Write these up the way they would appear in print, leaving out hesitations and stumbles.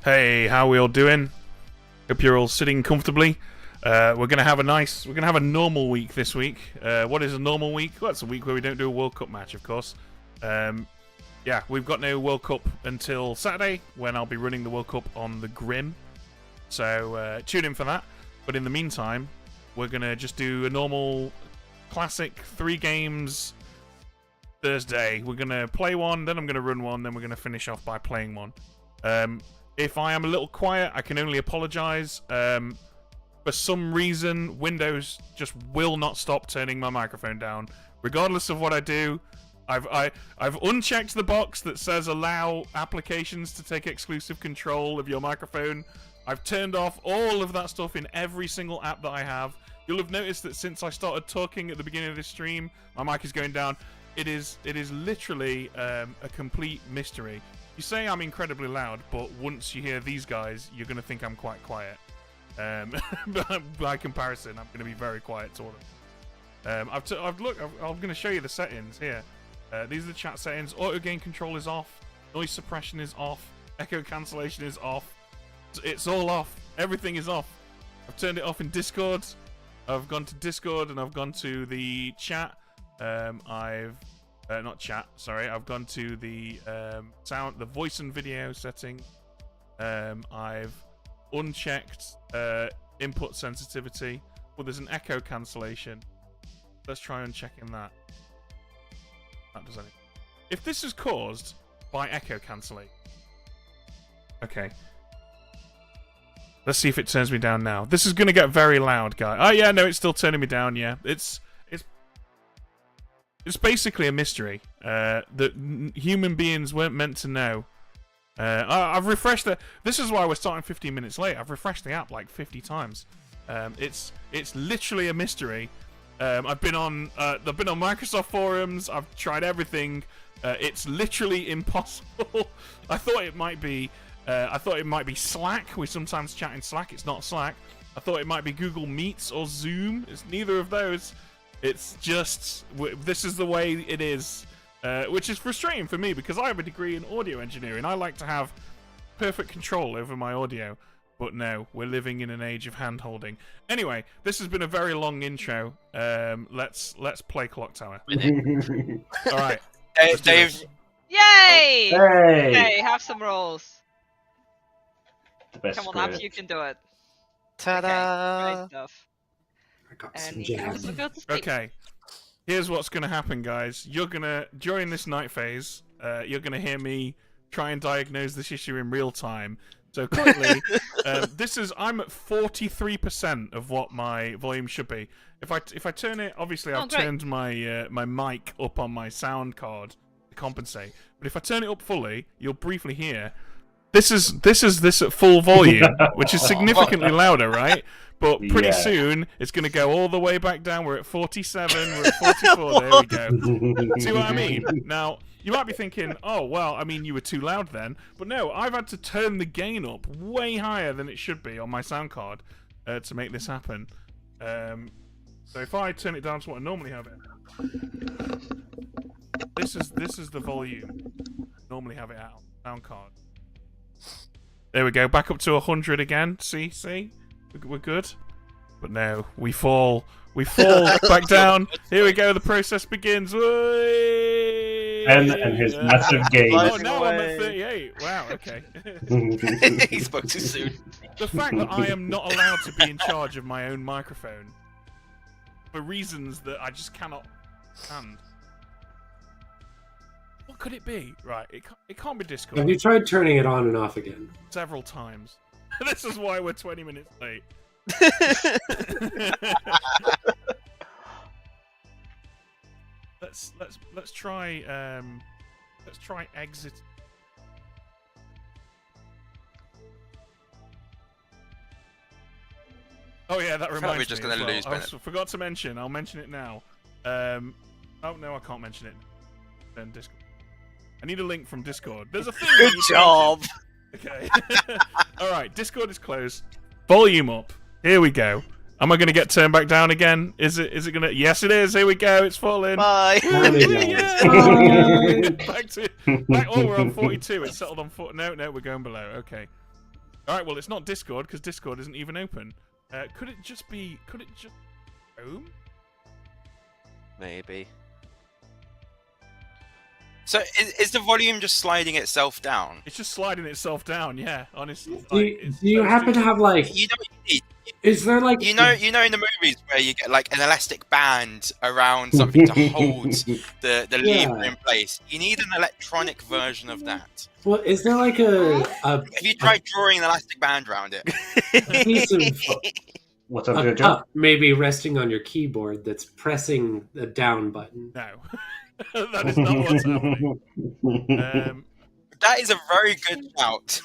Hey, how are we all doing? Hope you're all sitting comfortably. We're gonna have a normal week this week. What is a normal week? Well, it's a week where we don't do a World Cup match, of course. Yeah, we've got no World Cup until Saturday, when I'll be running the World Cup on the Grim. So tune in for that. But in the meantime, we're gonna just do a normal, classic 3 games Thursday. We're gonna play one, then I'm gonna run one, then we're gonna finish off by playing one. If I am a little quiet, I can only apologise. For some reason, Windows just will not stop turning my microphone down, regardless of what I do. I've unchecked the box that says allow applications to take exclusive control of your microphone. I've turned off all of that stuff in every single app that I have. You'll have noticed that since I started talking at the beginning of this stream, my mic is going down. It is literally a complete mystery. You say I'm incredibly loud, but once you hear these guys, you're going to think I'm quite quiet. By comparison, I'm going to be very quiet to all of them. I'm going to show you the settings here. These are the chat settings. Auto gain control is off. Noise suppression is off. Echo cancellation is off. It's all off. Everything is off. I've turned it off in Discord. I've gone to Discord and I've gone to the chat. Not chat, sorry. I've gone to the sound, the voice and video setting. I've unchecked input sensitivity. Well, there's an echo cancellation. Let's try unchecking that. That does anything. If this is caused by echo cancelling. Okay. Let's see if it turns me down now. This is going to get very loud, guy. Oh, yeah, no, it's still turning me down, yeah. It's basically a mystery that human beings weren't meant to know. I've refreshed the... This is why we're starting 15 minutes late. I've refreshed the app like 50 times. It's literally a mystery. I've been on Microsoft forums. I've tried everything. It's literally impossible. I thought it might be Slack. We sometimes chat in Slack. It's not Slack. I thought it might be Google Meets or Zoom. It's neither of those. It's just, this is the way it is, which is frustrating for me because I have a degree in audio engineering. I like to have perfect control over my audio, but no, we're living in an age of hand-holding. Anyway, this has been a very long intro. Let's play Clocktower. All right, Dave. Yay! Hey! Okay, have some rolls. Best Come on, script. Abs, you can do it. Ta-da! Okay, great stuff. I got And some you can jam. also go to sleep. Okay, here's what's going to happen, guys. You're going to, during this night phase, you're going to hear me try and diagnose this issue in real time. So currently, I'm at 43% of what my volume should be. If I turn it, obviously I've turned my my mic up on my sound card to compensate. But if I turn it up fully, you'll briefly hear this is at full volume, which is significantly louder, right? But pretty soon it's going to go all the way back down. We're at 47, we're at 44. There we go. See what I mean? Now, you might be thinking, oh, well, I mean, you were too loud then. But no, I've had to turn the gain up way higher than it should be on my sound card to make this happen. So if I turn it down to what I normally have it, this is the volume. Normally have it out on the sound card. There we go, back up to 100 again. See? We're good. But no, we fall back down. Here we go, the process begins. Whee! And his massive gain. Oh, now I'm at 38. Wow, okay. He spoke too soon. The fact that I am not allowed to be in charge of my own microphone for reasons that I just cannot stand. What could it be? Right, it can't be Discord. Have you tried turning it on and off again? Several times. This is why we're 20 minutes late. Let's try exit. Oh yeah, that reminds me. We're just gonna lose. I forgot to mention. I'll mention it now. Oh no, I can't mention it. Then Discord. I need a link from Discord. There's a thing. Good job. Okay. All right. Discord is closed. Volume up. Here we go. Am I going to get turned back down again? Is it going to... Yes, it is. Here we go. It's falling. Bye. Yeah. Back. Oh, we're on 42. It's settled on 4. No, we're going below. Okay. All right, well, it's not Discord because Discord isn't even open. Could it just be? Could it just Chrome? Maybe. So is the volume just sliding itself down? It's just sliding itself down. Yeah, honestly. Do you happen to have like? You know what you need? Is there like? You know in the movies where you get like an elastic band around something to hold the lever in place. You need an electronic version of that. Well, is there like a Have you tried drawing an elastic band around it? piece of What's up, a Jojo? cup maybe resting on your keyboard that's pressing the down button? No, that is not what's happening. That is a very good shout.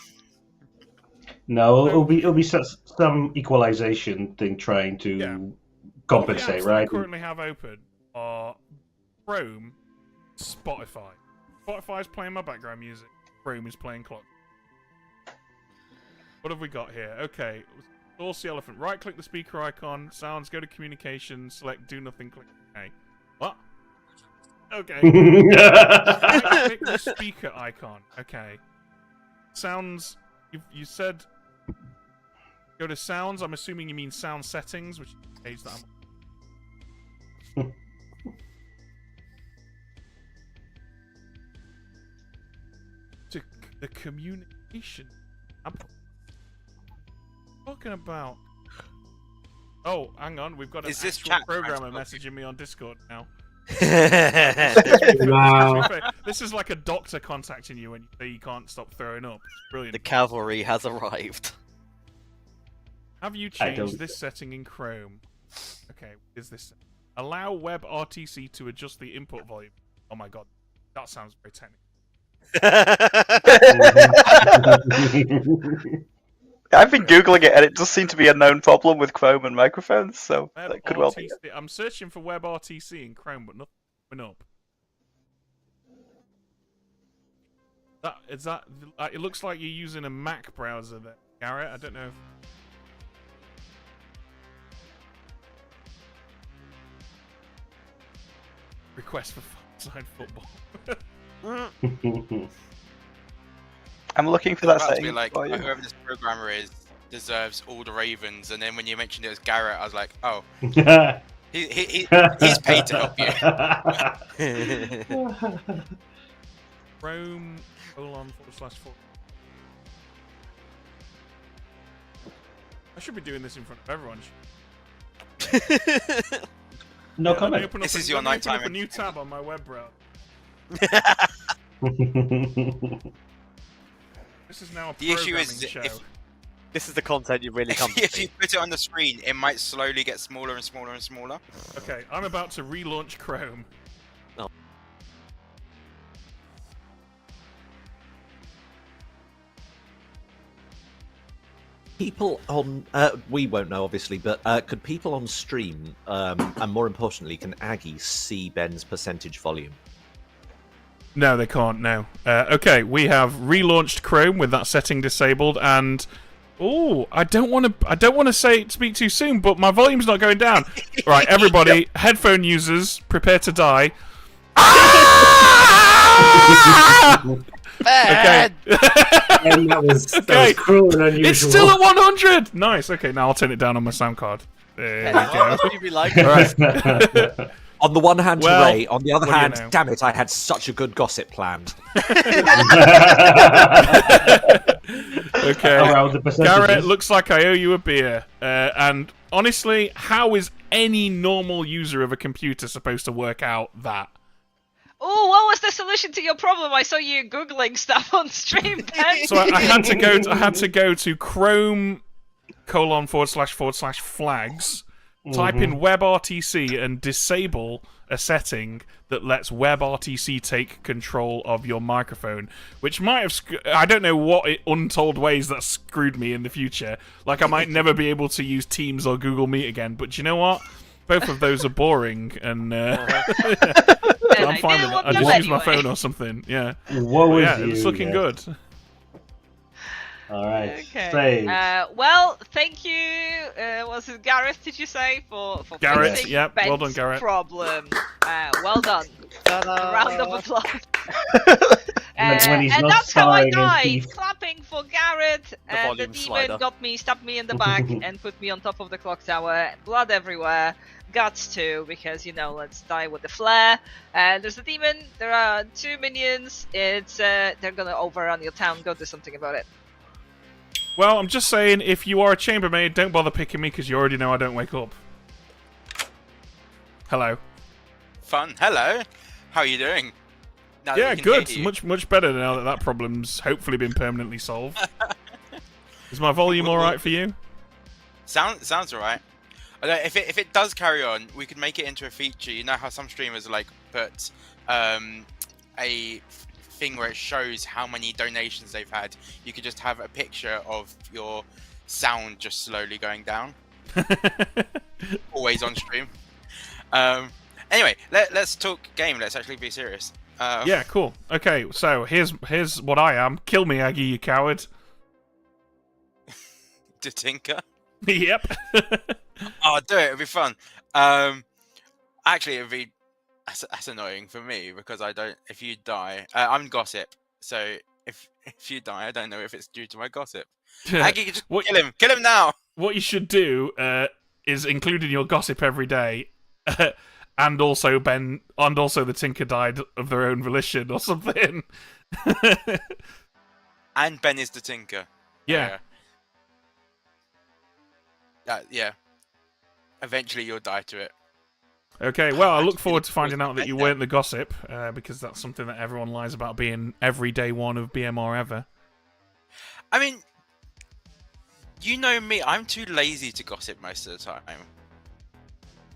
No, it'll be some equalization thing trying to compensate, What we right? currently have open are Chrome, Spotify. Spotify's playing my background music. Chrome is playing Clock. What have we got here? Okay, source the elephant. Right-click the speaker icon. Sounds. Go to communications. Select do nothing. Click OK. What? Okay. Right-click the speaker icon. Okay. Sounds. You said. Go to sounds. I'm assuming you mean sound settings, which is the page that I'm. To the communication. I'm talking about. Oh, hang on. We've got an Is this actual chat programmer trying to messaging me on Discord now. Wow. This is like a doctor contacting you when you say you can't stop throwing up. Brilliant. The cavalry has arrived. Have you I don't- changed this setting in Chrome? Okay, is this allow WebRTC to adjust the input volume? Oh my god, that sounds very technical. I've been googling it, and it does seem to be a known problem with Chrome and microphones, so that could well be. WebRTC I'm searching for WebRTC in Chrome, but nothing coming up. It looks like you're using a Mac browser there, Garrett. I don't know if... Request for side football. I'm looking for that About to setting. be like, for you. whoever this programmer is deserves all the Ravens, and then when you mentioned it was Garrett, I was like, oh, he's paid to help you. Chrome //4. I should be doing this in front of everyone. No Let me comment. open up This a- is your let me open up nighttime a new tab on my web browser. This is now a The issue programming is show. This is the content you really come to If you see. put it on the screen, it might slowly get smaller and smaller and smaller. Okay, I'm about to relaunch Chrome. People on, we won't know obviously, but could people on stream, and more importantly, can Aggie see Ben's percentage volume? No, they can't. No. Okay, we have relaunched Chrome with that setting disabled, and I don't want to speak too soon, but my volume's not going down. Right, everybody, headphone users, prepare to die. Okay. And that was Okay. cruel and unusual. It's still at 100. Nice. Okay, now I'll turn it down on my sound card. There you go. You be like, Right. On the one hand, Well, hooray. On the other what do you hand, know? damn it, I had such a good gossip planned. Okay. Around the percentages. Garrett, looks like I owe you a beer. And honestly, how is any normal user of a computer supposed to work out that? Oh, what was the solution to your problem? I saw you googling stuff on stream. Ben. So I had to go. I had to go to Chrome //flags. Type in WebRTC and disable a setting that lets WebRTC take control of your microphone, which might have I don't know what untold ways that screwed me in the future. Like I might never be able to use Teams or Google Meet again. But you know what? Both of those are boring, and And I'm fine with it. didn't want I them just use my anyway. phone or something. Yeah. What was Yeah, you? it's looking yeah. good. All right. Okay. Save. Well, thank you. Was it Gareth? Did you say for Garrett, fixing yep, well Ben's done, Garrett. problem? Well done. A round of applause. when he's and not that's how I starring in died, Thief. clapping for Garrett, and the volume demon slider. got me, stabbed me in the back, and put me on top of the clock tower. Blood everywhere, guts too, because let's die with the flare. And there's a demon. There are 2 minions. It's they're gonna overrun your town. Go do something about it. Well, I'm just saying, if you are a chambermaid, don't bother picking me because you already know I don't wake up. Hello. Fun. Hello. How are you doing? Now that Yeah, we can good. hear you. Much better now that that problem's hopefully been permanently solved. Is my volume all right for you? Sounds alright. Okay, if it does carry on, we could make it into a feature. You know how some streamers like put a thing where it shows how many donations they've had. You could just have a picture of your sound just slowly going down. Always on stream. Anyway, let's talk game. Let's actually be serious. Yeah, cool. Okay, so here's what I am. Kill me, Aggie, you coward. To tinker. Yep. Oh, do it. It'll be fun. Actually, it'd be that's annoying for me because I don't. If you die, I'm gossip. So if you die, I don't know if it's due to my gossip. Aggie, just kill him. Kill him now. What you should do is include in your gossip every day, and also the Tinker died of their own volition or something. And Ben is the tinker. Yeah. Yeah. Eventually, you'll die to it. Okay, well, I look forward to finding out that you weren't the gossip, because that's something that everyone lies about being every day one of BMR ever. I mean, you know me, I'm too lazy to gossip most of the time.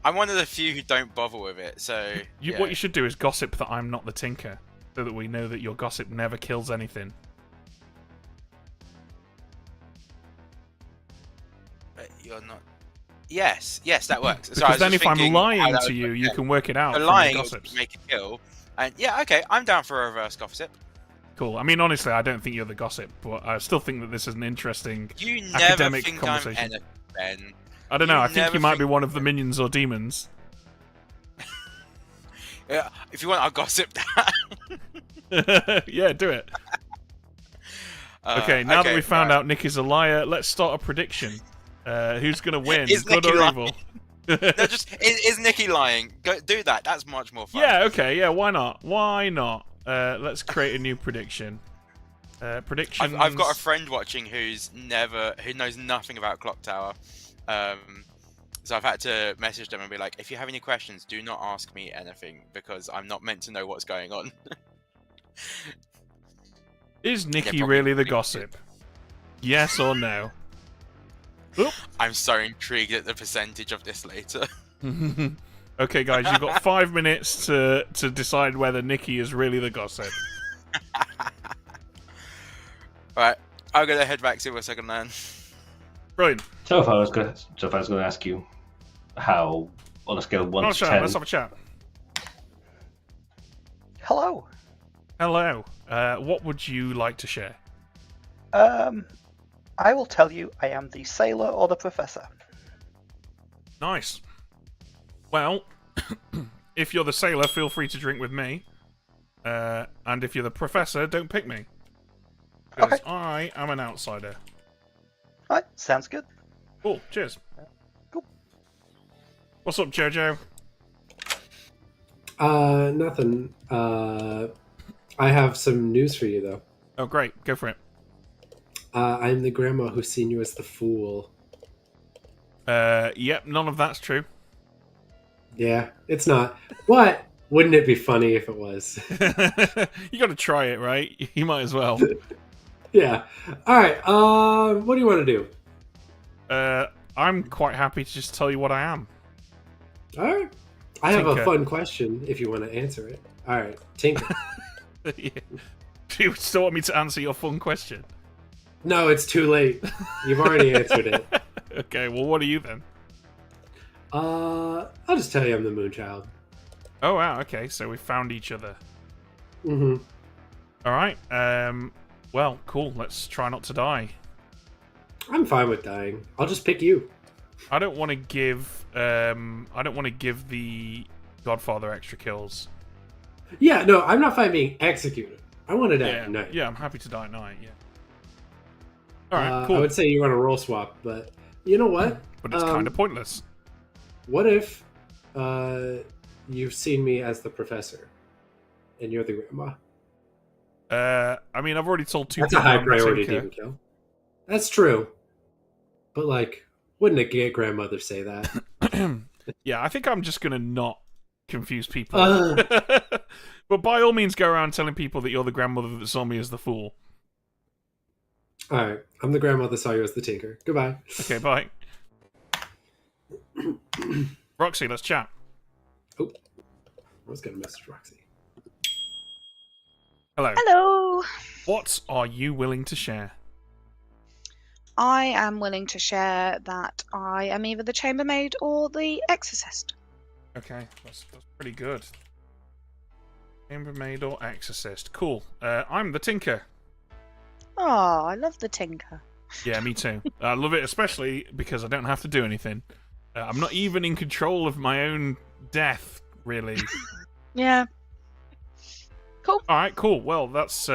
I'm one of the few who don't bother with it, so... What you should do is gossip that I'm not the Tinker, so that we know that your gossip never kills anything. But you're not... Yes, that works. Because then if I'm lying to you, you can work it out So from lying the would gossips. make a kill. And yeah, okay, I'm down for a reverse gossip. Cool. I mean, honestly, I don't think you're the gossip, but I still think that this is an interesting You never academic think conversation. I'm anything, Ben. I don't know. I think never you might be think- one of the minions or demons. Yeah, if you want, I'll gossip that. Yeah, do it. Okay, now that we found out Nick is a liar, let's start a prediction. Who's going to win, Is good Nicky or lying? evil? No, just is Nicky lying? Go do that. That's much more fun. Yeah, okay, yeah, why not? Why not? Let's create a new prediction. Predictions. I've got a friend watching who knows nothing about Clocktower. So I've had to message them and be like, if you have any questions, do not ask me anything because I'm not meant to know what's going on. Is Nicky probably really the pretty gossip? Yes or no? Oop. I'm so intrigued at the percentage of this later. Okay, guys, you've got 5 minutes to decide whether Nicky is really the gossip. Right, I'm gonna head back to my second land. Brilliant. So if I was going to ask you how, on a scale of 1 to 10... Let's have a chat. Hello. Hello. What would you like to share? I will tell you I am the sailor or the professor. Nice. Well, if you're the sailor, feel free to drink with me. And if you're the professor, don't pick me. Because Okay. I am an outsider. Alright, sounds good. Cool, cheers. Cool. What's up, Jojo? Nothing. I have some news for you, though. Oh, great. Go for it. I'm the grandma who's seen you as the fool. Yep, none of that's true. Yeah, it's not. What? Wouldn't it be funny if it was? You gotta try it, right? You might as well. Yeah. All right. What do you want to do? I'm quite happy to just tell you what I am. All right. I have a Tinker. fun question if you want to answer it. All right, Tinker. Yeah. Do you still want me to answer your fun question? No, it's too late. You've already answered it. Okay, well, what are you then? I'll just tell you I'm the Moonchild. Oh, wow, okay, so we found each other. Mm-hmm. Alright, well, cool, let's try not to die. I'm fine with dying. I'll just pick you. I don't want to give, the Godfather extra kills. Yeah, no, I'm not fine being executed. I want to die Yeah, at night. yeah, I'm happy to die at night. Yeah. All right, I cool. would say you want to roll swap, but you know what? But it's kind of pointless. What if you've seen me as the professor, and you're the grandma? I mean, I've already told 2 That's a people high I'm the priority Tinker. demon kill. That's true. But, like, wouldn't a gay grandmother say that? Yeah, I think I'm just gonna not confuse people. Uh. But by all means, go around telling people that you're the grandmother that saw me as the fool. Alright, I'm the grandma that saw you as the tinker. Goodbye. Okay, bye. Roxy, let's chat. Oh, I was going to message Roxy. Hello. Hello. What are you willing to share? I am willing to share that I am either the chambermaid or the exorcist. Okay, that's pretty good. Chambermaid or Exorcist. Cool. I'm the Tinker. Oh, I love the tinker. Yeah, me too. I love it, especially because I don't have to do anything. I'm not even in control of my own death, really. Yeah. Cool. All right, cool. Well, that's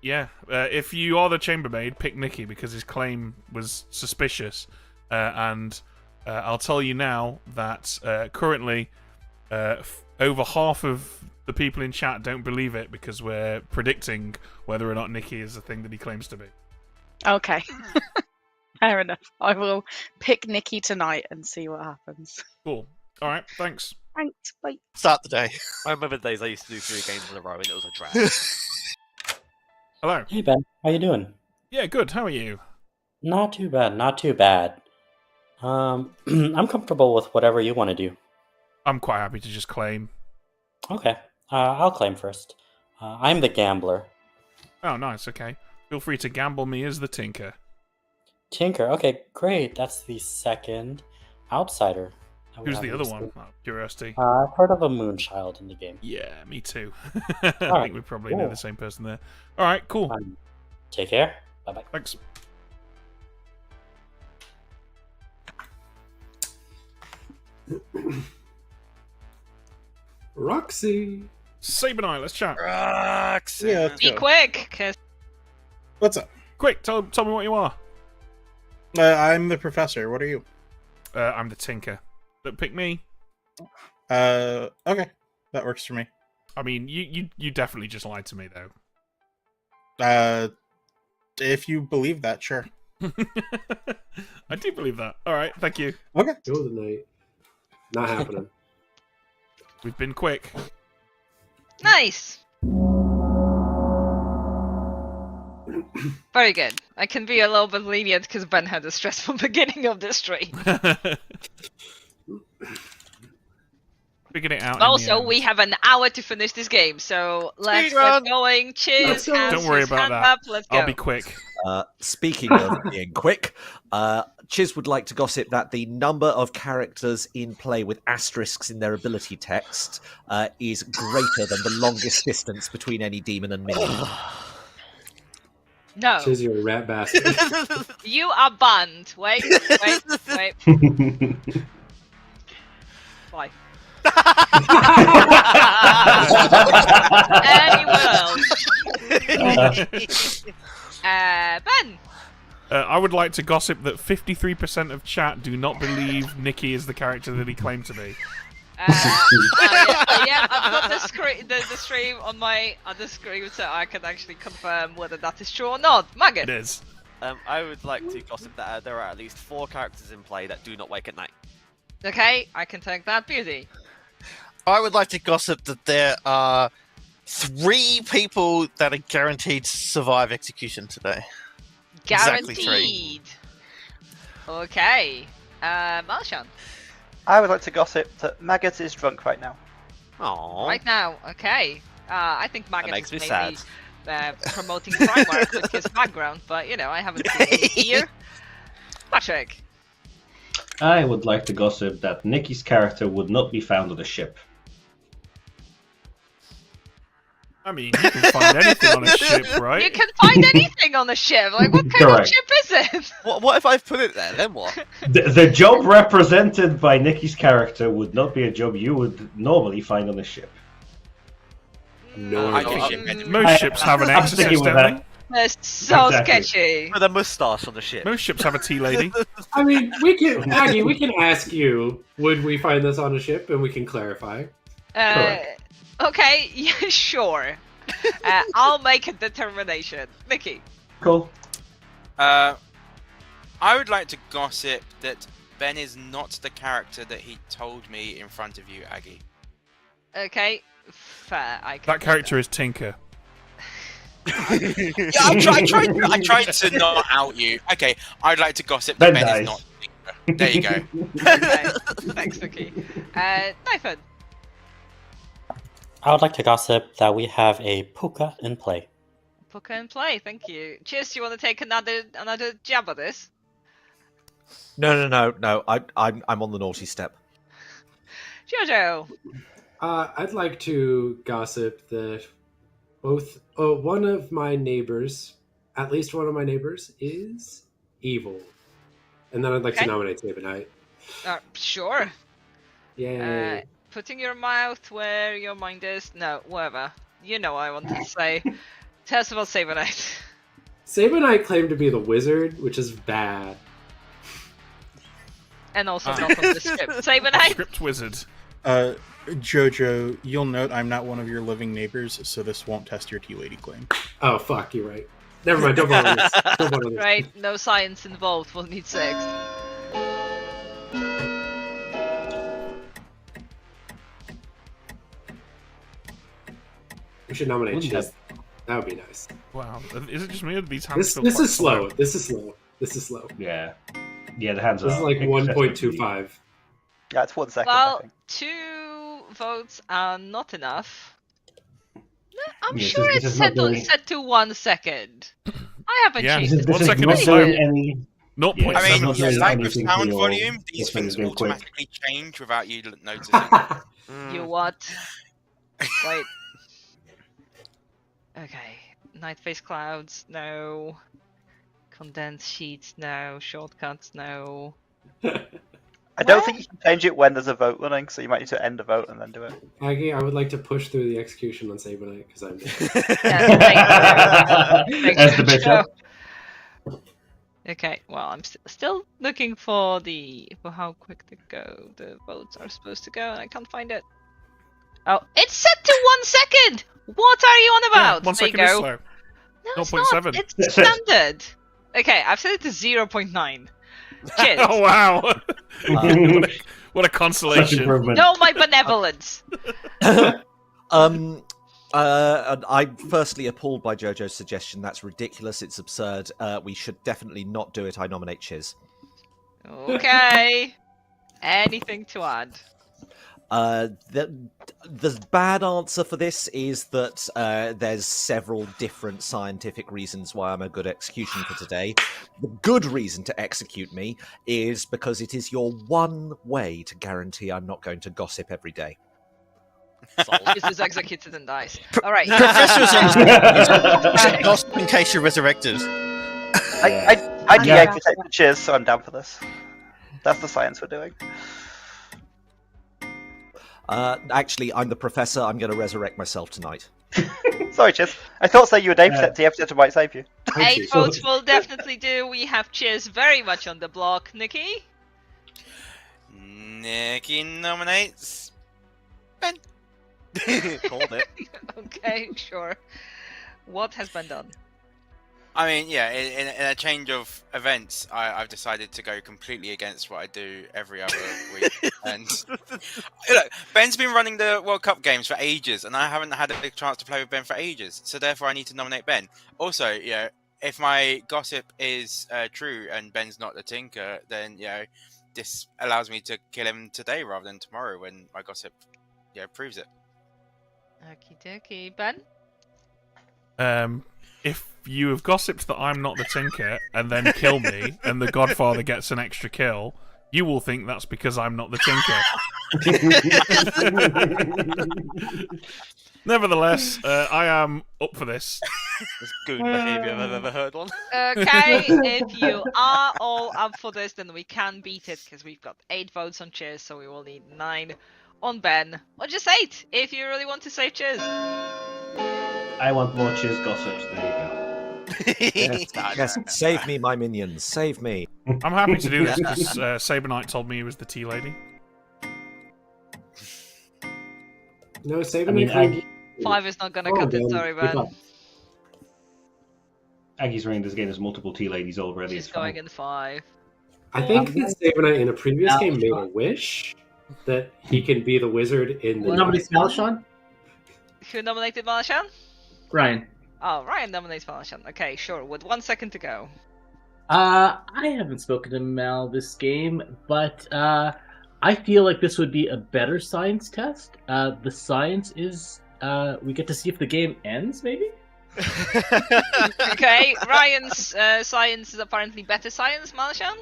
yeah. If you are the chambermaid, pick Nicky because his claim was suspicious, and I'll tell you now that currently over half of the people in chat don't believe it because we're predicting whether or not Nicky is the thing that he claims to be. Okay. Fair enough. I will pick Nikki tonight and see what happens. Cool. All right. Thanks. Thanks. Bye. Start the day. I remember the days I used to do 3 games in a row and it was a drag. Hello. Hey Ben, how you doing? Yeah, good. How are you? Not too bad, not too bad. I'm comfortable with whatever you want to do. I'm quite happy to just claim. Okay, I'll claim first. I'm the gambler. Oh, nice. Okay. Feel free to gamble me as the Tinker. Tinker, okay, great. That's the second outsider. Who's the other one? Out of curiosity. I've heard of a Moonchild in the game. Yeah, me too. I think we probably know the same person there. All right, cool. Take care. Bye-bye. Thanks. Roxy. Saber Knight, let's chat. Roxy. Yeah, let's Be go. quick, cause What's up? Quick, tell me what you are. I'm the professor. What are you? I'm the Tinker. Look, pick me. Okay, that works for me. I mean, you definitely just lied to me, though. If you believe that, sure. I do believe that. All right, thank you. Okay. Go the night. Not happening. We've been quick. nice. Very good. I can be a little bit lenient because Ben had a stressful beginning of this stream. Figured it out. Also, we have an hour to finish this game, so let's get going. Cheers. Don't worry about that. Up. Let's go. I'll be quick. Speaking of being quick, Chiz would like to gossip that the number of characters in play with asterisks in their ability text is greater than the longest distance between any demon and minion. No. Says you're a rat bastard. You are banned. Wait. Bye. Anyone else? Ben. I would like to gossip that 53% of chat do not believe Nicky is the character that he claimed to be. Yeah, I've got the stream on my other screen, so I can actually confirm whether that is true or not. Maggot. It is. I would like to gossip that there are at least 4 characters in play that do not wake at night. Okay, I can take that. Beauty. I would like to gossip that there are 3 people that are guaranteed to survive execution today. Guaranteed. Exactly 3. Okay. Marshan. I would like to gossip that Maggot is drunk right now. Aww. Right now, okay. I think Maggot makes is me mainly promoting Primark with his background, but you know, I haven't seen it here. Patrick. I would like to gossip that Nicky's character would not be found on the ship. I mean, you can find anything on a ship, right? You can find anything on a ship. Like, what kind of Correct. ship is it? What if I've put it there? Then what? The job represented by Nicky's character would not be a job you would normally find on a ship. No I idea. appreciate Ben. Most ships have an I'm sticking exorcist, with don't that. That's so Exactly. sketchy. With a moustache on the ship. they? Most ships have a tea lady. I mean, we can, Aggie, we can ask you, would we find this on a ship, and we can clarify. Okay, yeah, sure. I'll make a determination. Mickey. Cool. I would like to gossip that Ben is not the character that he told me in front of you, Aggie. Okay, fair. I can That character is Tinker. Yeah, I tried to not out you. Okay, I'd like to gossip that Ben Ben is dies. not. There you go. Okay, thanks, Mickey. Nathan. I would like to gossip that we have a puka in play. Puka in play, thank you. Cheers, you want to take another jab at this? No. I'm on the naughty step. Jojo. I'd like to gossip that one of my neighbors, at least one of my neighbors, is evil. And then I'd like to nominate Sabanite. Sure. Yay. Putting your mouth where your mind is. No, whatever. You know what I wanted to say. Tell us about Sabanite. Sabanite claimed to be the wizard, which is bad. And also not on the script. Sabanite. Script wizard. Jojo, you'll note I'm not one of your living neighbors, so this won't test your tea lady claim. Oh, fuck, you're right. Never mind, don't vote on this. Don't vote on this. Right, no science involved. We'll need 6. We should nominate Chiz. That would be nice. Wow. Is it just me or these hands This is slow. This is slow. This is slow. Yeah. Yeah, the hands This are. is like 1.25. Yeah, it's 1 second. I Well, think. 2 votes are not enough. No, I'm Yeah, sure this it's is not doing- set to 1 second. I haven't Yeah. changed it. 1 second not is doing slow. any. 0.7. I mean, not doing like with anything sound for volume, these this thing things is going quick. automatically change without you noticing. You what? Wait. Okay. Night face clouds, no. Condensed sheets, no. Shortcuts, no. I don't think you can change it when there's a vote running, so you might need to end a vote and then do it. Aggie, I would like to push through the execution on Sabanite because I'm. As the bishop. Okay, well, I'm still looking for how quick the votes are supposed to go, and I can't find it. Oh, it's set to 1 second! What are you on about? 1 There you second is go. slow. No, it's 0.7. not. It's standard. Okay, I've set it to 0.9. Cheers. Oh, wow. What a Such consolation. improvement. No, my benevolence. I'm firstly appalled by Jojo's suggestion. That's ridiculous. It's absurd. We should definitely not do it. I nominate Chiz. Okay. Anything to add? The bad answer for this is that there's several different scientific reasons why I'm a good execution for today. The good reason to execute me is because it is your one way to guarantee I'm not going to gossip every day. This is executed and dies. Alright. Professor's on gossip in case you're resurrected. I deactivate the cheers, so I'm down for this. That's the science we're doing. Actually, I'm the professor. I'm going to resurrect myself tonight. Sorry, Chiz. I thought saying you were Dave said deactivate might save you. 8 votes will definitely do. We have Cheers very much on the block. Nikki? Nikki nominates Ben. Called it. Okay, sure. What has been done? I mean, yeah, in a change of events, I've decided to go completely against what I do every other week. And look, Ben's been running the World Cup games for ages, and I haven't had a big chance to play with Ben for ages. So therefore, I need to nominate Ben. Also, you know, if my gossip is true and Ben's not the Tinker, then you know, this allows me to kill him today rather than tomorrow when my gossip, proves it. Okie dokie. Ben? If you have gossiped that I'm not the Tinker and then kill me and the Godfather gets an extra kill, you will think that's because I'm not the Tinker. Nevertheless, I am up for this. That's good behaviour if I've ever heard one. Okay, if you are all up for this, then we can beat it because we've got 8 votes on Cheers, so we will need 9 on Ben, or just 8 if you really want to save Chiz. I want more Chiz gossips. There Yes, yes, save me, my minions, save me. I'm happy to do this because Saber Knight told me he was the tea lady. No, save I mean, it. 5 is not gonna Oh, cut it, Ben, sorry, keep Ben. up. Aggie's running this game as multiple tea ladies already. She's It's going fine. in 5. I think that Sabanite in a previous game made a wish that he can be the wizard in the. Who nominates Malashan? Who nominated Malashan? Ryan. Oh, Ryan nominates Malashan. Okay, sure. With 1 second to go. I haven't spoken to Mal this game, but I feel like this would be a better science test. The science is we get to see if the game ends, maybe? Okay, Ryan's science is apparently better science, Malashan?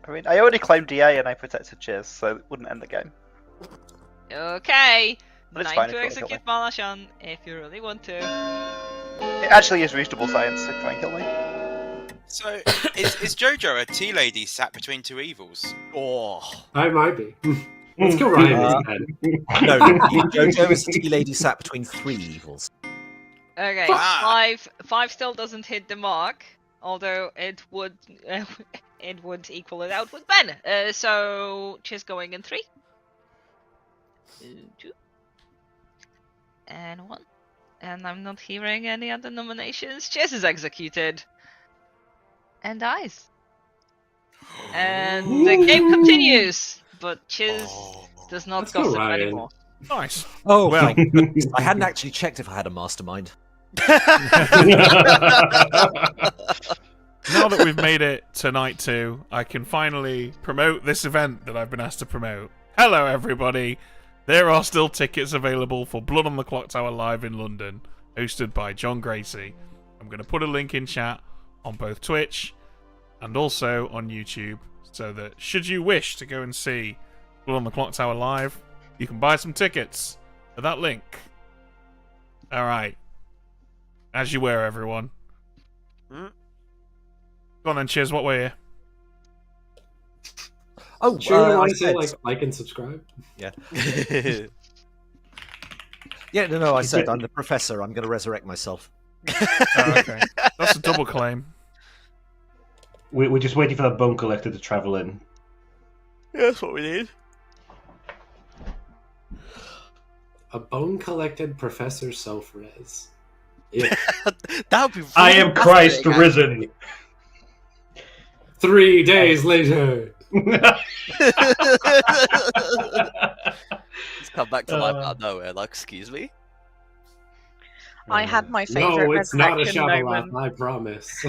I mean, I already claimed DA and I protected Chiz, so it wouldn't end the game. Okay. But it's 9 fine to if you want to execute Malashan if you really want to. It actually is reasonable science to try and kill me. So, is Jojo a tea lady sat between two evils? Oh. I might be. Let's kill Ryan instead. No, Jojo is the tea lady sat between 3 evils. Okay, Ah. 5 still doesn't hit the mark, although it would equal it out with Ben. So Chiz going in 3, 2, and 1, and I'm not hearing any other nominations. Chiz is executed and dies, and the game continues, but Chiz does not Let's go, gossip Ryan. anymore. Nice. Oh, Well. I hadn't actually checked if I had a mastermind. Now that we've made it to night 2, I can finally promote this event that I've been asked to promote. Hello, everybody. There are still tickets available for Blood on the Clocktower Live in London, hosted by John Gracie. I'm going to put a link in chat on both Twitch and also on YouTube, so that should you wish to go and see Blood on the Clocktower Live, you can buy some tickets at that link. Alright. As you were, everyone. Go on then, Chiz, what were you? Oh, Sure, you I want to say said- like and subscribe? Yeah. Yeah, no, I said I'm the professor. I'm going to resurrect myself. Oh, okay. That's a double claim. We're just waiting for that bone collector to travel in. Yeah, that's what we need. A bone collected Professor Self-Res. Yeah. That would be really I am Christ fascinating, risen. 3 days later. Just come back to life out of nowhere, like, excuse me? I had my favourite No, it's not a resurrection Shyamalan, moment. I promise.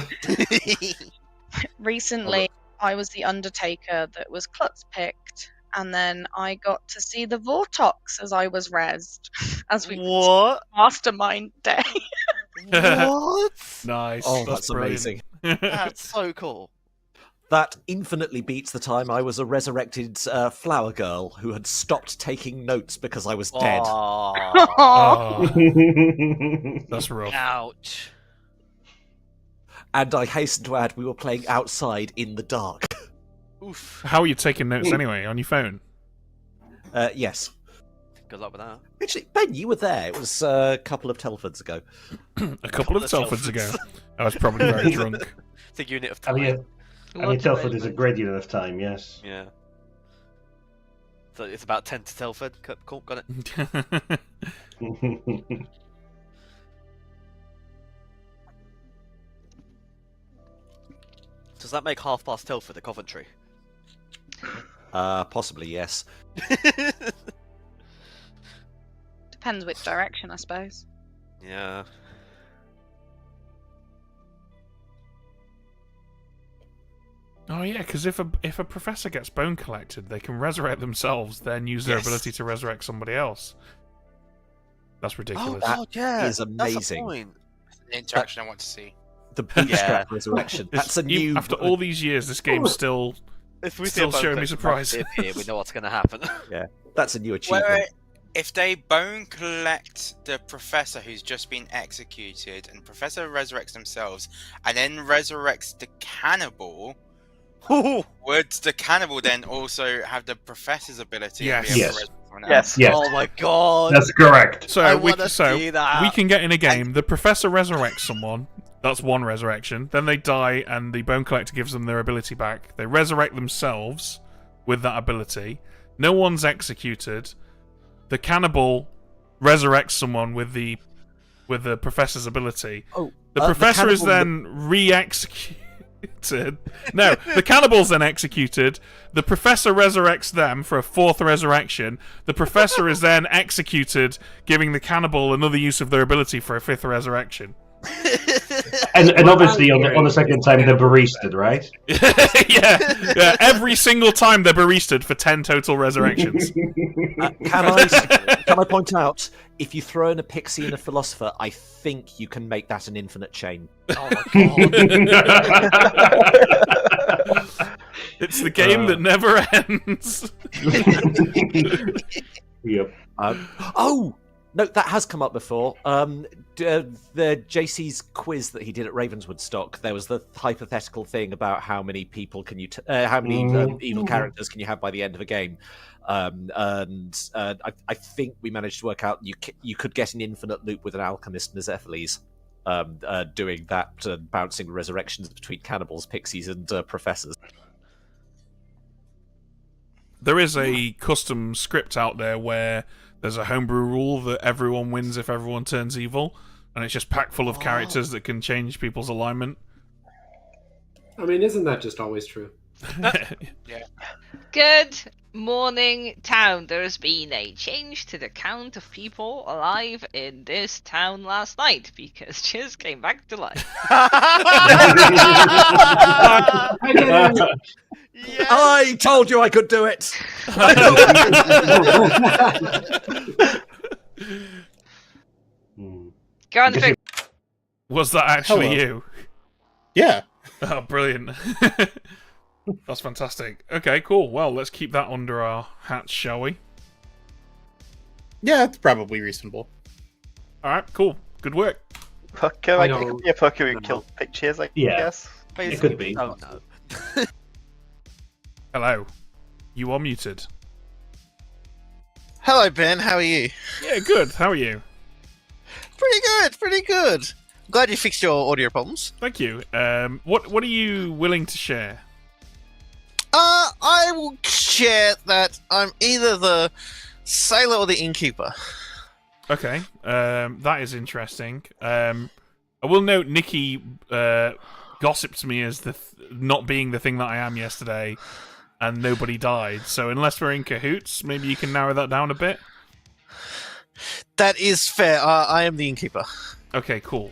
Recently, I was the Undertaker that was Klutz picked, and then I got to see the Vortox as I was rezzed, as we What? Mastermind Day. What? Nice. Oh, that's brilliant. amazing. That's so cool. That infinitely beats the time I was a resurrected flower girl who had stopped taking notes because I was dead. Oh, that's rough. Ouch. And I hasten to add, we were playing outside in the dark. Oof. How are you taking notes anyway? On your phone? Yes. Good luck with that. Actually, Ben, you were there. It was a couple of Telfords ago. A couple of Telfords ago. I was probably very drunk. It's a unit of I time. mean, Telford is a great unit of time, yes. Yeah. So it's about 10 to Telford. Cool, got it. Does that make half past Telford a Coventry? Possibly, yes. Depends which direction, I suppose. Yeah. Oh yeah, because if a professor gets bone collected, they can resurrect themselves, then use their Yes. ability to resurrect somebody else. That's ridiculous. Oh, yeah. is That's amazing. a point. The interaction I want to see. The bootstrap resurrection. That's a new. After all these years, this game's still If we see still a bone showing me collector surprise. here, we know what's going to happen. Yeah, that's a new achievement. Wait, if they bone collect the professor who's just been executed, and professor resurrects themselves, and then resurrects the cannibal, would the cannibal then also have the professor's ability? Yes. And be able Yes. to everyone Yes. Yes. Oh my god. That's correct. So I we wanna so see that. we can get in a game. The professor resurrects someone. That's one resurrection. Then they die, and the bone collector gives them their ability back. They resurrect themselves with that ability. No one's executed. The cannibal resurrects someone with the professor's ability. Oh, the the professor is cannibal- then re-executed. No, the cannibal's then executed. The professor resurrects them for a fourth resurrection. The professor is then executed, giving the cannibal another use of their ability for a fifth resurrection. And obviously on the second time they're baristed, right? yeah. Every single time they're baristed for 10 total resurrections. Can I point out, if you throw in a pixie and a philosopher, I think you can make that an infinite chain. Oh my god. It's the game that never ends. Yep. Oh! No, that has come up before. The JC's quiz that he did at Ravenswood Stock, there was the hypothetical thing about how many people can you, how many evil characters can you have by the end of a game, and I think we managed to work out you could get an infinite loop with an alchemist Mizephiles, doing that, bouncing resurrections between cannibals, pixies, and professors. There is a custom script out there where there's a homebrew rule that everyone wins if everyone turns evil, and it's just packed full of characters that can change people's alignment. I mean, isn't that just always true? Yeah. Good morning, town. There has been a change to the count of people alive in this town last night because Chiz came back to life. Yes. I told you I could do it! Go on, Vic. Was that actually Hello. you? Yeah. Oh, brilliant. That's fantastic. Okay, cool. Well, let's keep that under our hats, shall we? Yeah, it's probably reasonable. Alright, cool. Good work. Pucker, I it don't could be a Pucker who know. killed pictures, I Yeah. guess. It could be. Oh no. Hello. You are muted. Hello, Ben. How are you? Yeah, good. How are you? Pretty good. Pretty good. Glad you fixed your audio problems. Thank you. What are you willing to share? I will share that I'm either the sailor or the innkeeper. Okay. That is interesting. I will note Nikki gossiped me as not being the thing that I am yesterday, and nobody died. So unless we're in cahoots, maybe you can narrow that down a bit. That is fair. I am the innkeeper. Okay, cool.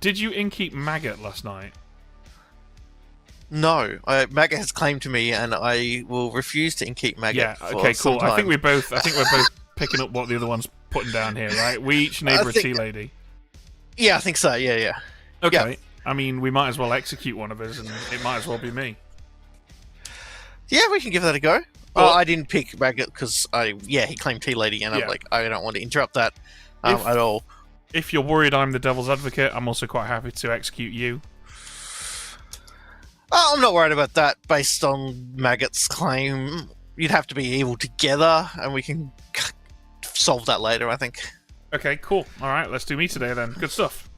Did you innkeep Maggot last night? No, Maggot has claimed to me, and I will refuse to innkeep Maggot. Yeah. for Okay, some cool. I think time. we're both picking up what the other one's putting down here, right? We each neighbour a tea lady. Yeah, I think so. Yeah. Okay. Yeah. I mean, we might as well execute one of us, and it might as well be me. Yeah, we can give that a go. Well- I didn't pick Maggot because he claimed tea lady, and Yeah. I'm like, I don't want to interrupt that at all. If you're worried I'm the devil's advocate, I'm also quite happy to execute you. I'm not worried about that. Based on Maggot's claim, you'd have to be evil together, and we can solve that later, I think. Okay, cool. All right, let's do me today then. Good stuff.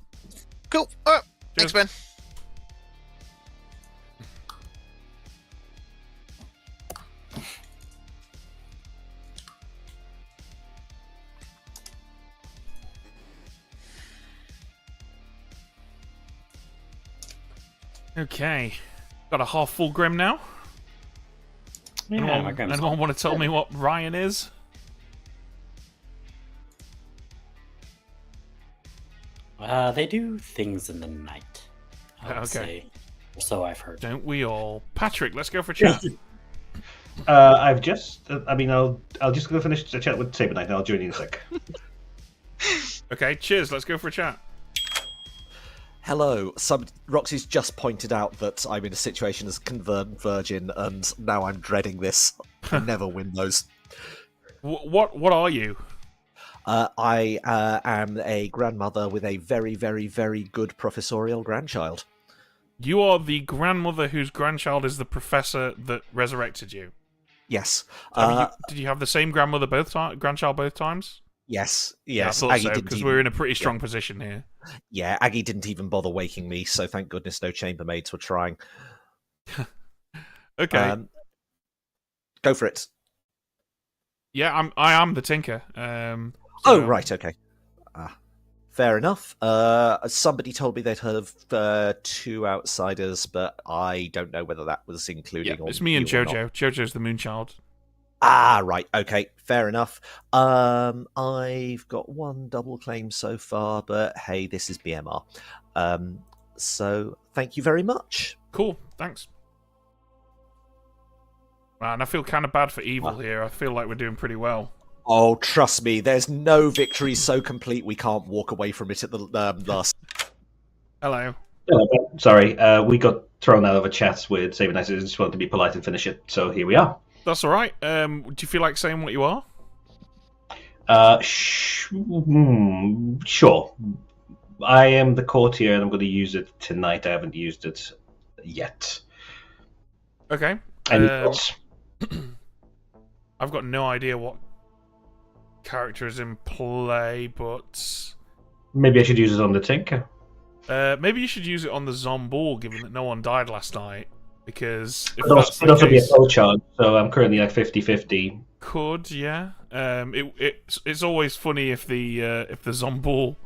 Cool. All right. Thanks, Ben. Okay. Got a half full Grim now. Yeah, my Grim's anyone want to tell me what Ryan is? They do things in the night. I would Okay. say. So I've heard. Don't we all? Patrick, let's go for chat. I've just. I'll just go finish the chat with Saber Knight, and I'll join you in a sec. Okay, cheers. Let's go for a chat. Hello. Roxy's just pointed out that I'm in a situation as a confirmed virgin, and now I'm dreading this. I never win those. What are you? I am a grandmother with a very, very, very good professorial grandchild. You are the grandmother whose grandchild is the professor that resurrected you. Yes. Did you have the same grandmother grandchild both times? Yes. Yeah, I thought so, because we're in a pretty strong position here. Yeah, Aggie didn't even bother waking me, so thank goodness no chambermaids were trying. Okay. Go for it. Yeah, I am the Tinker. Oh, right, okay. Fair enough. Somebody told me they'd heard of 2 outsiders, but I don't know whether that was including. Yeah, it's me and Jojo. Jojo's the Moonchild. Ah, right. Okay, fair enough. I've got 1 double claim so far, but hey, this is BMR. So thank you very much. Cool, thanks. Man, I feel kind of bad for Evil here. I feel like we're doing pretty well. Oh, trust me, there's no victory so complete we can't walk away from it at the last. Hello. Sorry, we got thrown out of a chat with Saber Knights. I just wanted to be polite and finish it, so here we are. That's all right. Do you feel like saying what you are? Sure. I am the courtier, and I'm going to use it tonight. I haven't used it yet. Okay. Any thoughts? I've got no idea what character is in play, but maybe I should use it on the Tinker. Maybe you should use it on the Zomball, given that no one died last night. Because if It'd that's the also be a case, full charge, so I'm currently like 50-50. Could, yeah. It's always funny if the Zomball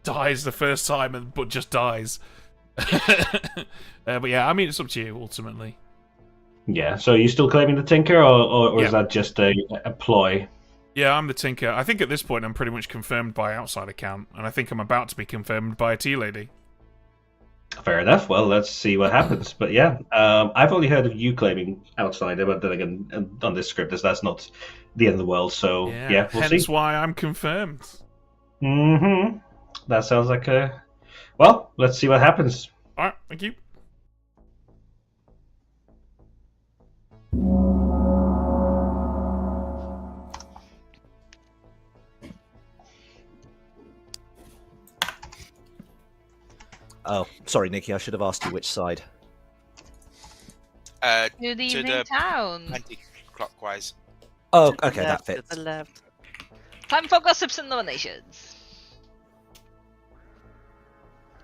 dies the first time but just dies. But yeah, I mean, it's up to you ultimately. Yeah. So are you still claiming the Tinker, or is that just a ploy? Yeah, I'm the Tinker. I think at this point I'm pretty much confirmed by outside account, and I think I'm about to be confirmed by a tea lady. Fair enough. Well, let's see what happens. But yeah, I've only heard of you claiming outsider, but then again, on this script, that's not the end of the world. So yeah, we'll hence see. why I'm confirmed. Mm-hmm. That sounds like a. Well, let's see what happens. All right, thank you. Oh, sorry, Nikki. I should have asked you which side. To the To evening the town. anti-clockwise. Oh, okay, that fits. To the left. Time for gossips and nominations.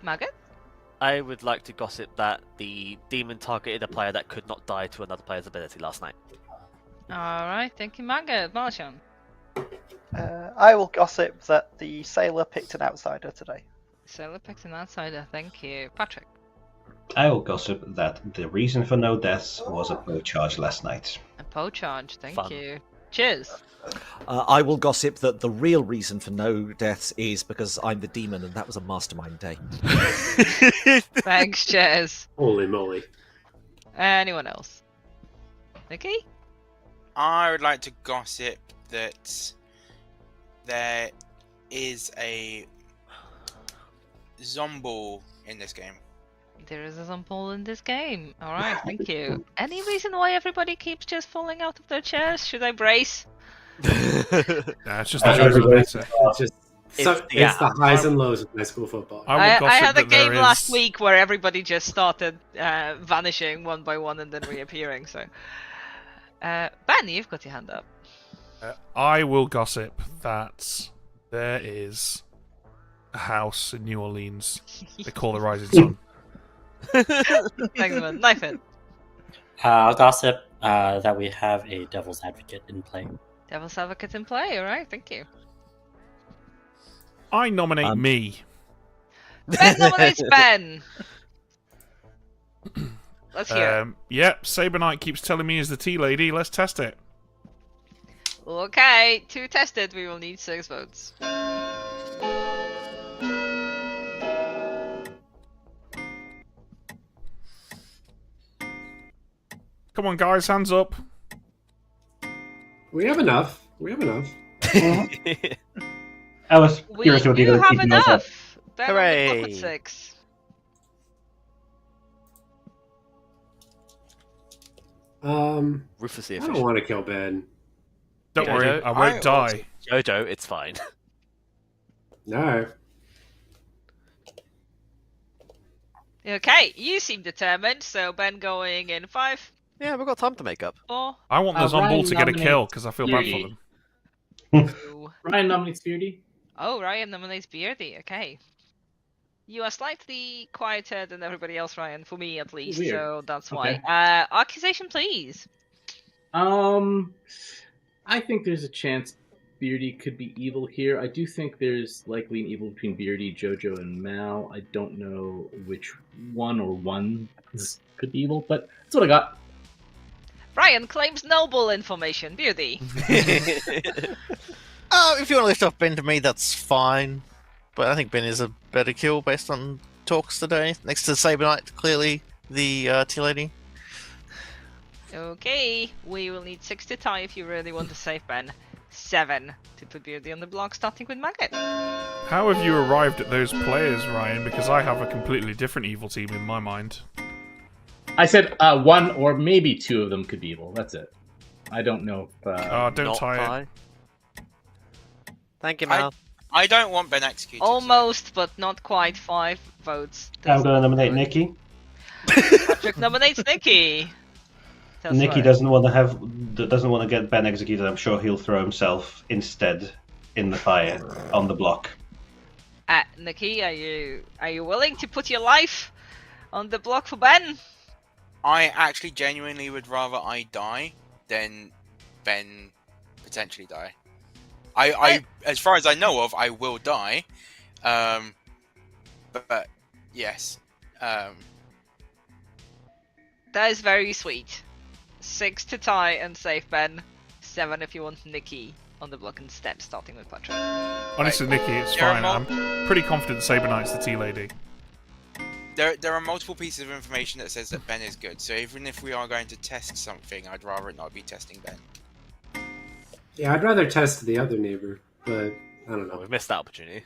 Margaret? I would like to gossip that the demon targeted a player that could not die to another player's ability last night. Alright, thank you, Margaret. Marshall? I will gossip that the sailor picked an outsider today. Sailor picked an outsider, thank you. Patrick? I will gossip that the reason for no deaths was a pro charge last night. A Poe charge, thank Fun. you. Cheers. I will gossip that the real reason for no deaths is because I'm the demon, and that was a mastermind day. Thanks, cheers. Holy moly. Anyone else? Nikki? I would like to gossip that there is a Zomball in this game. There is a Zomball in this game. Alright, thank you. Any reason why everybody keeps just falling out of their chairs? Should I brace? Nah, it's just the joys of better. It's the highs and lows of high school football. I had a game last week where everybody just started vanishing one by one and then reappearing, so... Ben, you've got your hand up. I will gossip that there is a house in New Orleans they call the Rising Sun. Thanks, man. Knife it. I'll gossip that we have a devil's advocate in play. Devil's advocate in play, alright, thank you. I nominate me. Ben nominates Ben! Let's hear it. Yep, Saber Knight keeps telling me he's the tea lady. Let's test it. Okay, to test it, we will need 6 votes. Come on, guys, hands up. We have enough. We have enough. I was We curious what do you're have going to enough! Ben on the top Hooray. with 6. Rufus the I official. don't want to kill Ben. Don't Jojo, worry, I won't die. Jojo, it's fine. No. Okay, you seem determined, so Ben going in 5, Yeah, we've got time to make up. Or I want those on ball Ryan to get a kill nominates because I feel bad for Beardy. them. Ryan nominates Beardy. Oh, Ryan nominates Beardy. Okay. You are slightly quieter than everybody else, Ryan, for me at least, Weird. so that's Okay. why. Accusation, please. I think there's a chance Beardy could be evil here. I do think there's likely an evil between Beardy, Jojo, and Mao. I don't know which one or one could be evil, but that's what I got. Ryan claims noble information. Beardy. If you want to lift off Ben to me, that's fine. But I think Ben is a better kill based on talks today. Next to Saber Knight, clearly the tea lady. Okay, we will need 6 to tie if you really want to save Ben. 7 to put Beardy on the block, starting with Maggot. How have you arrived at those players, Ryan? Because I have a completely different evil team in my mind. I said one or maybe 2 of them could be evil. That's it. I don't know if... don't Not tie it. Thank you, Mal. I don't want Ben executed. Almost, but not quite. 5 votes. I'm going to nominate Nikki. Patrick nominates Nikki. That's Nikki right. doesn't want to get Ben executed. I'm sure he'll throw himself instead in the fire on the block. Nikki, are you willing to put your life on the block for Ben? I actually genuinely would rather I die than Ben potentially die. I as far as I know of, I will die. But yes. That is very sweet. 6 to tie and save Ben. 7 if you want Nikki on the block instead, starting with Patrick. Honestly, Nikki, it's fine. I'm pretty confident Saber Knight's the tea lady. There are multiple pieces of information that says that Ben is good, so even if we are going to test something, I'd rather it not be testing Ben. Yeah, I'd rather test the other neighbor, but I don't know. We've missed that opportunity.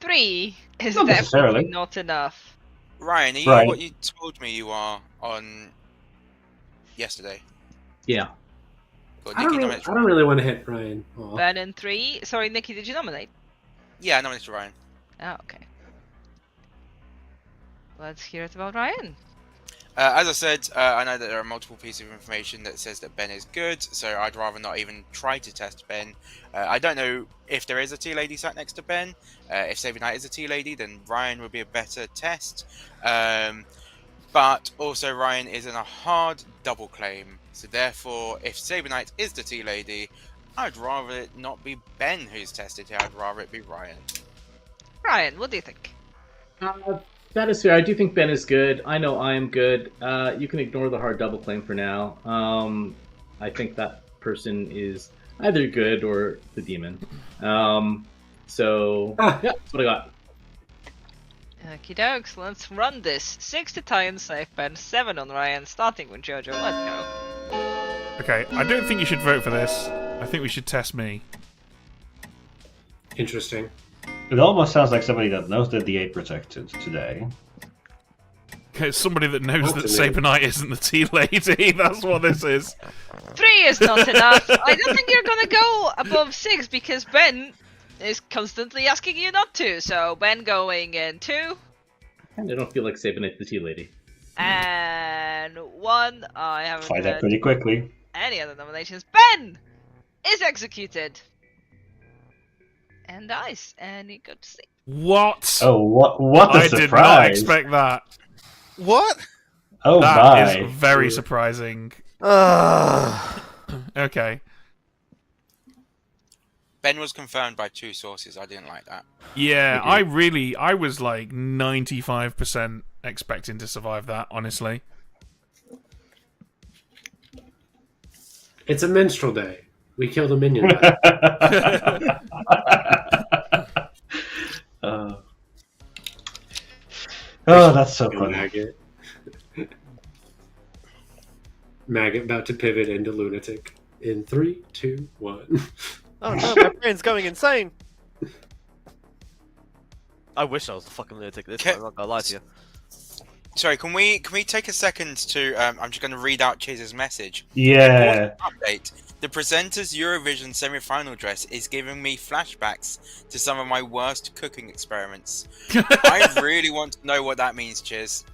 3 is Not necessarily. definitely not enough. Ryan, are you Right. what you told me you are on yesterday? Yeah. Cool, I Nikki don't nominates Ryan. really want to hit Ryan. Aw. Ben and 3. Sorry, Nikki, did you nominate? Yeah, I nominated Ryan. Oh, okay. Let's hear it about Ryan. As I said, I know that there are multiple pieces of information that says that Ben is good, so I'd rather not even try to test Ben. I don't know if there is a tea lady sat next to Ben. If Saber Knight is a tea lady, then Ryan would be a better test. But also Ryan is in a hard double claim, so therefore, if Saber Knight is the tea lady, I'd rather it not be Ben who's tested here. I'd rather it be Ryan. Ryan, what do you think? That is fair. I do think Ben is good. I know I am good. You can ignore the hard double claim for now. I think that person is either good or the demon. So, yeah, that's what I got. Okie dokes, let's run this. 6 to tie and save Ben, 7 on Ryan, starting with Jojo. Let's go. Okay, I don't think you should vote for this. I think we should test me. Interesting. It almost sounds like somebody that knows that the 8 protected today. Okay, somebody that knows that Ultimate. Saber Knight isn't the tea lady. That's what this is. 3 is not enough. I don't think you're gonna go above 6 because Ben is constantly asking you not to. So Ben going in 2 I don't feel like saving it the tea lady. and 1. I haven't Find that heard pretty quickly. any other nominations. Ben is executed and dies, and he got to see. What? Oh, what a I surprise! did not expect that. What? Oh That my! is very surprising. Okay. Ben was confirmed by 2 sources. I didn't like that. Yeah, I was like 95% expecting to survive that, honestly. It's a minstrel day. We killed a minion. Guy. Oh, that's so funny. Maggot. Maggot about to pivot into lunatic. In 3, 2, 1. Oh no, my brain's going insane. I wish I was the fucking lunatic this time. I'm not gonna lie to you. Sorry, can we take a second to? I'm just going to read out Chiz's message. Yeah. Update. The presenter's Eurovision semi-final dress is giving me flashbacks to some of my worst cooking experiments. I really want to know what that means, Chiz.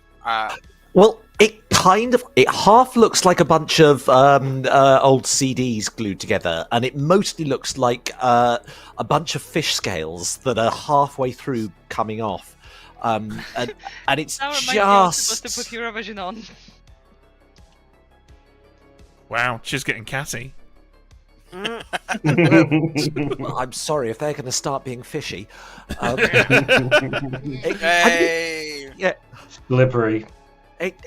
Well, it kind of, it half looks like a bunch of old CDs glued together, and it mostly looks like a bunch of fish scales that are halfway through coming off. And it's That reminds me I was just. supposed to put Eurovision on. Wow, she's getting catty. Well, I'm sorry if they're going to start being fishy. Hey! Yeah. Slippery.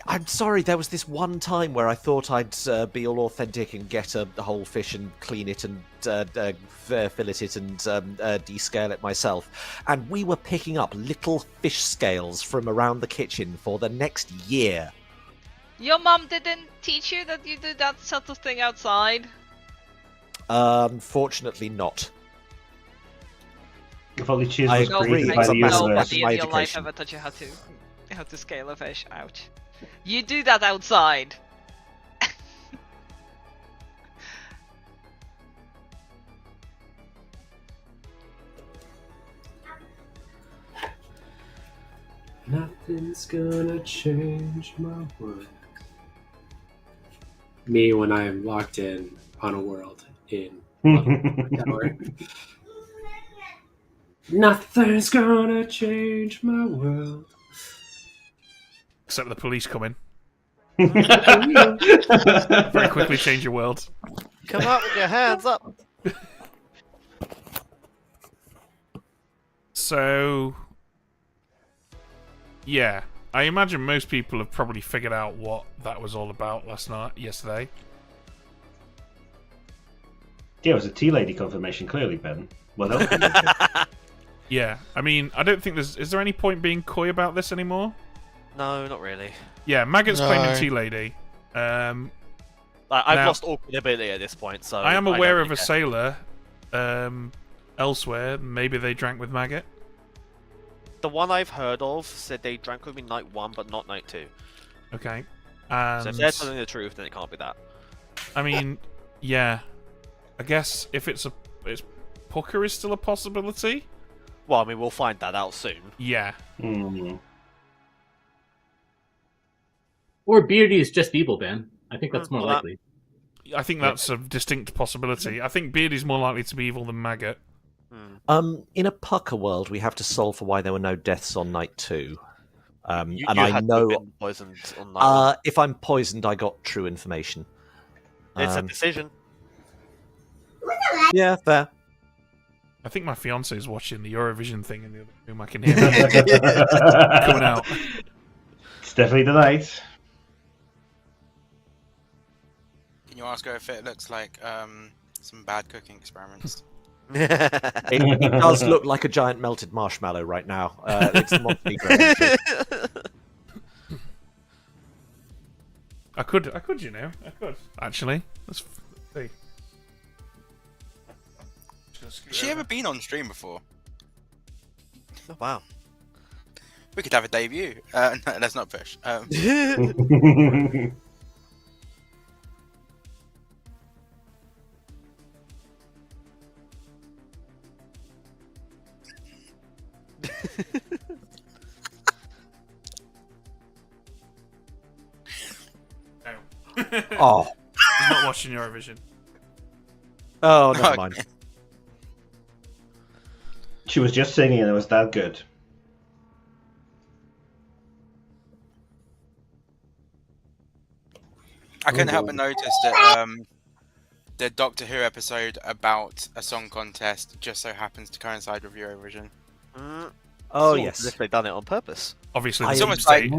I'm sorry, there was this one time where I thought I'd be all authentic and get a whole fish and clean it and fillet it and descale it myself. And we were picking up little fish scales from around the kitchen for the next year. Your mom didn't teach you that you do that sort of thing outside? Unfortunately not. If only Chiz I was agree, created by it's a the massive universe. Nobody in your life education. ever taught you how to scale a fish. Ouch. You do that outside. Nothing's gonna change my world. Me when I am locked in on a world in Clocktower. Nothing's gonna change my world. Except the police come in. Very quickly change your world. Come out with your hands up. So, yeah, I imagine most people have probably figured out what that was all about yesterday. Yeah, it was a tea lady confirmation, clearly, Ben. Well, that Yeah, I mean, I don't think is there any point being coy about this anymore? No, not really. Yeah, Maggot's No. claiming tea lady. I've Now- lost all credibility at this point, so I am aware don't of a really care. sailor elsewhere. Maybe they drank with Maggot. The one I've heard of said they drank with me night 1, but not night 2. Okay, So if and they're telling the truth, then it can't be that. I mean, yeah, I guess if it's Pucker is still a possibility. Well, I mean, we'll find that out soon. Yeah. Or Beardy is just evil, Ben. I think that's more Well, that- likely. I think that's a distinct possibility. I think Beardy's more likely to be evil than Maggot. In a Pucker world, we have to solve for why there were no deaths on night 2. You And you I had to know, have been poisoned on night 1. if I'm poisoned, I got true information. It's a decision. Yeah, fair. I think my fiance is watching the Eurovision thing in the other room. I can hear that coming out. It's definitely the night. Can you ask her if it looks like some bad cooking experiments? It does look like a giant melted marshmallow right now. It's the Montenegro. I could, you know, I could actually. Let's see. Has she ever been on stream before? Oh, wow. We could have a debut. No, let's not push. Oh. He's not watching Eurovision. Oh, never mind. She was just singing and it was that good. I couldn't help but notice that the Doctor Who episode about a song contest just so happens to coincide with Eurovision. Oh, Sort of yes. as if they've done it on purpose. Obviously, It's the almost state.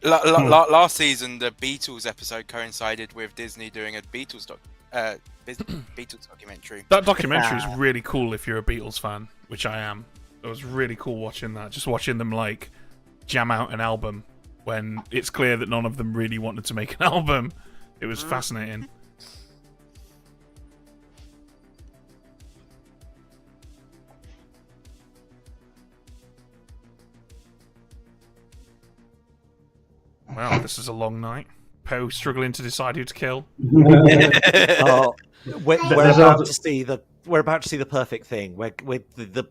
like last season, the Beatles episode coincided with Disney doing a Beatles documentary. That documentary is really cool if you're a Beatles fan, which I am. It was really cool watching that. Just watching them like jam out an album when it's clear that none of them really wanted to make an album. It was fascinating. Wow, this is a long night. Poe struggling to decide who to kill. Oh, we're There's about also- to see the perfect thing. The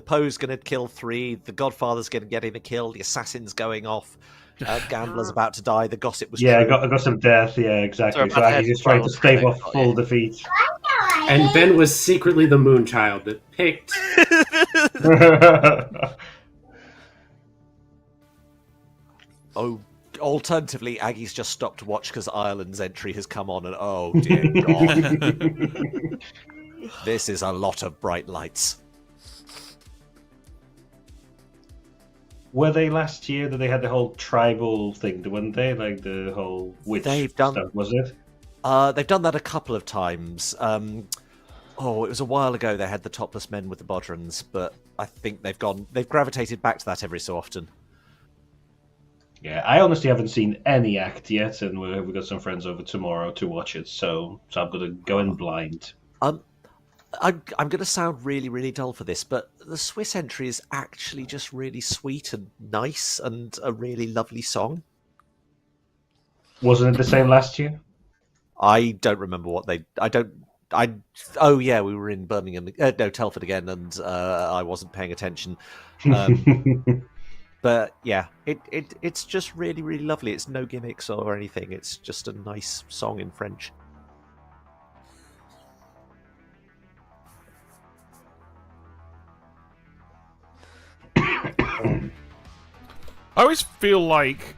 Poe's going to kill 3. The Godfather's going to get him killed. The assassin's going off. Gambler's about to die. The gossip was Yeah, true. I got some death. Yeah, exactly. So Sorry, he's just trying to stave off got full you. defeat. And Ben was secretly the Moonchild that picked. Oh, alternatively, Aggie's just stopped to watch because Ireland's entry has come on, and oh dear God, this is a lot of bright lights. Were they last year that they had the whole tribal thing, weren't they? Like the whole witch stuff, was it? They've done that a couple of times. It was a while ago they had the topless men with the bodhrans, but I think they've gravitated back to that every so often. Yeah, I honestly haven't seen any act yet, and we've got some friends over tomorrow to watch it, so I'm going to go in blind. I'm going to sound really, really dull for this, but the Swiss entry is actually just really sweet and nice and a really lovely song. Wasn't it the same last year? I don't remember what oh yeah, we were in Birmingham, Telford again, and I wasn't paying attention. But yeah, it's just really, really lovely. It's no gimmicks or anything. It's just a nice song in French. I always feel like...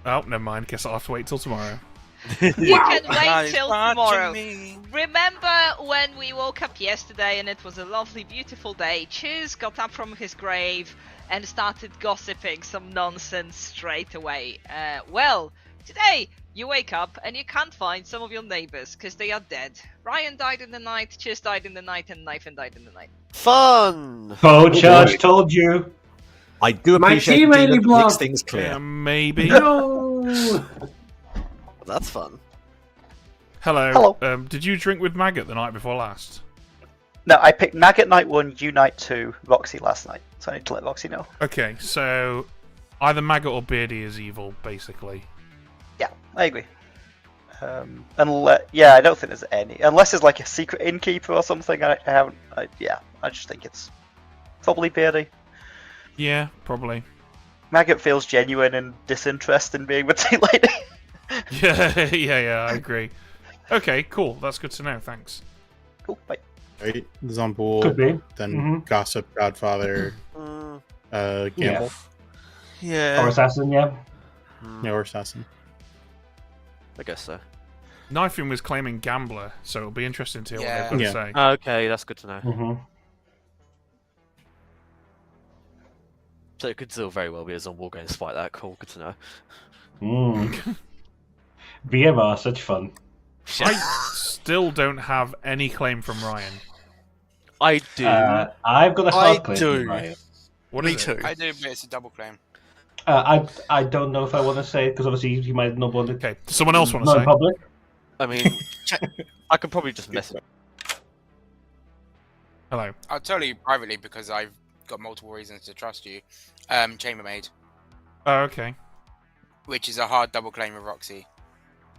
Oh, never mind. Guess I'll have to wait till tomorrow. You can wait till watching tomorrow. me. Remember when we woke up yesterday and it was a lovely, beautiful day? Chiz got up from his grave and started gossiping some nonsense straight away. Well, today you wake up and you can't find some of your neighbors because they are dead. Ryan died in the night, Chiz died in the night, and Nathan died in the night. Fun! Oh, Charge told you. I do appreciate the demon that makes things clear. Yeah, maybe. No! That's fun. Hello. Did you drink with Maggot the night before last? No, I picked Maggot night 1, you night 2, Roxy last night. So I need to let Roxy know. Okay, so either Maggot or Beardy is evil, basically. Yeah, I agree. I don't think there's any. Unless there's like a secret innkeeper or something. I just think it's probably Beardy. Yeah, probably. Maggot feels genuine and disinterested in being with Tea Lady. yeah, I agree. Okay, cool. That's good to know. Thanks. Cool. Bye. Right, Zumble, Could be. then Gossip, Godfather, Gamble. Yeah. Or Assassin, yeah. Yeah, or Assassin. I guess so. Knifing was claiming Gambler, so it'll be interesting to hear what they've got to say. Okay, that's good to know. Mm-hmm. So it could still very well be a Zombie game despite that. Cool, good to know. VMR, such fun. I still don't have any claim from Ryan. I do. I've got a hard claim from Ryan. What Me is too. it? I do, but it's a double claim. I don't know if I want to say it because obviously you might not want to. Okay, does someone else want to Not say? in public. I mean, I can probably just message. Hello. I'll tell you privately because I've got multiple reasons to trust you. Chambermaid, Oh, okay. which is a hard double claim with Roxy.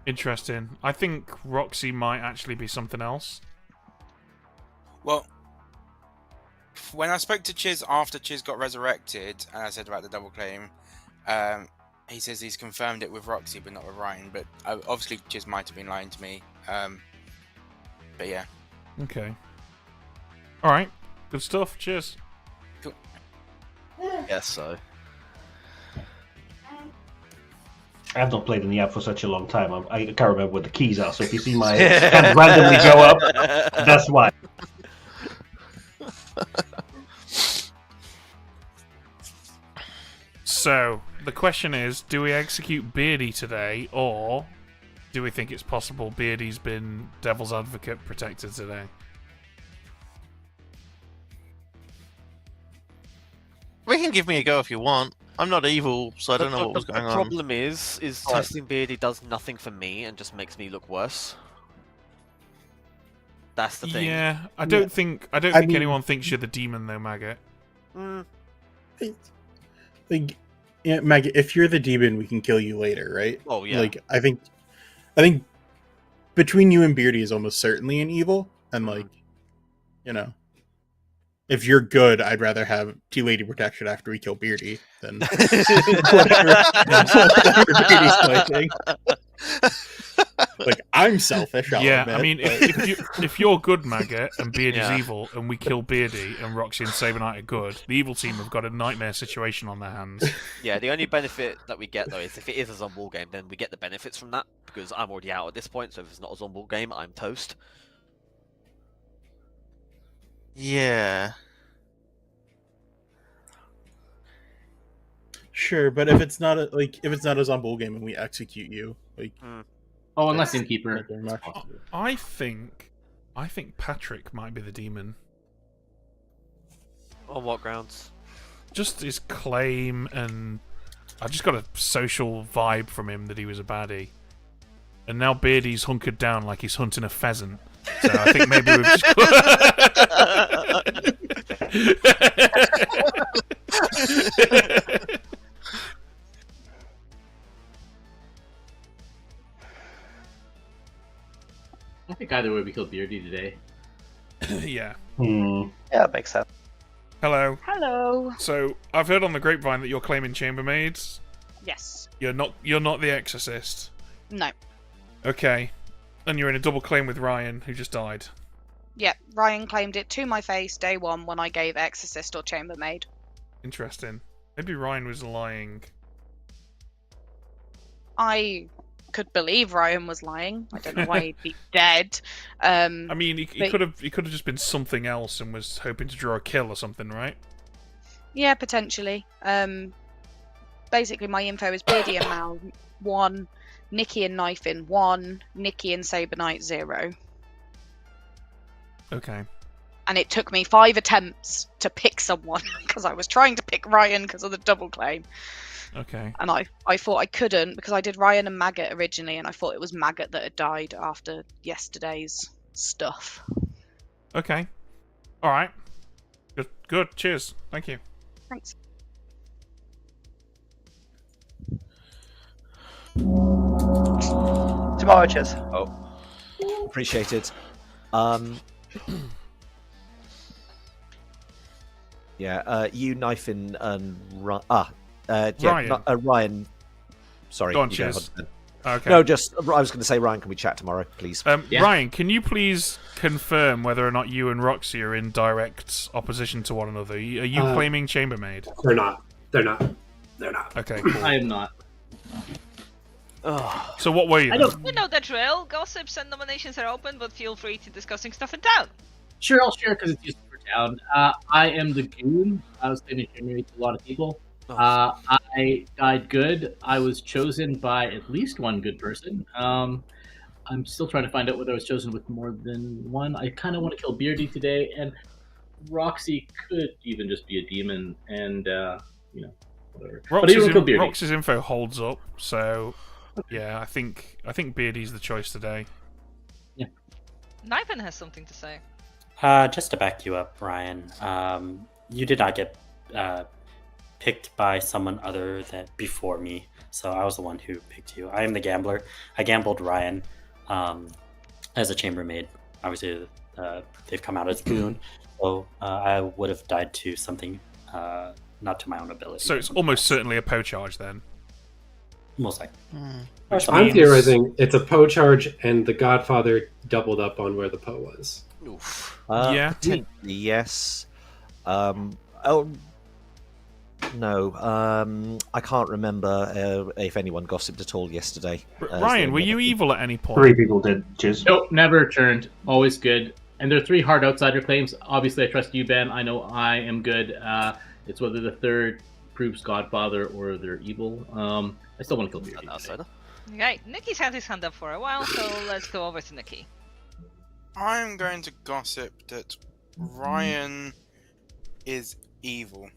Interesting. I think Roxy might actually be something else. Well, when I spoke to Chiz after Chiz got resurrected, and I said about the double claim, he says he's confirmed it with Roxy, but not with Ryan. But obviously, Chiz might have been lying to me. But yeah. Okay. All right. Good stuff. Cheers. Cool. Guess so. I have not played in the app for such a long time. I can't remember what the keys are. So if you see my hand randomly go up, that's why. So the question is: do we execute Beardy today, or do we think it's possible Beardy's been Devil's Advocate protected today? We can give me a go if you want. I'm not evil, so I don't know what was going The on. problem is testing Beardy does nothing for me and just makes me look worse. That's the thing. Yeah, I don't think anyone thinks you're the demon though, Maggot. Like, yeah, Maggie, if you're the demon, we can kill you later, right? Oh yeah. Like, I think between you and Beardy is almost certainly an evil, and like, you know, if you're good, I'd rather have Tea Lady protection after we kill Beardy than whatever Beardy's fighting. Like, I'm selfish, I'll Yeah, admit, I mean, but... if you're good, Maggot, and Beardy's Yeah. evil, and we kill Beardy, and Roxy and Saberknight are good, the evil team have got a nightmare situation on their hands. Yeah, the only benefit that we get though is if it is a Zomball game, then we get the benefits from that because I'm already out at this point. So if it's not a Zomball game, I'm toast. Yeah. Sure, but if it's not a Zomball game and we execute you, like, Oh, unless Innkeeper. not very much. I think Patrick might be the demon. On what grounds? Just his claim, and I just got a social vibe from him that he was a baddie. And now Beardy's hunkered down like he's hunting a pheasant. So I think maybe we've just... I think either way we killed Beardy today. Yeah. Yeah, that makes sense. Hello. Hello. So I've heard on the grapevine that you're claiming chambermaids. Yes. You're not the exorcist. No. Okay. And you're in a double claim with Ryan, who just died. Yep, Ryan claimed it to my face day one when I gave Exorcist or Chambermaid. Interesting. Maybe Ryan was lying. I could believe Ryan was lying. I don't know why he'd be dead. I mean, he could have just been something else and was hoping to draw a kill or something, right? Yeah, potentially. Basically, my info is Beardy and Mal 1, Nikki and Knifin 1, Nikki and Saberknight 0. Okay. And it took me 5 attempts to pick someone because I was trying to pick Ryan because of the double claim. Okay. And I thought I couldn't because I did Ryan and Maggot originally, and I thought it was Maggot that had died after yesterday's stuff. Okay. All right. Good. Cheers. Thank you. Thanks. Tomorrow, cheers. Oh, appreciated. Yeah, you, Knifin, and Ryan. Ryan. Sorry. Go on, you cheers. ahead. Okay. No, just I was going to say, Ryan, can we chat tomorrow, please? Yeah. Ryan, can you please confirm whether or not you and Roxy are in direct opposition to one another? Are you claiming chambermaid? They're not. They're not. They're not. Okay, cool. I am not. So what were you? I then? don't. You know the drill. Gossips and nominations are open, but feel free to discussing stuff in town. Sure, I'll share because it's useful for town. I am the goon. I was claiming chambermaid to a lot of people. I died good. I was chosen by at least one good person. I'm still trying to find out whether I was chosen with more than one. I kind of want to kill Beardy today, and Roxy could even just be a demon, and whatever. But even kill Beardy. Roxy's info holds up, so yeah, I think Beardy's the choice today. Yeah. Niven has something to say. Just to back you up, Ryan, you did not get picked by someone other than before me, so I was the one who picked you. I am the gambler. I gambled Ryan as a chambermaid. Obviously, they've come out as goon, so I would have died to something not to my own ability. So it's almost certainly a Poe charge then. Most likely. Which I'm means- theorizing it's a Poe charge, and the Godfather doubled up on where the Poe was. Yeah. Potentially, yes. No. I can't remember if anyone gossiped at all yesterday. Ryan, were you evil at any point? 3 people did. Cheers. Nope, never turned. Always good. And there are 3 hard outsider claims. Obviously, I trust you, Ben. I know I am good. It's whether the third proves Godfather or they're evil. I still want to kill Beardy. Okay, Nikki's had his hand up for a while, so let's go over to Nikki. I'm going to gossip that Ryan is evil.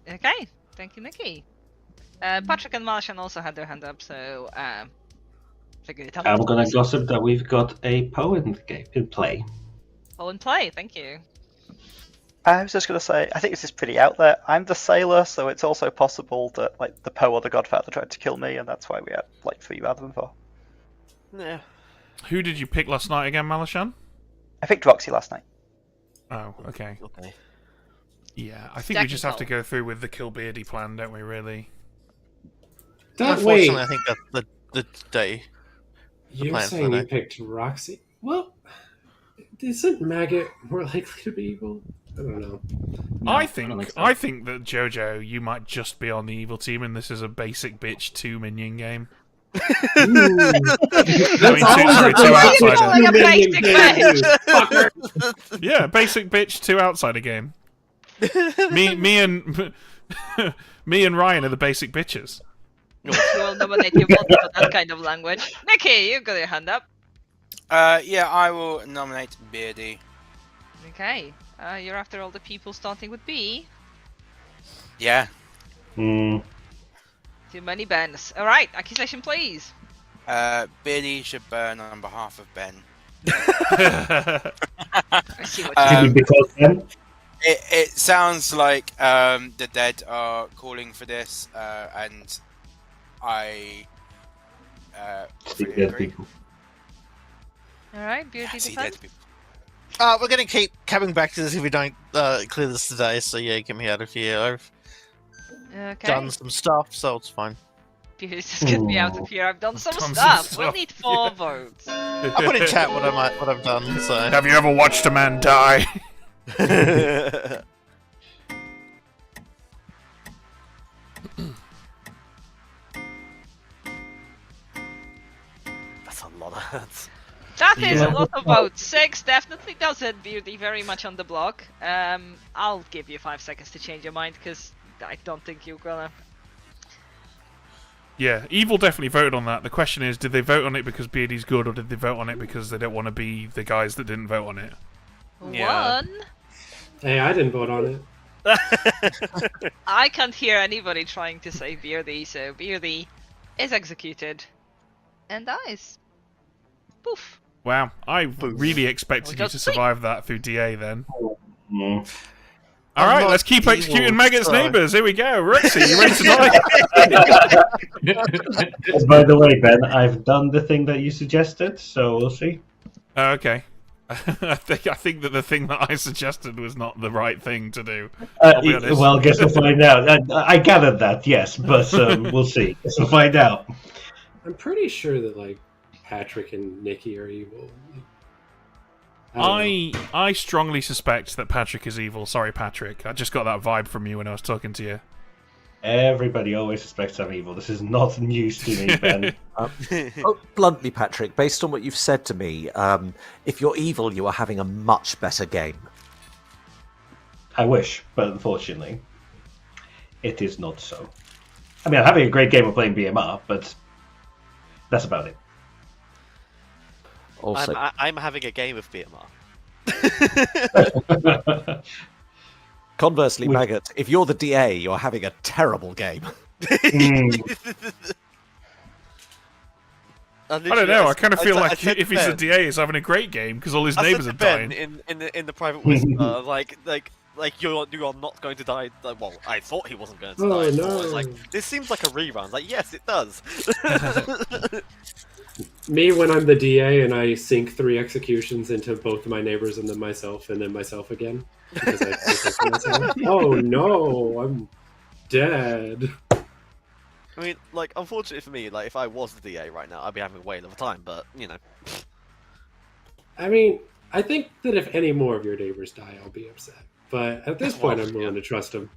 Okay, thank you, Nikki. Patrick and Marshan also had their hand up, so figure it out. I'm gonna gossip that we've got a Poe in the game in play. Oh, in play, thank you. I was just going to say, I think this is pretty out there. I'm the sailor, so it's also possible that like the Poe or the Godfather tried to kill me, and that's why we had like 3 rather than 4. Yeah. Who did you pick last night again, Malashan? I picked Roxy last night. Oh, okay. Okay. Yeah, I think we just have to go through with the Kill Beardy plan, don't we, really? Unfortunately, I think that's the day. You're saying you picked Roxy? Well, isn't Maggot more likely to be evil? I don't know. No, I think don't think so. I think that Jojo, you might just be on the evil team, and this is a basic bitch 2 minion game. Two outsider. Yeah, basic bitch 2 outsider game. me and me and Ryan are the basic bitches. You will nominate your vote for that kind of language. Nikki, you got your hand up. Yeah, I will nominate Beardy. Okay. You're after all the people starting with B. Yeah. Too many Bens. Alright, accusation please. Beardy should burn on behalf of Ben. I see what It sounds like the dead are calling for this, and I fully agree. Alright, Beardy defense. We're gonna keep coming back to this if we don't clear this today. So yeah, get me out of here. I've done some stuff, so it's fine. Beardy's just get me out of here. I've done some stuff. We'll need 4 votes. I put in chat what I've done. So have you ever watched a man die? That's a lot of hands. That is a lot of votes. 6 definitely does it. Beardy very much on the block. I'll give you 5 seconds to change your mind because I don't think you're gonna. Yeah, Evil definitely voted on that. The question is, did they vote on it because Beardy's good, or did they vote on it because they don't want to be the guys that didn't vote on it? One. Hey, I didn't vote on it. I can't hear anybody trying to say Beardy, so Beardy is executed and dies. Poof. Wow, I really expected you to survive that through DA then. Alright, let's keep executing Maggot's neighbours. Here we go. Roxy, you ready to die? By the way, Ben, I've done the thing that you suggested, so we'll see. Okay. I think that the thing that I suggested was not the right thing to do. I'll be honest. Well, guess we'll find out. I gathered that, yes, but we'll see. Guess we'll find out. I'm pretty sure that like Patrick and Nikki are evil. I strongly suspect that Patrick is evil. Sorry, Patrick. I just got that vibe from you when I was talking to you. Everybody always suspects I'm evil. This is not news to me, Ben. Bluntly, Patrick, based on what you've said to me, if you're evil, you are having a much better game. I wish, but unfortunately, it is not so. I mean, I'm having a great game of playing BMR, but that's about it. Also, I'm having a game of BMR. Conversely, Maggot, if you're the DA, you're having a terrible game. I don't know. I kind of feel like if he's a DA, he's having a great game because all his neighbours are dying. In the private whisper, like you're not going to die. Well, I thought he wasn't going to die. No. I was like, this seems like a rerun. Like, yes, it does. Me when I'm the DA and I sink 3 executions into both my neighbors and then myself again. Because I myself. Oh no, I'm dead. I mean, like, unfortunately for me, like, if I was the DA right now, I'd be having a whale of a time, but, you know. I mean, I think that if any more of your neighbors die, I'll be upset. But at this point, I'm willing to trust them.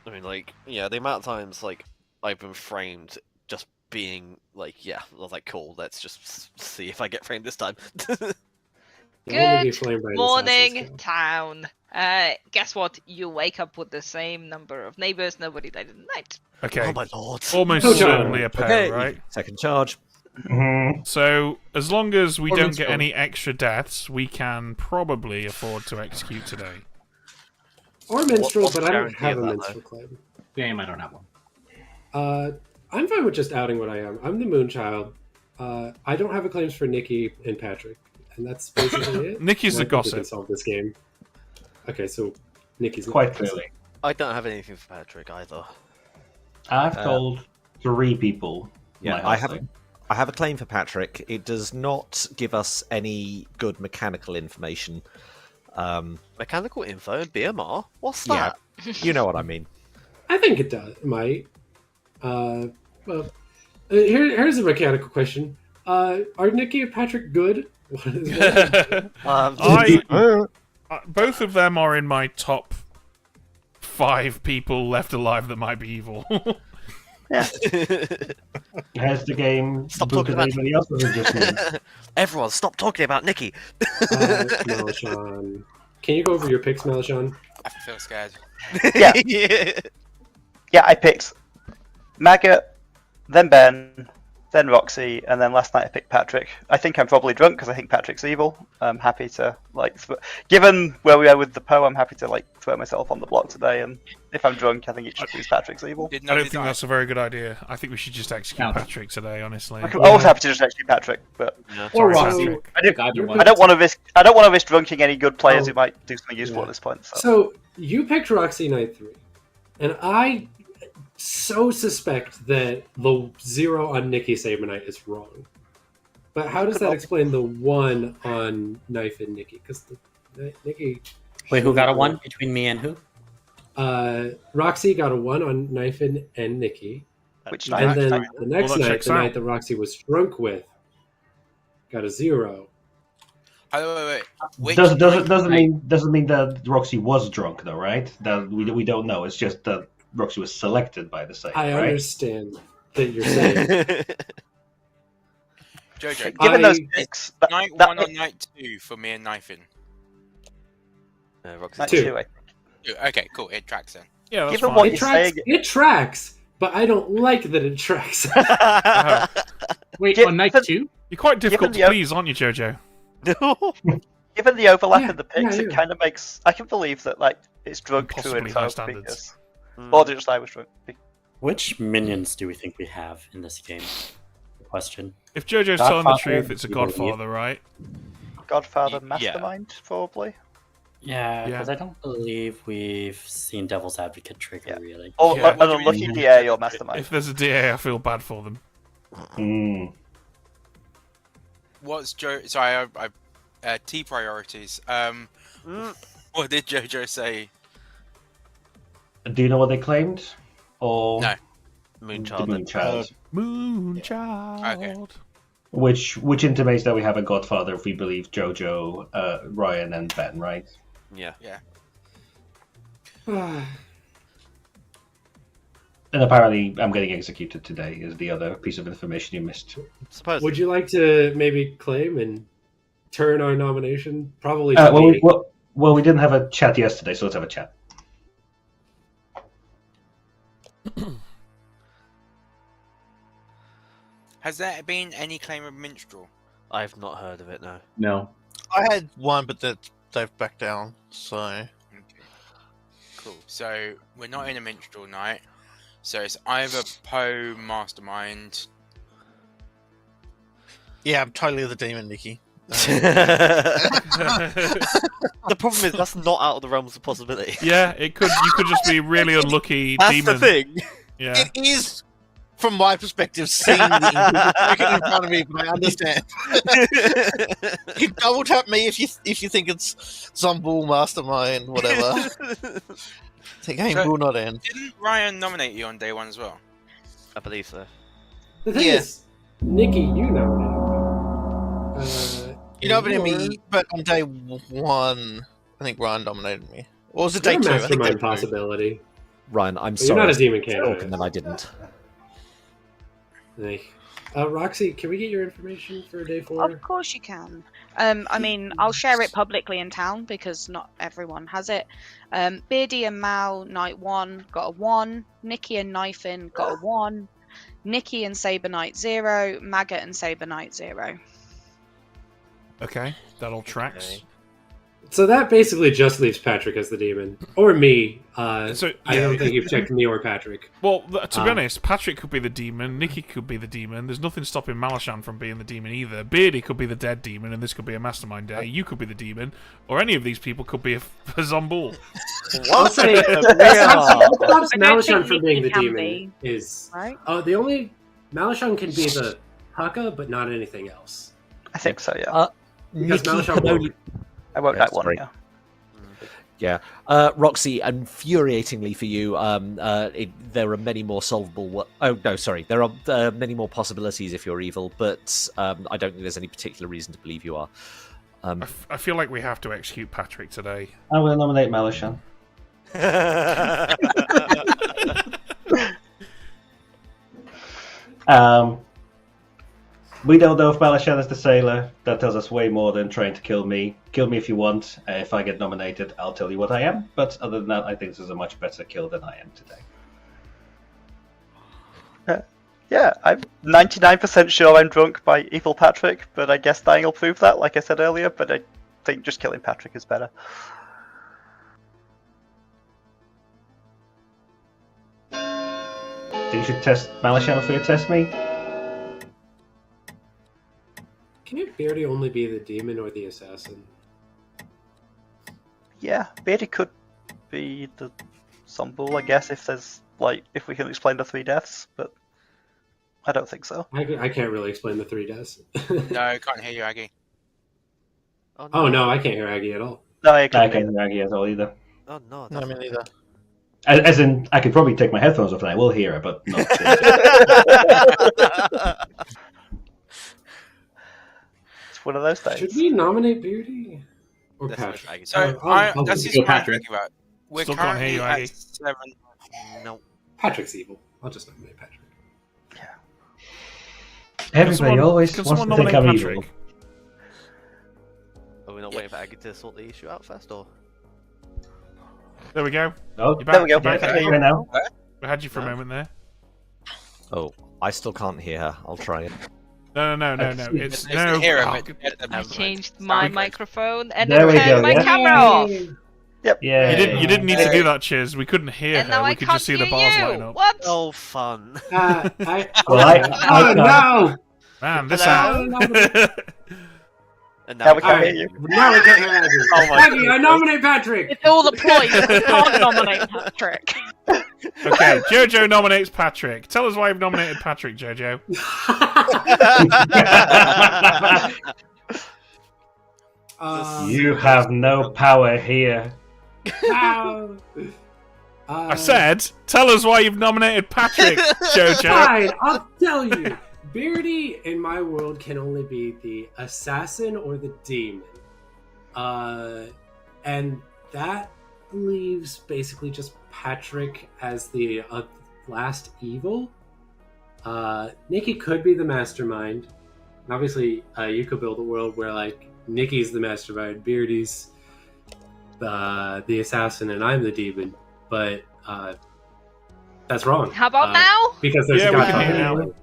I mean, like, yeah, the amount of times, like, I've been framed just being, like, yeah, I was like, cool, let's just see if I get framed this time. Good morning, town. Guess what? You wake up with the same number of neighbors. Nobody died in the night. Okay. Oh my lord. Almost certainly a pair, Okay. right? Second charge. So, as long as we don't get any extra deaths, we can probably afford to execute today. Or minstrel, but I don't have a minstrel claim. Game, I don't have one. I'm fine with just outing what I am. I'm the Moonchild. I don't have a claims for Nikki and Patrick, and that's basically it. Nikki's the gossip. We can solve this game. Okay, so Nikki's quite clearly. I don't have anything for Patrick either. I've told 3 people. Yeah, I have a claim for Patrick. It does not give us any good mechanical information. Mechanical info and BMR? What's Yeah. that? You know what I mean. I think it does. It might. Here's a mechanical question. Are Nikki and Patrick good? Both of them are in my top 5 people left alive that might be evil. Yeah. Has the game Stop booked talking about anybody else, or is it just me? Everyone, stop talking about Nikki. Melishan. Can you go over your picks, Melishan? I feel scared. Yeah. Yeah, I picked Maggot, then Ben, then Roxy, and then last night I picked Patrick. I think I'm probably drunk because I think Patrick's evil. I'm happy to given where we are with the Poe, I'm happy to throw myself on the block today. And if I'm drunk, I think it should choose Patrick's evil. I don't think that's a very good idea. I think we should just execute Patrick today, honestly. I'm always happy to just execute Patrick, but Or Sorry, Roxy. Patrick. I don't want to risk. I don't want to risk drunking any good players who might do something useful at this point. So you picked Roxy Knight 3, and I so suspect that the 0 on Nikki Sabanite is wrong. But how does that explain the 1 on Knife and Nikki? Because Nikki. Wait, who got a 1 between me and who? Roxy got a 1 on Knife and Nikki. Which and then the next night, checks the out. night that Roxy was drunk with, got a 0. Wait. Doesn't mean that Roxy was drunk though, right? That we don't know. It's just that Roxy was selected by the site. I right? understand that you're saying. Jojo, given those picks, night 1 or night 2 for me and Knifin? Roxy. Night 2. 2, I think. Okay, cool. It tracks then. Yeah, that's Given fine. what It you're tracks. saying, It tracks, but I don't like that it tracks. Wait, on night 2? You're quite difficult to Given the- please, aren't you, Jojo? given the overlap Yeah, in the picks, yeah, it yeah. kind of makes. I can believe that it's drunk through Impossibly and high through standards. because, or just I was drunk. Which minions do we think we have in this game? Question. If Jojo's telling the Godfather, truth, it's a you believe. Godfather, right? Godfather Yeah. Mastermind, probably. Yeah, Yeah. because I don't believe we've seen Devil's Advocate trigger really. Or Yeah. an unlucky DA or Mastermind. If there's a DA, I feel bad for them. Mm. What's Joe? Sorry, I T priorities. What did Jojo say? Do you know what they claimed? Or No. Moonchild. the Moonchild? Moonchild. Okay. Which intimates that we have a Godfather if we believe Jojo, Ryan, and Ben, right? Yeah. And apparently, I'm getting executed today. Is the other piece of information you missed? Suppose. Would you like to maybe claim and turn our nomination? Probably. To me. Well, we didn't have a chat yesterday, so let's have a chat. Has there been any claim of minstrel? I've not heard of it, no. No. I had one, but they've backed down. So Okay. Cool. So we're not in a minstrel night. So it's either Poe Mastermind. yeah, I'm totally the demon, Nikki. The problem is that's not out of the realms of possibility. Yeah, it could. You could just be really unlucky That's demon. the thing. Yeah. It is, from my perspective, seeing the Inquisitor in front of me, but I understand. You can double tap me if you think it's Zombul Mastermind, whatever. The game So- will not end. Didn't Ryan nominate you on day 1 as well? I believe so. The thing Yeah. is, Nikki, you know. You nominated me, but on day 1, I think Ryan nominated me. Or was it day You're a 2? I think day mastermind 2. possibility. Ryan, I'm But you're sorry. not a demon I candidate. spoke and then I didn't. Hey. Roxy, can we get your information for day 4? Of course you can. I mean, I'll share it publicly in town because not everyone has it. Beardy and Mal, night 1, got a 1. Nikki and Knifin got a 1. Nikki and Saber Knight 0. Maggot and Saber Knight 0. Okay, that all tracks. Okay. So that basically just leaves Patrick as the demon. Or me. So, I yeah. don't think you've checked me or Patrick. Well, to be honest, Patrick could be the demon, Nikki could be the demon, there's nothing stopping Malashan from being the demon either. Beardy could be the dead demon, and this could be a mastermind day. You could be the demon, or any of these people could be a Zombul. I'll say, what stops Malashan from being the Nikki can demon be, is... right? the only... Malashan can be the Haka, but not anything else. I think so, yeah. Because Nikki Malashan can won't. only... I won't Yeah, night 1, sorry. yeah. Yeah, Roxy, infuriatingly for you, there are many more solvable. Oh no, sorry, there are many more possibilities if you're evil, but I don't think there's any particular reason to believe you are. I feel like we have to execute Patrick today. I will nominate Malashan. We don't know if Malashan is the sailor. That tells us way more than trying to kill me. Kill me if you want. If I get nominated, I'll tell you what I am. But other than that, I think this is a much better kill than I am today. Yeah, I'm 99% sure I'm drunk by Evil Patrick, but I guess dying will prove that, like I said earlier, but I think just killing Patrick is better. Do you should test Malashan before you test me? Can your Beardy only be the demon or the assassin? Yeah, Beardy could be the Zombul, I guess, if we can explain the 3 deaths, but I don't think so. I can't really explain the 3 deaths. No, I can't hear you, Aggie. Oh no, I can't hear Aggie at all. No, I can't hear Aggie at all either. Oh no, No, me neither. As in, I could probably take my headphones off and I will hear her, but not. It's one of those days. Should we nominate Beardy or Patrick? So, that's just what I'm thinking about. We're Still can't hear currently you, at Aggie. 7. No. Patrick's evil. I'll just nominate Patrick. Everybody always can wants someone to think I'm nominate evil. Patrick? Are we not waiting for Aggie to sort the issue out first, or? There we go. Oh, You're back. there we go. You're back. I can hear you now. We had you for a moment there. Oh, I still can't hear her. I'll try it. No. It's no. Hear him, Oh, I changed my microphone and There it we turned go, my yeah. camera off. Yep. Yeah. You didn't need to do that, Chiz. We couldn't hear And her. now We I could can't just see the hear bars you. light up. What? Oh, fun. Well, Oh no! Man, this Hello. app. And Now we can't can't hear you. Now we can't hear Aggie. Oh my Aggie, I nominate Patrick. It's all the point. We can't nominate Patrick. Okay, Jojo nominates Patrick. Tell us why you've nominated Patrick, Jojo. You have no power here. Ow. I said, tell us why you've nominated Patrick, Jojo. Fine, I'll tell you. Beardy in my world can only be the assassin or the demon. And that leaves basically just Patrick as the last evil. Nikki could be the mastermind. And obviously, you could build a world where, like, Nikki's the mastermind, Beardy's the assassin, and I'm the demon. But that's wrong. How about now? Because there's Yeah, a we guy can hear talking. now.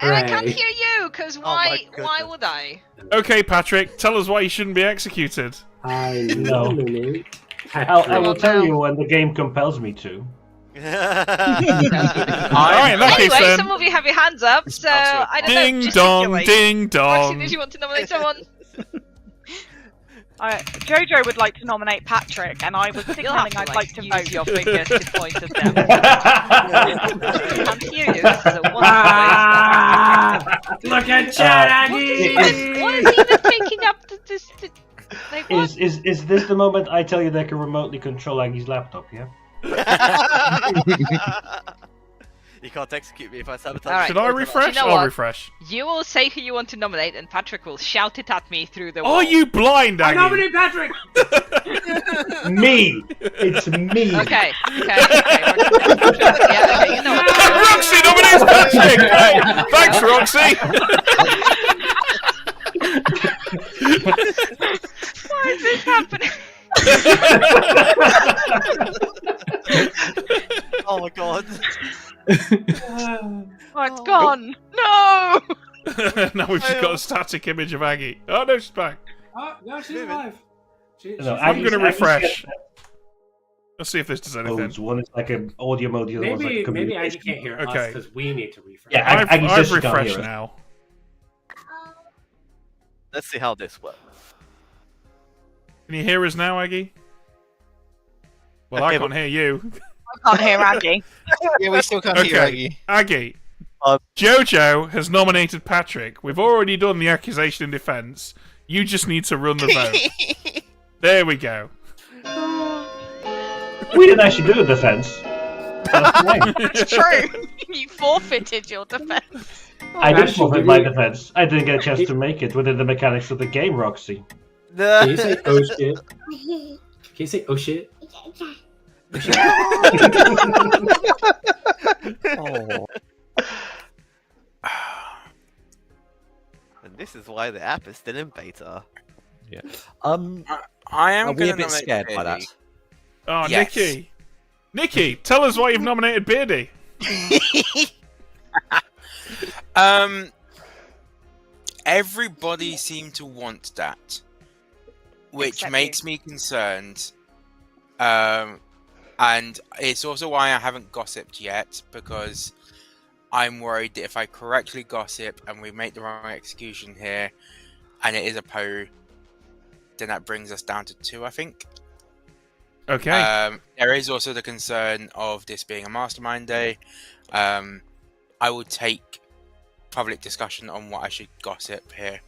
And I can't Hooray. hear you, because why would I? Okay, Patrick, tell us why you shouldn't be executed. I No. nominate I Patrick. will tell you when the game compels me to. Alright, in that case Anyway, then. some of you have your hands up, so I don't Ding know. dong, gesticulate. ding Roxy, dong. did you want to nominate someone? Jojo would like to nominate Patrick, and I was You'll have signaling to, I'd like to use vote. your fingers to point at them. I can't hear you. This is a wonderful Look at Chad place. Aggie! What is even taking up this? Like, what? Is this the moment I tell you they can remotely control Aggie's laptop, yeah? You can't execute me if I sabotage. All right. Should I refresh? You know I'll what? refresh. You will say who you want to nominate, and Patrick will shout it at me through the wall. Are you blind, I Aggie? nominate Patrick! Me! It's me! Okay. Yeah, okay, you know what. Roxy nominates Patrick! Great! Thanks, Roxy! Why is this happening? Oh my god. Oh, it's gone. No! Now we've just got a static image of Aggie. Oh no, she's back. Oh, no, she's alive. No, I'm Aggie's- going to refresh. Aggie's Let's see if this does got anything. modes. One is like an audio mode, the other one's like a Maybe communication Aggie can't hear us Okay. because we need to refresh. Yeah, I've Aggie says she can't refreshed hear us. now. Let's see how this works. Can you hear us now, Aggie? Well, I Okay, can't hear you. I can't hear Aggie. Yeah, we still can't hear Okay, Aggie. Aggie. Um, Jojo has nominated Patrick. We've already done the accusation in defence. You just need to run the vote. There we go. We didn't actually do a defense. That's fine. It's true. You forfeited your defense. I did Actually, forfeit give my me- defense. I didn't get a chance to make it within the mechanics of the game, Roxy. Can you say oh shit? Can you say oh shit? Oh. And this is why the app is still in beta. Yeah. I am Are we a gonna bit nominate scared by that? Beardy. Oh, Yes. Nikki, tell us why you've nominated Beardy. Everybody seemed to want that, which Except makes me concerned. And it's also why I haven't gossiped yet, because I'm worried that if I correctly gossip and we make the wrong execution here, and it is a Poe, then that brings us down to 2, I think. Okay. There is also the concern of this being a mastermind day. I will take public discussion on what I should gossip here.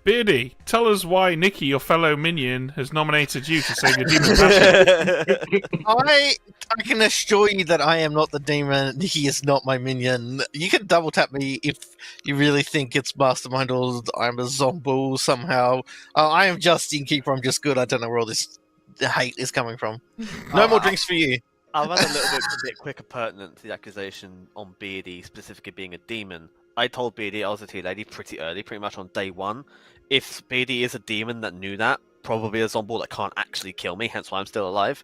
Beardy, tell us why Nikki, your fellow minion, has nominated you to save your demon Patrick. I can assure you that I am not the demon. He is not my minion. You can double tap me if you really think it's mastermind or I'm a zombie somehow. I am just innkeeper. I'm just good. I don't know where all this hate is coming from. No more drinks for you. I'll add a bit quicker pertinent to the accusation on Beardy specifically being a demon. I told Beardy I was a tea lady pretty early, pretty much on day 1. If Beardy is a demon that knew that, probably a zombie that can't actually kill me, hence why I'm still alive.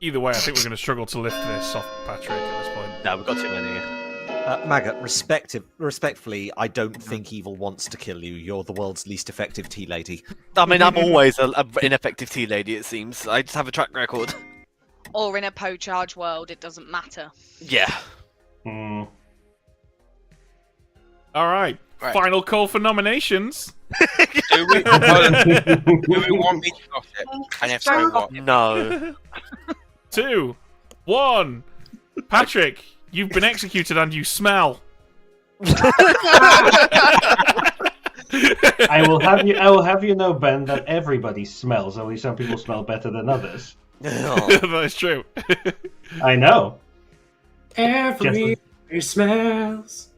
Either way, I think we're going to struggle to lift this off Patrick at this point. No, we've got too many. Maggot, respectfully, I don't think Evil wants to kill you. You're the world's least effective tea lady. I mean, I'm always an ineffective tea lady, it seems. I just have a track record. Or in a Poe charge world, it doesn't matter. Yeah. All right. Final call for nominations. Do we want me to gossip? And if so, what? No. 2, 1. Patrick, you've been executed and you smell. I will have you know, Ben, that everybody smells. Only some people smell better than others. That's true. I know. Everybody smells.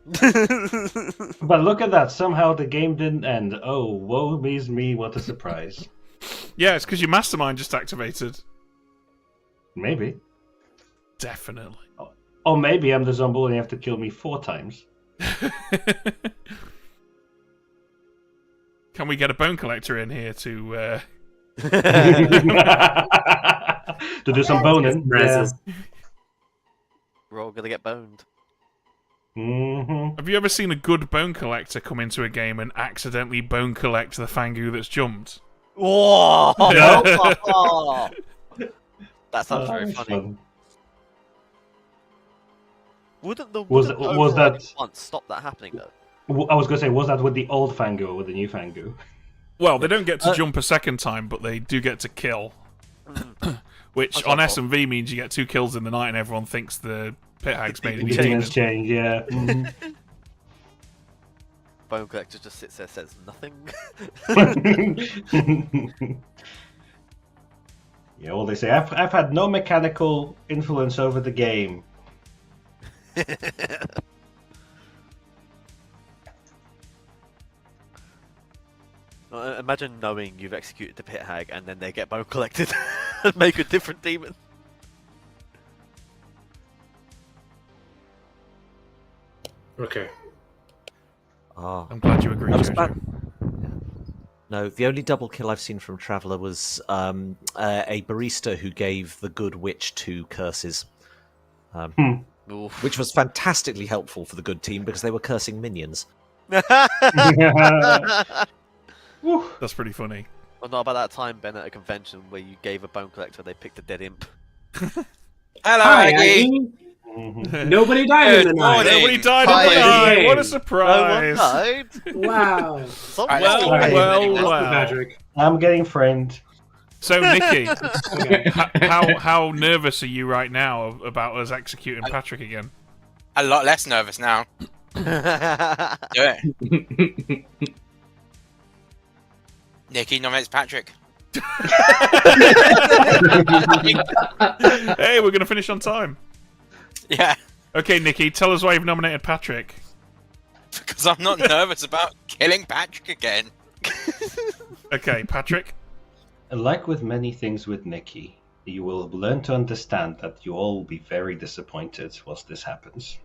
But look at that. Somehow the game didn't end. Oh, woe is me. What a surprise. Yeah, it's because your mastermind just activated. Maybe. Definitely. Or maybe I'm the zombie and you have to kill me 4 times. Can we get a bone collector in here to to do some boning? Yeah. We're all gonna get boned. Have you ever seen a good bone collector come into a game and accidentally bone collect the Fangu that's jumped? Whoa! That sounds very funny. Fun. Wouldn't the Was that once stop that happening though? I was going to say, was that with the old Fangu or with the new Fangu? Well, they don't get to jump a second time, but they do get to kill. Which on SMV means you get 2 kills in the night and everyone thinks the pit hag's made any Demons changes. change, yeah. Bone collector just sits there, says nothing. Yeah, all they say, I've had no mechanical influence over the game. Imagine knowing you've executed the pit hag and then they get bone collected and make a different demon. Okay. Oh. I'm glad you agree, That was Jojo. bad. No, the only double kill I've seen from Traveller was a barista who gave the good witch 2 curses. Which was fantastically helpful for the good team because they were cursing minions. That's pretty funny. Well, not about that time, Ben, at a convention where you gave a bone collector, they picked a dead imp. Hello, Hi, Aggie. Nobody died in the night. Nobody died in the night. What a surprise! No one died. Wow. Well. Patrick. I'm getting framed. So, Nikki, how nervous are you right now about us executing Patrick again? A lot less nervous now. Do it. Nikki nominates Patrick. Hey, we're gonna finish on time. Yeah. Okay, Nikki, tell us why you've nominated Patrick. Because I'm not nervous about killing Patrick again. Okay, Patrick. Like with many things with Nikki, you will learn to understand that you all will be very disappointed once this happens.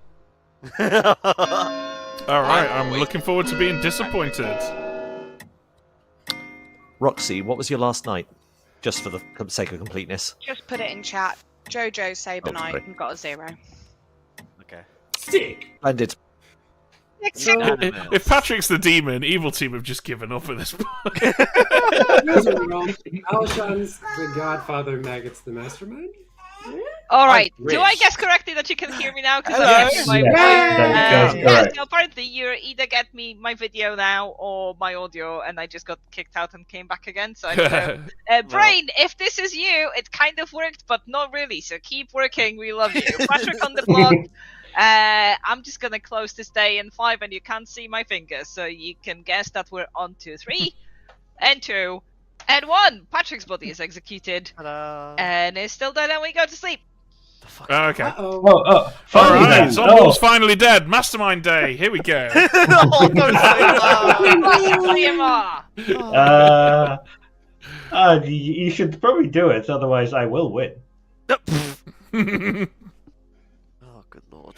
All right, I'm looking forward to being disappointed. Roxy, what was your last night? Just for the sake of completeness. Just put it in chat. Jojo Saber Oh, Knight sorry. and got a 0. Okay. Stick. Splendid. If Patrick's the demon, Evil Team have just given up at this point. Alshon's the Godfather, Maggot's the Mastermind. Alright, I do I wish. guess correctly that you can hear me now? Because Yes. my Yes. That is correct. so apparently you either get me my video now or my audio, and I just got kicked out and came back again. So I don't know. Brain, if this is you, it kind of worked, but not really. So keep working. We love you, Patrick on the block. I'm just gonna close this day in 5, and you can't see my fingers, so you can guess that we're on to 3, and 2, and 1. Patrick's body is executed, and is still dead, and we go to sleep. Okay. Oh, All right, dead. Zomble's finally dead. Mastermind Day. Here we go. No, don't say that. You should probably do it, otherwise I will win. Oh, good lord.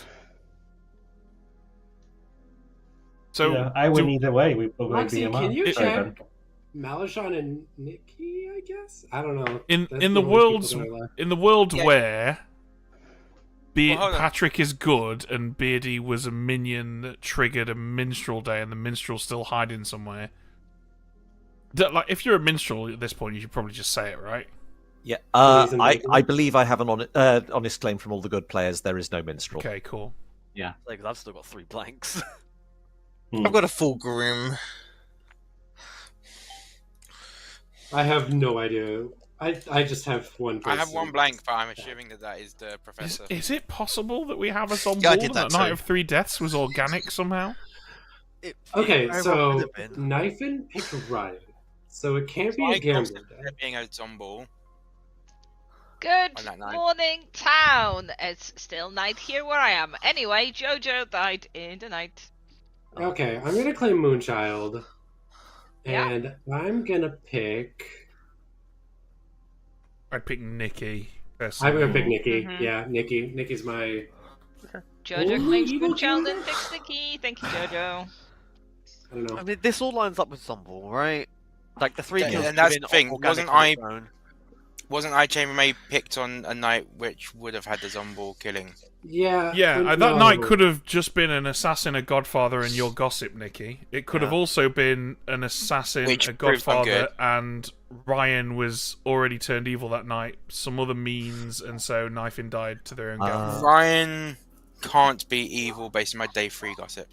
So yeah, I win either way. We will Roxy, be can you Sorry, check Ben. Malishon and Nikki? I guess I don't know. in That's in the the only world's people that are left. in the world Yeah. where Well, hold on. Patrick is good and Beardy was a minion that triggered a minstrel day and the minstrel's still hiding somewhere. Like, if you're a minstrel at this point, you should probably just say it, right? Yeah, Please and thank I you. believe I have an honest claim from all the good players. There is no minstrel. Okay, cool. Like, I've still got 3 blanks. I've got a full Grim. I have no idea. I just have one. I have person. 1 blank, but I'm assuming that is the professor. Is it possible that we have us on Yeah, I board did and that that Night too. of 3 Deaths was organic somehow? Okay, very well so could have been. Knifin picked Ryan, so it can't be I a gambler. consider being a zombie. Good On that night. morning, town. It's still night here where I am. Anyway, Jojo died in the night. Okay, I'm gonna claim Moonchild, Yeah. and I'm gonna pick. I'd pick Nikki. I'm Personally. gonna pick Nikki. Mhm. Yeah, Nikki. Nikki's my. Jojo Ooh, claims evil Moonchild killer? and picks Nikki. Thank you, Jojo. I don't know. I mean, this all lines up with Zumble, right? Like, the 3 Yeah, kills and that's given the thing, organic wasn't on its own. Wasn't I chambermaid picked on a night which would have had the zombie killing? Yeah. Yeah, but that no. night could have just been an assassin, a godfather, and your gossip, Nikki. It could have Yeah. also been an assassin, Which a proves I'm godfather, good. and Ryan was already turned evil that night. Some other means, and so Knifin died to their own gambling. Ryan can't be evil based on my day 3 gossip.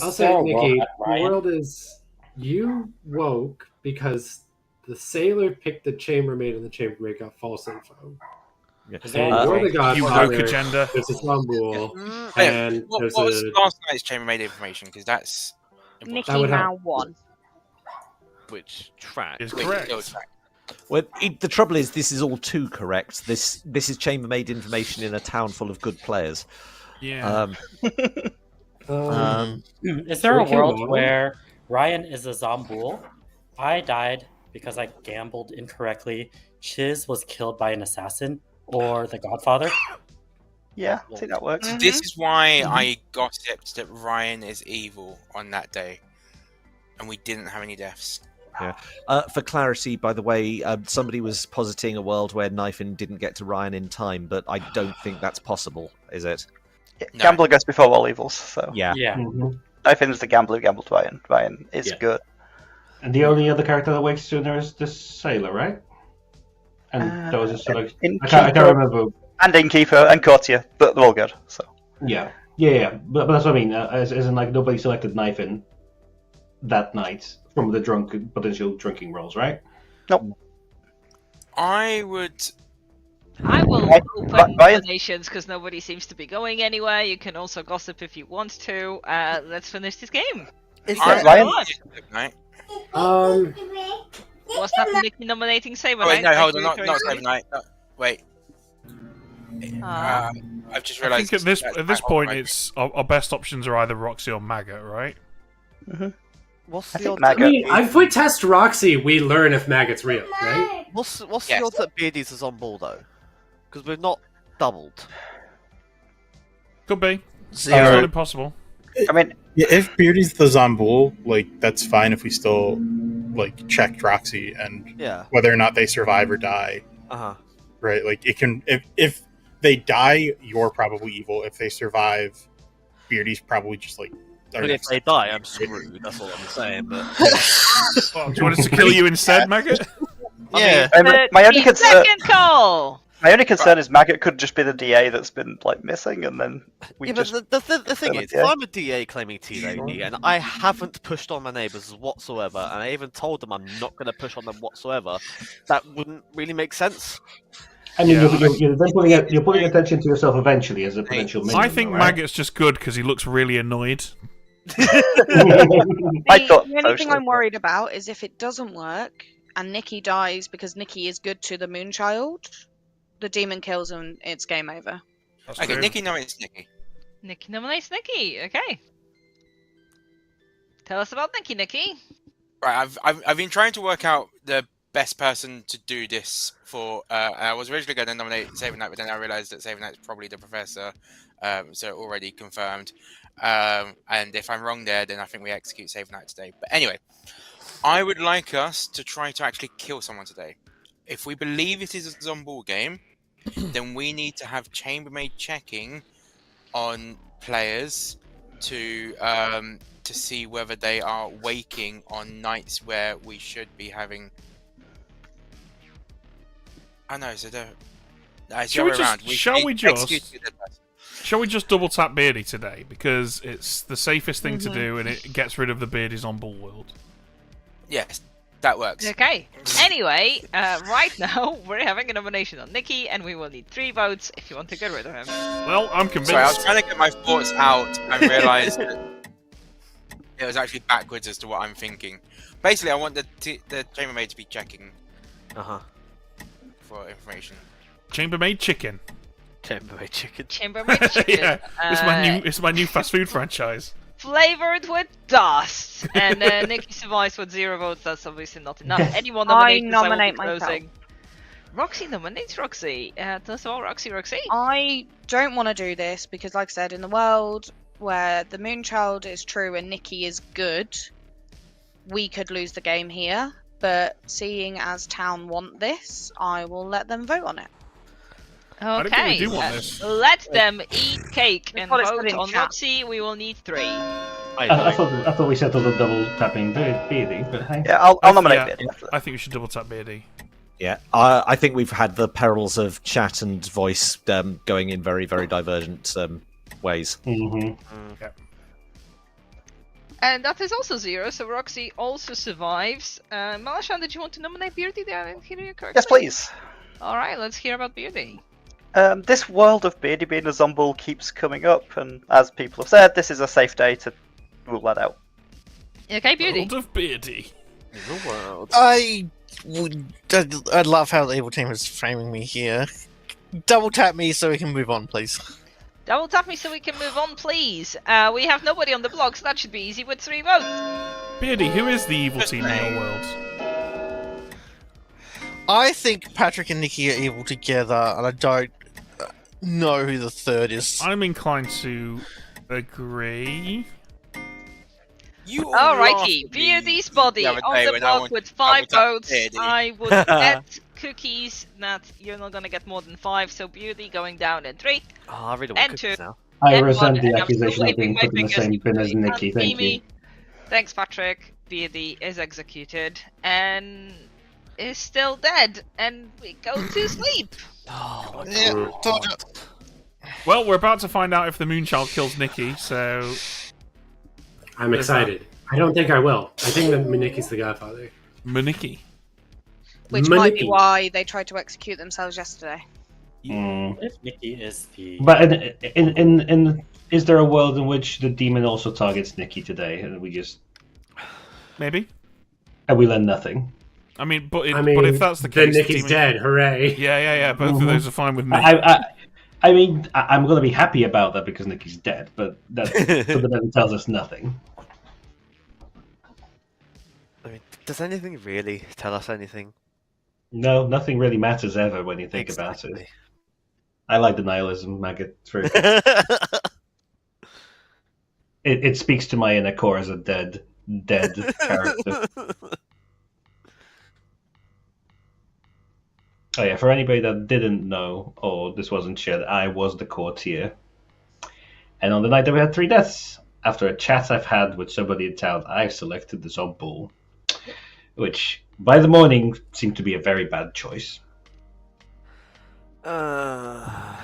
I'll say, Nikki, the world is. You woke because the sailor picked the chambermaid and the chambermaid got false info. Yeah. And you're the You godfather. woke agenda. There's a Rumble, Hey, and what there's was a. last night's chambermaid information? Because that's important. That Nikki would now help. 1. Which track? Is Wait, correct. no, sorry. Well, the trouble is, this is all too correct. This is chambermaid information in a town full of good players. Yeah. Is there a Okay, world well. where Ryan is a zombie? I died because I gambled incorrectly. Chiz was killed by an assassin or the Godfather. Yeah, I think that works. This is why I gossiped that Ryan is evil on that day, and we didn't have any deaths. For clarity, by the way, somebody was positing a world where Knifin didn't get to Ryan in time, but I don't think that's possible, is it? No. Gambler goes before all evils, so Yeah. Yeah. Knifein's the gambler who gambled Ryan. Ryan is Yeah. good. And the only other character that wakes sooner is the sailor, right? And those are sort of. I can't remember. And Innkeeper and Courtier, but they're all good. So Yeah. But that's what I mean. As in, like, nobody selected Knifin that night from the potential drinking rolls, right? nope. I would. I will Right, open Ryan? donations because nobody seems to be going anywhere. You can also gossip if you want to. Let's finish this game. Is I that Ryan? Night. Was that Nikki nominating Saber Oh, wait, Knight? no, hold on, not Saber Knight. No, wait. Ah. I've just I realised. think at this point, it's our best options are either Roxy or Maggot, right? What's I the think odds? Maggot. I mean, if we test Roxy, we learn if Maggot's real, right? What's Yes. the odds that Beardy's is on ball though? Because we've not doubled. Could be. It's Zero. not impossible. I mean, Yeah, if Beardy's the Zombul, like that's fine if we still like checked Roxy and Yeah. whether or not they survive or die. Right? Like it can if they die, you're probably evil. If they survive, Beardy's probably just like. But if they die, I'm screwed. That's all I'm saying. But Well, do you want us to kill you instead, Maggot? Yeah. my only concern. Second call. My only concern is Maggot could just be the DA that's been like missing, and then we yeah, just. but the thing is, if Yeah. I'm a DA claiming T-Lady and I haven't pushed on my neighbours whatsoever, and I even told them I'm not going to push on them whatsoever, that wouldn't really make sense. I mean, you're then putting attention to yourself eventually as a potential minion. I think right? Maggot's just good because he looks really annoyed. I thought The only thing so. I'm worried about is if it doesn't work and Nikki dies because Nikki is good to the Moonchild, the demon kills and it's game over. Okay, Nikki nominates Nikki. Nikki nominates Nikki. Okay. Tell us about Nikki. Right, I've been trying to work out the best person to do this for. I was originally going to nominate Saber Knight, but then I realised that Saber Knight's probably the professor, so already confirmed. And if I'm wrong there, then I think we execute Saber Knight today. But anyway, I would like us to try to actually kill someone today. If we believe it is a Zomball game, then we need to have chambermaid checking on players to see whether they are waking on nights where we should be having. I know, so the. Shall we just double tap Beardy today because it's the safest thing to do and it gets rid of the Beardy's on ball world? Yes, that works. Okay. Anyway, right now we're having a nomination on Nikki, and we will need 3 votes if you want to get rid of him. Well, I'm convinced. Sorry, I was trying to get my thoughts out and realised that it was actually backwards as to what I'm thinking. Basically, I want the chambermaid to be checking. For information. Chambermaid chicken. Chambermaid chicken. Chambermaid chicken. Yeah, it's my new fast food franchise. Flavored with dust. And Nikki survives with 0 votes. That's obviously not enough. Anyone I nominates? nominate myself. Roxy nominates Roxy. Tell us about Roxy. I don't want to do this because, like I said, in the world where the Moonchild is true and Nikki is good, we could lose the game here. But seeing as Town want this, I will let them vote on it. Okay. I don't think we do want this. Let them eat cake and Well, it's vote good in on chat. Roxy. We will need 3. I thought we settled the double tapping Beardy, but hey. Yeah, I'll nominate Beardy. I think we should double tap Beardy. Yeah, I think we've had the perils of chat and voice going in very, very divergent ways. Yeah. And that is also 0, so Roxy also survives. Malashan, did you want to nominate Beardy? Did I hear you correctly? Yes, please. Alright, let's hear about Beardy. This world of Beardy being a Zomball keeps coming up, and as people have said, this is a safe day to rule that out. Okay, Beardy. World of Beardy. The world. I'd love how the evil team is framing me here. Double tap me so we can move on, please. Double tap me so we can move on, please. We have nobody on the block, so that should be easy with 3 votes. Beardy, who is the evil team in your world? I think Patrick and Nikki are evil together, and I don't know who the third is. I'm inclined to agree. Alrighty, Beardy's body on the block with 5 votes. I would bet cookies that you're not gonna get more than 5, so Beardy going down in 3. Oh, I really want and cookies 2. now. I and resent 1, the and I'm accusation still of being waving put in my the same fingers bin as because Nikki. you can't Thank see you. me. Thanks, Patrick. Beardy is executed and is still dead, and we go to sleep. Oh, Yeah, told you. Well, we're about to find out if the Moonchild kills Nikki, so... I'm excited. I don't think I will. I think that Nikki's the godfather. Maniki. Which might be why they tried to execute themselves yesterday. If Nikki is the... But is there a world in which the demon also targets Nikki today, and we just maybe, and we learn nothing? I mean, but if that's the case, Nicky's dead. Hooray! Yeah. Both of those are fine with me. I mean, I'm going to be happy about that because Nicky's dead, but that fundamentally tells us nothing. I mean, does anything really tell us anything? No, nothing really matters ever when you think about it. I like the nihilism, Maggot. It's very good. It speaks to my inner core as a dead character. Oh yeah, for anybody that didn't know, or this wasn't shared, I was the courtier. And on the night that we had 3 deaths, after a chat I've had with somebody in town, I selected the Zombull. Which, by the morning, seemed to be a very bad choice. Because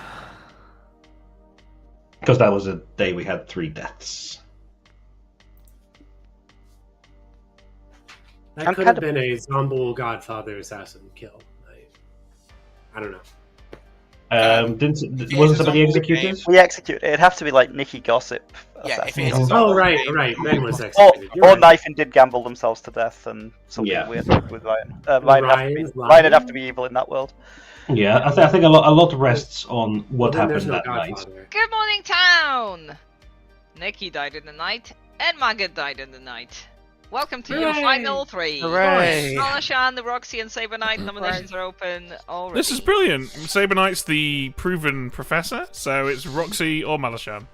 that was a day we had 3 deaths. That could have been a Zombull Godfather assassin kill. I don't know. Wasn't somebody executed? We executed. It'd have to be like Nicky Gossip. Yeah, if assassin. it is right. Ben was executed. Or Knife and did gamble themselves to death and something weird with Ryan. Ryan would have to be evil in that world. Yeah, I think a lot rests on what happened that night. Good morning, town! Nicky died in the night, and Maggot died in the night. Welcome to your final 3. Hooray! Malashan, the Roxy, and Saber Knight nominations are open already. This is brilliant. Saber Knight's the proven professor, so it's Roxy or Malashan.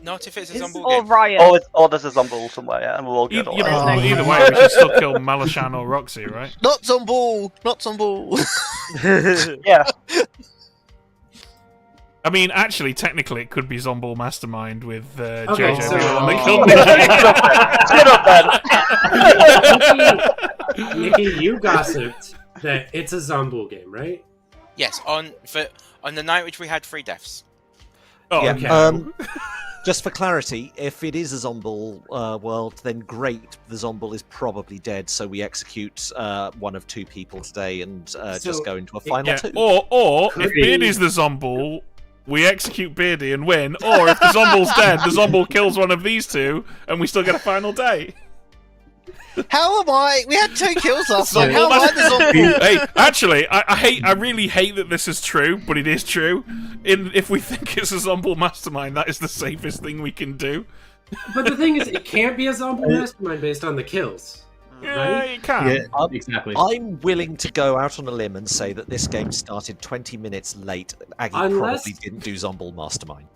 Not if it's a Zombull Or game. Ryan. Or there's a Zombull somewhere, yeah, and we'll all get all Either way, we should still kill Malashan or Roxy, right? Not Zombull! Not Zombull! Yeah. I mean, actually, technically, it could be Zombull Mastermind with JJ so- on the kill. Nicky, you gossiped that it's a Zombull game, right? Yes, on the night which we had 3 deaths. Oh, Yeah. okay. Just for clarity, if it is a Zombull world, then great. The Zombull is probably dead, so we execute one of 2 people today and just go into a final 2. Or if Beardy's the Zombull, we execute Beardy and win. Or if the Zombull's dead, the Zombull kills one of these 2, and we still get a final day. How am I? We had 2 kills last time. How am I the Zombull? Hey, actually, I really hate that this is true, but it is true. If we think it's a Zombull Mastermind, that is the safest thing we can do. But the thing is, it can't be a Zombull Mastermind based on the kills. Yeah, Right? you can. Yeah, exactly. I'm willing to go out on a limb and say that this game started 20 minutes late. Aggie probably didn't do Zombull Mastermind.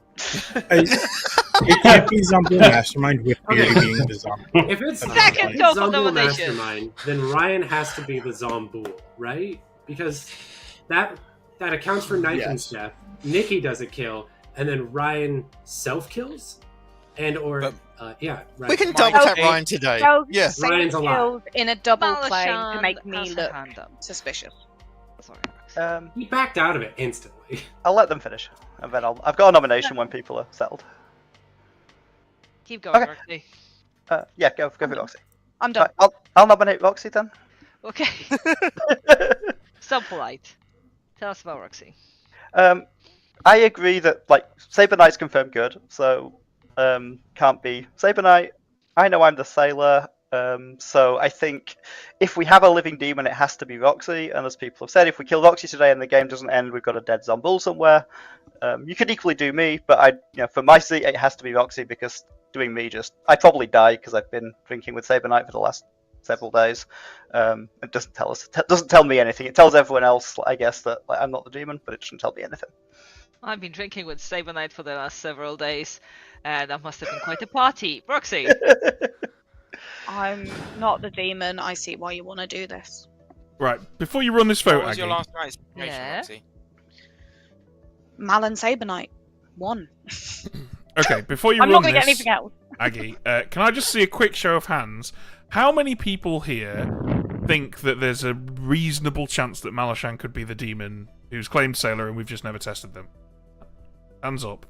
It can't be Zombull Mastermind with Beardy being the Zombull. If it's Second total Zombull nomination. Mastermind, then Ryan has to be the Zombull, right? Because that accounts for Knife and Steph. Nicky does a kill, and then Ryan self-kills? Ryan. We can double tap Ryan today. Yeah. Ryan's alive. Killed in a double play Malashan to make me has her look hand up. suspicious. Sorry. He backed out of it instantly. I'll let them finish, and then I've got a nomination when people are settled. Keep going, Okay. Roxy. Yeah, go for Roxy. I'm done. Right, I'll nominate Roxy then. Okay. So polite. Tell us about Roxy. I agree that Saber Knight's confirmed good, so can't be Saber Knight. I know I'm the sailor, so I think if we have a living demon, it has to be Roxy. And as people have said, if we kill Roxy today and the game doesn't end, we've got a dead Zombull somewhere. You could equally do me, but for my seat, it has to be Roxy because doing me I probably die because I've been drinking with Saber Knight for the last several days. It doesn't tell me anything. It tells everyone else, I guess, that I'm not the demon, but it doesn't tell me anything. I've been drinking with Saber Knight for the last several days, and that must have been quite a party. Roxy! I'm not the demon. I see why you want to do this. Right, before you run this vote, What was your Aggie, last night's nomination, Yeah. Roxy? Mal and Saber Knight. 1. Okay, before you I'm run not going to this, get anything else. Aggie, can I just see a quick show of hands? How many people here think that there's a reasonable chance that Malashan could be the demon who's claimed sailor and we've just never tested them? Hands up.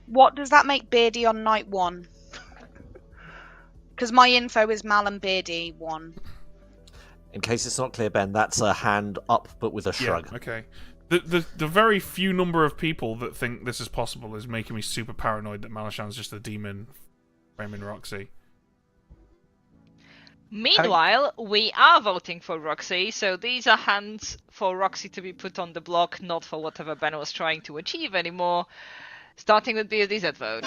What does that make Beardy on night 1? Because my info is Mal and Beardy 1. In case it's not clear, Ben, that's a hand up but with a shrug. Yeah, okay. The very few number of people that think this is possible is making me super paranoid that Malashan's just a demon framing Roxy. Meanwhile, we are voting for Roxy, so these are hands for Roxy to be put on the block, not for whatever Ben was trying to achieve anymore. Starting with Beardy's vote.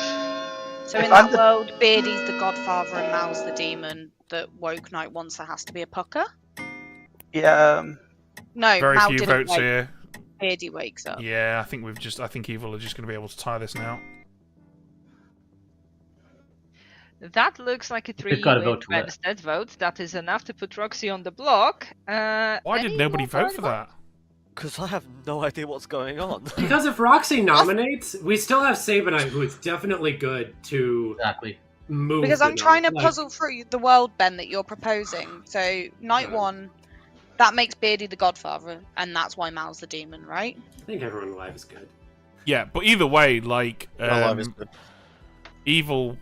So in that world, Beardy's the godfather and Mal's the demon that Woke Knight wants. There has to be a pucker. Yeah. No, Very Mal few didn't votes wake. here. Beardy wakes up. Yeah, I think Evil are just going to be able to tie this now. That looks like a 3 They've got a with vote to win. Ben's dead vote. That is enough to put Roxy on the block. Why did Any nobody more vote for that? Because I have no idea what's going on. Because if Roxy nominates, we still have Sabanite, who is definitely good to Exactly. move. Because the I'm trying to like- puzzle through the world, Ben, that you're proposing. So night one, that makes Beardy the godfather, and that's why Mal's the demon, right? I think everyone alive is good. Yeah, but either way, like Alive is good. Evil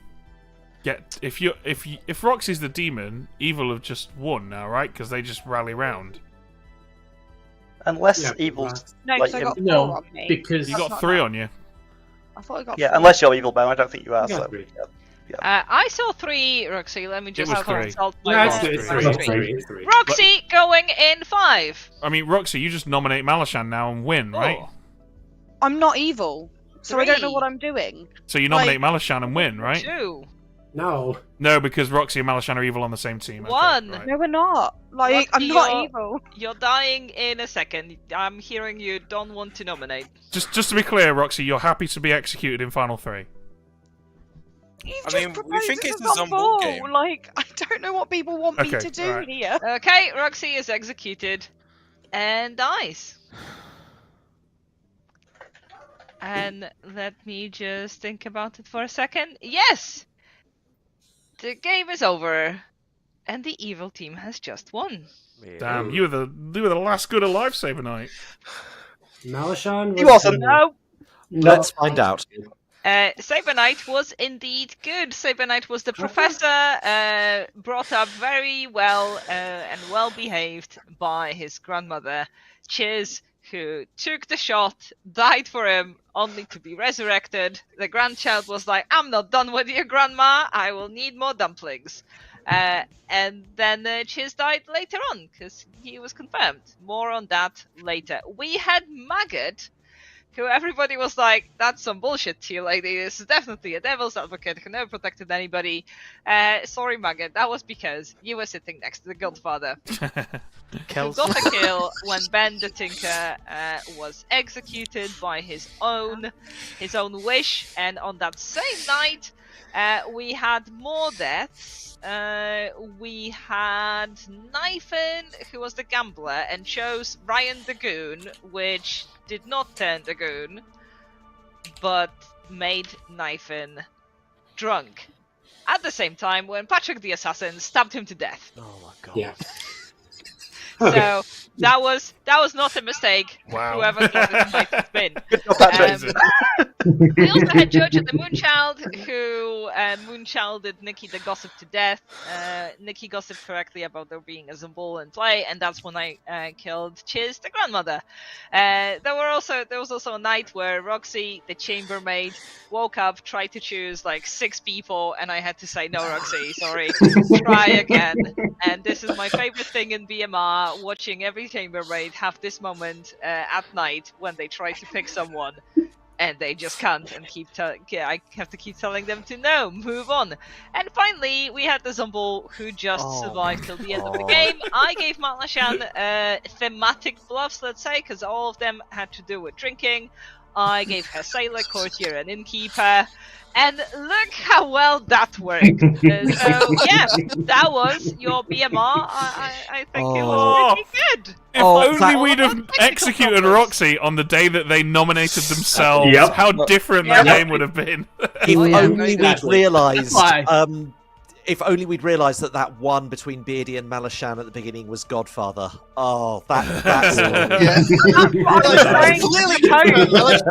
if Roxy's the demon, Evil have just won now, right? Because they just rally round. Unless Evil's No, like because I him. got 4 No, on me. because You That's got not 3 that. on you. I thought I got Yeah, 4. unless you're Evil, Ben. I don't think you are. Yeah, So three. I saw 3, Roxy. Let me just was 3. consult my Yeah, log. it's Three. three. It's three. Roxy going in 5. I mean, Roxy, you just nominate Malashan now and win, right? Oh. I'm not evil, so I don't know 3. what I'm doing. So you nominate Malashan and win, right? 2. No. No, because Roxy and Malashan are evil on the same team. Okay, 1. right. No, we're not. Like, Roxy, I'm not you're- evil. You're dying in a second. I'm hearing you don't want to nominate. Just to be clear, Roxy, you're happy to be executed in Final 3. You've I just mean, we proposed think this it's as a zombie ball. game. Like, I don't know what people want me Okay, to do alright. here. Okay, Roxy is executed and dies. And let me just think about it for a second. Yes! The game is over. And the evil team has just won. Damn, you were the last good alive Sabanite. Malashan was. He wasn't. No! Let's find out. Sabanite was indeed good. Sabanite was the professor, brought up very well and well behaved by his grandmother, Chiz, who took the shot, died for him, only to be resurrected. The grandchild was like, I'm not done with you, grandma, I will need more dumplings. And then Chiz died later on, because he was confirmed. More on that later. We had Maggot, who everybody was like, that's some bullshit to you, like, this is definitely a devil's advocate who never protected anybody. Sorry, Maggot, that was because you were sitting next to the Godfather. Who got a kill when Ben the Tinker was executed by his own wish, and on that same night, we had more deaths. We had Knifen, who was the gambler, and chose Ryan the Goon, which did not turn the Goon, but made Knifen drunk. At the same time, when Patrick the Assassin stabbed him to death. Oh my god. Yeah. So that was not a mistake. Wow. Whoever thought it might have been. Patrick. We also had Jojo the Moonchild, who Moonchilded Nikki the Gossip to death. Nikki gossiped correctly about there being a Zumbul in play, and that's when I killed Chiz the grandmother. There was also a night where Roxy, the chambermaid, woke up, tried to choose like 6 people, and I had to say, no, Roxy, sorry, try again. And this is my favorite thing in BMR, watching every chambermaid have this moment at night when they try to pick someone. And they just can't, and I have to keep telling them to no, move on. And finally, we had the Zumbul who just survived till the end of the game. I gave Malashan thematic bluffs, let's say, because all of them had to do with drinking. I gave her Sailor, Courtier, and Innkeeper. And look how well that worked. So, yeah, that was your BMR. I think it was pretty good. If only we'd have executed Roxy on the day that they nominated themselves, Yep. how different the game would have been. If only we'd exactly. realised. That's why. If only we'd realised that one between Beardy and Malashan at the beginning was Godfather. Oh, that's That's what I was trying to propose,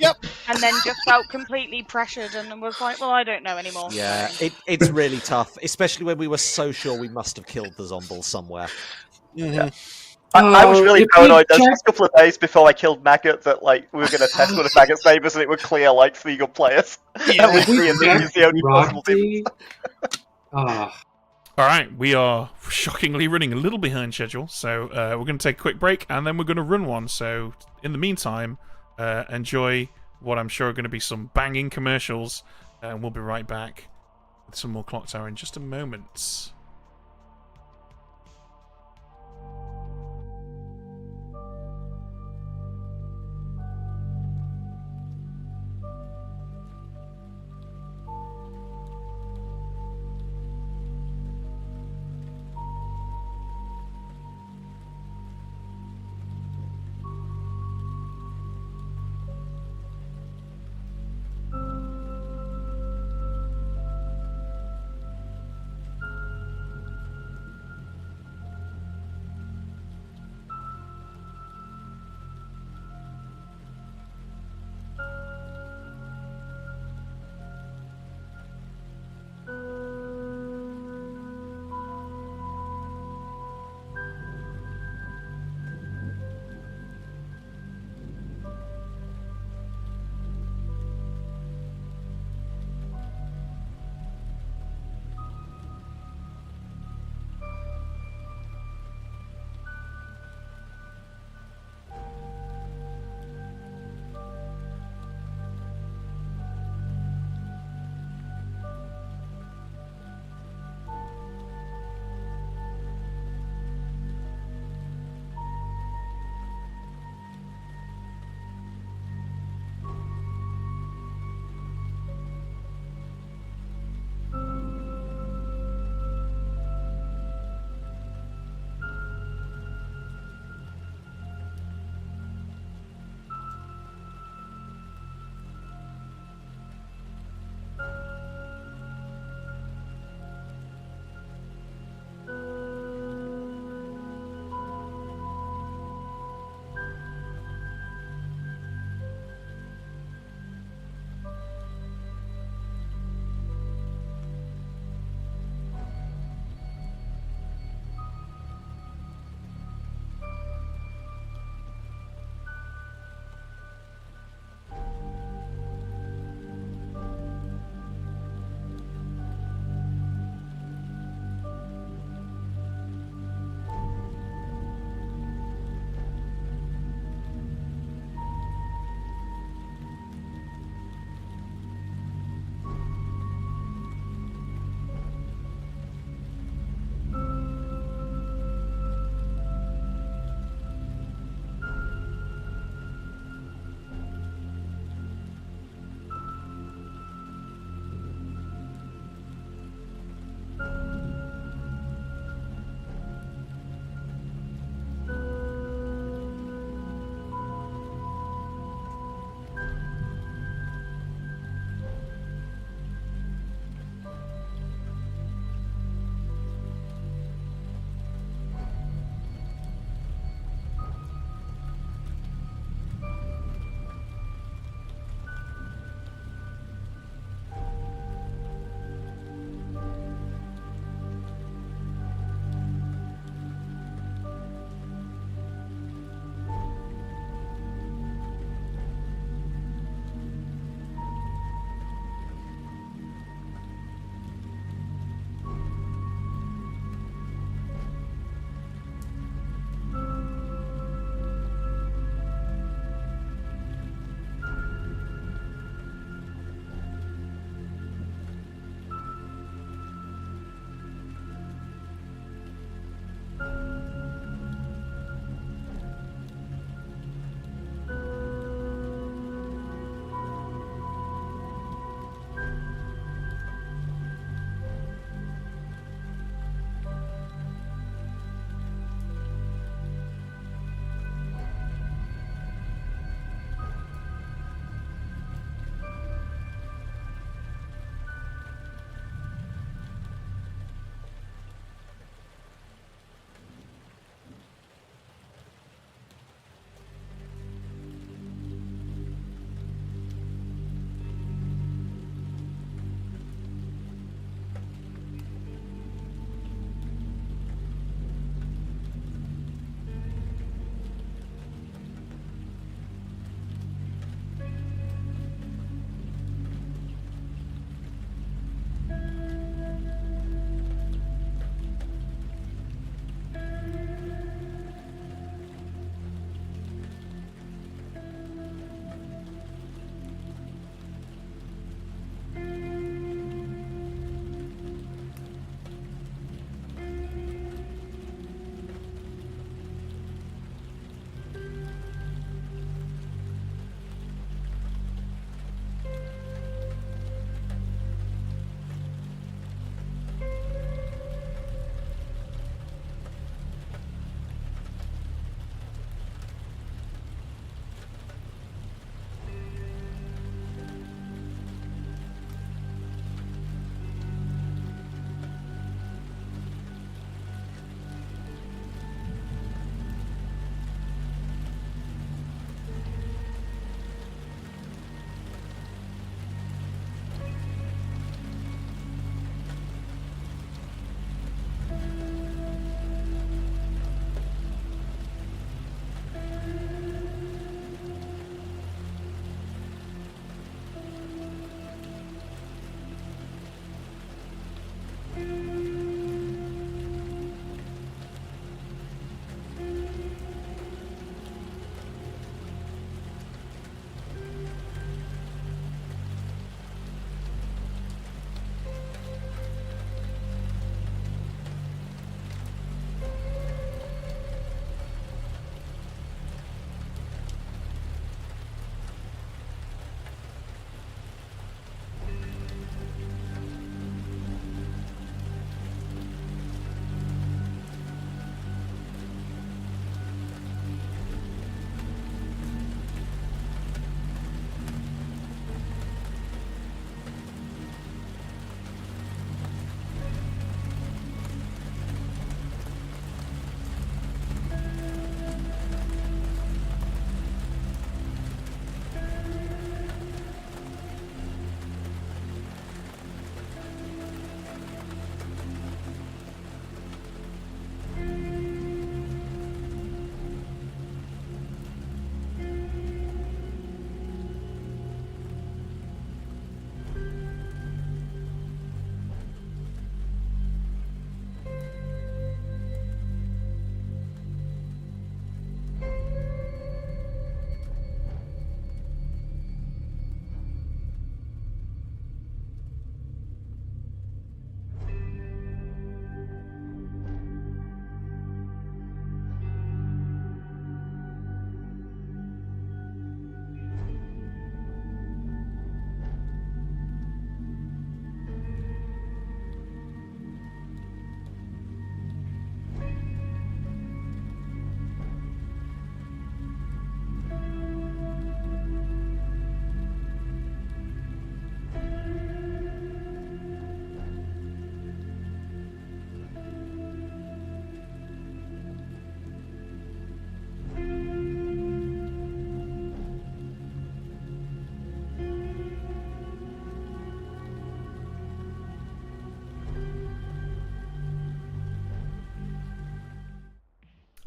Yep. and then just felt completely pressured and was like, well, I don't know anymore. yeah. It's really tough, especially when we were so sure we must have killed the Zombul somewhere. Yeah. I was really if we paranoid. There was check- just a couple of days before I killed Maggot that like we were going to test one of Maggot's neighbours and it would clear like 3 good players. Yeah. And we If we me and Nick is the only possible team. Roxy, All right, we are shockingly running a little behind schedule, so we're going to take a quick break and then we're going to run one. So in the meantime, enjoy what I'm sure are going to be some banging commercials, and we'll be right back with some more Clocktower in just a moment.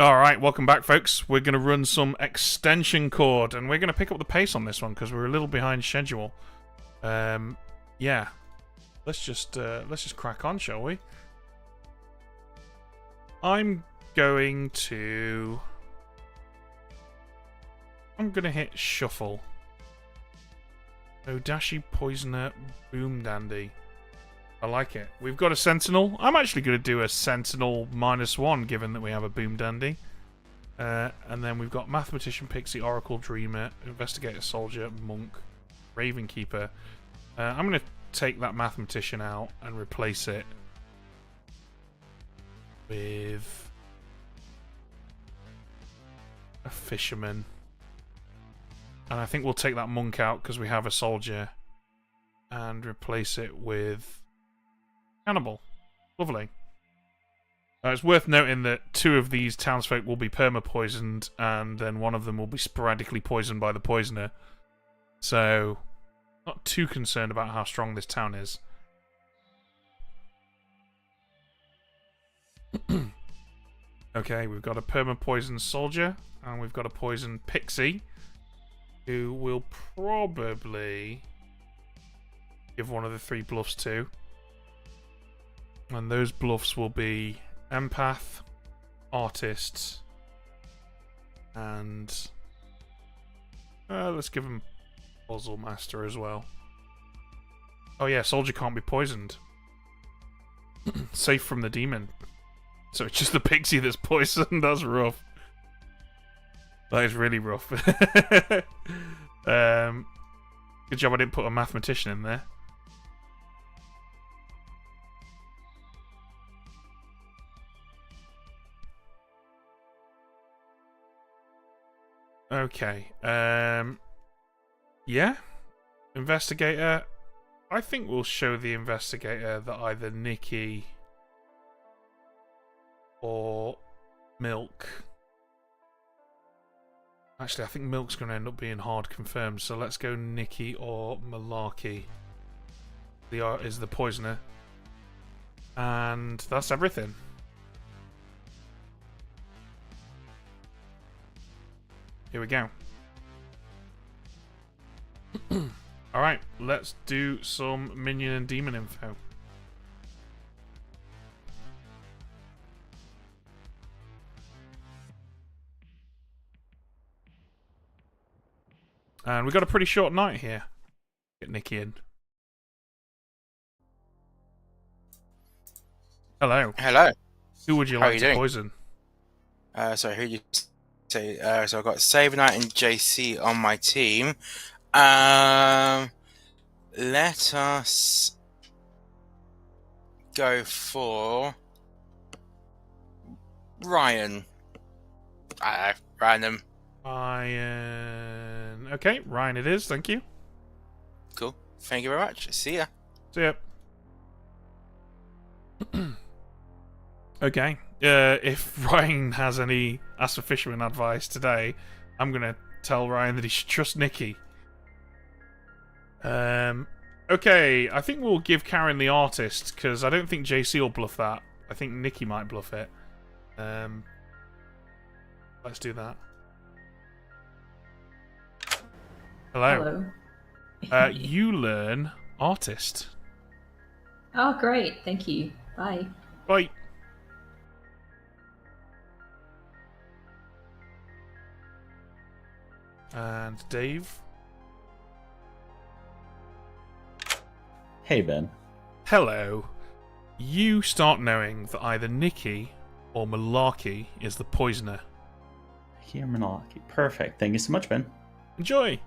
Alright, welcome back, folks. We're going to run some extension cord, and we're going to pick up the pace on this one because we're a little behind schedule. Yeah. Let's just crack on, shall we? I'm going to hit shuffle. Odashi, Poisoner, Boom Dandy. I like it. We've got a Sentinel. I'm actually going to do a Sentinel -1, given that we have a Boom Dandy. And then we've got Mathematician, Pixie, Oracle, Dreamer, Investigator, Soldier, Monk, Raven Keeper. I'm going to take that Mathematician out and replace it with a Fisherman. And I think we'll take that Monk out because we have a Soldier and replace it with Cannibal. Lovely. It's worth noting that 2 of these townsfolk will be perma-poisoned, and then 1 of them will be sporadically poisoned by the Poisoner. So, not too concerned about how strong this town is. Okay, we've got a perma-poisoned Soldier, and we've got a poisoned Pixie, who will probably give 1 of the 3 bluffs to. And those bluffs will be Empath, Artist, and let's give him Puzzle Master as well. Oh yeah, Soldier can't be poisoned. Safe from the demon. So it's just the Pixie that's poisoned. That's rough. That is really rough. Good job I didn't put a Mathematician in there. Okay. Yeah. Investigator. I think we'll show the Investigator that either Nikki or Milk. Actually, I think Milk's going to end up being hard confirmed, so let's go Nikki or Malarkey. Is the Poisoner. And that's everything. Here we go. Alright, let's do some minion and demon info. And we've got a pretty short night here. Get Nikki in. Hello. Hello. Who would you How like are you to doing? poison? So who you say? So I've got Saber Knight and JC on my team. Let us go for Ryan. Random. Ryan. Okay, Ryan it is, thank you. Cool. Thank you very much. See ya. See ya. Okay. If Ryan has any Ask for Fisherman advice today, I'm going to tell Ryan that he should trust Nikki. Okay, I think we'll give Karen the Artist, because I don't think JC will bluff that. I think Nikki might bluff it. Let's do that. Hello. Hello. You learn Artist. Oh, great. Thank you. Bye. Bye. And Dave. Hey, Ben. Hello. You start knowing that either Nikki or Malarkey is the Poisoner. Here, Malarkey. Perfect. Thank you so much, Ben. Enjoy.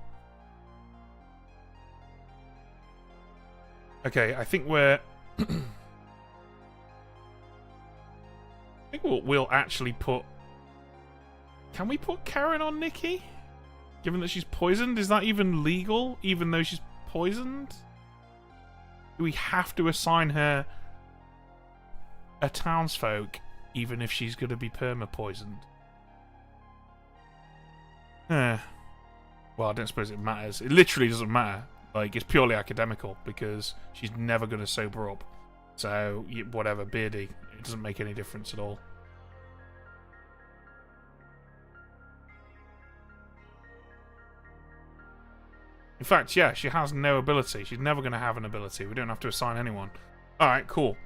Okay, I think we're... I think we'll actually put... Can we put Karen on Nikki? Given that she's poisoned? Is that even legal, even though she's poisoned? Do we have to assign her a townsfolk, even if she's going to be perma-poisoned? Well, I don't suppose it matters. It literally doesn't matter. Like, it's purely academical, because she's never going to sober up. So, whatever, Beardy. It doesn't make any difference at all. In fact, yeah, she has no ability. She's never going to have an ability. We don't have to assign anyone. Alright, cool.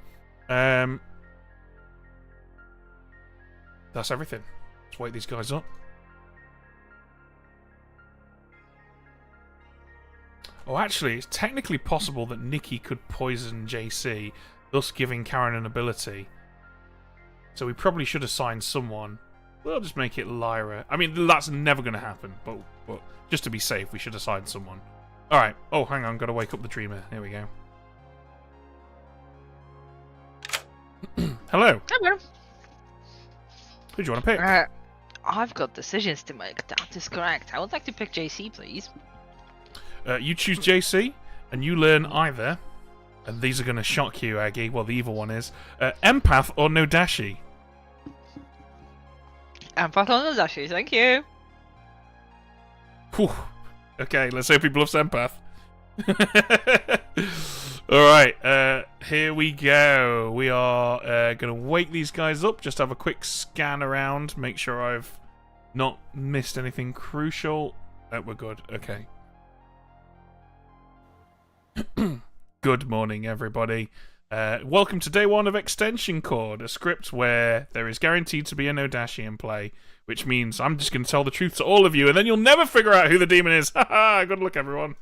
That's everything. Let's wake these guys up. Oh, actually, it's technically possible that Nikki could poison JC, thus giving Karen an ability. So we probably should assign someone. We'll just make it Lyra. I mean, that's never going to happen, but just to be safe, we should assign someone. Alright. Oh, hang on. Got to wake up the dreamer. Here we go. Hello. Hello. Who do you want to pick? I've got decisions to make. That is correct. I would like to pick JC, please. You choose JC, and you learn either, and these are going to shock you, Aggie. Well, the evil one is Empath or Nodashi. Empath or Nodashi, thank you. Whew. Okay, let's hope he bluffs Empath. Alright, here we go. We are going to wake these guys up, just have a quick scan around, make sure I've not missed anything crucial. We're good, okay. Good morning, everybody. Welcome to day 1 of Extension Cord, a script where there is guaranteed to be a Nodashi in play, which means I'm just going to tell the truth to all of you, and then you'll never figure out who the demon is. Haha, good luck, everyone.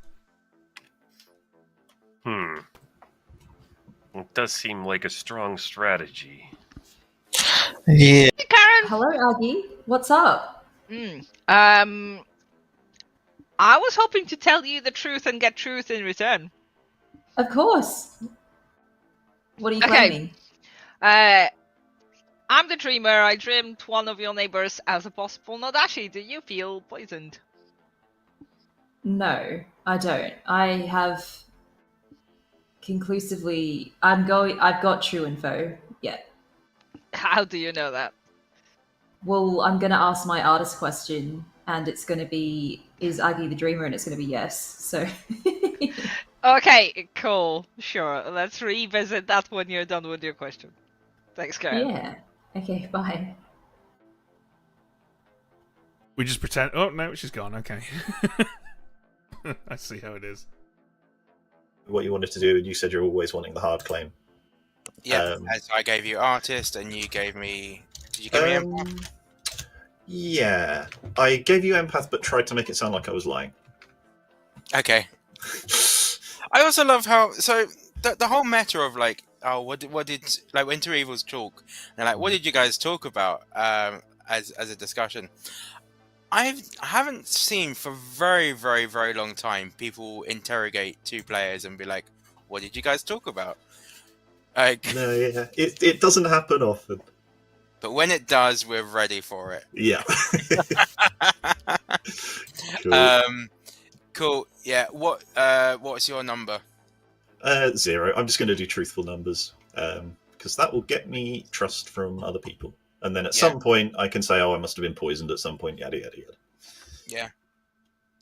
It does seem like a strong strategy. Yeah. Hey, Karen. Hello, Aggie. What's up? I was hoping to tell you the truth and get truth in return. Of course. What are you Okay. claiming? I'm the dreamer. I dreamed one of your neighbors as a possible Nodashi. Do you feel poisoned? No, I don't. I have conclusively. I've got true info. Yeah. How do you know that? Well, I'm gonna ask my artist question, and it's gonna be, is Aggie the dreamer? And it's gonna be yes. So. Okay, cool. Sure. Let's revisit that when you're done with your question. Thanks, Karen. Yeah. Okay. Bye. We just pretend... Oh, no, she's gone. Okay. I see how it is. What you wanted to do, you said you're always wanting the hard claim. Yeah, as I gave you artist, and you gave me... Did you give me empath? Yeah. I gave you empath, but tried to make it sound like I was lying. Okay. I also love how... So, the whole meta of, like, oh, what did... Like, Winter Evil's talk, and like, what did you guys talk about as a discussion? I haven't seen for very, very, very long time people interrogate two players and be like, what did you guys talk about? Like, No, yeah. It doesn't happen often. but when it does, we're ready for it. Yeah. Cool. Cool. Yeah. What's your number? 0. I'm just going to do truthful numbers because that will get me trust from other people. And then at some point, I can say, "Oh, I must have been poisoned at some point." Yada yada yada. Yeah.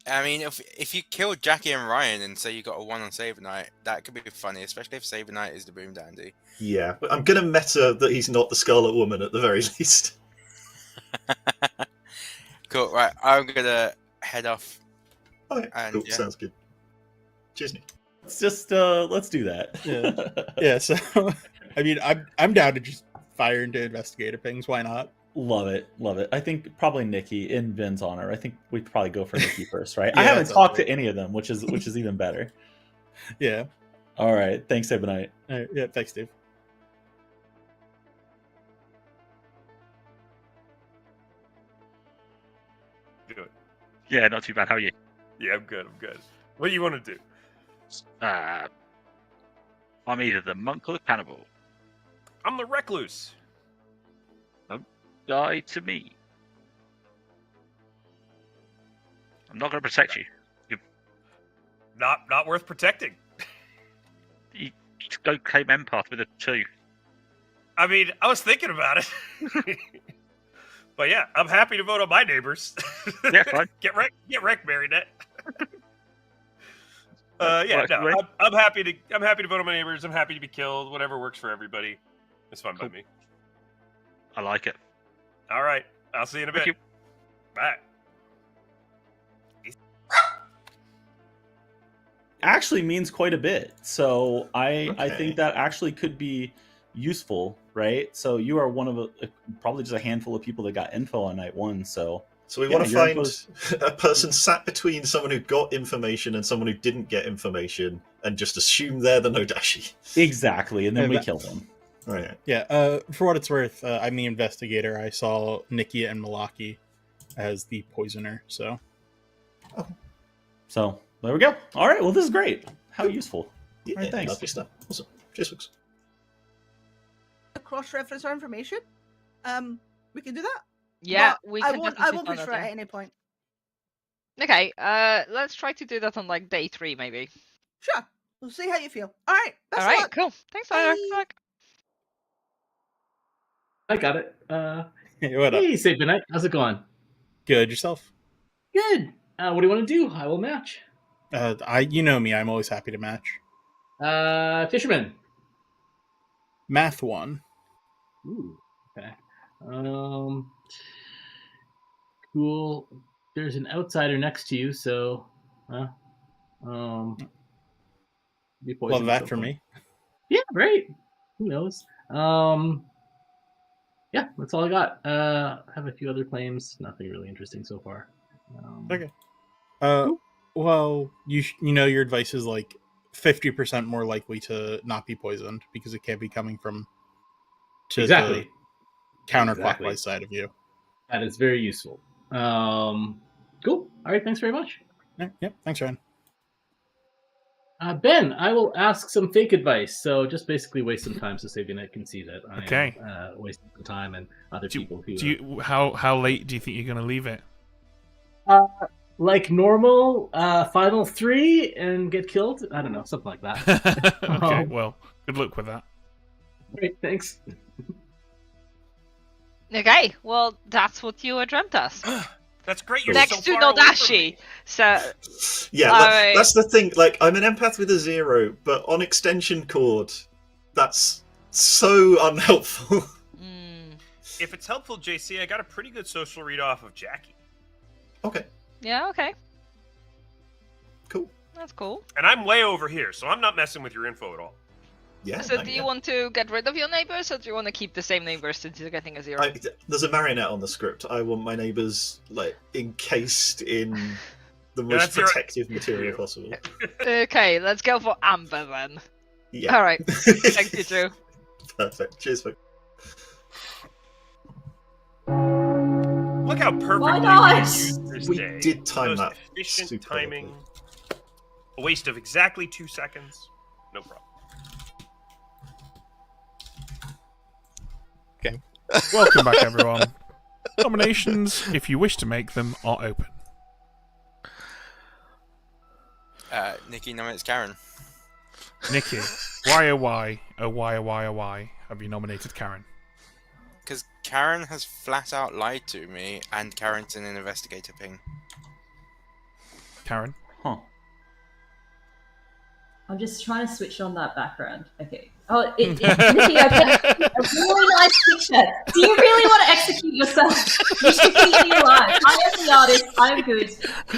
I mean, if you kill Jackie and Ryan and say you got a 1 on Saber Knight, that could be funny, especially if Saber Knight is the Boom Dandy. Yeah, but I'm going to meta that he's not the Scarlet Woman at the very least. Cool. Right, I'm gonna head off. Okay, and, cool. Sounds good. Cheers, Nick. Let's just let's do that. Yeah. So, I mean, I'm down to just fire into investigator things. Why not? Love it, love it. I think probably Nikki in Vin's honor. I think we'd probably go for Nikki first, right? Yeah, I haven't that's talked right. to any of them, which is even better. Yeah. All right. Thanks, Ebonite. Yeah. Thanks, Dave. Good. Yeah, not too bad. How are you? Yeah, I'm good. What do you want to do? I'm either the monk or the cannibal. I'm the recluse. Don't die to me. I'm not going to protect you. Not worth protecting. You just don't claim empath with a 2. I mean, I was thinking about it. But yeah, I'm happy to vote on my neighbors. Yeah, fine. Get wrecked, Marionette. Yeah, no, I'm happy to vote on my neighbors. I'm happy to be killed. Whatever works for everybody. It's fine by me. I like it. All right, I'll see you in a bit. Bye. actually means quite a bit. So I Okay. think that actually could be useful, right? So you are one of probably just a handful of people that got info on night 1. So we yeah, want to your find info's- a person sat between someone who got information and someone who didn't get information, and just assume they're the Nodashi. Exactly, and then we kill them. Right. Yeah. For what it's worth, I'm the investigator. I saw Nikki and Malaki as the poisoner. So. So there we go. All right. Well, this is great. How useful. Yeah, All right, thanks. lovely stuff. Awesome. Cheers, folks. Cross-reference our information. We can do that. Yeah, But we I can won't definitely push find for that, it yeah. at any point. Okay, let's try to do that on like day 3 maybe. Sure. We'll see how you feel. All right. Best All of right, luck. cool. Thanks, Tyler. Good luck. I got it. Hey, what up? Hey, Save Night. How's it going? Good. Yourself? Good. What do you want to do? I will match. You know me. I'm always happy to match. Fisherman. Math 1. Ooh. Okay. Cool. There's an outsider next to you, so. Be Love poisoned that so for far. me. Yeah, right. Who knows? Yeah, that's all I got. I have a few other claims. Nothing really interesting so far. Okay. Well, you know your advice is like 50% more likely to not be poisoned because it can't be coming from Exactly. the counterclockwise Exactly. side of you. That is very useful. Cool. All right. Thanks very much. Yep. Thanks, Ryan. Ben, I will ask some fake advice. So just basically waste some time so Sabianite can see that I Okay. am wasting some time and other people who. How late do you think you're going to leave it? Like normal, final 3 and get killed? I don't know, something like that. Okay, well, good luck with that. Great, thanks. Okay, well, that's what you dreamt us. That's great. You're Next so to far away from Nodashi. So. Yeah, Alright. that's the thing. Like, I'm an empath with a 0, but on extension cord, that's so unhelpful. If it's helpful, JC, I got a pretty good social read off of Jackie. Okay. Yeah, okay. Cool. That's cool. And I'm way over here, so I'm not messing with your info at all. Yeah. So do you want to get rid of your neighbors, or do you want to keep the same neighbors since you're getting a 0? There's a marionette on the script. I want my neighbours like encased in the Yeah, most that's your- protective material possible. Okay, let's go for Amber then. Yeah. Alright. Thank you, Drew. Perfect. Cheers, folks. Look how perfectly Why we not? used this We day. did time Most that efficient superbly. timing. A waste of exactly 2 seconds. No problem. Okay. Welcome back, everyone. Nominations, if you wish to make them, are open. Nikki nominates Karen. Nikki, why have you nominated Karen? Because Karen has flat out lied to me, and Karen's in an investigator ping. Karen? Huh. I'm just trying to switch on that background. Okay. Oh, Nikki, I've got a really nice picture. Do you really want to execute yourself? You should keep me alive. I am the artist. I'm good.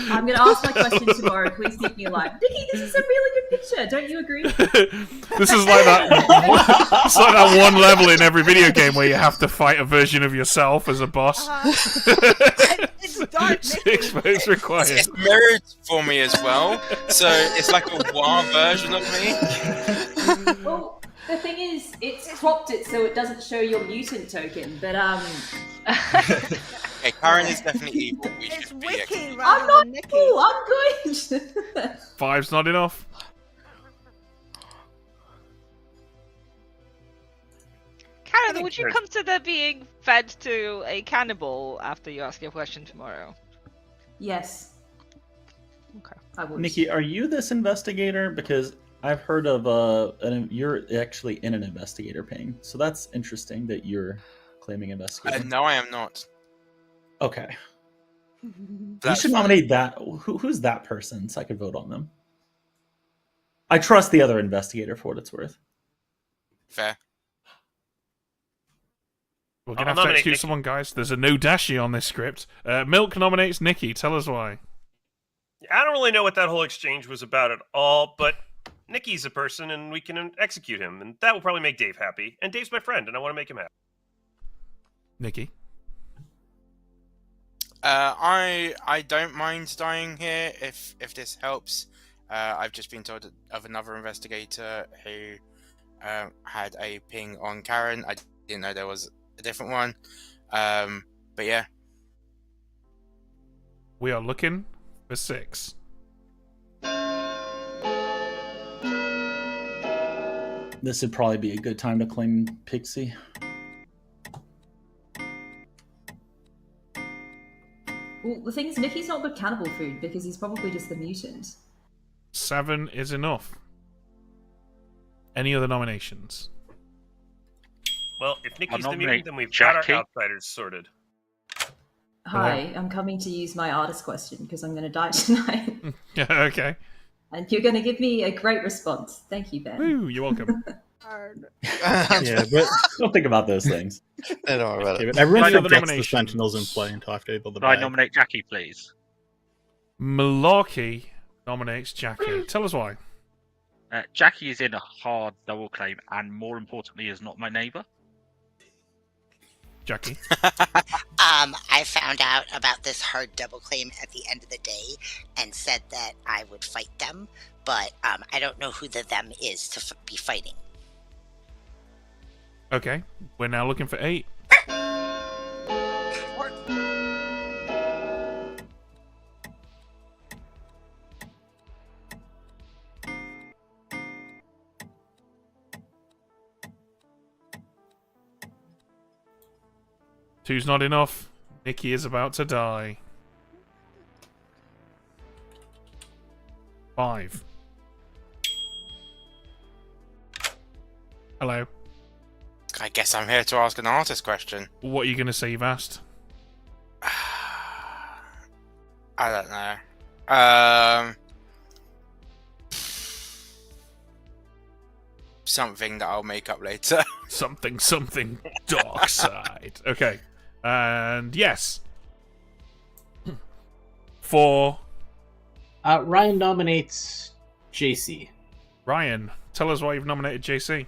I'm going to ask my question tomorrow. Please keep me alive. Nikki, this is a really good picture. Don't you agree? This is like that. It's like that one level in every video game where you have to fight a version of yourself as a boss. It's dark, Nikki. 6 votes required. It's mirrored for me as well, so it's like a WoW version of me. Well, the thing is, it's cropped it so it doesn't show your mutant token, but Okay, Karen is definitely evil. We should be Wiki I'm rather not than Nikki. cool. I'm good. 5's not enough. Karen, would you consider being fed to a cannibal after you ask your question tomorrow? Yes. Okay. I would. Nikki, are you this investigator? Because I've heard of you're actually in an investigator ping, so that's interesting that you're claiming investigator. No, I am not. Okay. You That's should fine. nominate that. Who's that person so I could vote on them? I trust the other investigator for what it's worth. Fair. We're going to I'll have to nominate execute Nikki. someone, guys. There's a no dashi on this script. Milk nominates Nikki. Tell us why. I don't really know what that whole exchange was about at all, but Nikki's a person, and we can execute him, and that will probably make Dave happy. And Dave's my friend, and I want to make him happy. Nikki? I don't mind dying here if this helps. I've just been told of another investigator who had a ping on Karen. I didn't know there was a different one. But yeah. We are looking for 6. This would probably be a good time to claim Pixie. Well, the thing is, Nikki's not good cannibal food because he's probably just the mutant. 7 is enough. Any other nominations? Well, if Nikki's the nominate mutant, then we've Jackie. got our outsiders sorted. Hi, I'm coming to use my artist question because I'm going to die tonight. Yeah, okay. And you're going to give me a great response. Thank you, Ben. Woo, you're welcome. Yeah, but Don't think about those things. I don't worry about it. everyone Any other forgets the nominations? Sentinels in play until after able to Could I buy. nominate Jackie, please? Malarkey nominates Jackie. Tell us why. Jackie is in a hard double claim, and more importantly, is not my neighbour. Jackie? I found out about this hard double claim at the end of the day and said that I would fight them, but I don't know who the them is to be fighting. Okay, we're now looking for 8. Two's not enough. Nikki is about to die. 5. Hello. I guess I'm here to ask an artist question. What are you going to say you've asked? I don't know. Something that I'll make up later. Something dark side. Okay. And yes. 4. Ryan nominates JC. Ryan, tell us why you've nominated JC.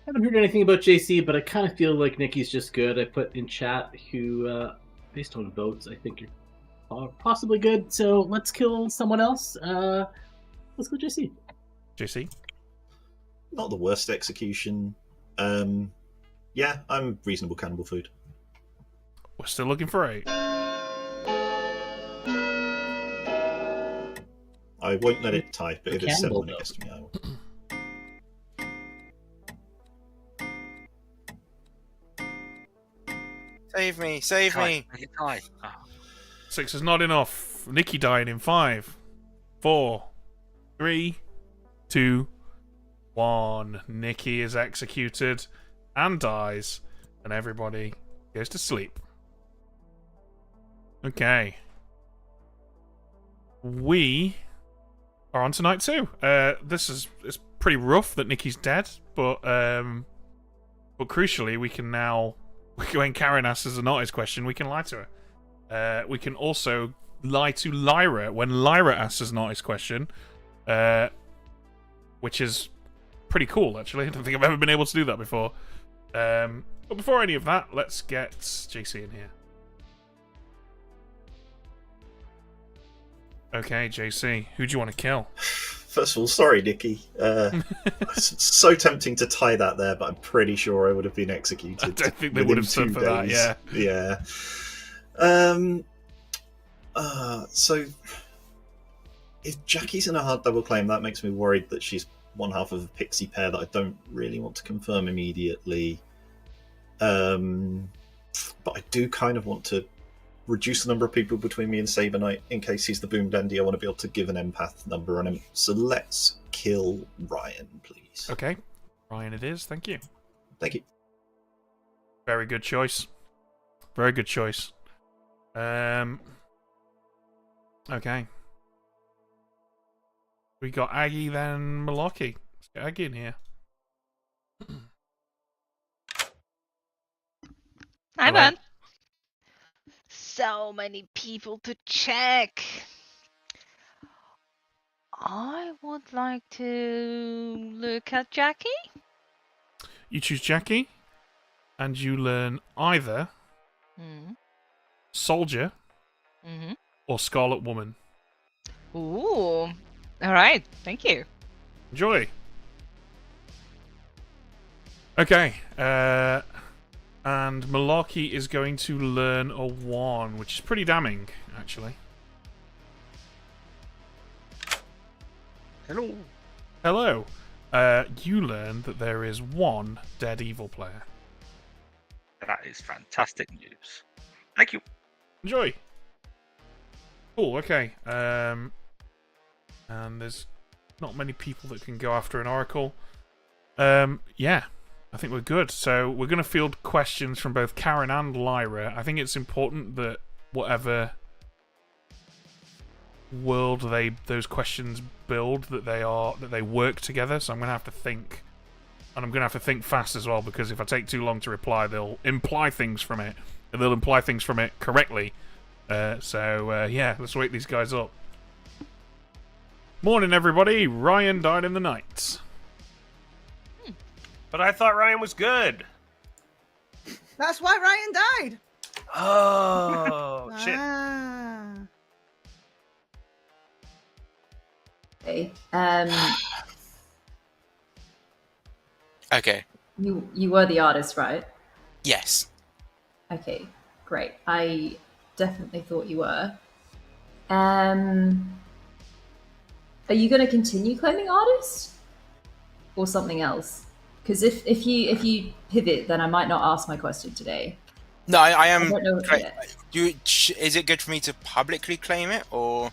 Haven't heard anything about JC, but I kind of feel like Nikki's just good. I put in chat who, based on votes, I think you're possibly good. So let's kill someone else. Let's go JC. JC? Not the worst execution. Yeah, I'm reasonable cannibal food. We're still looking for 8. I won't let it type, but if it's 7 Cannibal, when it gets to me, I will. Save me, save me. 6 is not enough. Nikki died in 5, 4, 3, 2, 1. Nikki is executed and dies, and everybody goes to sleep. Okay. We are on tonight too. It's pretty rough that Nikki's dead, but crucially, we can now, when Karen asks us an artist question, we can lie to her. We can also lie to Lyra when Lyra asks us an artist question, which is pretty cool, actually. I don't think I've ever been able to do that before. But before any of that, let's get JC in here. Okay, JC, who do you want to kill? First of all, sorry, Nikki. It's so tempting to tie that there, but I'm pretty sure I would have been executed. I don't think they would have stood for that, yeah. Yeah. So, if Jackie's in a hard double claim, that makes me worried that she's one half of a pixie pair that I don't really want to confirm immediately. But I do kind of want to reduce the number of people between me and Saber Knight in case he's the boom dandy. I want to be able to give an empath number on him. So let's kill Ryan, please. Okay, Ryan it is. Thank you. Thank you. Very good choice. Very good choice. Okay. We got Aggie, then Malarkey. Let's get Aggie in here. Hi, Ben. So many people to check. I would like to look at Jackie. You choose Jackie, and you learn either Mm. Soldier Mm-hmm. or Scarlet Woman. Ooh. All right. Thank you. Enjoy. Okay. And Malarkey is going to learn a 1, which is pretty damning, actually. Hello. Hello. You learn that there is 1 dead evil player. That is fantastic news. Thank you. Enjoy. Cool, okay. And there's not many people that can go after an oracle. Yeah, I think we're good. So we're going to field questions from both Karen and Lyra. I think it's important that whatever world those questions build, that they work together. So I'm going to have to think, and I'm going to have to think fast as well, because if I take too long to reply, they'll imply things from it, and they'll imply things from it correctly. Yeah, let's wake these guys up. Morning, everybody. Ryan died in the night. But I thought Ryan was good. That's why Ryan died. Oh, shit. Ah. Okay. Okay. You were the artist, right? Yes. Okay, great. I definitely thought you were. Are you going to continue claiming artist, or something else? Because if you pivot, then I might not ask my question today. No, I am. I don't know Is it good for me to publicly claim it, or?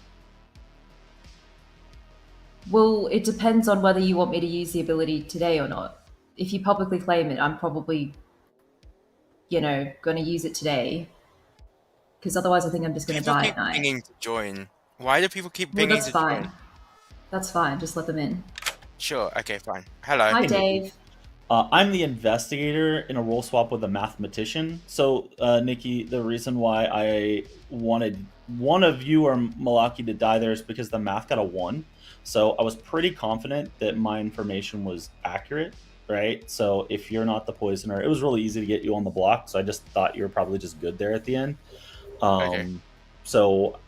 Well, it depends on whether you want me to use the ability today or not. If you publicly claim it, I'm probably, going to use it today. Because otherwise, I think I'm just going to People die keep at night. pinging to join. Why do people keep Well, pinging that's to fine. join? That's fine. Just let them in. Sure. Okay. Fine. Hello. Hi, Dave. I'm the investigator in a role swap with a mathematician. So, Nikki, the reason why I wanted one of you or Malaki to die there is because the math got a 1. So I was pretty confident that my information was accurate, right? So if you're not the poisoner, it was really easy to get you on the block. So I just thought you were probably just good there at the end. Okay. So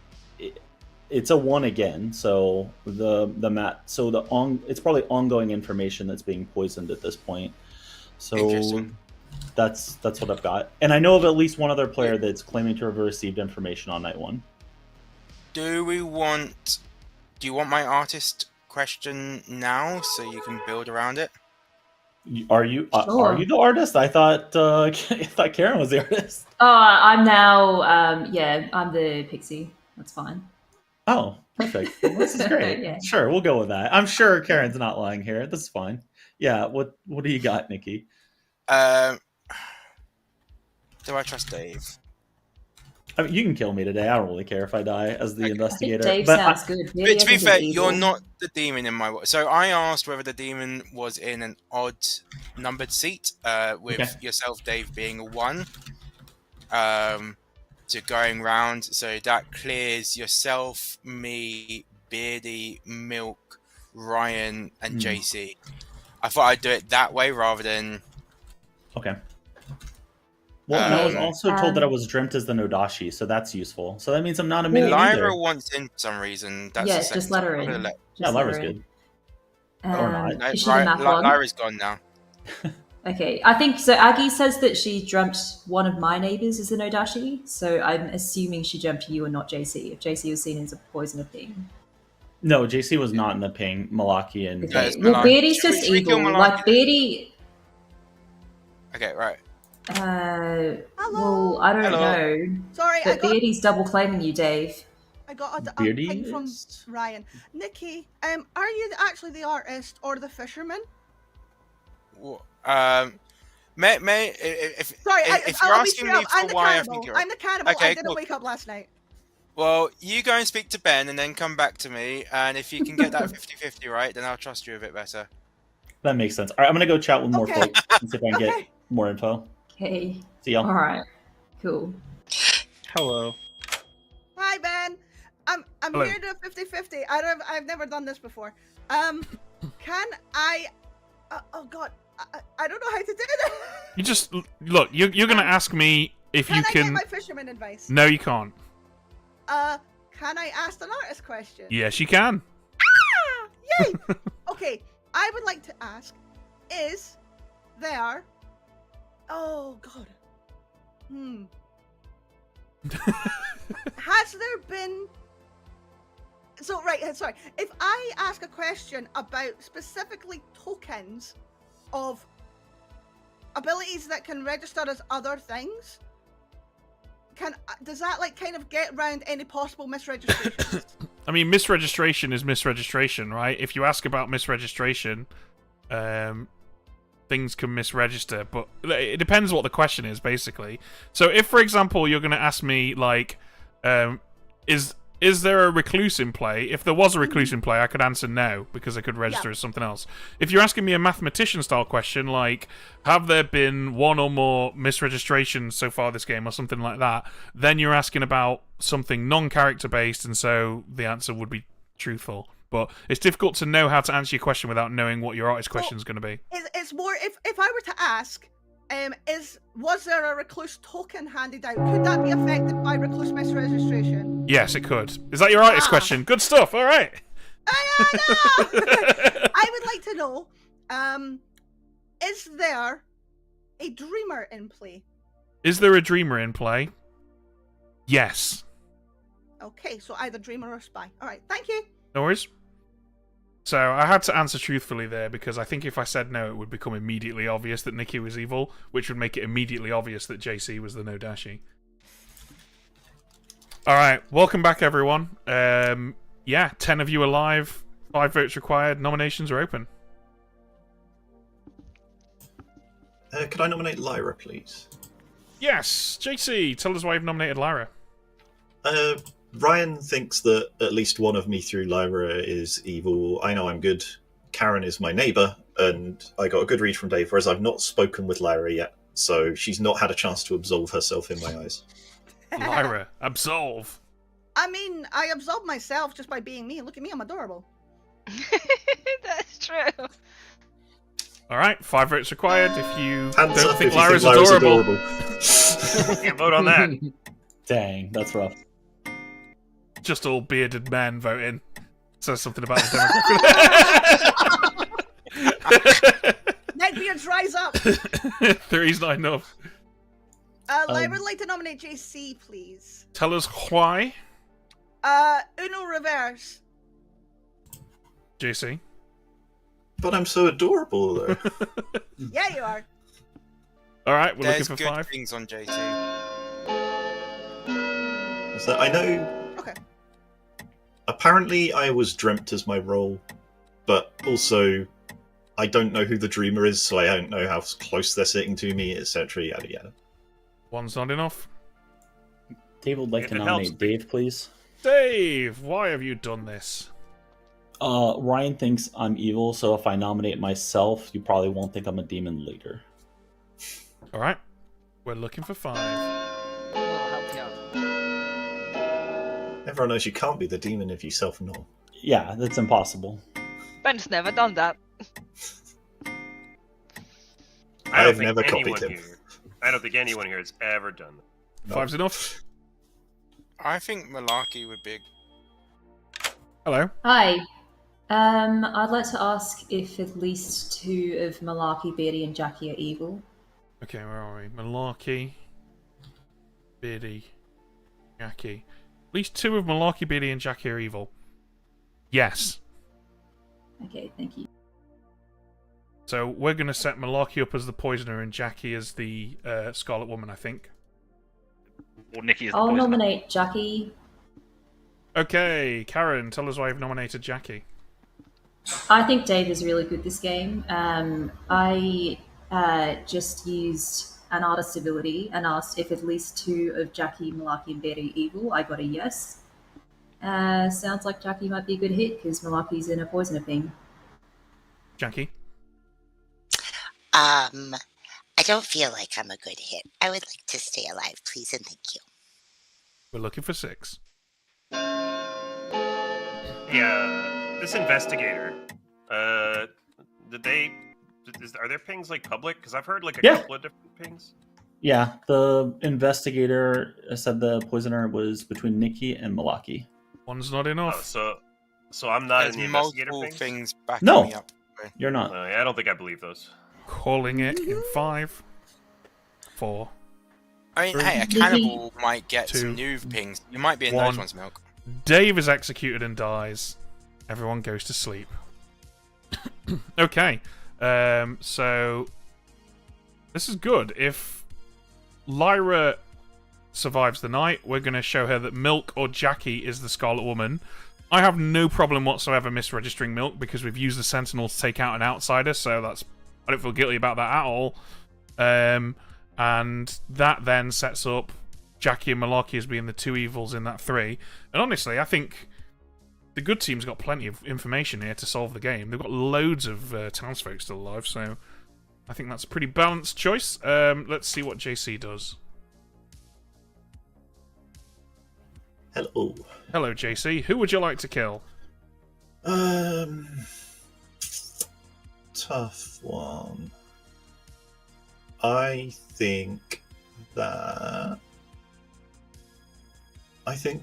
it's a 1 again. So it's probably ongoing information that's being poisoned at this point. So that's what I've got. And I know of at least one other player that's claiming to have received information on night 1. Do you want my artist question now so you can build around it? Are you the artist? I thought Karen was the artist. Oh, I'm now. I'm the pixie. That's fine. Oh, perfect. Well, this is great. Yeah. Sure, we'll go with that. I'm sure Karen's not lying here. This is fine. Yeah. What do you got, Nikki? Do I trust Dave? I mean, you can kill me today. I don't really care if I die as the investigator. Dave but sounds good. But to be fair, you're not the demon in my. So I asked whether the demon was in an odd numbered seat, with yourself, Dave, being a 1. To going round, so that clears yourself, me, Beardy, Milk, Ryan, and JC. I thought I'd do it that way rather than. Okay. Well, and I was also told that I was dreamt as the Nodashi, so that's useful. So that means I'm not a minion either. Lyra wants in for some reason. That's Yes, just let her in. Yeah, Lyra's good. Or not. Is she the math one? Lyra's gone now. Okay, I think so. Aggie says that she dreamt one of my neighbors is the Nodashi, so I'm assuming she dreamt you and not JC. If JC was seen as a poisoner ping. No, JC was not in the ping. Malaki and. Okay. Well, Beardy's just evil. Like Beardy. Okay, right. Well, I don't know. Sorry, but Beardy's double claiming you, Dave. I got a Beardy ping from Ryan. Nikki, are you actually the artist or the fisherman? If you're I'll be asking straight me up. I'm for the why I cannibal. think you're I'm the cannibal. Okay, I didn't cool. wake up last night. Well, you go and speak to Ben and then come back to me, and if you can get that 50-50 right, then I'll trust you a bit better. That makes sense. All right, I'm gonna go chat with more folks and see if I can get more info. Okay. See y'all. All right. Cool. Hello. Hi, Ben. I'm Hello. here to 50-50. I've never done this before. Can I? Oh God, I don't know how to do this. You just look. You're going to ask me if you I can. get my fisherman advice? No, you can't. Can I ask an artist question? Yes, you can. Yay! Okay, I would like to ask: is there? Oh God. Has there been? So sorry. If I ask a question about specifically tokens of abilities that can register as other things, does that like kind of get around any possible misregistrations? I mean, misregistration is misregistration, right? If you ask about misregistration, things can misregister, but it depends what the question is, basically. So if, for example, you're going to ask me, like, is there a recluse in play? If there was a recluse in play, I could answer no, because I could register as something else. If you're asking me a mathematician-style question, like, have there been one or more misregistrations so far this game, or something like that, then you're asking about something non-character-based, and so the answer would be truthful. But it's difficult to know how to answer your question without knowing what your artist question is going to be. It's more if I were to ask, was there a recluse token handed out? Could that be affected by recluse misregistration? Yes, it could. Is that your artist question? Good stuff. All right. I would like to know, is there a dreamer in play? Is there a dreamer in play? Yes. Okay, so either dreamer or spy. All right, thank you. No worries. So I had to answer truthfully there, because I think if I said no, it would become immediately obvious that Nikki was evil, which would make it immediately obvious that JC was the no-dashi. Alright, welcome back, everyone. Yeah, 10 of you alive, 5 votes required, nominations are open. Could I nominate Lyra, please? Yes! JC, tell us why you've nominated Lyra. Ryan thinks that at least one of me through Lyra is evil. I know I'm good. Karen is my neighbour, and I got a good read from Dave, whereas I've not spoken with Lyra yet, so she's not had a chance to absolve herself in my eyes. Lyra, absolve. I mean, I absolve myself just by being me. Look at me, I'm adorable. That's true. Alright, 5 votes required if you Hands don't up think if you Lyra's think Lyra's adorable. Can't vote on that. Dang, that's rough. Just all bearded men voting. Says something about the demographic. Neckbeards, rise up! 3's not enough. Lyra would like to nominate JC, please. Tell us why. Uno reverse. JC. But I'm so adorable, though. Yeah, you are. Alright, we're There's looking for good 5. things on JC. So I know. Okay. Apparently, I was dreamt as my role, but also I don't know who the dreamer is, so I don't know how close they're sitting to me, etc. Yada yada. 1's not enough. Dave would like If to it nominate helps. Dave, please. Dave, why have you done this? Ryan thinks I'm evil, so if I nominate myself, you probably won't think I'm a demon later. Alright, we're looking for 5. We'll help you out. Everyone knows you can't be the demon if you self-null. Yeah, that's impossible. Ben's never done that. I don't I've think never copied anyone him. here. I don't think anyone here has ever done that. 5's enough. I think Malarkey would be. Hello. Hi. I'd like to ask if at least 2 of Malarkey, Beardy, and Jackie are evil. Okay, where are we? Malarkey, Beardy, Jackie. At least 2 of Malarkey, Beardy, and Jackie are evil. Yes. Okay, thank you. So we're going to set Malarkey up as the poisoner and Jackie as the Scarlet Woman, I think. Or Nikki is the I'll poisoner. nominate Jackie. Okay, Karen, tell us why you've nominated Jackie. I think Dave is really good this game. I just used an artist ability and asked if at least 2 of Jackie, Malarkey, and Beardy are evil. I got a yes. Sounds like Jackie might be a good hit because Malarkey's in a poisoner thing. Jackie? I don't feel like I'm a good hit. I would like to stay alive, please, and thank you. We're looking for 6. Yeah, this investigator. Did they? Are their pings like public? Because I've heard like a Yeah. couple of different pings. Yeah, the investigator said the poisoner was between Nikki and Malaki. One's not Oh, enough. so I'm not There's in the investigator multiple pings? things backing No. me up. You're not. Yeah, I don't think I believe those. Calling it in 5, 4. I mean, 3, hey, a cannibal might get 2, some new pings. You might be in 1. those ones, Milk. Dave is executed and dies. Everyone goes to sleep. Okay. So this is good. If Lyra survives the night, we're going to show her that Milk or Jackie is the Scarlet Woman. I have no problem whatsoever misregistering Milk because we've used the Sentinel to take out an outsider, so I don't feel guilty about that at all. And that then sets up Jackie and Malaki as being the two evils in that 3. And honestly, I think the good team's got plenty of information here to solve the game. They've got loads of townsfolk still alive, so I think that's a pretty balanced choice. Let's see what JC does. Hello. Hello, JC. Who would you like to kill? Tough one. I think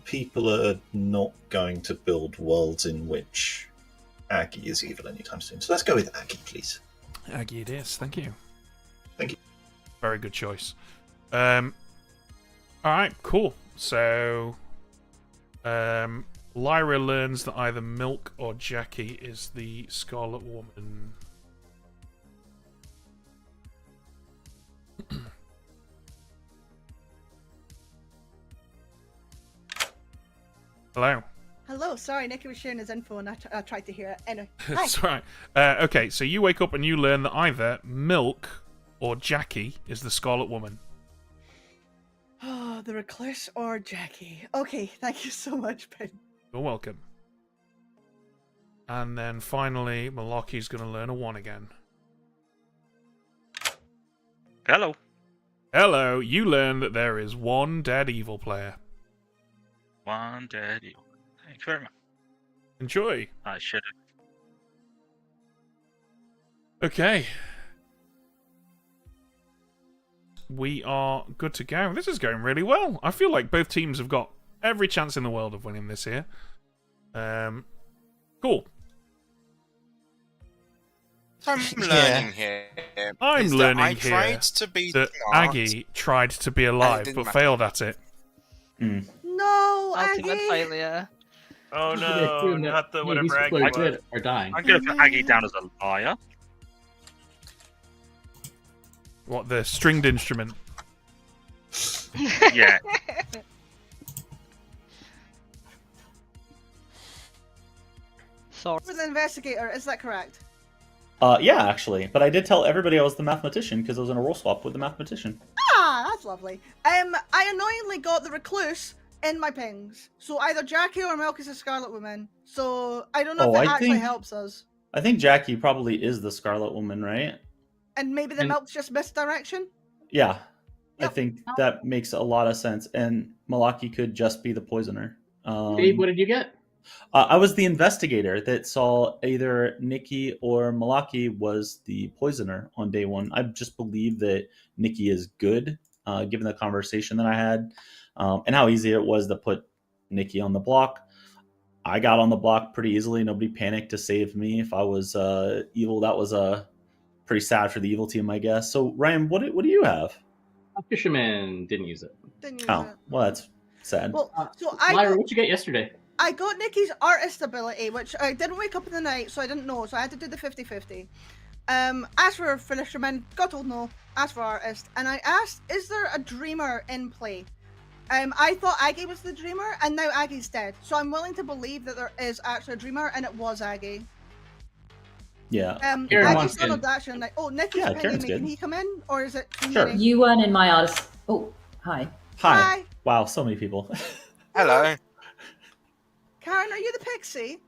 people are not going to build worlds in which Aggie is evil anytime soon. So let's go with Aggie, please. Aggie it is. Thank you. Thank you. Very good choice. Alright, cool. So Lyra learns that either Milk or Jackie is the Scarlet Woman. Hello. Hello, sorry, Nicky was sharing his info and I tried to hear it. Anyway, hi. That's right. Okay, so you wake up and you learn that either Milk or Jackie is the Scarlet Woman. Oh, the Recluse or Jackie. Okay, thank you so much, Ben. You're welcome. And then finally, Malaki's going to learn a 1 again. Hello. Hello, you learn that there is one dead evil player. One dead evil. Thank you very much. Enjoy. I should have. Okay. We are good to go. This is going really well. I feel like both teams have got every chance in the world of winning this here. Cool. I'm learning here. I'm learning I here tried to be that smart. Aggie tried to be alive didn't but matter. failed at it. No, Ultimate Aggie. failure. Oh no, not the whatever Aggie people was. are dying. I'm going to put Aggie down as a liar. What, the stringed instrument? Yeah. Sorry. For the investigator, is that correct? Yeah, actually. But I did tell everybody I was the mathematician because I was in a role swap with the mathematician. Ah, that's lovely. I annoyingly got the Recluse in my pings. So either Jackie or Milk is a Scarlet Woman. So I don't know Oh, if it I actually think- helps us. I think Jackie probably is the Scarlet Woman, right? And maybe the Milk's just misdirection? Yeah. I think that makes a lot of sense. And Malaki could just be the poisoner. Dave, what did you get? I was the investigator that saw either Nikki or Malaki was the poisoner on day 1. I just believe that Nikki is good, given the conversation that I had, and how easy it was to put Nikki on the block. I got on the block pretty easily. Nobody panicked to save me. If I was evil, that was pretty sad for the evil team, I guess. So, Ryan, what do you have? Fisherman didn't use it. Didn't use Oh, it. well, that's sad. Well, so Lyra, what'd you get yesterday? I got Nikki's artist ability, which I didn't wake up in the night, so I didn't know, so I had to do the 50-50. Asked for fisherman, got told no. Asked for artist, and I asked, is there a dreamer in play? I thought Aggie was the dreamer, and now Aggie's dead. So I'm willing to believe that there is actually a dreamer, and it was Aggie. Yeah. Aggie's not on that action. Like, oh, Nikki's Yeah, pinging Karen's me. good. Can he come in, or is it? Sure. You weren't in my artist. Oh, hi. Hi. Wow, so many people. Hello. Karen, are you the pixie?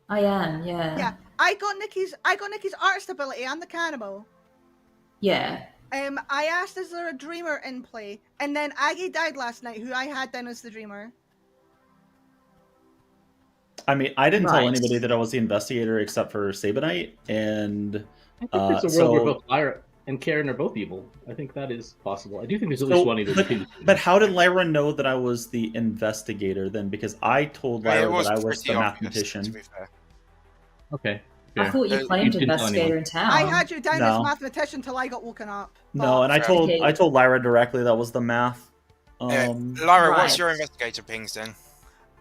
I am, yeah. Yeah. I got Nikki's artist ability and the cannibal. Yeah. I asked, is there a dreamer in play? And then Aggie died last night, who I had down as the dreamer. I mean, I didn't tell Right. anybody that I was the investigator except for Sabanite, and I think there's a world where both Lyra and Karen are both evil. I think that is possible. I do think there's at least one evil between the two. But how did Lyra know that I was the investigator then? Because I told I mean, it Lyra was that I was pretty the obvious, mathematician. to be fair. Okay. I thought you claimed investigator in town. I had you down as No. mathematician till I got woken up. No, and I told Lyra directly that was the math. Lyra, what's your investigator pings then?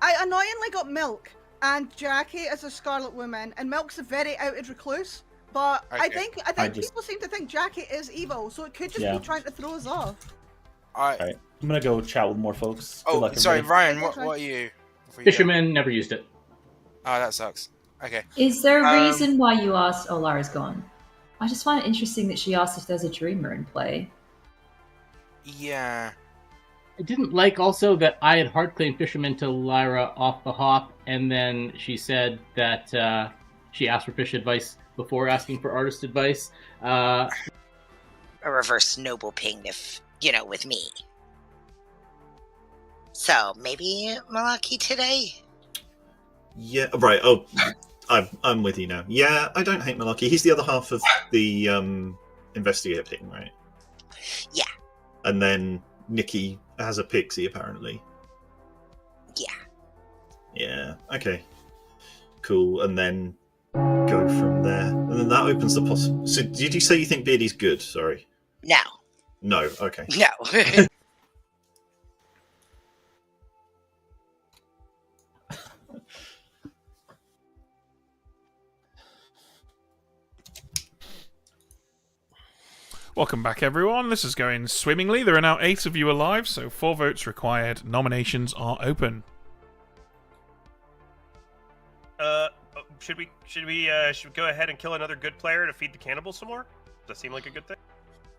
I annoyingly got Milk and Jackie as a Scarlet Woman, and Milk's a very outed recluse. But I Okay. think people seem to think Jackie is evil, so it could just Yeah. be trying to throw us off. Alright, I'm gonna go chat with more folks. Good Oh, luck, sorry, everybody. Ryan. What are you? before you go? Fisherman never used it. Oh, that sucks. Okay. Is there a reason why you asked? Oh, Lara's gone. I just find it interesting that she asked if there's a dreamer in play. Yeah. I didn't like also that I had hard claimed Fisherman to Lyra off the hop, and then she said that she asked for fish advice before asking for artist advice. A reverse noble ping if, with me. So, maybe Malaki today? Yeah, right. Oh, I'm with you now. Yeah, I don't hate Malaki. He's the other half of the investigator ping, right? Yeah. And then Nikki has a pixie, apparently. Yeah. Yeah. Okay. Cool. And then go from there. And then that opens the possible. So, did you say you think Beardy's good? Sorry. No. No. Okay. No. Welcome back, everyone. This is going swimmingly. There are now 8 of you alive, so 4 votes required. Nominations are open. Should we go ahead and kill another good player to feed the cannibal some more? Does that seem like a good thing?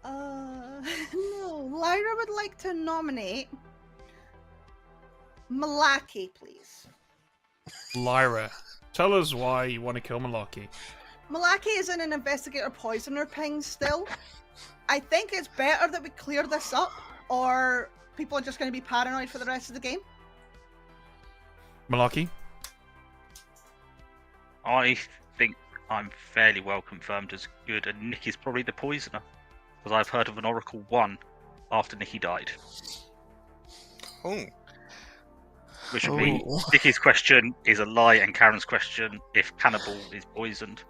No. Lyra would like to nominate Malaki, please. Lyra, tell us why you want to kill Malaki. Malaki is in an investigator poisoner ping still. I think it's better that we clear this up, or people are just going to be paranoid for the rest of the game. Malaki? I think I'm fairly well confirmed as good, and Nikki's probably the poisoner. Because I've heard of an Oracle 1 after Nikki died. Oh. Which would mean Nikki's question is a lie, and Karen's question if cannibal is poisoned.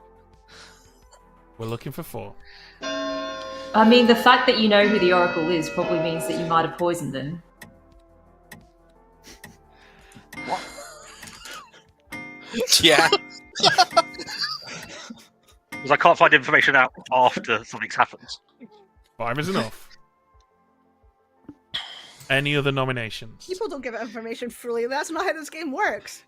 We're looking for 4. I mean, the fact that you know who the Oracle is probably means that you might have poisoned him. Yeah. Because I can't find information out after something's happened. 5 is enough. Any other nominations? People don't give out information freely. That's not how this game works.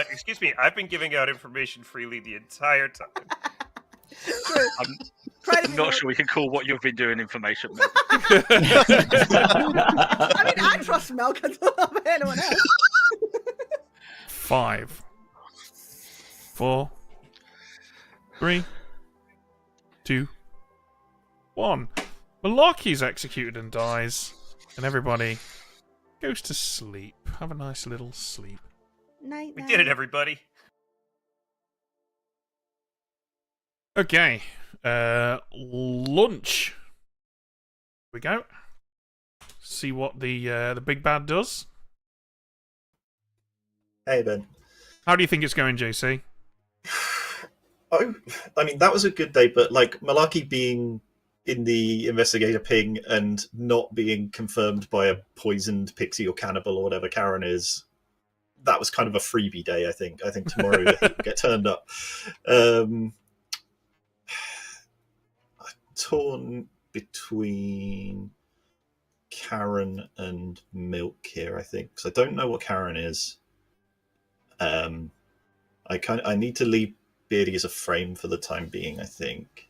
Excuse me, I've been giving out information freely the entire time. I'm not sure we can call what you've been doing information. I mean, I trust Milk. I don't know about anyone else. 5, 4, 3, 2, 1. Malaki's executed and dies, and everybody goes to sleep. Have a nice little sleep. Night. We did it, everybody. Okay, lunch. Here we go. See what the big bad does. Hey, Ben. How do you think it's going, JC? Oh, I mean, that was a good day, but like Malaki being in the investigator ping and not being confirmed by a poisoned pixie or cannibal or whatever Karen is, that was kind of a freebie day, I think. I think tomorrow the heat will get turned up. I'm torn between Karen and Milk here, I think, because I don't know what Karen is. I need to leave Beardy as a frame for the time being, I think.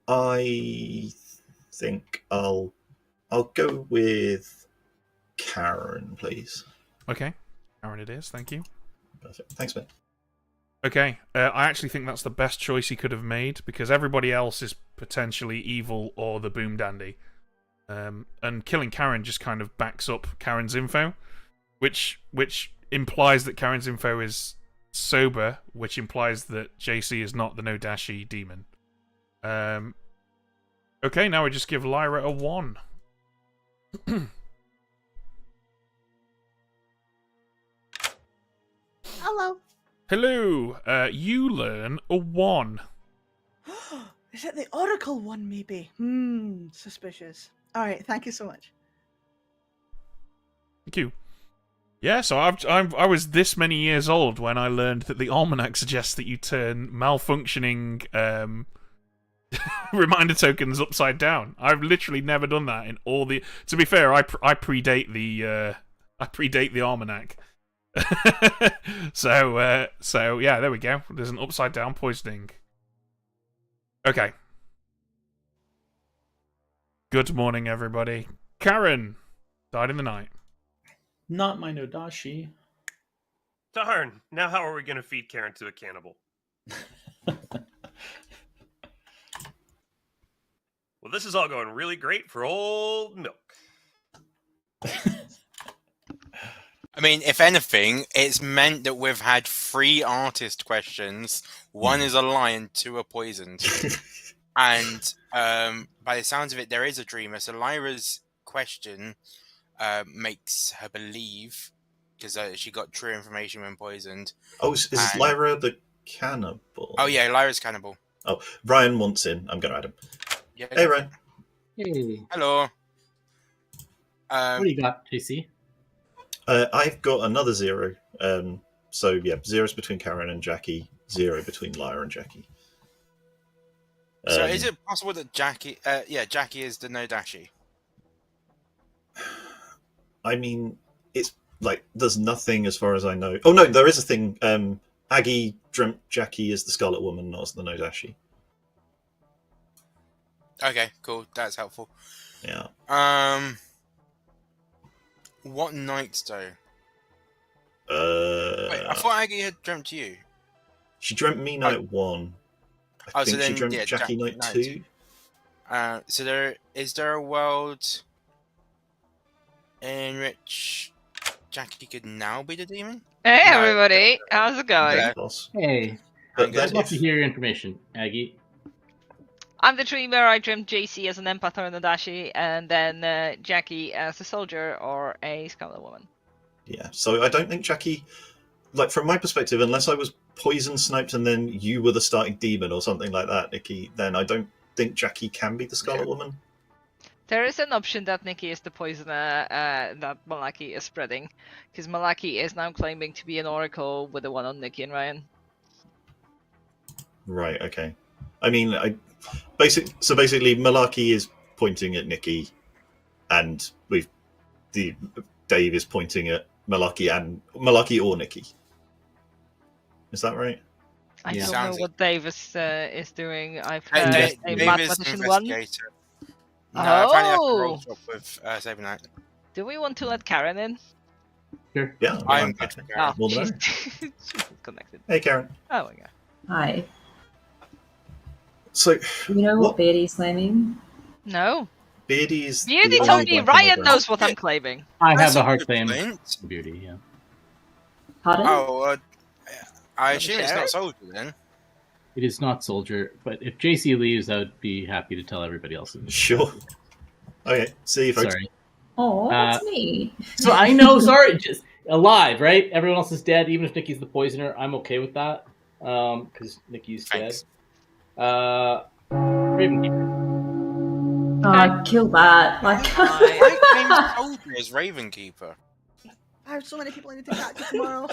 I think I'll go with Karen, please. Okay, Karen it is. Thank you. Perfect. Thanks, Ben. Okay, I actually think that's the best choice he could have made, because everybody else is potentially evil or the Boom Dandy. And killing Karen just kind of backs up Karen's info, which implies that Karen's info is sober, which implies that JC is not the Nodashi demon. Okay, now we just give Lyra a 1. Hello. Hello. You learn a 1. Is it the Oracle one, maybe? Suspicious. All right, thank you so much. Thank you. Yeah, so I was this many years old when I learned that the almanac suggests that you turn malfunctioning reminder tokens upside down. I've literally never done that in all the. To be fair, I predate the almanac. So yeah, there we go. There's an upside down poisoning. Okay. Good morning, everybody. Karen died in the night. Not my Nodashi. Darn. Now how are we going to feed Karen to a cannibal? Well, this is all going really great for old Milk. I mean, if anything, it's meant that we've had 3 artist questions. 1 is a lion, 2 are poisoned. And by the sounds of it, there is a dreamer. So Lyra's question makes her believe, because she got true information when poisoned. Oh, is Lyra the cannibal? Oh, yeah, Lyra's cannibal. Oh, Ryan wants in. I'm going to add him. Yeah, hey, Ryan. Hey. Hello. What do you got, JC? I've got another 0. So, yeah, 0's between Karen and Jackie, 0 between Lyra and Jackie. So is it possible that Jackie is the Nodashi? I mean, it's like, there's nothing as far as I know. Oh, no, there is a thing. Aggie dreamt Jackie is the Scarlet Woman, not as the Nodashi. Okay, cool. That's helpful. Yeah. What night though? Wait, I thought Aggie had dreamt you. She dreamt me night 1. I think she dreamt Jackie night 2. So is there a world in which Jackie could now be the demon? Hey everybody, how's it going? Hey, I'd love to hear your information, Aggie. I'm the dreamer. I dreamt JC as an empath or a Nodashi, and then Jackie as a soldier or a Scarlet Woman. Yeah, so I don't think Jackie, like from my perspective, unless I was poison sniped and then you were the starting demon or something like that, Nikki, then I don't think Jackie can be the Scarlet Woman. There is an option that Nikki is the poisoner that Malaki is spreading, because Malaki is now claiming to be an oracle with the one on Nikki and Ryan. Right. Okay. I mean, basically, Malaki is pointing at Nikki, and Dave is pointing at Malaki or Nikki. Is that right? I don't know what Dave is doing. I've Dave heard a is mathematician the one. investigator. No, apparently I have to roll Oh, swap with Saber Knight. do we want to let Karen in? Sure. Yeah, I'm good for Karen. Oh, More than she's connected. Hey, Karen. Oh my god. Hi. So, You know what Beardy's claiming? No. Beardy's. Beauty told me Ryan knows what I'm claiming. I That's have a a hard good claim. point. Beauty, yeah. Pardon? Oh, I assume it's share not it? soldier then. It is not soldier, but if JC leaves, I would be happy to tell everybody else. Sure. Okay, see you folks. Sorry. Oh, that's me. So I know, sorry, just alive, right? Everyone else is dead, even if Nikki's the poisoner. I'm okay with that, because Nikki's dead. Ravenkeeper. Oh, kill that. Like, I claim soldier as Ravenkeeper. I have so many people I need to catch tomorrow.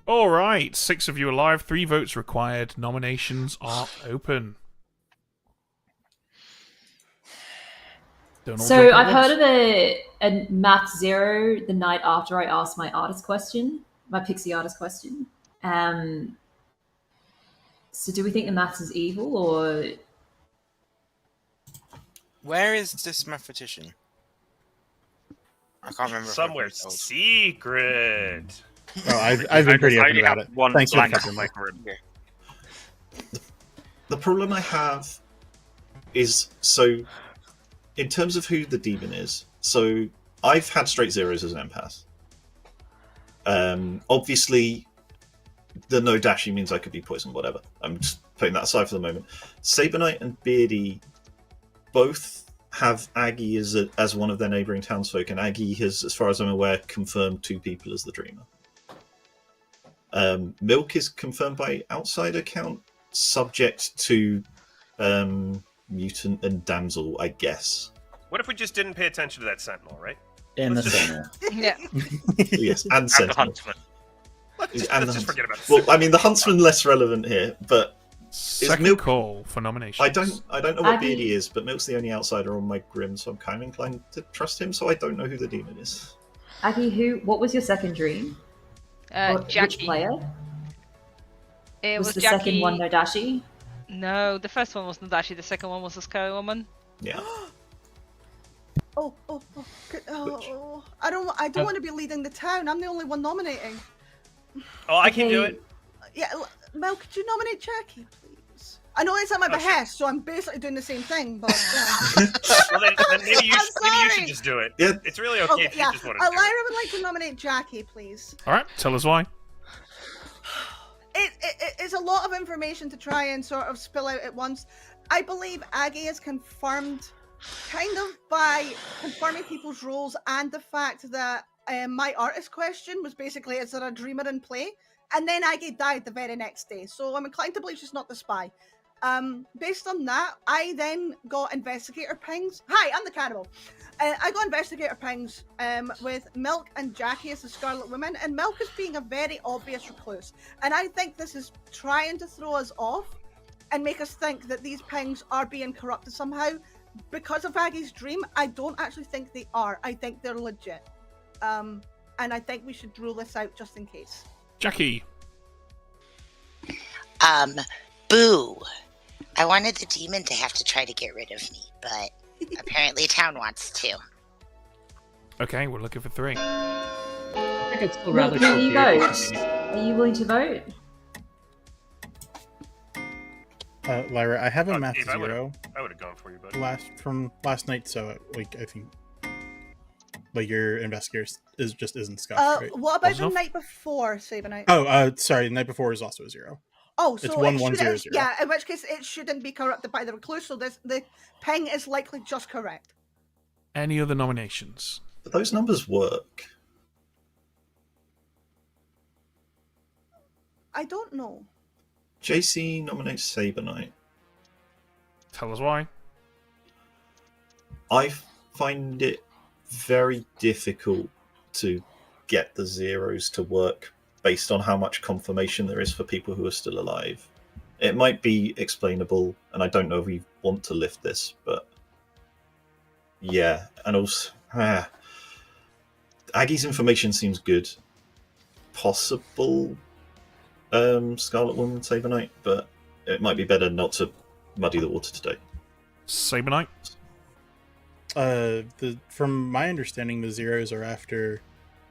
All right, 6 of you alive, 3 votes required. Nominations are open. so I've heard of a math 0 the night after I asked my artist question, my pixie artist question. So do we think the maths is evil, or Where is this mathematician? I can't remember. Somewhere secret. Oh, I've been pretty open about it. One Thanks for the black cover, on my Mike. grid. The problem I have is, so in terms of who the demon is, so I've had straight zeros as an empath. Obviously, the no dashi means I could be poisoned, whatever. I'm just putting that aside for the moment. Saber Knight and Beardy both have Aggie as one of their neighbouring townsfolk, and Aggie has, as far as I'm aware, confirmed 2 people as the dreamer. Milk is confirmed by outside account, subject to mutant and damsel, I guess. What if we just didn't pay attention to that sentinel, right? And the Let's just- Sentinel. Yeah. Yes, and the Sentinel. huntsman. Let's And just the forget huntsman. about Well, I mean, the huntsman less relevant here, but Second Milk call for nominations. I don't know what Aggie- Beardy is, but Milk's the only outsider on my grim, so I'm kind of inclined to trust him. So I don't know who the demon is. Aggie, what was your second dream? Which Jackie. player? It was was the Jackie. second one Nodashi? No, the first one was Nadashi, the second one was the Scary Woman. Yeah. Good. I don't want to be leading the town. I'm the only one nominating. Oh, I can do it. Yeah, Mel, could you nominate Jackie, please? I know it's at my behest, so I'm basically doing the same thing, but yeah. Well, then maybe you I'm should sorry. just do it. Yeah. It's really okay if you yeah. just want to do it. Lyra would like to nominate Jackie, please. All right, tell us why. It's a lot of information to try and sort of spill out at once. I believe Aggie is confirmed kind of by confirming people's roles and the fact that my artist question was basically, is there a dreamer in play? And then Aggie died the very next day. So I'm inclined to believe she's not the spy. Based on that, I then got investigator pings. Hi, I'm the cannibal. I got investigator pings with Milk and Jackie as the Scarlet Woman, and Milk is being a very obvious recluse. And I think this is trying to throw us off and make us think that these pings are being corrupted somehow. Because of Aggie's dream, I don't actually think they are. I think they're legit. And I think we should rule this out just in case. Jackie. Boo. I wanted the demon to have to try to get rid of me, but apparently town wants to. Okay, we're looking for 3. I think it's still Will rather you confusing. vote? Are you willing to vote? Lyra, I have a math Dave, I would've- zero. I would have gone for you, buddy. From last night, so like I think like your investigator isn't scuffed, right? What about the night before, Saber Night? Oh, sorry. The night before is also a 0. Oh, so it's it 1100. shouldn't- Yeah, in which case it shouldn't be corrupted by the recluse, so the ping is likely just correct. Any other nominations? But those numbers work. I don't know. JC nominates Saber Knight. Tell us why. I find it very difficult to get the zeros to work based on how much confirmation there is for people who are still alive. It might be explainable, and I don't know if we want to lift this, but yeah, and also Aggie's information seems good. Possible Scarlet Woman, Saber Knight, but it might be better not to muddy the water today. Saber Knight. From my understanding, the zeros are after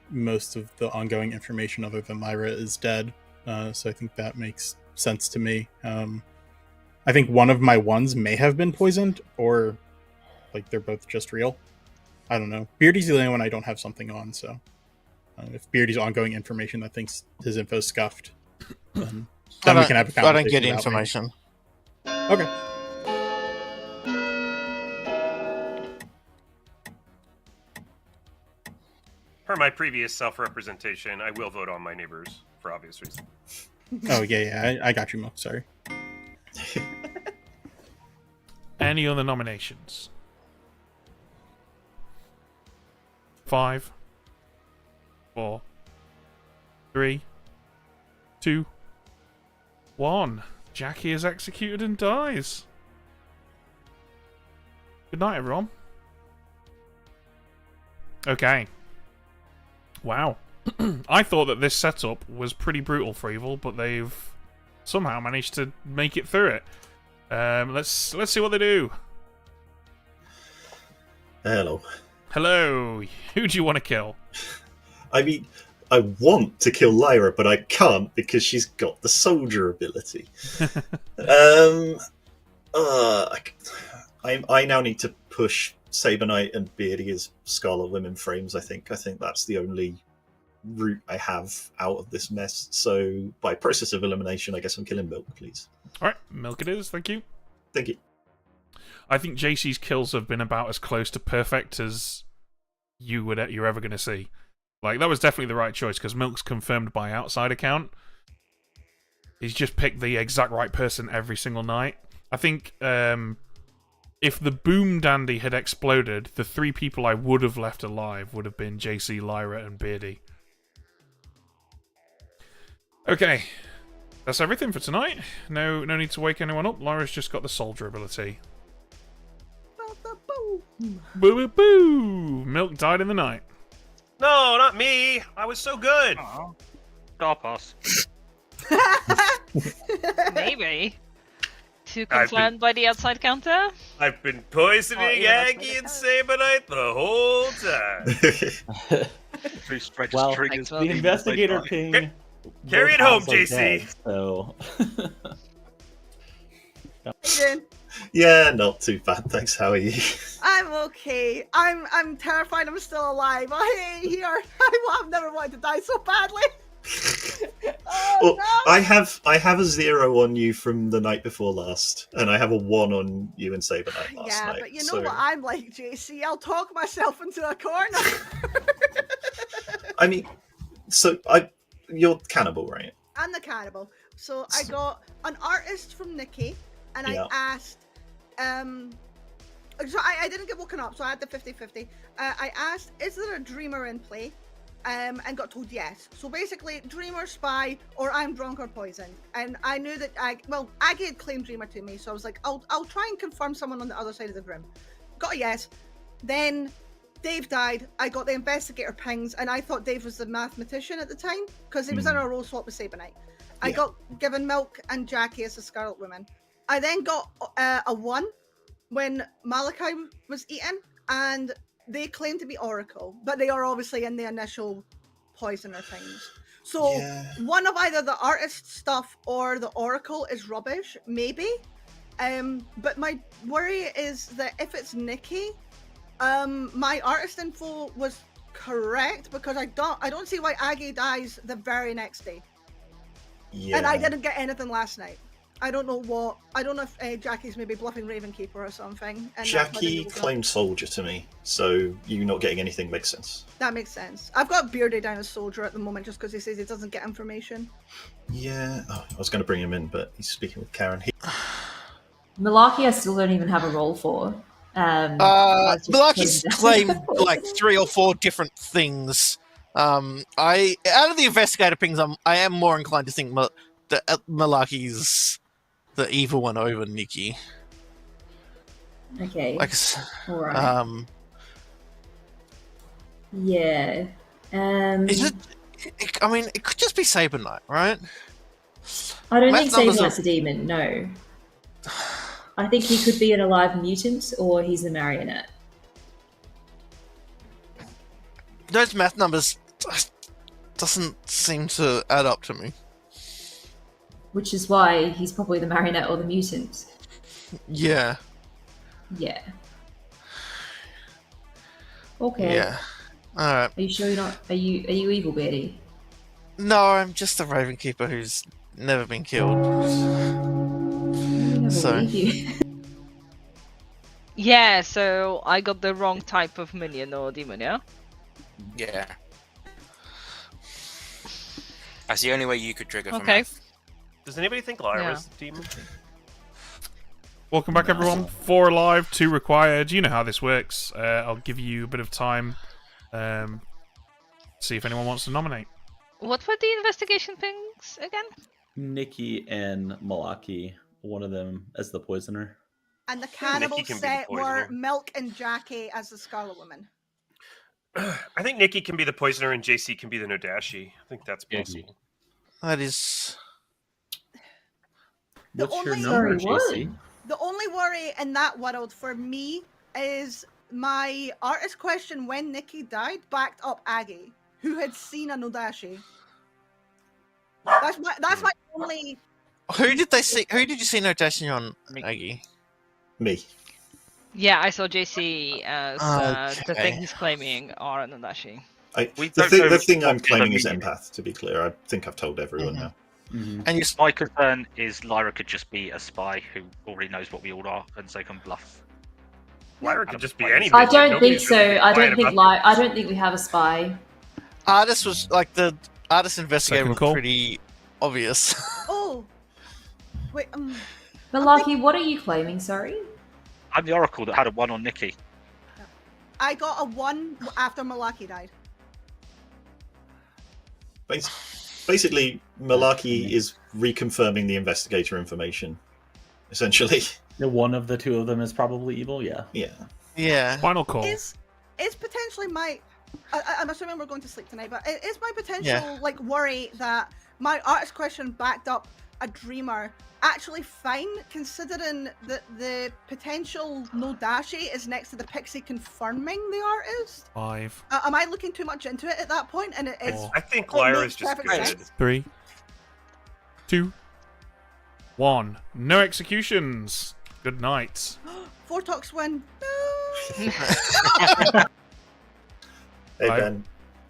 most of the ongoing information other than Lyra is dead. So I think that makes sense to me. I think one of my ones may have been poisoned, or like they're both just real. I don't know. Beardy's the only one I don't have something on, so if Beardy's ongoing information that thinks his info's scuffed, then we can have a conversation. I don't get about information. Me. Okay. Per my previous self-representation, I will vote on my neighbors for obvious reasons. Oh yeah, I got you, Mo. Sorry. Any other nominations? 5, 4, 3, 2, 1. Jackie is executed and dies. Good night, everyone. Okay. Wow. I thought that this setup was pretty brutal for Evil, but they've somehow managed to make it through it. Let's see what they do. Hello. Hello. Who do you want to kill? I mean, I want to kill Lyra, but I can't because she's got the soldier ability. I now need to push Saber Knight and Beardy as Scarlet Women frames. I think that's the only route I have out of this mess. So by process of elimination, I guess I'm killing Milk, please. All right, Milk it is. Thank you. Thank you. I think JC's kills have been about as close to perfect as you're ever going to see. Like, that was definitely the right choice, because Milk's confirmed by outside account. He's just picked the exact right person every single night. I think if the Boom Dandy had exploded, the 3 people I would have left alive would have been JC, Lyra, and Beardy. Okay. That's everything for tonight. No need to wake anyone up. Lyra's just got the soldier ability. Boo boo boo! Milk died in the night. No, not me. I was so good. Star pass. Maybe. Too concerned by the outside counter? I've been poisoning Aggie and Sabanite the whole time. Well, the investigator ping. Carry it home, both halves are JC. Dead, so. Yeah, not too bad. Thanks. How are you? I'm okay. I'm terrified I'm still alive. I hate here. I've never wanted to die so badly. Well, I have a 0 on you from the night before last, and I have a 1 on you and Saber Knight last Yeah, night. but you know what I'm like, JC. I'll talk myself into a corner. I mean, you're cannibal, right? I'm the cannibal. So I got an artist from Nikki, and Yeah. I asked, so I didn't get woken up, so I had the 50-50. I asked, is there a dreamer in play? And got told yes. So basically, dreamer, spy, or I'm drunk or poisoned. And I knew that Aggie had claimed dreamer to me, so I was like, I'll try and confirm someone on the other side of the room. Got a yes. Then Dave died. I got the investigator pings, and I thought Dave was the mathematician at the time because he was in a role swap with Saber Knight. I got given Milk and Jackie as the Scarlet Woman. I then got a 1 when Malachi was eaten, and they claim to be Oracle, but they are obviously in the initial poisoner things. So one of either the artist stuff or the Oracle is rubbish, maybe. But my worry is that if it's Nikki, my artist info was correct because I don't see why Aggie dies the very next day. Yeah. And I didn't get anything last night. I don't know if Jackie's maybe bluffing Ravenkeeper or something. And Jackie claimed soldier to me, so you not getting anything makes sense. That makes sense. I've got Beardy down as soldier at the moment just because he says he doesn't get information. Yeah, I was going to bring him in, but he's speaking with Karen. Malarkey, I still don't even have a role for. Malarkey's claimed like 3 or 4 different things. Out of the investigator pings, I am more inclined to think that Malarkey's the evil one over Nikki. Okay. All right. Yeah. Is it? I mean, it could just be Saber Knight, right? I don't think Saber Knight's a demon. No. I think he could be an alive mutant, or he's a marionette. Those math numbers doesn't seem to add up to me. Which is why he's probably the marionette or the mutant. Yeah. Yeah. Okay. Yeah. All right. Are you sure you're not? Are you evil, Betty? No, I'm just a Ravenkeeper who's never been killed. So. Yeah. So I got the wrong type of minion or demon. Yeah. Yeah. That's the only way you could trigger for Okay. math. Does anybody think Lyra's the demon? Welcome back, everyone. 4 alive, 2 required. You know how this works. I'll give you a bit of time. See if anyone wants to nominate. What were the investigation things again? Nikki and Malaki, one of them as the poisoner. And the cannibal Nikki can be the set were poisoner. Milk and Jackie as the Scarlet Woman. I think Nikki can be the poisoner and JC can be the Nodashi. I think that's possible. That is. What's your number, JC? The only worry in that world for me is my artist question when Nikki died backed up Aggie. who had seen a Nodashi. That's my only. Who did they see? Who did you see Nodashi on, Aggie? Me. Yeah, I saw JC as the Okay. thing he's claiming are Nadashi. The thing I'm claiming is empath, to be clear. I think I've told everyone now. And my concern is Lyra could just be a spy who already knows what we all are, and so can bluff. Lyra could just be anything. I don't think Nobody's so. really I quiet don't think about I don't think we have a spy. Artist was like the artist investigator Second was call. pretty obvious. Oh, wait. Malaki, what are you claiming? Sorry. I'm the Oracle that had a 1 on Nikki. I got a 1 after Malaki died. Basically, Malarkey is reconfirming the investigator information, essentially. The one of the two of them is probably evil, yeah. Yeah. Final call. Is potentially my. I'm assuming we're going to sleep tonight, but is my potential worry that my artist question backed up a dreamer actually fine, considering that the potential Nodashi is next to the pixie confirming the artist? 5, Am I looking too much into it at that point? And it's. I think it Lyra's makes just perfect good. sense. 3, 2, 1. No executions. Good night. Vortox win. Hey, Right. Ben,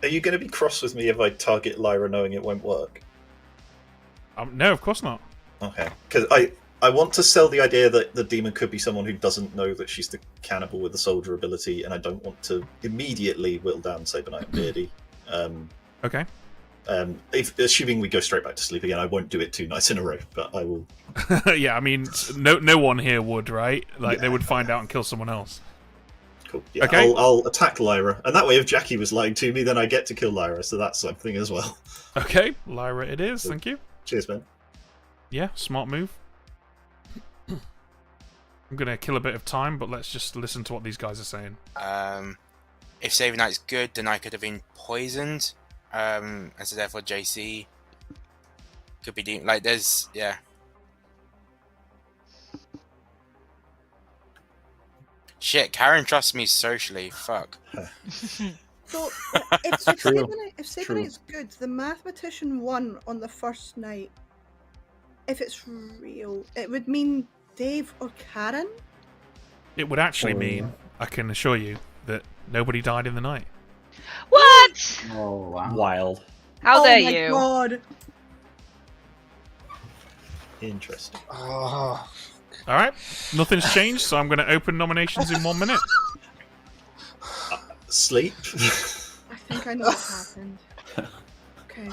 are you going to be cross with me if I target Lyra knowing it won't work? No, of course not. Okay. Because I want to sell the idea that the demon could be someone who doesn't know that she's the cannibal with the soldier ability, and I don't want to immediately whittle down Saber Knight and Beardy. Okay. Assuming we go straight back to sleep again, I won't do it 2 nights in a row, but I will. Yeah, I mean, no one here would, right? Like, they would find out and kill someone else. Cool. Yeah, Okay. I'll attack Lyra, and that way, if Jackie was lying to me, then I get to kill Lyra, so that's something as well. Okay, Lyra it is, thank you. Cheers, Ben. Yeah, smart move. I'm going to kill a bit of time, but let's just listen to what these guys are saying. If Saving Knight's good, then I could have been poisoned. And so therefore JC could be like there's Shit, Karen trusts me socially. Fuck. So if Saber Knight's good, the mathematician won on the first night. If it's real, it would mean Dave or Karen? It would actually mean, I can assure you, that nobody died in the night. What? Oh, wow. Wild. How dare my you? God. Interesting. Alright, nothing's changed, so I'm going to open nominations in 1 minute. Sleep? I think I know what happened. Okay.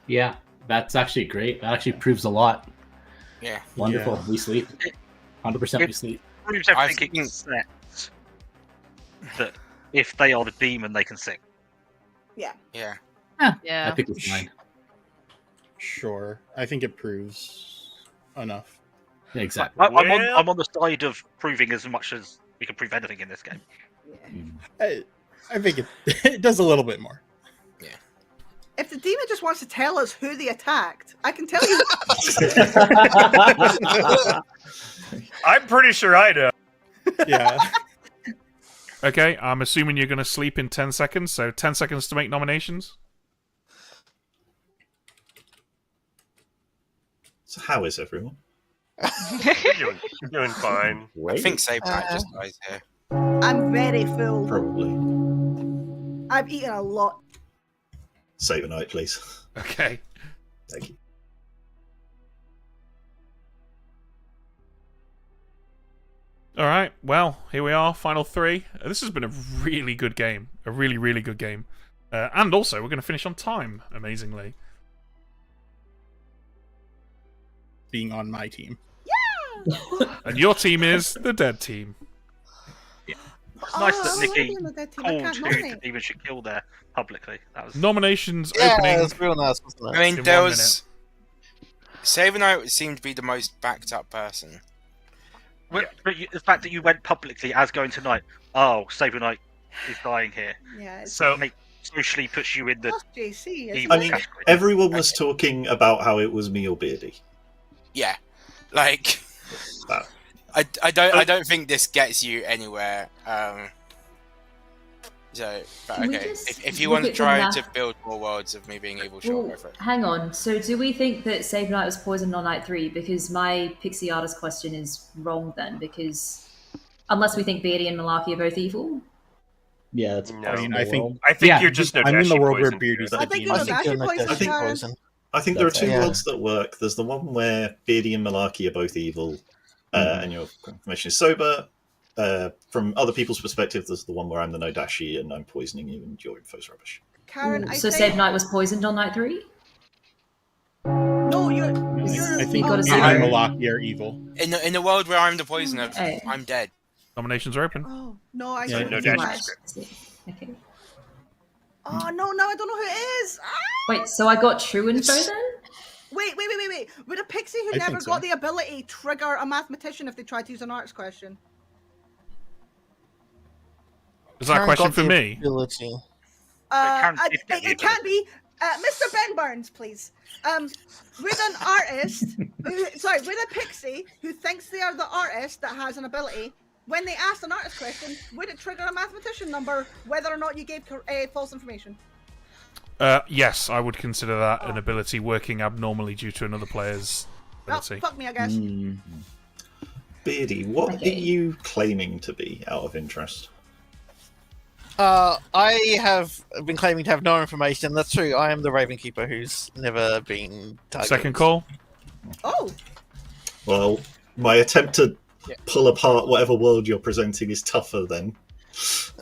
Yeah, that's actually great. That actually proves a lot. Yeah. Wonderful. Yeah. We sleep. 100% we sleep. Proves everything it says that if they are the demon, they can sing. Yeah. Yeah. Yeah. I think it's fine. Sure. I think it proves enough. Yeah, exactly. I'm on the side of proving as much as we can prove anything in this game. I think it does a little bit more. If the demon just wants to tell us who they attacked, I can tell you. I'm pretty sure I know. Yeah. Okay, I'm assuming you're going to sleep in 10 seconds, so 10 seconds to make nominations. So how is everyone? You're doing fine. I think Saber Knight just dies here. I'm very full. Probably. I've eaten a lot. Saber Knight, please. Okay. Thank you. Alright, well, here we are, final 3. This has been a really good game. A really, really good game. And also, we're going to finish on time, amazingly. Being on my team. And your team is the dead team. It's nice that I Nikki wanna be on the dead team. I called can't who nominate. the demon should kill there publicly. That was Nominations Yeah, opening. it was real nice, wasn't it? I mean, In there 1 was Saber Knight seemed to be the most backed up person. But the fact that you went publicly as going tonight, oh, Saber Knight is dying here. Yeah. It's So Socially puts you in the plus JC. evil I mean, category. everyone was talking about how it was me or Beardy. Yeah, like I don't think this gets you anywhere. So, but Can we okay, just if you look want to at the try math? to build more worlds of me being evil, sure, Well, go for it. hang on. So, do we think that Save Night was poisoned on night 3? Because my Pixie Artist question is wrong then. Because unless we think Beardy and Malarkey are both evil. Yeah, that's No. I mean, I think I think you're just I'm in the Nodashi world where poisoned. Beardy's the I think demon. you're Nodashi poisoned, I think- Karen. I think there are That's two it. worlds that work. There's the one where Beardy and Malarkey are both evil, and your confirmation is sober. From other people's perspective, there's the one where I'm the Nodashi and I'm poisoning you and your info's rubbish. Karen, I So think... Save Night was poisoned on night 3? No, you're... I think got a Beardy zero. and Malarkey are evil. In the world where I'm the poisoner, Hey. I'm dead. Nominations are open. Oh, no, I Yeah, don't no know. dash. Okay. Oh, no, I don't know who it is. Ah! Wait, so I got true info then? Wait. Would a pixie who I never think so. got the ability trigger a mathematician if they tried to use an arts question? Is that a Karen question got for the me? ability. It can be. Mr. Ben Burns, please. With an artist, with a pixie who thinks they are the artist that has an ability, when they asked an artist question, would it trigger a mathematician number whether or not you gave false information? Yes, I would consider that an ability working abnormally due to another player's ability. Oh, fuck me, I guess. Beardy, what are you claiming to be, out of interest? I have been claiming to have no information. That's true. I am the Raven Keeper who's never been targeted. Second call. Oh. Well, my attempt to pull apart whatever world you're presenting is tougher then.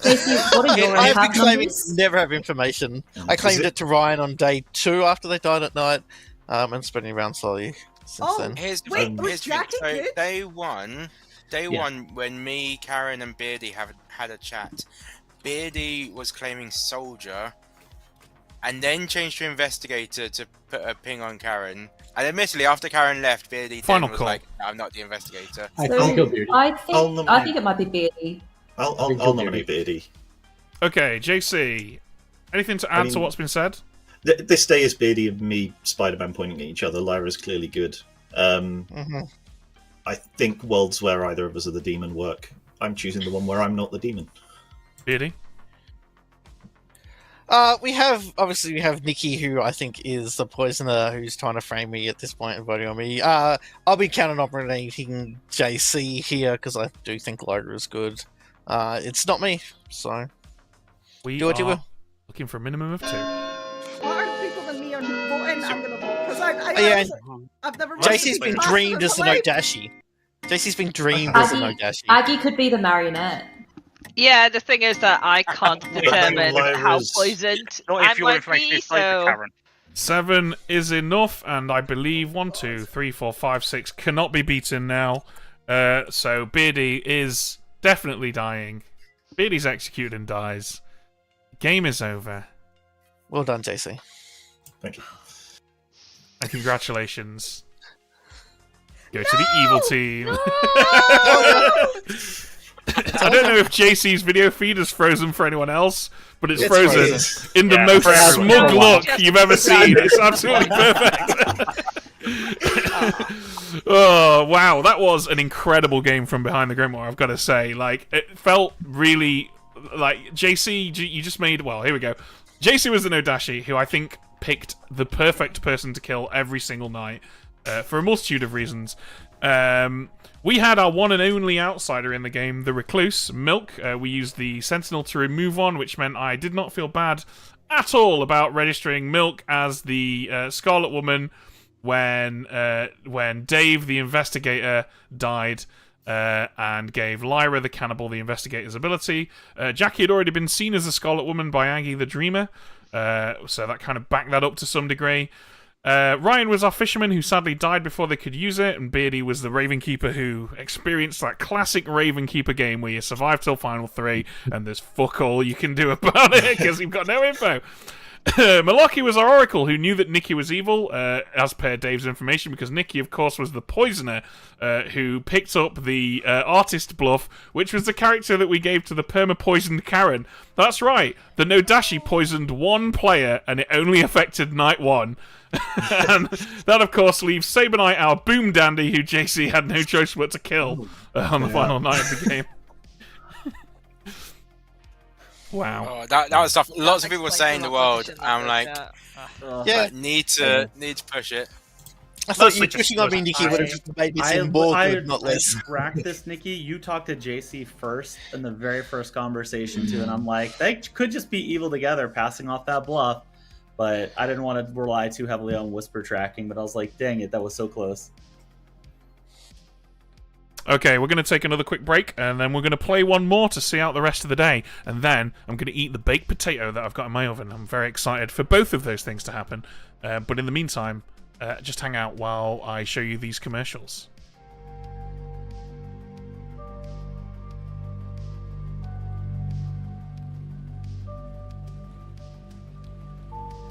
I have been claiming to never have information. I claimed it to Ryan on day 2 after they died at night, and spreading around slowly since then. Here's the wait, thing. was Here's the thing. Jackie So good? day one, when me, Karen, and Beardy had a chat, Beardy was claiming soldier, and then changed to investigator to put a ping on Karen. And admittedly, after Karen left, Beardy Final then was call. like, no, "I'm not the investigator." I think it might be Beardy. I'll nominate Beardy. Okay, JC. Anything to add to what's been said? This day is Beardy and me, Spider-Man pointing at each other. Lyra's clearly good. I think worlds where either of us are the demon work. I'm choosing the one where I'm not the demon. Beardy? We have Nikki, who I think is the poisoner, who's trying to frame me at this point and voting on me. I'll be counter nominating JC here because I do think Lyra is good. It's not me, so We do what you are will. looking for a minimum of 2. Smarter people than me are voting. I'm gonna vote because I've never. JC's been dreamed as the Nodashi. JC's been dreamed as the Nodashi. Aggie could be the marionette. Yeah, the thing is that I can't determine how poisoned Not I if your might information be, is played so... to Karen. 7 is enough, and I believe 1, 2, 3, 4, 5, 6 cannot be beaten now. So Beardy is definitely dying. Beardy's executed and dies. Game is over. Well done, JC. Thank you. And congratulations. Go to the evil team. I don't know if JC's video feed is frozen for anyone else, but it's frozen in the most smug look you've ever seen. It's absolutely perfect. Oh, wow. That was an incredible game from behind the Grimoire, I've got to say. Like, it felt really... Like, JC, you just made... Well, here we go. JC was the Nodashi, who I think picked the perfect person to kill every single night for a multitude of reasons. We had our one and only outsider in the game, the Recluse, Milk. We used the Sentinel to remove one, which meant I did not feel bad at all about registering Milk as the Scarlet Woman when Dave, the investigator, died and gave Lyra, the cannibal, the investigator's ability. Jackie had already been seen as the Scarlet Woman by Aggie the Dreamer, so that kind of backed that up to some degree. Ryan was our fisherman who sadly died before they could use it, and Beardy was the Raven Keeper who experienced that classic Raven Keeper game where you survive till final 3 and there's fuck all you can do about it because you've got no info. Malarkey was our Oracle who knew that Nikki was evil, as per Dave's information, because Nikki, of course, was the poisoner who picked up the artist bluff, which was the character that we gave to the perma-poisoned Karen. That's right, the Nodashi poisoned one player and it only affected night 1. And that, of course, leaves Saber Knight, our boom dandy, who JC had no choice but to kill on the final night of the game. Wow. Oh, that was stuff. Lots of people say in the world. I'm like, Yeah. need to push it. I thought you were pushing on me, Nikki, would have just made me seem more good, not less. I tracked this, Nikki. You talked to JC first in the very first conversation too, and I'm like, they could just be evil together, passing off that bluff. But I didn't want to rely too heavily on whisper tracking. But I was like, dang it, that was so close. Okay, we're going to take another quick break, and then we're going to play one more to see out the rest of the day. And then I'm going to eat the baked potato that I've got in my oven. I'm very excited for both of those things to happen. But in the meantime, just hang out while I show you these commercials.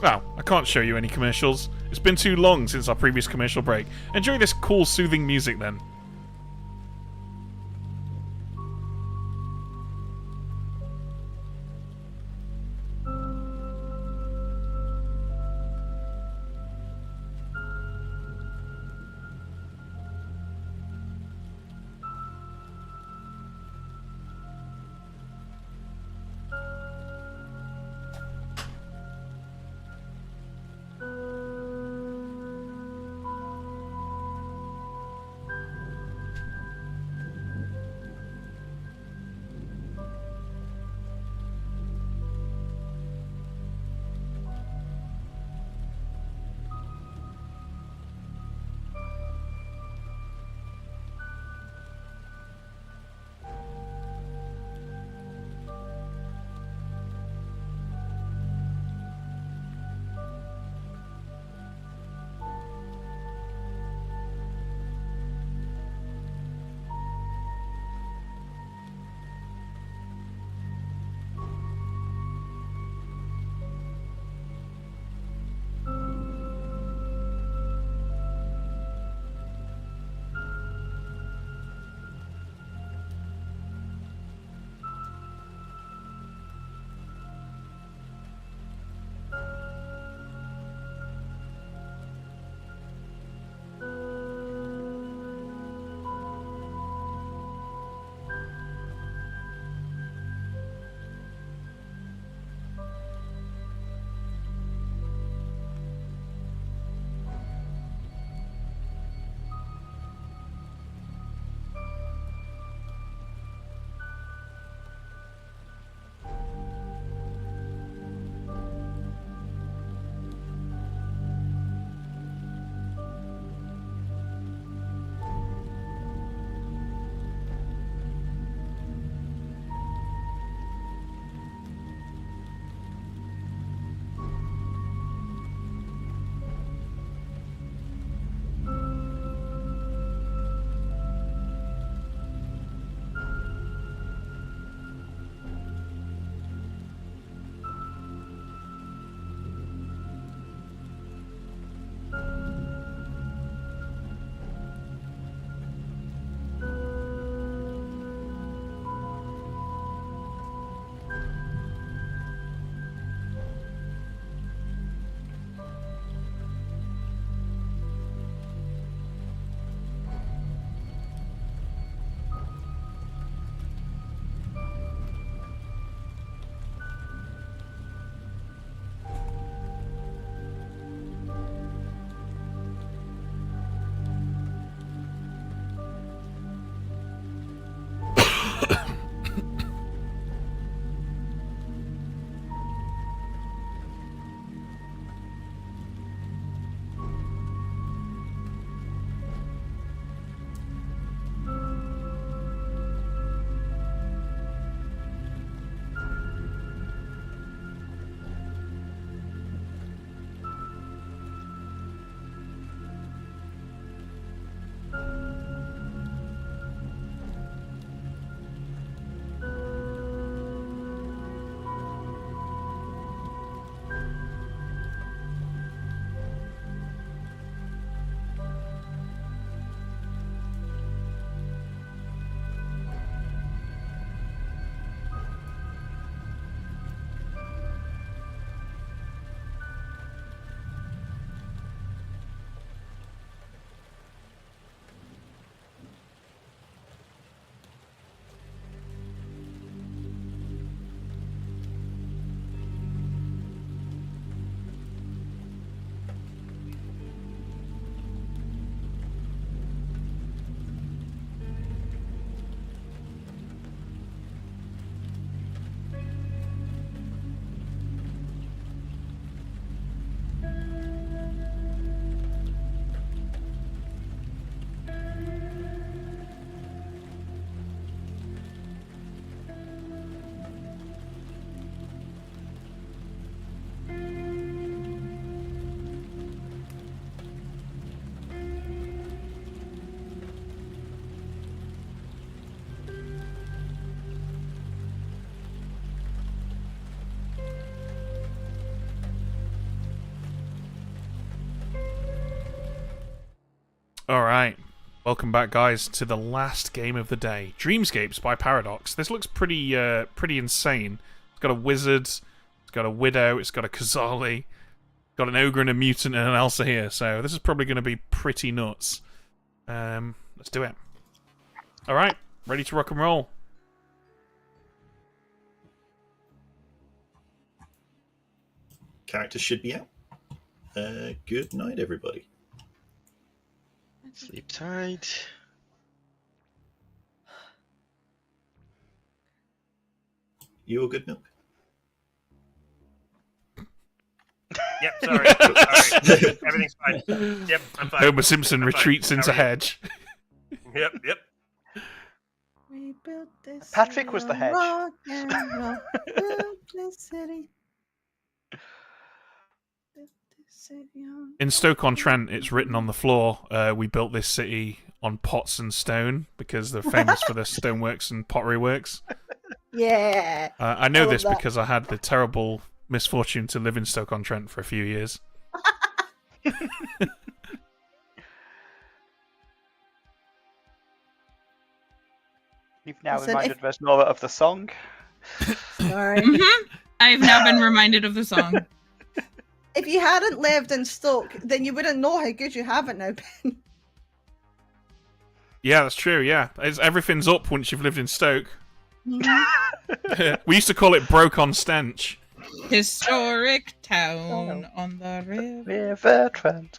Well, I can't show you any commercials. It's been too long since our previous commercial break. Enjoy this cool, soothing music then. All right. Welcome back, guys, to the last game of the day. Dreamscapes by Paradox. This looks pretty insane. It's got a wizard, it's got a widow, it's got a Khazali, got an ogre and a mutant and an Elsa here. So this is probably going to be pretty nuts. Let's do it. All right. Ready to rock and roll. Characters should be out. Good night, everybody. Sleep tight. You all good, Milk? Yep, sorry. Sorry. Everything's fine. Yep, I'm fine. Homer Simpson I'm fine. retreats into How are you? hedge. Yep. We built this Patrick was the hedge. rock and roll. Built this city. Built this city on- In Stoke-on-Trent, it's written on the floor, we built this city on pots and stone because they're famous for their stoneworks and pottery works. Yeah. I know love this that. because I had the terrible misfortune to live in Stoke-on-Trent for a few years. You've now Listen, reminded Vesnora of the song. Sorry. I've now been reminded of the song. If you hadn't lived in Stoke, then you wouldn't know how good you have it now, Ben. Yeah, that's true, yeah. Everything's up once you've lived in Stoke. We used to call it broke on stench. Historic town on the River Trent.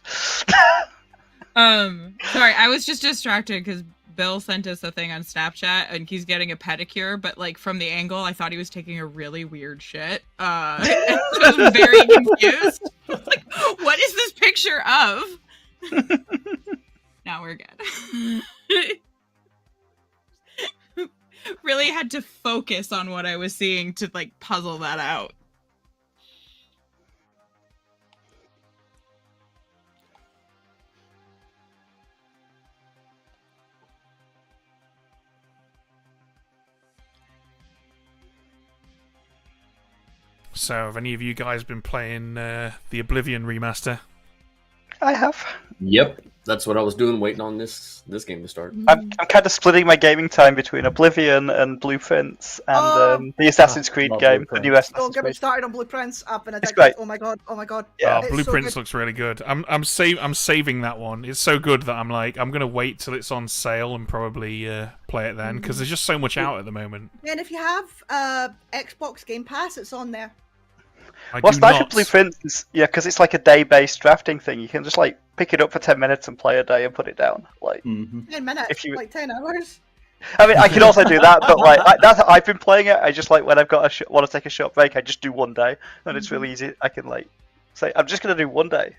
Sorry, I was just distracted because Bill sent us a thing on Snapchat and he's getting a pedicure, but like from the angle, I thought he was taking a really weird shit. I was very confused. I was like, what is this picture of? Now we're good. Really had to focus on what I was seeing to like puzzle that out. So, have any of you guys been playing the Oblivion remaster? I have. Yep, that's what I was doing, waiting on this game to start. I'm kind of splitting my gaming time between Oblivion and Blueprints and the Assassin's Creed game, the new Don't Assassin's get me Creed. started on Blueprints. I've been It's addicted. great. Oh my god. Oh my god. Yeah, It's so Blueprints good. looks really good. I'm saving that one. It's so good that I'm gonna wait till it's on sale and probably play it then because there's just so much out at the moment. And if you have Xbox Game Pass, it's on there. What's do nice not. with Blueprints is, because it's like a day-based drafting thing. You can just like pick it up for 10 minutes and play a day and put it down. Like, 10 minutes, If you- like 10 hours. I mean, I can also do that, but like I've been playing it. I just like when I've got want to take a short break, I just do one day, and it's really easy. I can like say I'm just gonna do one day.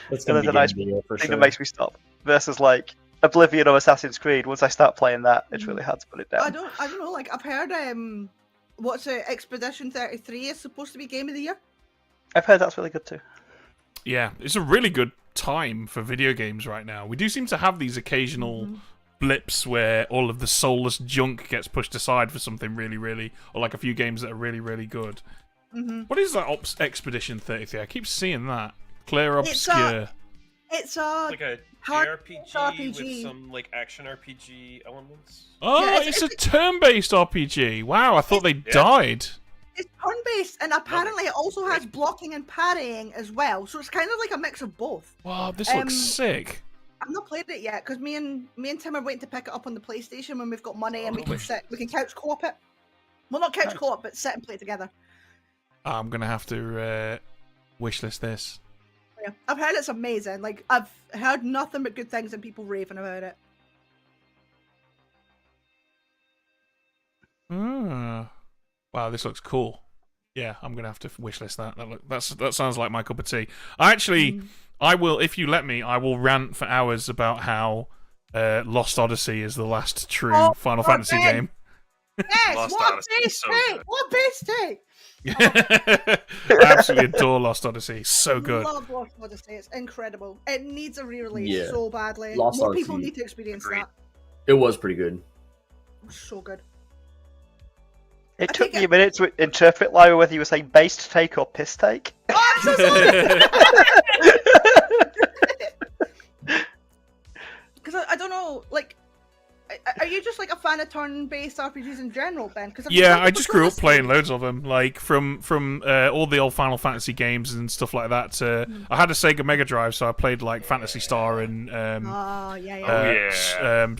That's And gonna there's be a nice game of the year for thing sure. that makes me stop. Versus like Oblivion or Assassin's Creed. Once I start playing that, it's really hard to put it down. I don't know. Like I've heard, what's it? Expedition 33 is supposed to be Game of the Year. I've heard that's really good too. Yeah, it's a really good time for video games right now. We do seem to have these occasional blips where all of the soulless junk gets pushed aside for something really, or like a few games that are really good. What is that Expedition 33? I keep seeing that. Clear It's obscure. It's like a hard JRPG with some like action RPG elements. Oh, Yeah, it's a turn-based RPG. Wow, I thought they died. It's turn-based, and apparently it also has blocking and parrying as well. So it's kind of like a mix of both. Wow, this looks sick. I've not played it yet because me and Tim are waiting to pick it up on the PlayStation when we've got money and we can couch co-op it. Well, not couch co-op, but sit and play together. I'm gonna have to wishlist this. Yeah, I've heard it's amazing. Like I've heard nothing but good things and people raving about it. Wow, this looks cool. Yeah, I'm gonna have to wishlist that. That sounds like my cup of tea. I will, if you let me, I will rant for hours about how Lost Odyssey is the last true Final Fantasy game. Yes, Lost what Odyssey a is base so take! good. What a base take! I absolutely adore Lost Odyssey. So good. Love Lost Odyssey. It's incredible. It needs a re-release Yeah. so badly. Lost More Odyssey. people need to experience that. It was pretty good. So good. It took me a minute to interpret, Lyra, whether you were saying based take or piss take. Oh, I'm so sorry. don't know, like, are you just like a fan of turn-based RPGs in general, Ben? Because Yeah, I just grew up playing loads of them, like from all the old Final Fantasy games and stuff like that. I had a Sega Mega Drive, so I played like Phantasy Star and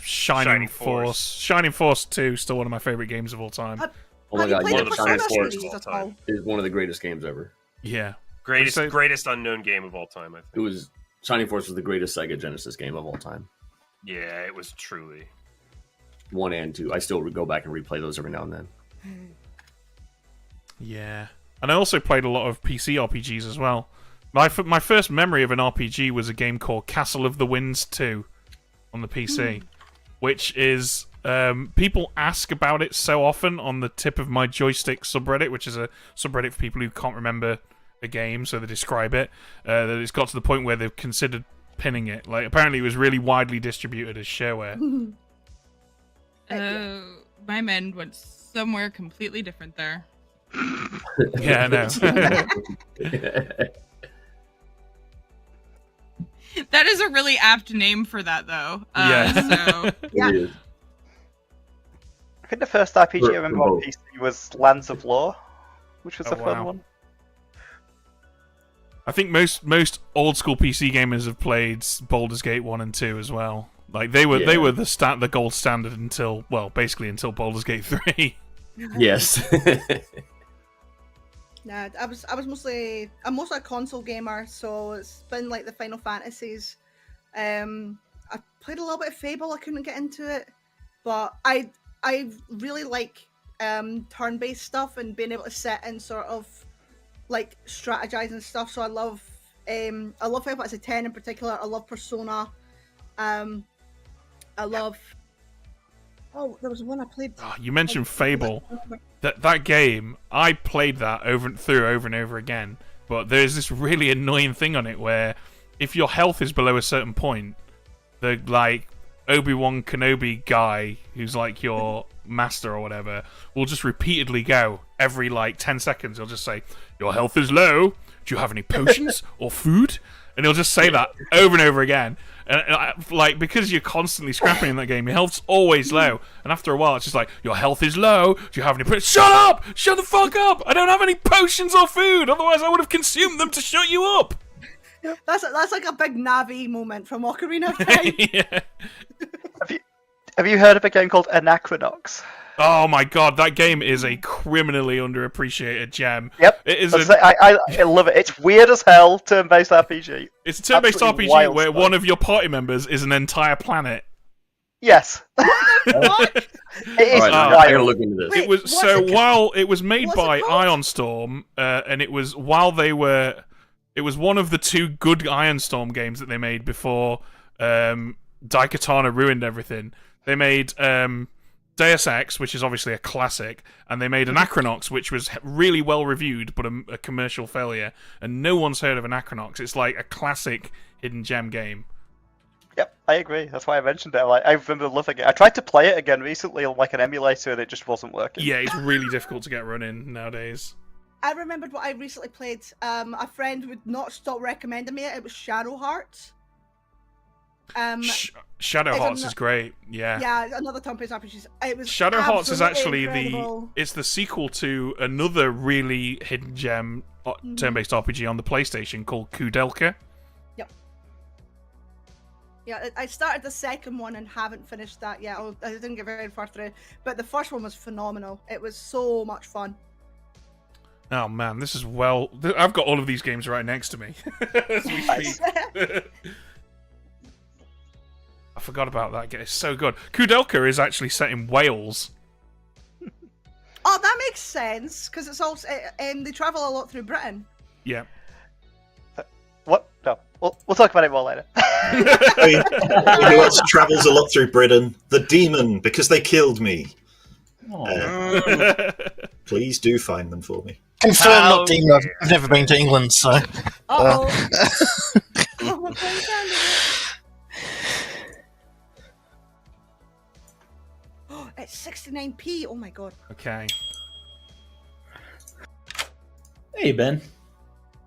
Shining Force. Shining Force 2, still one of my favorite games of all time. Oh my god, played one the of Shining Persona Force series at all? is one of the greatest games ever. Yeah, Greatest unknown game of all time. I think it was. Shining Force was the greatest Sega Genesis game of all time. Yeah, it was truly 1 and 2. I still go back and replay those every now and then. Yeah, and I also played a lot of PC RPGs as well. My first memory of an RPG was a game called Castle of the Winds 2 on the PC, which is people ask about it so often on the Tip of My Joystick subreddit, which is a subreddit for people who can't remember a game, so they describe it. That it's got to the point where they've considered pinning it. Like, apparently, it was really widely distributed as shareware. My men went somewhere completely different there. Yeah, I know. That is a really apt name for that, though. Yeah. I think the first RPG I remember on PC was Lands of Lore, which was a fun one. I think most old school PC gamers have played Baldur's Gate 1 and 2 as well. Like they were the gold standard until until Baldur's Gate 3. Yes. Nah, I'm mostly a console gamer, so it's been like the Final Fantasies. I played a little bit of Fable. I couldn't get into it, but I really like turn-based stuff and being able to set in sort of like strategizing stuff. So I love Final Fantasy X in particular. I love Persona. I love. Oh, there was one I played. Oh, you mentioned Fable. That game, I played that over and over again. But there's this really annoying thing on it where if your health is below a certain point, the like Obi-Wan Kenobi guy who's like your master or whatever will just repeatedly go every like 10 seconds. He'll just say, "Your health is low. Do you have any potions or food?" And he'll just say that over and over again. And like, because you're constantly scrapping in that game, your health's always low. And after a while, it's just like, "Your health is low. Do you have any potions?" Shut up! Shut the fuck up! I don't have any potions or food. Otherwise, I would have consumed them to shut you up. That's like a big Navi moment from Ocarina of Time. Yeah. Have you heard of a game called Anachronox? Oh my god, that game is a criminally underappreciated gem. Yep. It is. I love it. It's weird as hell, turn-based RPG. It's a turn-based Absolutely RPG wild where stuff. one of your party members is an entire planet. Yes. It is Alright, wild. I gotta look into this. It was while it was made by Ironstorm, and it was it was one of the two good Ironstorm games that they made before Daikatana ruined everything. They made Deus Ex, which is obviously a classic, and they made Anachronox, which was really well reviewed but a commercial failure, and no one's heard of Anachronox. It's like a classic hidden gem game. Yep, I agree. That's why I mentioned it. I remember loving it. I tried to play it again recently on like an emulator, and it just wasn't working. Yeah, it's really difficult to get running nowadays. I remembered what I recently played. A friend would not stop recommending me it. It was Shadow Hearts. Shadow Hearts is great. Yeah. Yeah, another turn-based RPG. It was Shadow Hearts is actually incredible. it's the sequel to another really hidden gem turn-based RPG on the PlayStation called Kudelka. Yep. Yeah, I started the second one and haven't finished that yet. I didn't get very far through, but the first one was phenomenal. It was so much fun. Oh man, this is I've got all of these games right next to me as we speak. I forgot about that game. It's so good. Kudelka is actually set in Wales. Oh, that makes sense because it's also they travel a lot through Britain. Yeah. What? No, we'll talk about it more later. Who else travels a lot through Britain? The Demon, because they killed me. Please do find them for me. Confirm, not England. I've never been to England, so. Oh, it's 69p. Oh my god. Okay. Hey, Ben.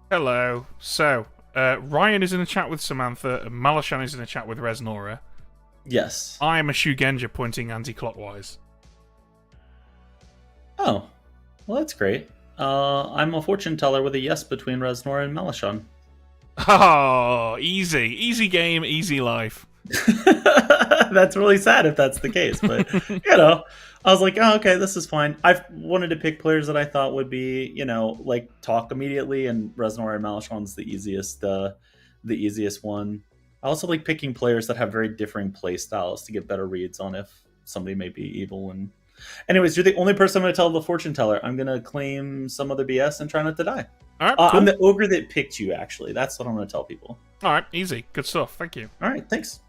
Hello. So, Ryan is in a chat with Samantha, and Malashan is in a chat with Resnora. Yes. I'm a Shugenja pointing anti-clockwise. Oh, well, that's great. I'm a fortune teller with a yes between Resnor and Melishan. Oh, easy game, easy life. That's really sad if that's the case, but I was like, oh, okay, this is fine. I've wanted to pick players that I thought would be, like talk immediately, and Resnor and Melishan's the easiest one. I also like picking players that have very differing play styles to get better reads on if somebody may be evil. And anyways, you're the only person I'm going to tell the fortune teller. I'm going to claim some other BS and try not to die. All right, cool. I'm the ogre that picked you, actually. That's what I'm going to tell people. All right, easy. Good stuff. Thank you. All right, thanks.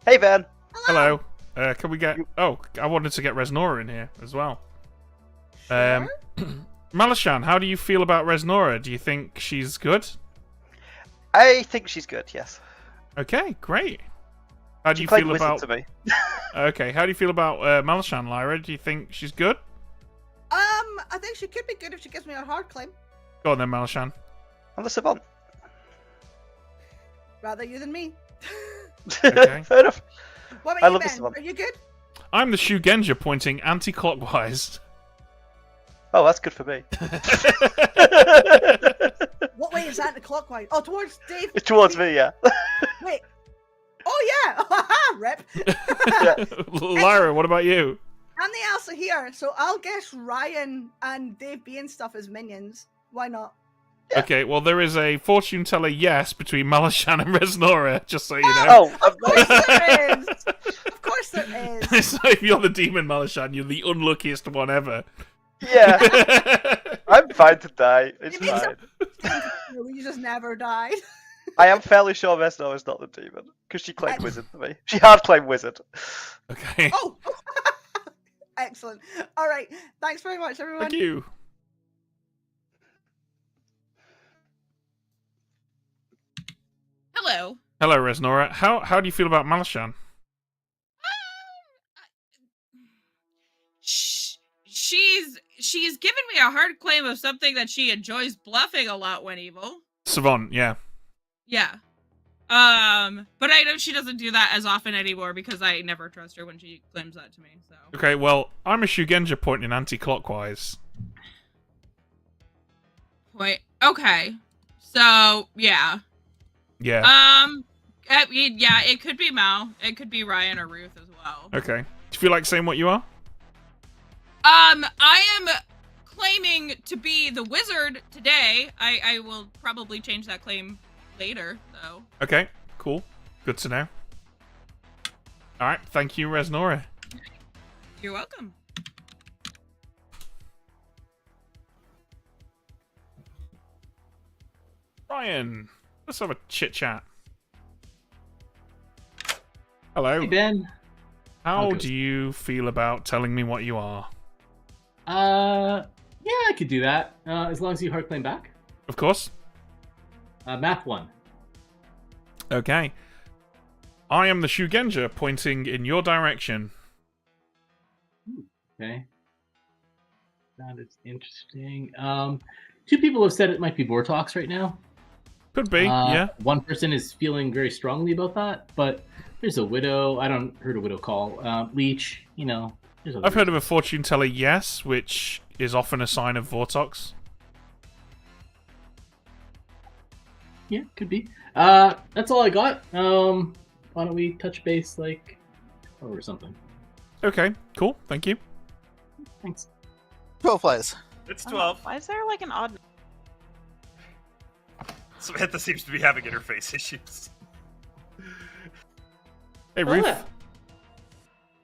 Hey, Ben. Hello. Can we get... Oh, I wanted to get Resnora in here as well. Malashan, how do you feel about Resnora? Do you think she's good? I think she's good, yes. Okay, great. How do She you played feel wizard about... to me. Okay, how do you feel about Malashan, Lyra? Do you think she's good? I think she could be good if she gives me a hard claim. Go on then, Malashan. I'm the savant. Rather you than me. Okay. Fair enough. What I about you, love the Ben? savant. Are you good? I'm the Shugenja pointing anti-clockwise. Oh, that's good for me. What way is that clockwise? Oh, towards Dave. It's towards me, yeah. Wait. Oh yeah. Rip. Lyra, what about you? I'm the Elsa here, so I'll guess Ryan and Dave B and stuff as minions. Why not? Okay, well, there is a fortune teller yes between Malashan and Resnora, just so you know. Oh, of course there is. Of course there is. So if you're the demon Malashan, you're the unluckiest one ever. Yeah. I'm fine to die. It's You mean fine. You just never died. I am fairly sure Vesno is not the demon, because she claimed wizard to me. She hard claimed wizard. Okay. Oh! Excellent. All right. Thanks very much, everyone. Thank you. Hello. Hello, Resnora. How do you feel about Malashan? She's given me a hard claim of something that she enjoys bluffing a lot when evil. Savant, yeah. Yeah. But I know she doesn't do that as often anymore because I never trust her when she claims that to me, so. Okay, well, I'm a Shugenja pointing anti-clockwise. Wait, okay. So, yeah. Yeah. Yeah, it could be Mal. It could be Ryan or Ruth as well. Okay. Do you feel like saying what you are? I am claiming to be the wizard today. I will probably change that claim later, though. Okay, cool. Good to know. Alright, thank you, Resnora. You're welcome. Ryan, let's have a chit-chat. Hello. Hey, Ben. How do you feel about telling me what you are? Yeah, I could do that. As long as you hard claim back. Of course. Math 1. Okay. I am the Shugenja pointing in your direction. Okay. That is interesting. Two people have said it might be Vortox right now. Could be, yeah. One person is feeling very strongly about that, but there's a Widow. I don't heard a Widow call. Leech, there's I've heard of a fortune teller, yes, which is often a sign of Vortox. Yeah, could be. That's all I got. Why don't we touch base or something? Okay, cool. Thank you. Thanks. 12 players. It's 12. Why is there an odd? Samantha seems to be having interface issues. Hey, Ruth. Hello.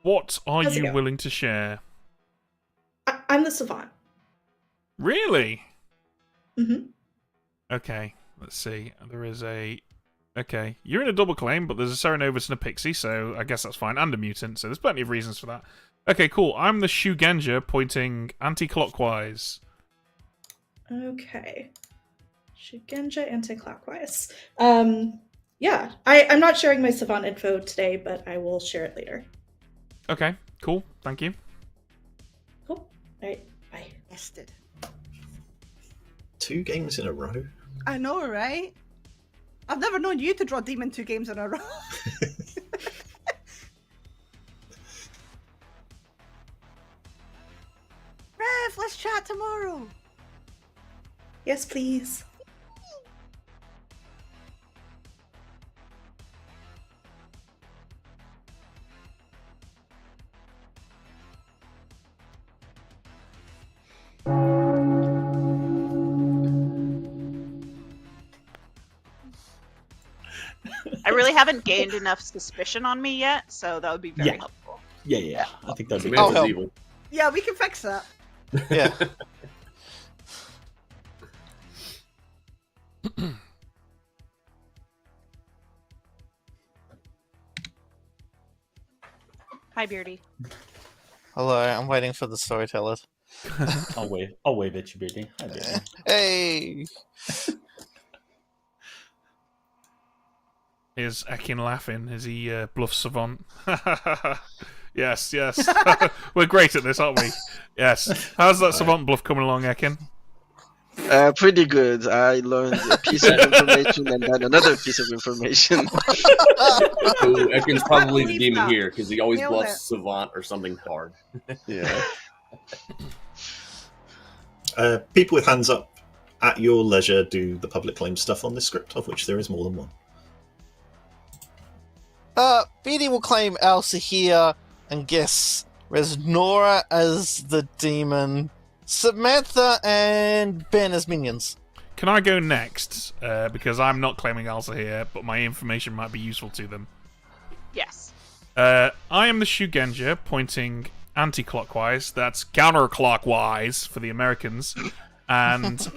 What are How's it you going? willing to share? I'm the savant. Really? Mm-hmm. Okay, let's see. There is a... Okay, you're in a double claim, but there's a Serenovus and a Pixie, so I guess that's fine. And a Mutant, so there's plenty of reasons for that. Okay, cool. I'm the Shugenja pointing anti-clockwise. Okay. Shugenja anti-clockwise. yeah, I'm not sharing my Savant info today, but I will share it later. Okay, cool. Thank you. Cool. All right, bye. Bested. 2 games in a row. I know, right? I've never known you to draw demon 2 games in a row. Rev, let's chat tomorrow. Yes, please. I really haven't gained enough suspicion on me yet, so that would be very Yeah. helpful. Yeah. I think that'd be Samantha's cool. evil. Yeah, we can fix that. Yeah. Hi, Beardy. Hello, I'm waiting for the storytellers. I'll wave at you, Beardy. Hi, Beardy. Hey! Is Ekin laughing as he bluffs Savant? Yes. We're great at this, aren't we? Yes. How's that Savant bluff coming along, Ekin? Pretty good. I learned a piece of information and then another piece of information. So Ekin's probably the believe demon that. here because he always Nailed bluffs it. Savant or something hard. Yeah. People with hands up at your leisure do the public claim stuff on this script, of which there is more than one. Beatty will claim Elsa here and guess Resnora as the demon, Samantha and Ben as minions. Can I go next? Because I'm not claiming Elsa here, but my information might be useful to them. Yes. I am the Shugenja, pointing anti-clockwise. That's counterclockwise for the Americans. And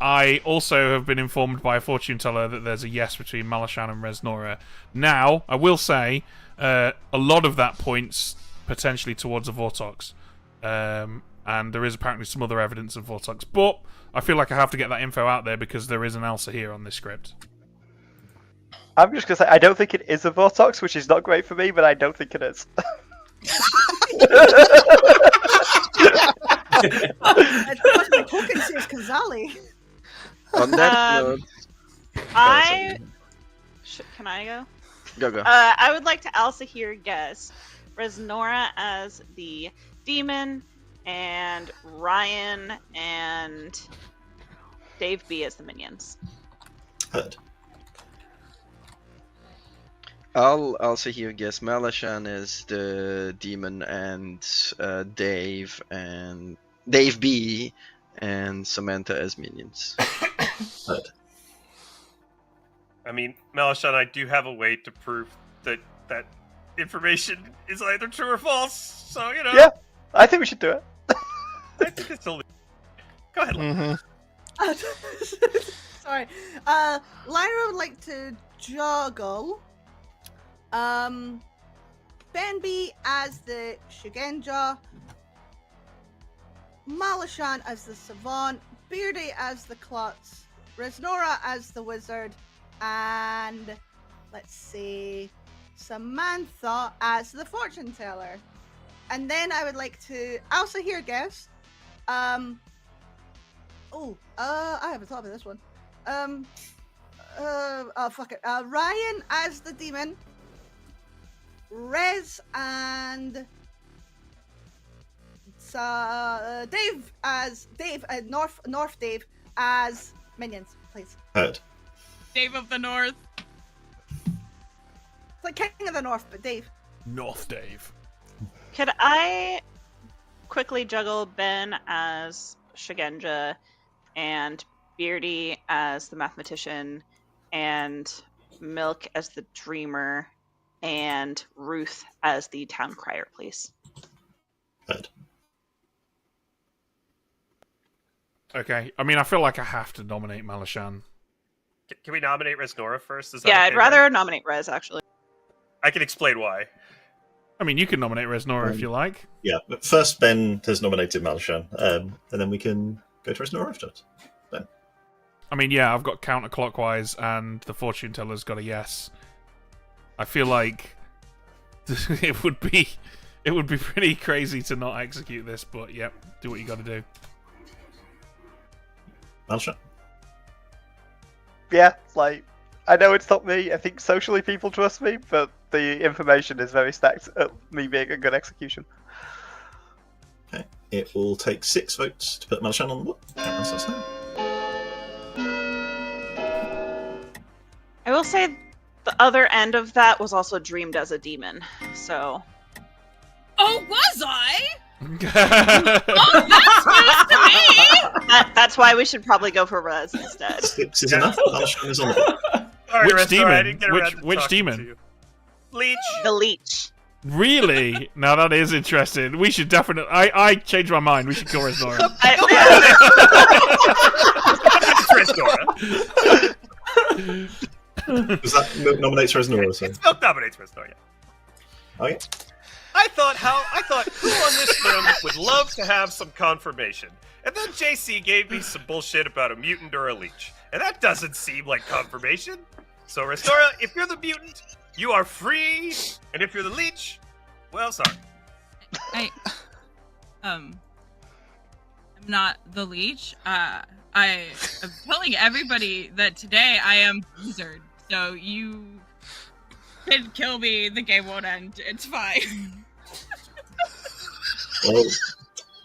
I also have been informed by a fortune teller that there's a yes between Malashan and Resnora. Now, I will say, a lot of that points potentially towards a Vortox. And there is apparently some other evidence of Vortox. But I feel like I have to get that info out there because there is an Elsa here on this script. I'm just going to say, I don't think it is a Vortox, which is not great for me, but I don't think it is. It's what my token says, Kazali. On that note, Can I go? go. I would like to Elsa here guess Resnora as the demon, and Ryan and Dave B as the minions. Heard. I'll also here guess Malashan is the demon and Dave B and Samantha as minions. Heard. I mean, Malashan, I do have a way to prove that information is either true or false. So Yeah, I think we should do it. I think it's only. Go ahead. Sorry. Lyra would like to juggle. Benby as the Shugenja. Malashan as the Savant. Beardy as the Klutz. Resnora as the Wizard. And let's see, Samantha as the Fortune Teller. And then I would like to also here guess. I haven't thought of this one. Fuck it. Ryan as the demon. Rez and Dave as North Dave as minions, please. Heard. Dave of the North. It's like King of the North, but Dave. North Dave. Could I quickly juggle Ben as Shugenja and Beardy as the mathematician and Milk as the dreamer and Ruth as the town crier, please? Heard. Okay, I mean, I feel like I have to nominate Malashan. Can we nominate Resnora first? Is that Yeah, okay, I'd rather Ben? nominate Rez, actually. I can explain why. I mean, you can nominate Resnora if you like. Yeah, but first Ben has nominated Malashan, and then we can go to Resnora afterwards. Ben. I mean, yeah, I've got counterclockwise, and the fortune teller's got a yes. I feel like it would be pretty crazy to not execute this, but yep, do what you got to do. Malshun? Yeah, like, I know it's not me. I think socially people trust me, but the information is very stacked at me being a good execution. Okay. It will take 6 votes to put Malshun on the board. Cameron says no. I will say the other end of that was also dreamed as a demon, so. Oh, was I? Oh, that's why we should probably go for Rez instead. 6 is enough. Malshun is on the board. Sorry, Which Resto, I demon? didn't get around to Which talking demon? to you. Leech. The leech. Really? Now that is interesting. We should definitely. I changed my mind. We should kill Resnora. Does that nominate Resnora? So? Milk dominates Resnora. Yeah. Okay. I thought who on this room would love to have some confirmation, and then JC gave me some bullshit about a mutant or a leech, and that doesn't seem like confirmation. So Restora, if you're the mutant, you are free, and if you're the leech, well, sorry. I'm not the leech. I am telling everybody that today I am Wizard, so you can kill me. The game won't end. It's fine. Well,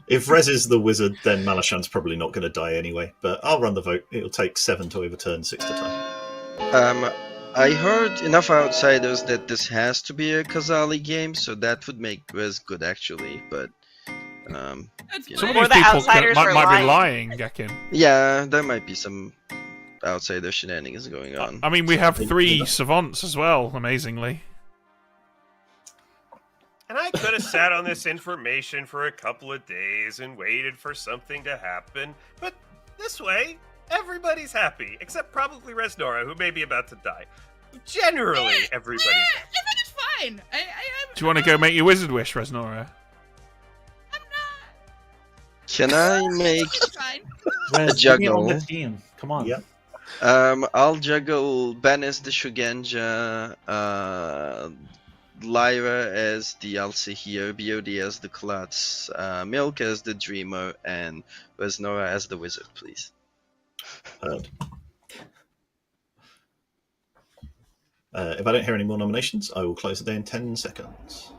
if Rez is the wizard, then Malashun's probably not going to die anyway. But I'll run the vote. It'll take 7 to overturn, 6 to tie. I heard enough outsiders that this has to be a Kazali game, so that would make Rez good actually. But you Some know. of these people might be lying, Gekken. Yeah, there might be some outsider shenanigans going on. I mean, we have 3 savants as well, amazingly. And I could have sat on this information for a couple of days and waited for something to happen, but this way, everybody's happy, except probably Resnora, who may be about to die. Generally, everybody's happy. I think it's fine. Do you want to go make your wizard wish, Resnora? Can I make a Rez, juggle? on the team. Come on. Yeah. I'll juggle Banis the Shugenja, Lyra as the Alcihir, BOD as the Klutz, Milk as the Dreamer, and Resnora as the Wizard, please. Heard. If I don't hear any more nominations, I will close the day in 10 seconds.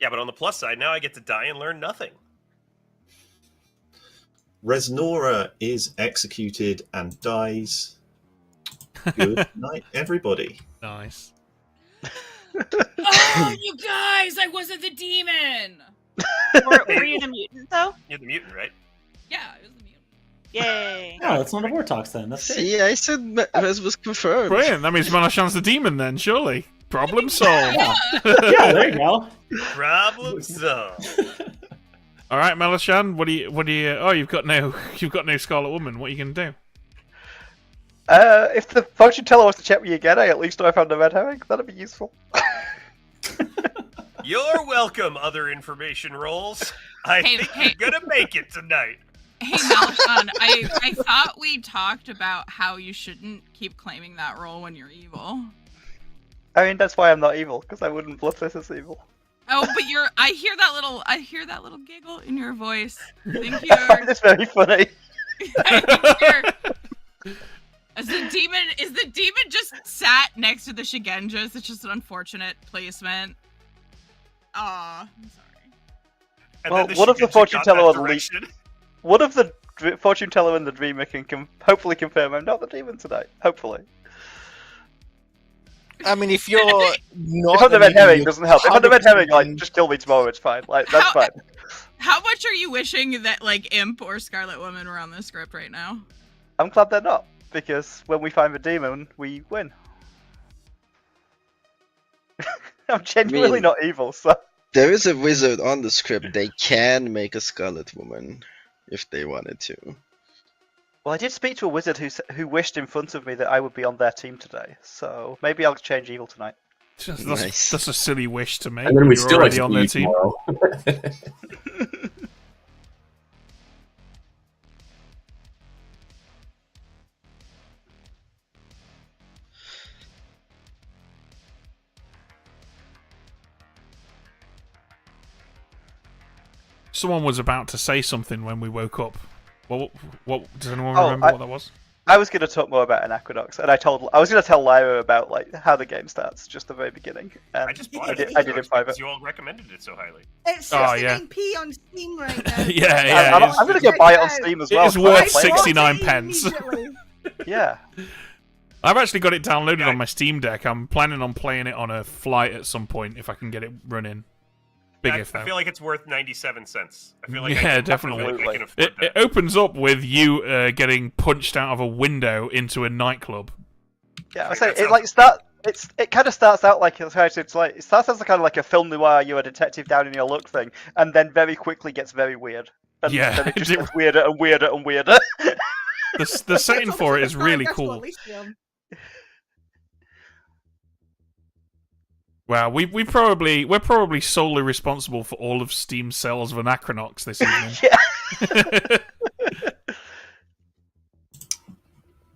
Yeah, but on the plus side, now I get to die and learn nothing. Resnora is executed and dies. Good night, everybody. Nice. Oh, you guys! I wasn't the demon. Were you the mutant though? You're the mutant, right? Yeah, it was the mutant. Yay! No, it's not a Vortox then. That's it. See, I said Rez was confirmed. Brilliant. That means Malashun's the demon then, surely. Problem solved. Yeah, there you go. Problem solved. All right, Malashun, what do you? Oh, you've got no Scarlet Woman. What are you gonna do? If the fortune teller was to check me again, I at least know I found a red herring. That'd be useful. You're welcome, other information rolls. I think you're gonna make it tonight. Hey, Malashun, I thought we talked about how you shouldn't keep claiming that role when you're evil. I mean, that's why I'm not evil, because I wouldn't blood this as evil. Oh, but I hear that little giggle in your voice. I think I you're. find this very funny. Is the demon just sat next to the Shigenjas? It's just an unfortunate placement. Aw, I'm sorry. Well, what if the fortune teller What if the fortune teller and the dreamer can hopefully confirm I'm not the demon tonight? Hopefully. I mean, if you're not, if I'm the red herring, doesn't help. If I'm the red herring, like, just kill me tomorrow, it's fine. Like, that's fine. How much are you wishing that like Imp or Scarlet Woman were on the script right now? I'm glad they're not, because when we find the demon, we win. I'm genuinely not evil, so. There is a wizard on the script. They can make a Scarlet Woman if they wanted to. Well, I did speak to a wizard who wished in front of me that I would be on their team today, so maybe I'll change evil tonight. That's a silly wish to make. And then we You're still already on their team. tomorrow. Someone was about to say something when we woke up. What does anyone Oh, remember what that was? I was going to talk more about Anachronox, and I was going to tell Lyra about like how the game starts, just the very beginning. And I just bought I did in private. because you all recommended it so highly. It's Oh, yeah. 69p on Steam right now. Yeah, I'm going to go buy it on Steam as well. It is worth 69 pence. Yeah. I've actually got it downloaded on my Steam Deck. I'm planning on playing it on a flight at some point if I can get it running. Big if, though. I feel like it's worth 97 cents. I feel like definitely. I can afford It opens up with you getting punched out of a window into a nightclub. Yeah, I say it kind of starts out like it starts as kind of like a film noir, you're a detective down in your luck thing, and then very quickly gets very weird. And Yeah. then it just gets weirder and weirder and weirder. The setting for it is really cool. Wow, we're probably solely responsible for all of Steam's sales of Anachronox this evening.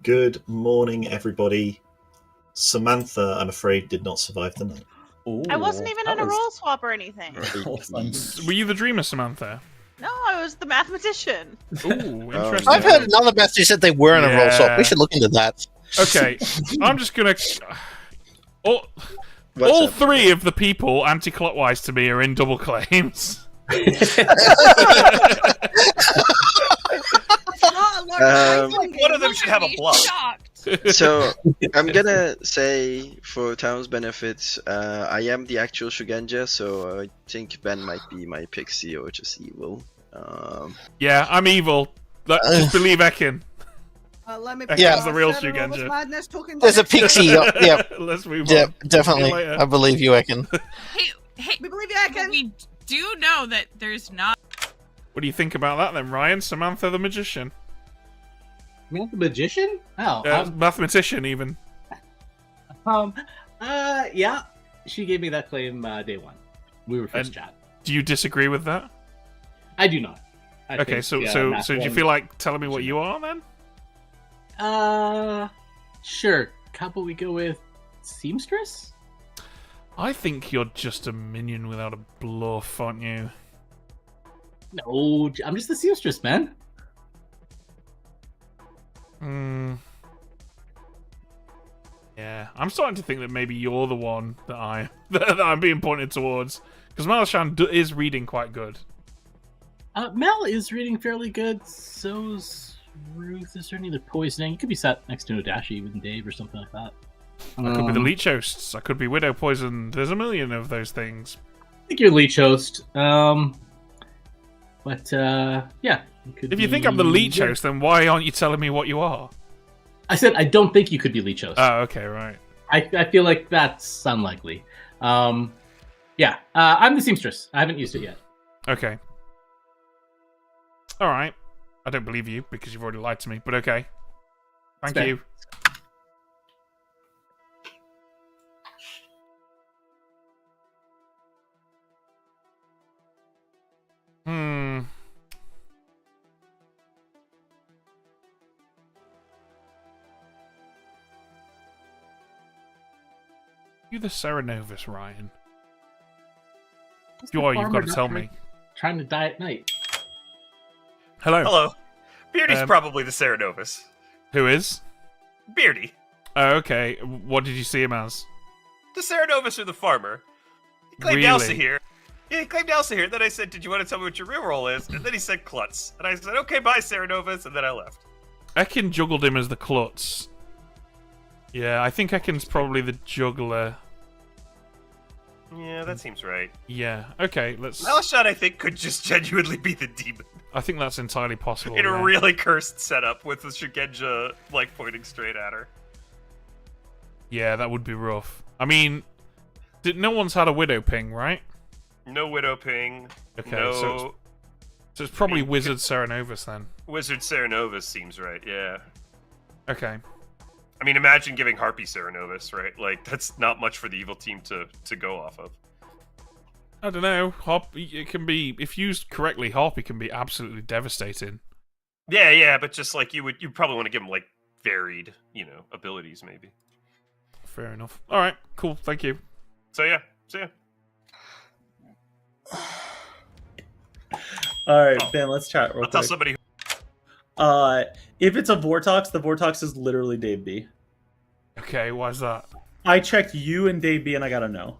Good morning, everybody. Samantha, I'm afraid, did not survive the night. I wasn't even in a roll swap or anything. Were you the dreamer, Samantha? No, I was the mathematician. Ooh, interesting. I've heard another message who said they were in a roll swap. We should look into that. Okay, I'm just gonna. All three of the people anti-clockwise to me are in double claims. Um, One of them should have a bluff. So I'm gonna say, for Tom's benefit, I am the actual Shugenja, so I think Ben might be my pixie or just evil. Yeah, I'm evil. Just believe Ekin. Let me Ekin's the real Shugenja. There's a pixie. Yeah, Let's move yeah, on. definitely. See you later. I believe you, Ekin. Hey, we believe you, Ekin. We do know that there's not. What do you think about that then, Ryan? Samantha the magician. The magician? Oh, mathematician even. Yeah, she gave me that claim day one. We were first chat. Do you disagree with that? I do not. Okay, so do you feel like telling me what you are then? Sure. How about we go with seamstress? I think you're just a minion without a bluff, aren't you? No, I'm just the seamstress, man. Yeah, I'm starting to think that maybe you're the one that I'm being pointed towards, because Malashan is reading quite good. Mel is reading fairly good. So's Ruth. Is there any other poisoning? You could be sat next to Odashi with Dave or something like that. I could be the leech hosts. I could be widow poisoned. There's a million of those things. I think you're leech host. Yeah. If you think I'm the leech host, then why aren't you telling me what you are? I said I don't think you could be leech host. Oh, okay, right. I feel like that's unlikely. Yeah, I'm the seamstress. I haven't used it yet. Okay. All right. I don't believe you because you've already lied to me, but okay. Thank you. You the Serenovus, Ryan? You are. You've got to tell me. Trying to die at night. Hello. Hello. Beardy's probably the Serenovus. Who is? Beardy. Oh, okay. What did you see him as? The Serenovus or the farmer. He claimed Really? Elsa here. Yeah, he claimed Elsa here. Then I said, did you want to tell me what your real role is? And then he said Klutz. And I said, okay, bye, Serenovus. And then I left. Ekin juggled him as the klutz. Yeah, I think Ekin's probably the juggler. Yeah, that seems right. Yeah, okay, let's... Malashan, I think, could just genuinely be the demon. I think that's entirely possible. In yeah. a really cursed setup with the Shugenja, like, pointing straight at her. Yeah, that would be rough. I mean, no one's had a widow ping, right? No widow ping. Okay, no... so it's probably Wizard Serenovus then. Wizard Serenovus seems right, yeah. Okay. I mean, imagine giving Harpy Serenovus, right? Like, that's not much for the evil team to go off of. I don't know. Harpy, it can be, if used correctly, Harpy can be absolutely devastating. Yeah, but just like you probably want to give him like varied, abilities maybe. Fair enough. All right, cool. Thank you. So yeah, see ya. All right, Ben, let's chat real I'll tell quick. somebody. If it's a Vortox, the Vortox is literally Dave B. Okay, why's that? I checked you and Dave B, and I got a no.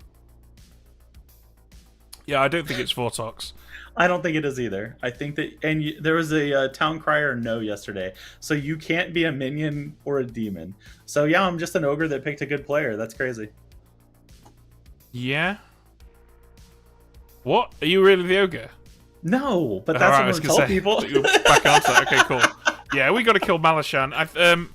Yeah, I don't think it's Vortox. I don't think it is either. I think that, and there was a town crier no yesterday, so you can't be a minion or a demon. So yeah, I'm just an ogre that picked a good player. That's crazy. Yeah. What? Are you really the ogre? No, but that's what I tell people. You're back onto that. Okay, cool. Yeah, we got to kill Malashan.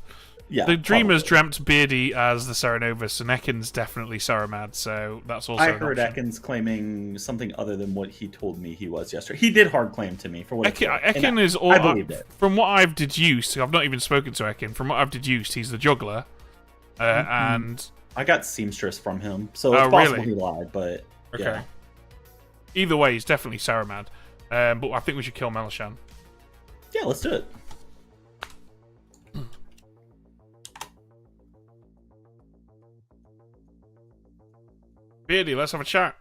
Yeah, the Dreamers dreamt Beardy as the Serenovus, and Ekken's definitely Saramad, so that's also I an heard option. Ekken's claiming something other than what he told me he was yesterday. He did hard claim to me for what Ekken is all. I believed it. From what I've deduced, I've not even spoken to Ekken. From what I've deduced, he's the juggler, and I got seamstress from him, so it's possible he lied. But okay. Yeah. Either way, he's definitely Saramad. But I think we should kill Malashan. Yeah, let's do it. Beardy, let's have a chat.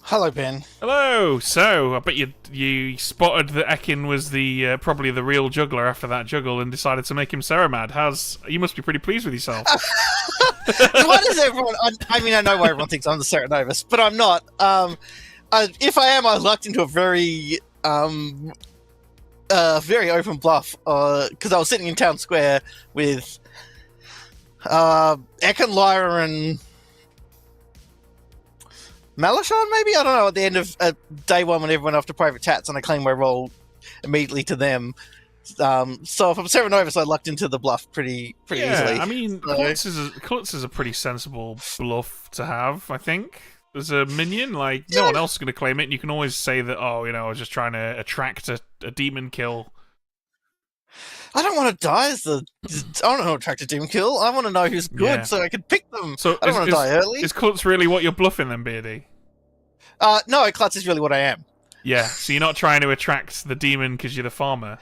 Hello, Ben. Hello. So I bet you spotted that Ekin was the probably the real juggler after that juggle and decided to make him Saramad. You must be pretty pleased with yourself. Why does everyone? I mean, I know why everyone thinks I'm the Serenovus, but I'm not. If I am, I lucked into a very open bluff because I was sitting in town square with Ekin, Lyra, and Malashan, maybe? I don't know, at the end of day one when everyone went off to private chats and I claimed my role immediately to them. So if I'm Serenovus, I lucked into the bluff pretty easily. I mean, Klutz is a pretty sensible bluff to have, I think. As a minion, like, no one else is going to claim it, and you can always say that, I was just trying to attract a demon kill. I don't want to die as I don't want to attract a demon kill. I want to know who's good so I can pick them. So I don't want to die early. Is Klutz really what you're bluffing then, Beardy? No, Klutz is really what I am. Yeah, so you're not trying to attract the demon because you're the farmer?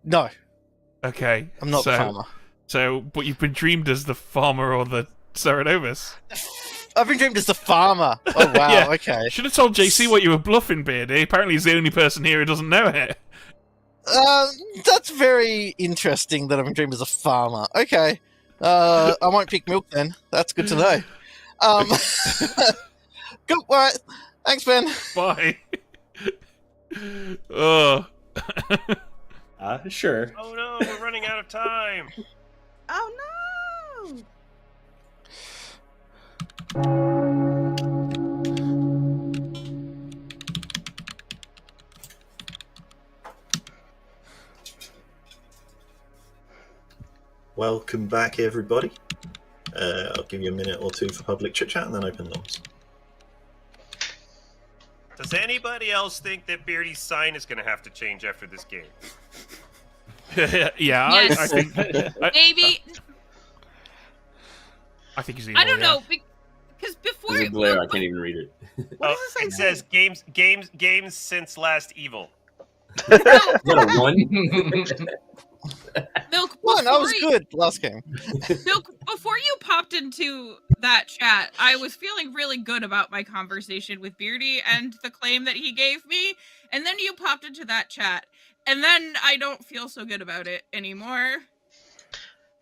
No. Okay. I'm not the farmer. But you've been dreamed as the farmer or the Serenovus? I've been dreamed as the farmer. Oh, wow, yeah. Okay. Should have told JC what you were bluffing, Beardy. Apparently he's the only person here who doesn't know it. That's very interesting that I've been dreamed as a farmer. Okay. I won't pick milk then. That's good to know. Good. All right. Thanks, Ben. Bye. Sure. Oh no, we're running out of time. Oh no! Welcome back, everybody. I'll give you a minute or two for public chit chat and then open noms. Does anybody else think that Beardy's sign is going to have to change after this game? Yeah, Yes. I think Maybe. I think he's evil. I don't know because before There's a glare, I can't even read it. It says games since last evil. Is that a 1? Milk. One, I was good last game. Milk, before you popped into that chat, I was feeling really good about my conversation with Beardy and the claim that he gave me, and then you popped into that chat, and then I don't feel so good about it anymore.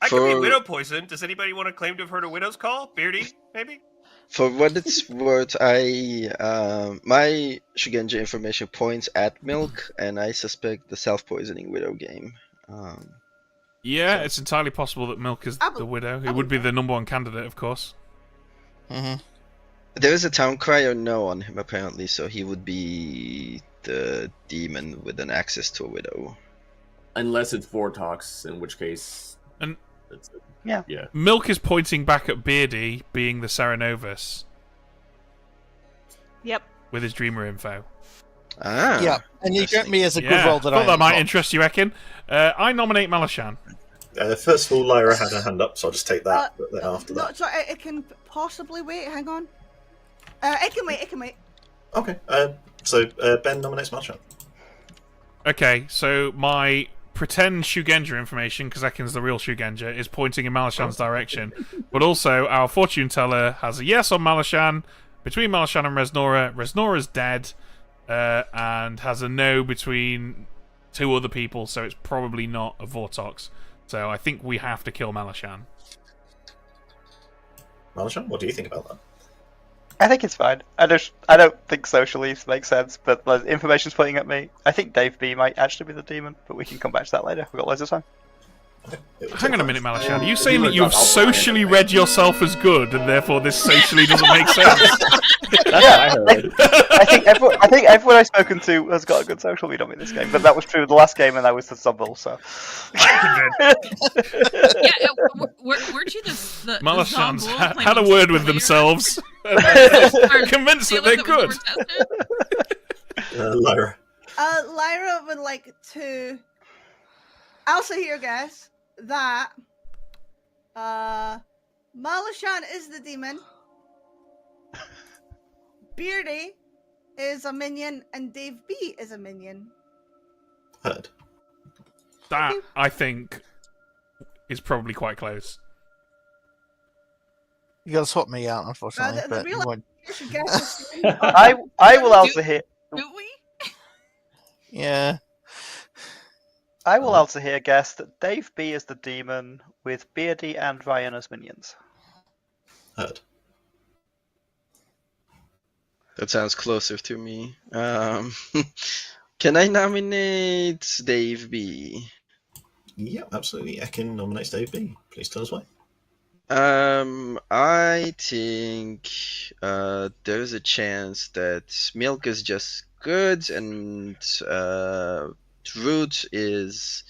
I could be widow poison. Does anybody want to claim to have heard a widow's call? Beardy, maybe? For what it's worth, my Shugenja information points at Milk, and I suspect the self-poisoning widow game. Yeah, it's entirely possible that Milk is the widow. It would be the number one candidate, of course. There is a town crier no on him apparently, so he would be the demon with an access to a widow. Unless it's Vortox, in which case... And yeah. Milk is pointing back at Beardy being the Serenovus. Yep. With his dreamer info. Yeah, and you get me as a good role that thought I that might am. interest you, Ekin. I nominate Malashan. First of all, Lyra had her hand up, so I'll just take that after No, that. so it can possibly wait. Hang on. It can wait. It can wait. Okay, so Ben nominates Malashan. Okay, so my pretend Shugenja information, because Ekin's the real Shugenja, is pointing in Malashan's direction. But also, our fortune teller has a yes on Malashan, between Malashan and Resnora. Resnora's dead, and has a no between 2 other people, so it's probably not a Vortox. So I think we have to kill Malashan. Malashan, what do you think about that? I think it's fine. I don't think social leaves make sense, but the information's pointing at me. I think Dave B might actually be the demon, but we can come back to that later. We've got loads of time. Hang on a minute, Malashan. Are you saying that you've socially read yourself as good, and therefore this socially doesn't make sense? Yeah, I think everyone I've spoken to has got a good social read on me this game, but that was true the last game, and I was the Zumble, so. Weren't you the Malashan's Zombul had a claiming word with later? themselves. Convinced that they're good. Lyra. Lyra would like to also hear guess that Malashan is the demon, Beardy is a minion, and Dave B is a minion. Heard. That, I think, is probably quite close. You gotta swap me out, unfortunately. But you won't. I will also hear. Yeah. I will also here guess that Dave B is the demon with Beardy and Ryan as minions. Heard. That sounds closer to me. Can I nominate Dave B? Yeah, absolutely. Ekin nominates Dave B. Please tell us why. I think there's a chance that Milk is just good, and Root is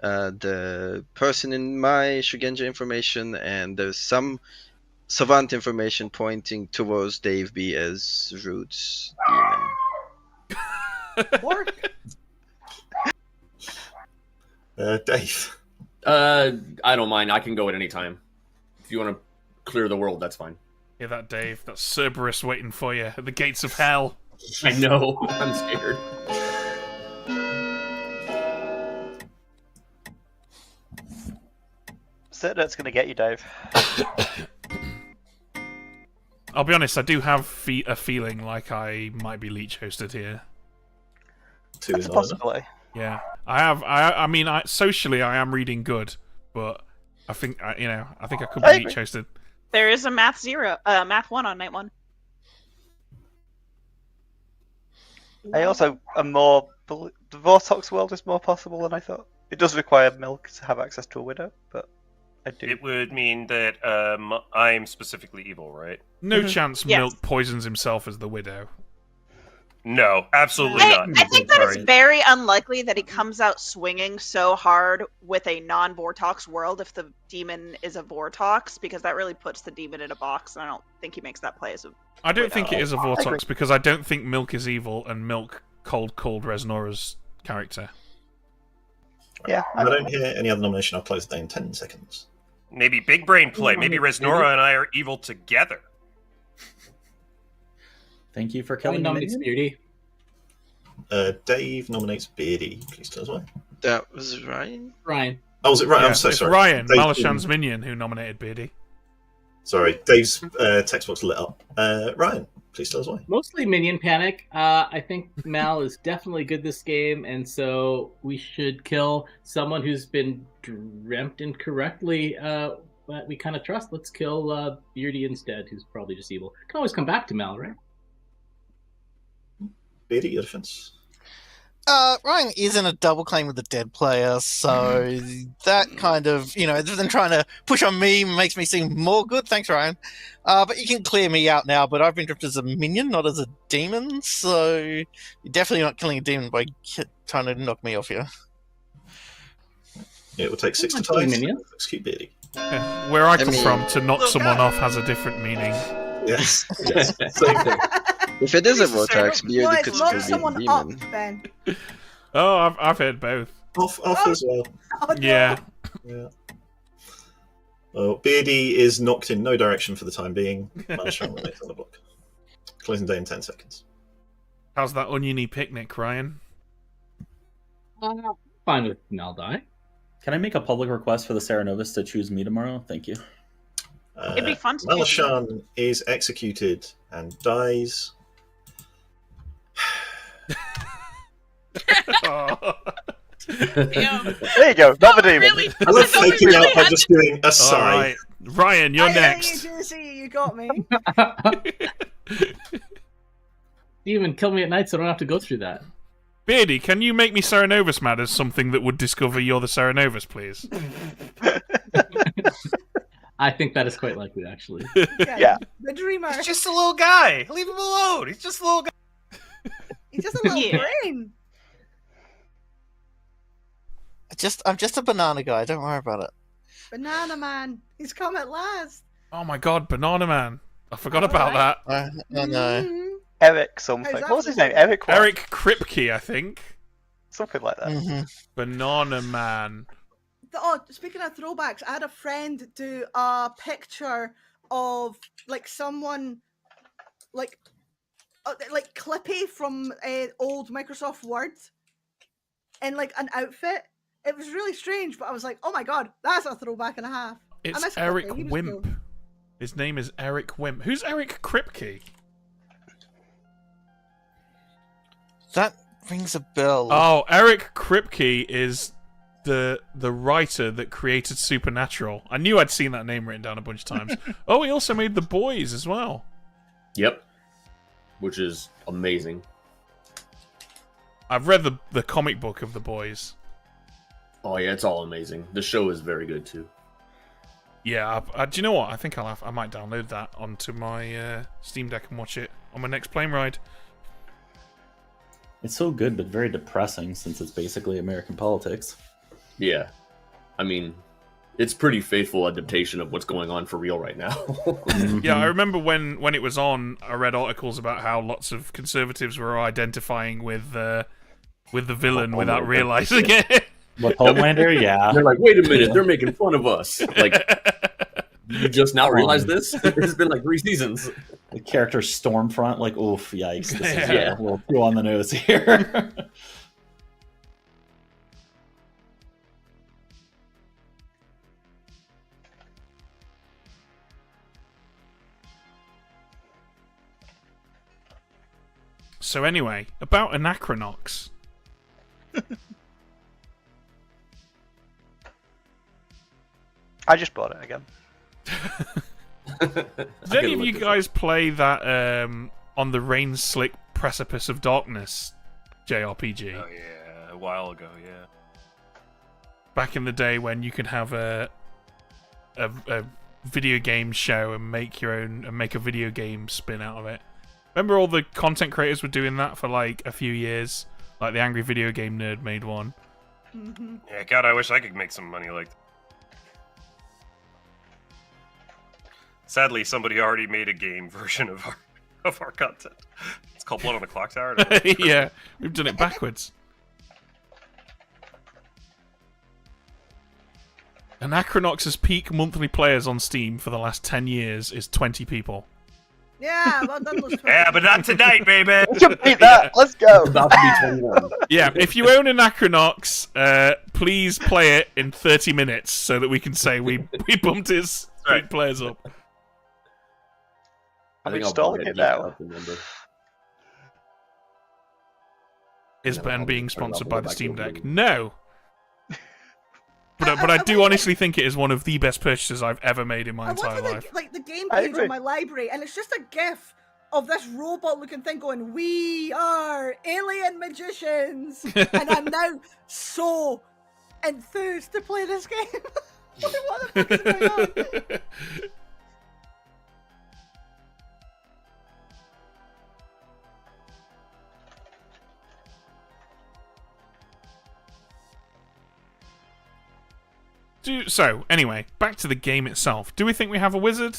the person in my Shugenja information, and there's some Savant information pointing towards Dave B as Root's demon. Dave. I don't mind. I can go at any time. If you want to clear the world, that's fine. Hear that, Dave? That's Cerberus waiting for you at the gates of hell. I know. I'm scared. That's going to get you, Dave. I'll be honest, I do have a feeling like I might be leech hosted here. That's a possibility. Yeah, I have. I mean, socially, I am reading good, but I think I think I could be leech hosted. There is a math 1 on night 1. I also am more. The Vortox world is more possible than I thought. It does require Milk to have access to a widow, but I do. It would mean that I'm specifically evil, right? No chance Milk poisons himself as the widow. No, absolutely not. I think that it's very unlikely that he comes out swinging so hard with a non-Vortox world if the demon is a Vortox, because that really puts the demon in a box, and I don't think he makes that play as a I don't think it is a Vortox agree. because I don't think Milk is evil and Milk cold called Resnora's character. Yeah. If I don't hear any other nomination, I'll close the day in 10 seconds. Maybe big brain play. Maybe Resnora and I are evil together. Thank you for killing nominates me. Beardy. Dave nominates Beardy. Please tell us why. That was Ryan? Ryan. Oh, was it Ryan? Yeah, I'm so it's sorry. Ryan, Dave- Malashan's minion, who nominated Beardy. Sorry, Dave's text box lit up. Ryan, please tell us why. Mostly minion panic. I think Mal is definitely good this game, and so we should kill someone who's been dreamt incorrectly. That we kind of trust. Let's kill Beardy instead, who's probably just evil. Can always come back to Mal, right? Beardy, your defense. Ryan isn't a double claim with a dead player, so that kind of, other than trying to push on me makes me seem more good. Thanks, Ryan. But you can clear me out now, but I've been drafted as a minion, not as a demon, so you're definitely not killing a demon by trying to knock me off here. It will take 6 to killing tie. minion. Execute Beardy. Yeah, where I come from, to knock someone off has a different meaning. Yes. Same thing. If it is a Vortex, No, Beardy it's could not still be a someone up, demon. Ben. Oh, I've heard both. Off as well. Oh, no. Yeah. Yeah. Well, Beardy is knocked in no direction for the time being. Malashan remains on the block. Closing day in 10 seconds. How's that oniony picnic, Ryan? Fine with Mal die. Can I make a public request for the Serenovus to choose me tomorrow? Thank you. It'd be fun to do. Malashan is executed and dies. There you go, not the demon. I love faking out by just doing a sigh. All right, Ryan, you're I next. hate you, JC, you got me. Demon, kill me at night so I don't have to go through that. Beardy, can you make me Cerenovus mad as something that would discover you're the Cerenovus, please? I think that is quite likely, actually. Yeah. The dreamer. He's just a little guy. Leave him alone. He's just a little guy. He's just a little brain. I'm just a banana guy. Don't worry about it. Banana Man. He's come at last. Oh my god, Banana Man. I forgot about that. I know. Eric something. How's that What was for his name? the- Eric what? Eric Kripke, I think. Something like that. Banana Man. Oh, speaking of throwbacks, I had a friend do a picture of like someone like Clippy from old Microsoft Word in like an outfit. It was really strange, but I was like, oh my god, that's a throwback and a half. I It's miss Eric Clippy, he was Wimp. cool. His name is Eric Wimp. Who's Eric Kripke? That rings a bell. Oh, Eric Kripke is the writer that created Supernatural. I knew I'd seen that name written down a bunch of times. Oh, he also made The Boys as well. Yep. Which is amazing. I've read the comic book of The Boys. Oh yeah, it's all amazing. The show is very good too. Yeah, do you know what? I think I might download that onto my Steam Deck and watch it on my next plane ride. It's so good, but very depressing since it's basically American politics. Yeah. I mean, it's pretty faithful adaptation of what's going on for real right now. Yeah, I remember when it was on, I read articles about how lots of conservatives were identifying with the villain without realizing it. What, Homelander? Yeah. They're like, wait a minute, they're making fun of us. Like, you just now realize this? It's been like 3 seasons. The character Stormfront, like, oof, yikes. This is Yeah. a little too on the nose here. So anyway, about Anachronox. I just bought it again. Did any of you guys play that on the Rain Slick Precipice of Darkness JRPG? Oh yeah, a while ago, yeah. Back in the day when you could have a video game show and make a video game spin out of it. Remember all the content creators were doing that for like a few years? Like the Angry Video Game Nerd made one. Mm-hmm. Yeah, God, I wish I could make some money like that. Sadly, somebody already made a game version of our content. It's called Blood on the Clocktower. Yeah, we've done it backwards. Anachronox's peak monthly players on Steam for the last 10 years is 20 people. Yeah, well done those 20. Yeah, but not tonight, baby. You beat that. Let's go. About to be 21. Yeah, if you own Anachronox, please play it in 30 minutes so that we can say we bumped his peak players up. I think installing it now. Is Ben being sponsored by the Steam Deck? No. But I do honestly think it is one of the best purchases I've ever made in my entire life. Like the game I page agree. on my library, and it's just a GIF of this robot-looking thing going, "We are alien magicians," and I'm now so enthused to play this game. What the fuck is going on? So, anyway, back to the game itself. Do we think we have a wizard?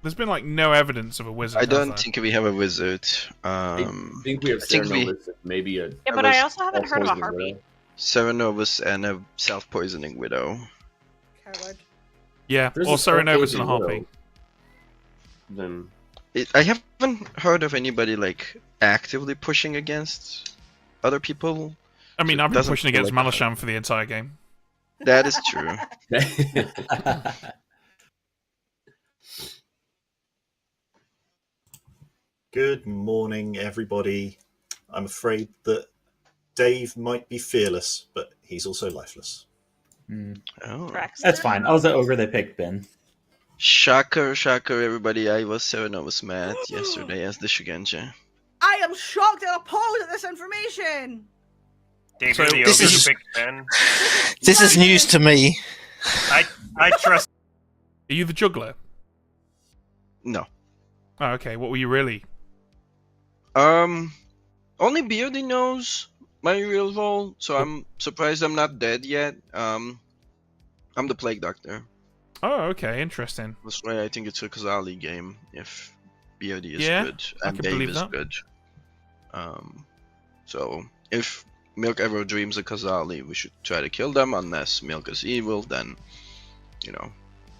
There's been, like, no evidence of a wizard. I don't think we have a wizard. I think we have Cerenovus, maybe a... Yeah, but I also haven't heard of a heartbeat. Cerenovus and a self-poisoning widow. Coward. Yeah, There's or a Cerenovus and a self-poisoning harpy. Then... I haven't heard of anybody like actively pushing against other people. I mean, So it I've been doesn't pushing feel against like Malasham for the entire game. That is true. Good morning, everybody. I'm afraid that Dave might be fearless, but he's also lifeless. Oh. That's fine. I was the ogre they picked, Ben. Shocker, everybody. I was Serenovus mad yesterday as the Shugenja. I am shocked and appalled at this information. Dave, So- you're the This ogre who is- picked Ben. This is news to me. I trust. Are you the juggler? No. Oh, okay. What were you really? Only Beardy knows my real role, so I'm surprised I'm not dead yet. I'm the Plague Doctor. Oh, okay. Interesting. That's why I think it's a Kazali game if Beardy is Yeah, good I and can Dave believe is that. good. So if Milk ever dreams of Kazali, we should try to kill them. Unless Milk is evil, then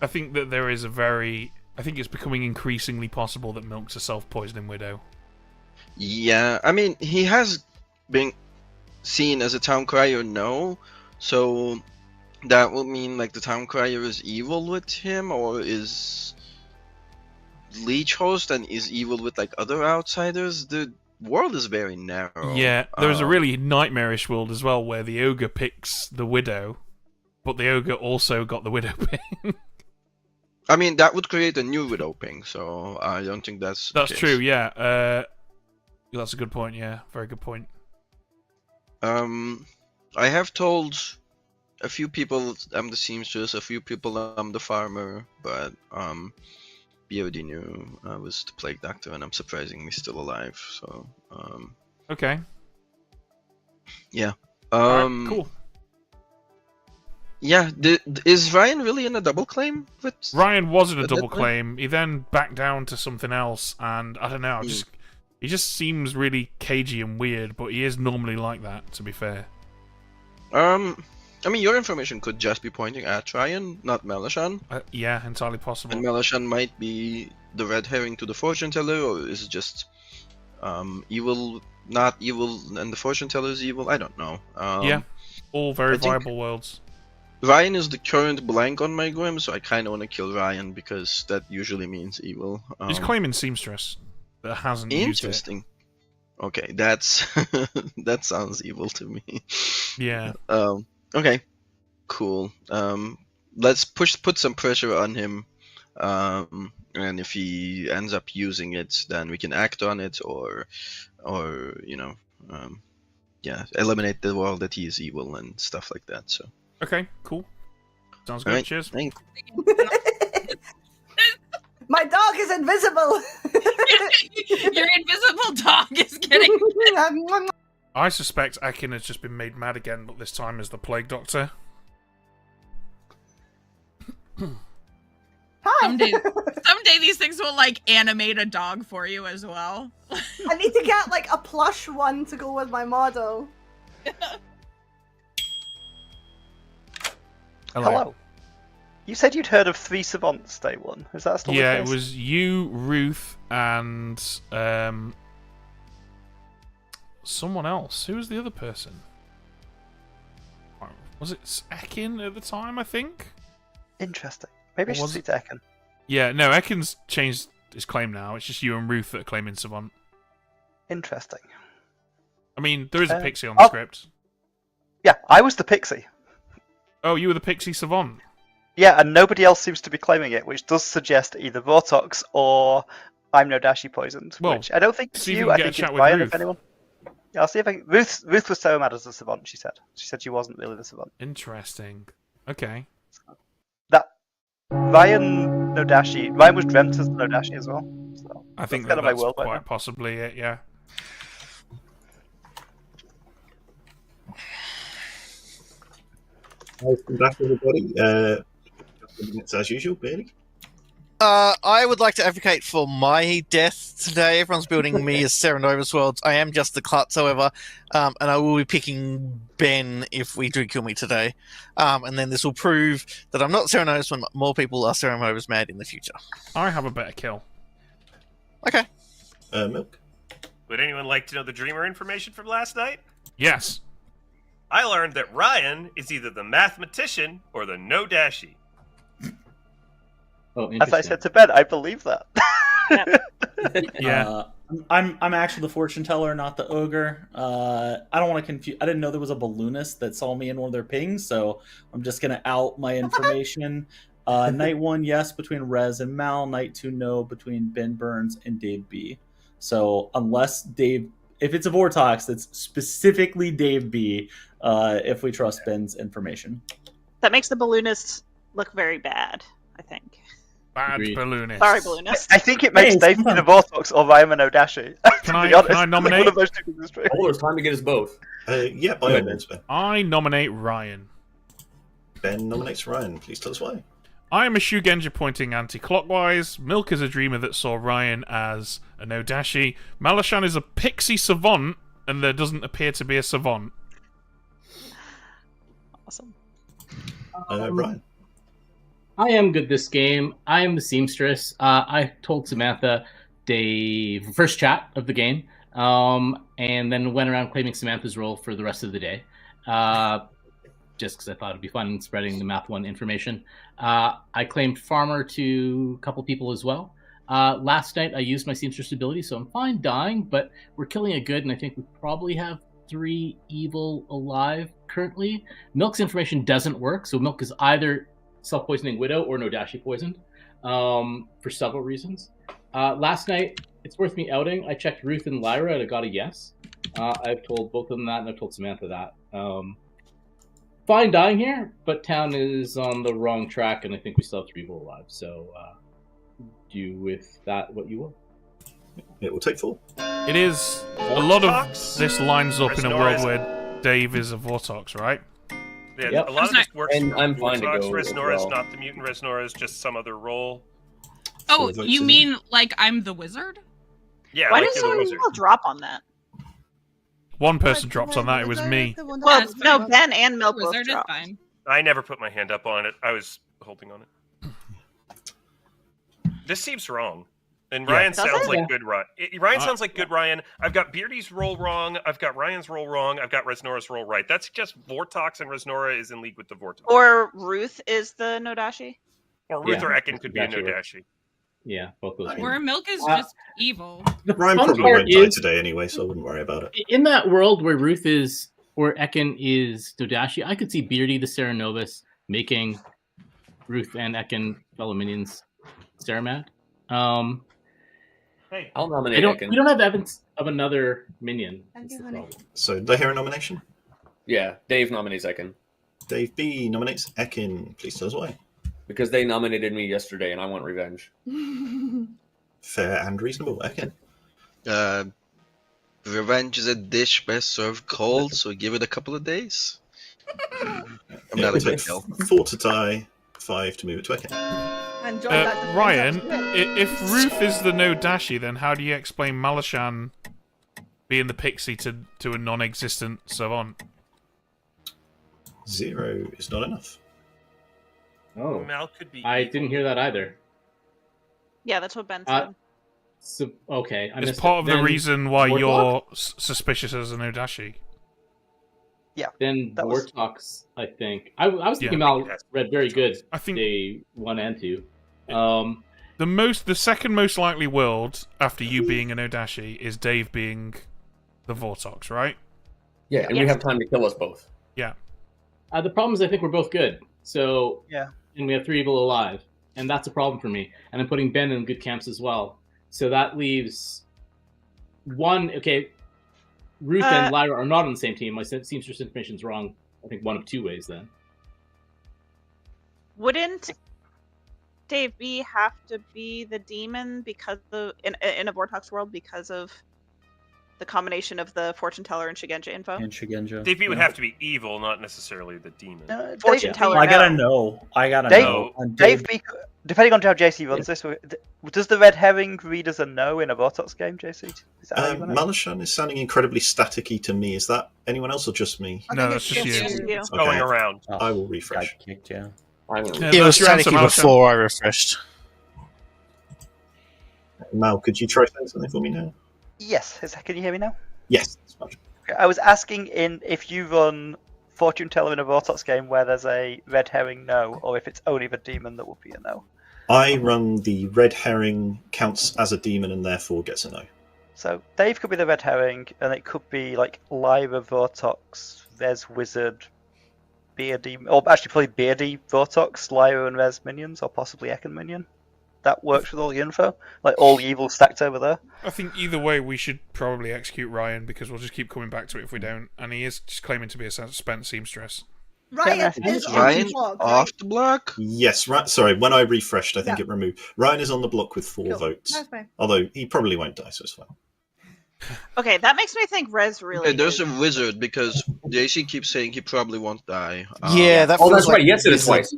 I think that there is a very. I think it's becoming increasingly possible that Milk's a self-poisoning widow. Yeah, I mean, he has been seen as a town crier, no, so that would mean like the town crier is evil with him, or is Leech Host and is evil with like other outsiders. The world is very narrow. Yeah, there was a really nightmarish world as well where the ogre picks the widow, but the ogre also got the widow pick. I mean, that would create a new widow ping, so I don't think that's the That's case. true. Yeah. That's a good point. Yeah, very good point. I have told a few people I'm the seamstress, a few people I'm the farmer, but BOD knew I was the Plague Doctor, and I'm surprisingly still alive. So Okay. yeah. Alright, cool. Yeah, is Ryan really in a double claim? With Ryan was in a with double that claim. He then backed down to something else, and I don't know. He just seems really cagey and weird, but he is normally like that. To be fair. I mean, your information could just be pointing at Ryan, not Melashan. Yeah, entirely possible. And Melashan might be the red herring to the fortune teller, or is it just evil, not evil, and the fortune teller is evil? I don't know. Yeah, all very I think viable worlds. Ryan is the current blank on my Grim, so I kind of want to kill Ryan because that usually means evil. He's claiming seamstress that hasn't used it. Interesting. Okay, that's that sounds evil to me. Yeah. Okay. Cool. Let's put some pressure on him. And if he ends up using it, then we can act on it, or yeah, eliminate the world that he is evil and stuff like that. So. Okay. Cool. Sounds good. Alright, Cheers. thanks. My dog is invisible. Your invisible dog is getting. I suspect Akin has just been made mad again, but this time as the Plague Doctor. Someday these things will like animate a dog for you as well. I need to get like a plush one to go with my model. Hello. You said you'd heard of 3 savants day one. Is that still the Yeah, case? it was you, Ruth, and someone else. Who was the other person? Was it Akin at the time, I think? Interesting. Maybe I Or should was speak it- to Ekin. Yeah, no, Akin's changed his claim now. It's just you and Ruth that are claiming Savant. Interesting. I mean, there is a pixie on the script. Yeah, I was the pixie. Oh, you were the pixie Savant? Yeah, and nobody else seems to be claiming it, which does suggest either Vortox or I'm no Dashi poisoned. Well, which I don't think it's see if you. you I can get a think chat it's with Ryan, Ruth. if anyone. Yeah, I'll see if I can. Ruth was so mad as a savant. She said she wasn't really the savant. Interesting. Okay. That Ryan Nodashi. Ryan was dreamt as Nodashi as well. So I think that's kind of my that's world right quite now. possibly it, yeah. Welcome back, everybody. It's as usual, Bailey. I would like to advocate for my death today. Everyone's building me as Serenovus Worlds. I am just the klutz, however, and I will be picking Ben if we do kill me today. And then this will prove that I'm not Serenovus when more people are Serenovus mad in the future. I have a better kill. Okay. Milk. Would anyone like to know the Dreamer information from last night? Yes. I learned that Ryan is either the mathematician or the no Dashi. Oh, As I said to Ben, I believe that. Yeah. I'm actually the fortune teller, not the ogre. I don't want to confuse. I didn't know there was a balloonist that saw me in one of their pings, so I'm just gonna out my information. Night 1, yes, between Rez and Mal. Night 2, no, between Ben Burns and Dave B. So unless Dave, if it's a Vortox, that's specifically Dave B. If we trust Ben's information, That makes the balloonist look very bad, I think. Bad balloonist. Sorry, balloonist. I think it makes Dave be the Vortox or Ryan an Odashi. Can I nominate? One of those two things is true. Oh, there's time to get us both. Yeah, by all means, Ben. I nominate Ryan. Ben nominates Ryan. Please tell us why. I am a Shugenja pointing anti-clockwise. Milk is a dreamer that saw Ryan as an Odashi. Malashan is a pixie savant, and there doesn't appear to be a savant. Awesome. Ryan. I am good this game. I am the seamstress. I told Samantha the first chat of the game, and then went around claiming Samantha's role for the rest of the day, just because I thought it'd be fun spreading the Math 1 information. I claimed Farmer to a couple people as well. Last night I used my seamstress ability, so I'm fine dying, but we're killing a good, and I think we probably have 3 evil alive currently. Milk's information doesn't work, so Milk is either self-poisoning Widow or Nodashi poisoned, for several reasons. Last night, it's worth me outing. I checked Ruth and Lyra and I got a yes. I've told both of them that, and I've told Samantha that. Fine dying here, but town is on the wrong track, and I think we still have 3 people alive. So do with that what you will. It will take 4. It is a lot of this lines up in a world where Dave is a Vortox, right? Yeah, Yep. a lot of this works. And I'm fine to Vortox. go as Resnora is well. not the mutant. Resnora is just some other role. Oh, you mean like I'm the wizard? Yeah. Why like did you're the so many wizard. people drop on that? One person dropped on that. It was me. Well, no, Ben and Milk both Wizard is dropped. fine. I never put my hand up on it. I was holding on it. This seems wrong. And Yeah. Ryan Does sounds it? like good Ryan. Ryan sounds like good Ryan. I've got Beardy's roll wrong. I've got Ryan's roll wrong. I've got Resnora's roll right. That's just Vortox, and Resnora is in league with the Vortox. Or Ruth is the Nodashi. Or Ruth Yeah. or Ekin could be a Exactly right. Nodashi. Yeah, both those. Where Milk is Uh, just evil. Ryan fun probably part won't die is- today anyway, so I wouldn't worry about it. In that world where Ruth is, or Ekin is Nodashi, I could see Beardy the Cerenovus making Ruth and Ekin fellow minions Ceramad. Hey, I'll nominate Ekin. We don't have evidence of another minion. Thank That's you, the honey. problem. So, do I hear a nomination? Yeah, Dave nominates Ekin. Dave B nominates Ekin. Please tell us why. Because they nominated me yesterday and I want revenge. Fair and reasonable. Ekin. Revenge is a dish best served cold, so give it a couple of days. I'm It not will a big take deal. 4 to die, 5 to move it to Ekin. Enjoy that defense, Ryan, that's it. if Ruth is the Nodashi, then how do you explain Malashan being the pixie to a non-existent savant? 0 is not enough. Oh, Mal could be. I evil. didn't hear that either. Yeah, that's what Ben said. So, okay, I It's missed part it. of the Then reason why Vortox? you're suspicious as an Odashi. Then that was- Vortox, I think. I was thinking Yeah. Mal read very good. I think day 1 and 2. The second most likely world after you being an Odashi is Dave being the Vortox, right? Yeah, and we Yes. have time to kill us both. Yeah. The problem is I think we're both good. So Yeah. and we have 3 people alive, and that's a problem for me. And I'm putting Ben in good camps as well. So that leaves one. Okay, Ruth and Lyra are not on the same team. My seamstress information's wrong. I think one of 2 ways then. Wouldn't Dave B have to be the demon because in a Vortox world because of the combination of the fortune teller and Shigenja info? And Shigenja. Dave B would have to be evil, not necessarily the demon. Fortune teller. I gotta know. I gotta Dave, know. Dave B, depending on how JC runs this, does the red herring read as a no in a Vortox game, JC? Is that how you run it? Malashan is sounding incredibly staticky to me. Is that anyone else or just me? No, that's just you. It's going around. I will refresh. Kicked, yeah. It was staticky before I refreshed. Mal, could you try saying something for me now? Yes. Can you hear me now? Yes. That's much. I was asking if you run Fortune Teller in a Vortox game where there's a red herring no, or if it's only the demon that will be a no. I run the red herring counts as a demon and therefore gets a no. So Dave could be the red herring, and it could be like Lyra, Vortox, Rez Wizard, Beardy, or actually probably Beardy, Vortox, Lyra and Rez minions, or possibly Ekin minion. That works with all the info, like all the evil stacked over there. I think either way we should probably execute Ryan because we'll just keep coming back to it if we don't. And he is just claiming to be a spent seamstress. Ryan is on Ryan the block, off right? the block? Yes, right. Sorry, when I refreshed, I think Yeah. it removed. Ryan is on the block with 4 Cool. votes. That's fine. Although he probably won't die, so it's fine. Okay, that makes me think Rez really. Okay, there's a wizard because JC keeps saying he probably won't die. Yeah, that Oh, feels that's like right. Yes, it is wizard. twice.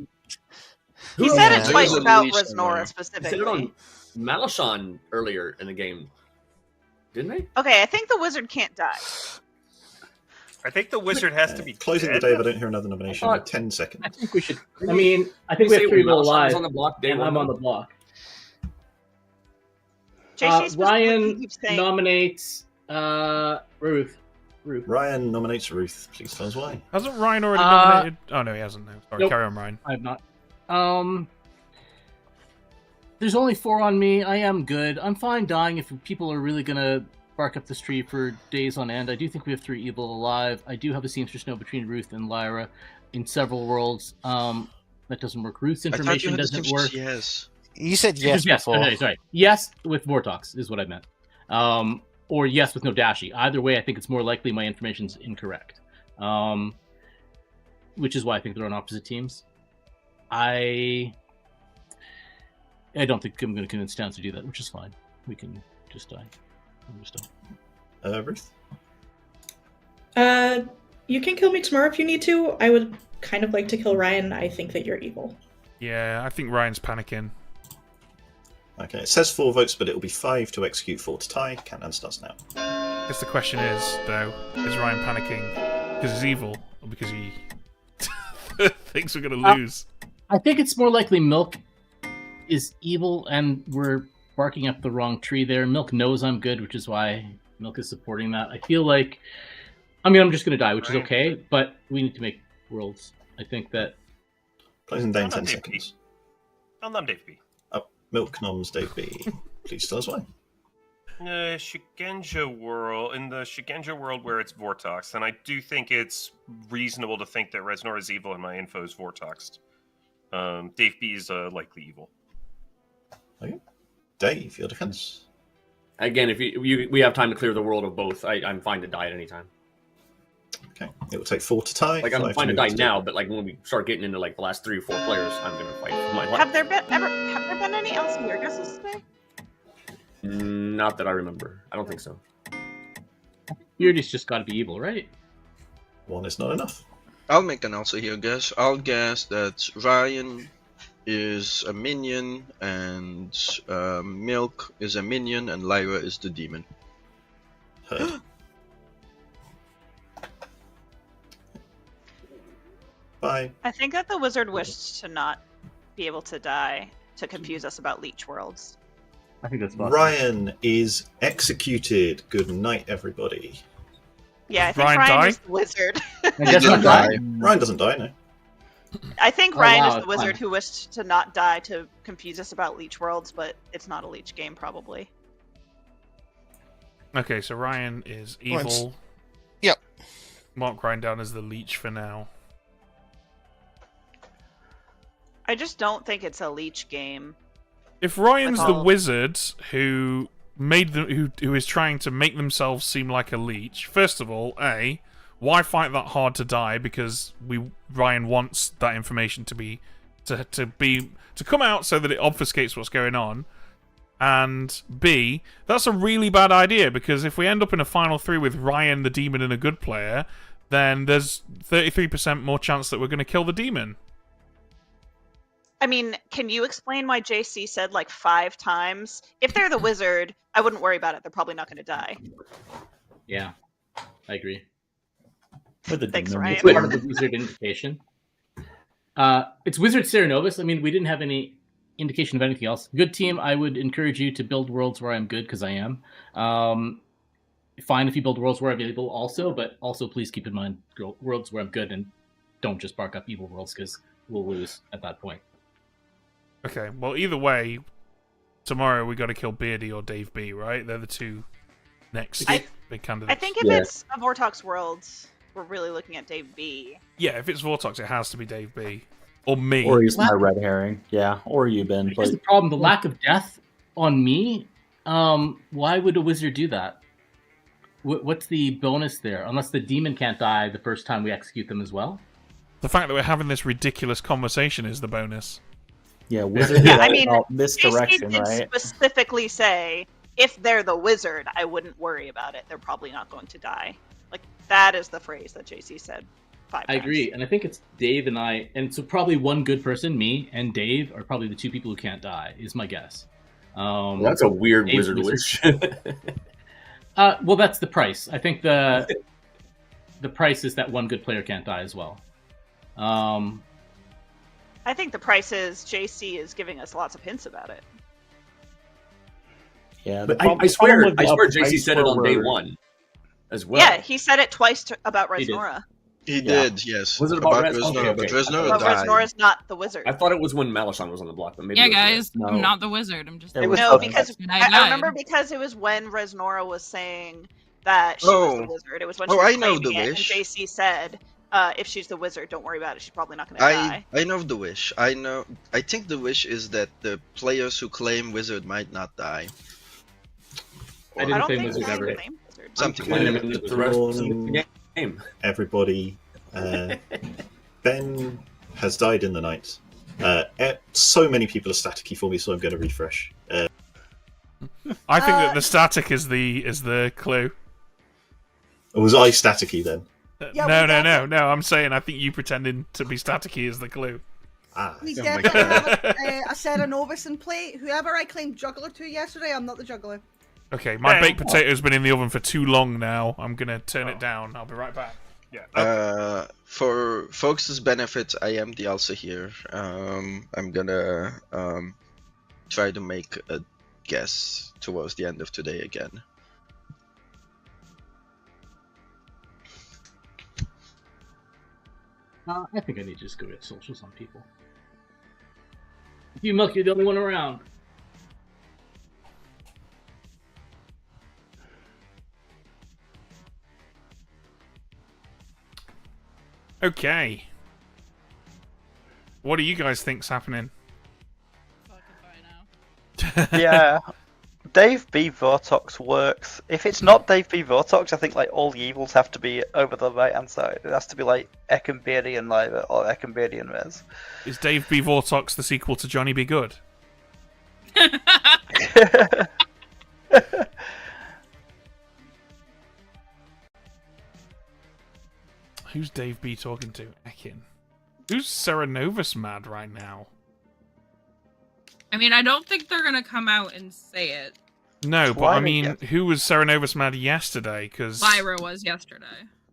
He said Yeah. it twice There's a about leash Reznora somewhere. They said it specifically. on Malashon earlier in the game, didn't they? Okay, I think the wizard can't die. I think the wizard has to be Closing dead. the Dave, I don't hear another nomination in 10 seconds. I think we should. I mean, I think we have 3 people alive. on the block day and one. I'm on the block. JC specifically Ryan keeps saying- nominates Ruth. Ryan nominates Ruth. Please tell us why. Hasn't Ryan already nominated? Oh no, he hasn't. No. Sorry, Nope. carry on, Ryan. I have not. There's only 4 on me. I am good. I'm fine dying if people are really gonna bark up this tree for days on end. I do think we have 3 evil alive. I do have a seamstress note between Ruth and Lyra in several worlds. That doesn't work. Ruth's I thought you information had the doesn't seamstress, work. Yes. You said yes Yes. before. Okay, sorry. Yes with Vortox is what I meant. Or yes with no Dashi. Either way, I think it's more likely my information's incorrect. Which is why I think they're on opposite teams. I don't think I'm going to convince Towns to do that, which is fine. We can just die. Ruth? You can kill me tomorrow if you need to. I would kind of like to kill Ryan. I think that you're evil. Yeah, I think Ryan's panicking. Okay, it says 4 votes, but it will be 5 to execute, 4 to tie. Countdown starts now. I guess the question is, though, is Ryan panicking because he's evil or because he thinks we're going to lose? I think it's more likely Milk is evil and we're barking up the wrong tree there. Milk knows I'm good, which is why Milk is supporting that. I feel like... I'm just going to die, which is okay, but we need to make worlds. I think that... Closing down I'll 10 nom Dave seconds. I'll nom Dave B. Oh, Milk noms Dave B. Please tell us why. Shigenja world, in the Shigenja world where it's Vortox, and I do think it's reasonable to think that Reznor is evil and my info is Vortoxed. Dave B is likely evil. Okay. Dave, your defense. Again, if we have time to clear the world of both, I'm fine to die at any time. Okay. It will take 4 to tie. Like I'm 5 fine to move die to now, but like when we start getting into like the last 3 or 4 players, I'm gonna fight for my life. Have there been any Elsewhere guesses today? Not that I remember. I don't think so. Beardy's just got to be evil, right? 1 is not enough. I'll make an answer here, guess. I'll guess that Ryan is a minion, and Milk is a minion, and Lyra is the demon. Heard. Bye. I think that the wizard wished to not be able to die to confuse us about Leech Worlds. I think that's possible. Ryan is executed. Good night, everybody. Yeah, I think Ryan Ryan die? is the wizard. Ryan doesn't die, no. I think Oh, Ryan wow, is the it's wizard fine. who wished to not die to confuse us about Leech Worlds, but it's not a Leech game, probably. Okay, so Ryan is Well, it's- evil. Yep. Mark Ryan down as the leech for now. I just don't think it's a Leech game. If Ryan's With the all- wizard who made them, who is trying to make themselves seem like a leech, first of all, why fight that hard to die? Because Ryan wants that information to come out so that it obfuscates what's going on. And B, that's a really bad idea because if we end up in a final 3 with Ryan the demon and a good player, then there's 33% more chance that we're going to kill the demon. I mean, can you explain why JC said like 5 times? If they're the wizard, I wouldn't worry about it. They're probably not going to die. Yeah, I agree. With the Thanks, demon. Ryan. It's part of the wizard indication. It's Wizard Cerenovus. I mean, we didn't have any indication of anything else. Good team. I would encourage you to build worlds where I'm good because I am. Fine if you build worlds where I'm evil also, but also please keep in mind worlds where I'm good and don't just bark up evil worlds because we'll lose at that point. Okay, well, either way, tomorrow we got to kill Beardy or Dave B, right? They're the two next big candidate. I think if it's a Vortox world, we're really looking at Dave B. Yeah, if it's Vortox, it has to be Dave B. Or me. Or he's my red herring. Yeah, or you, Ben. Here's the problem: the lack of death on me. Why would a wizard do that? What's the bonus there? Unless the demon can't die the first time we execute them as well. The fact that we're having this ridiculous conversation is the bonus. Yeah, wizard I mean, misdirection, JC did right? specifically say if they're the wizard, I wouldn't worry about it. They're probably not going to die. Like that is the phrase that JC said 5 times. I agree, and I think it's Dave and I, and so probably one good person, me and Dave, are probably the two people who can't die. Is my guess. That's a weird Dave's wizard wish. Well, that's the price. I think the price is that one good player can't die as well. I think the price is JC is giving us lots of hints about it. Yeah, But I swear JC said it on day one as well. Yeah, he said it twice about He did. Resnora. He did, yes. Was it about Res? Resnora? Okay, But okay. Resnora But died. Resnora's not the wizard. I thought it was when Malachon was on the block, but maybe Yeah, it was guys, Res. I'm not the wizard. I'm just. No, because And I died. remember because it was when Resnora was saying that she was the wizard. It was when she Oh, was I know claiming the it, wish. and JC said, if she's the wizard, don't worry about it. She's probably not going to die. I know the wish. I think the wish is that the players who claim wizard might not die. I didn't claim wizard ever. Something I'm like claiming that. the rest of the game. Everybody, Ben has died in the night. So many people are staticky for me, so I'm going to refresh. I think that the static is the clue. Was I staticky then? No. I'm saying I think you pretending to be staticky is the clue. We definitely have a Sarah Novus in play. Whoever I claimed juggler to yesterday, I'm not the juggler. Okay, my baked potato's been in the oven for too long now. I'm gonna turn it down. I'll be right back. Yeah. For folks' benefit, I am the Elsa here. I'm gonna try to make a guess towards the end of today again. I think I need to just go get socials on people. You Milk, you're the only one around. Okay. What do you guys think's happening? Yeah. Dave B. Vortox works. If it's not Dave B. Vortox, I think like all the evils have to be over the right hand side. It has to be like Ekambirian Lyra or Ekambirian Res. Is Dave B. Vortox the sequel to Johnny Be Good? Who's Dave B talking to? Ekin. Who's Serenovus mad right now? I mean, I don't think they're gonna come out and say it. No, but I mean, who was Serenovus mad yesterday? Because Lyra was yesterday.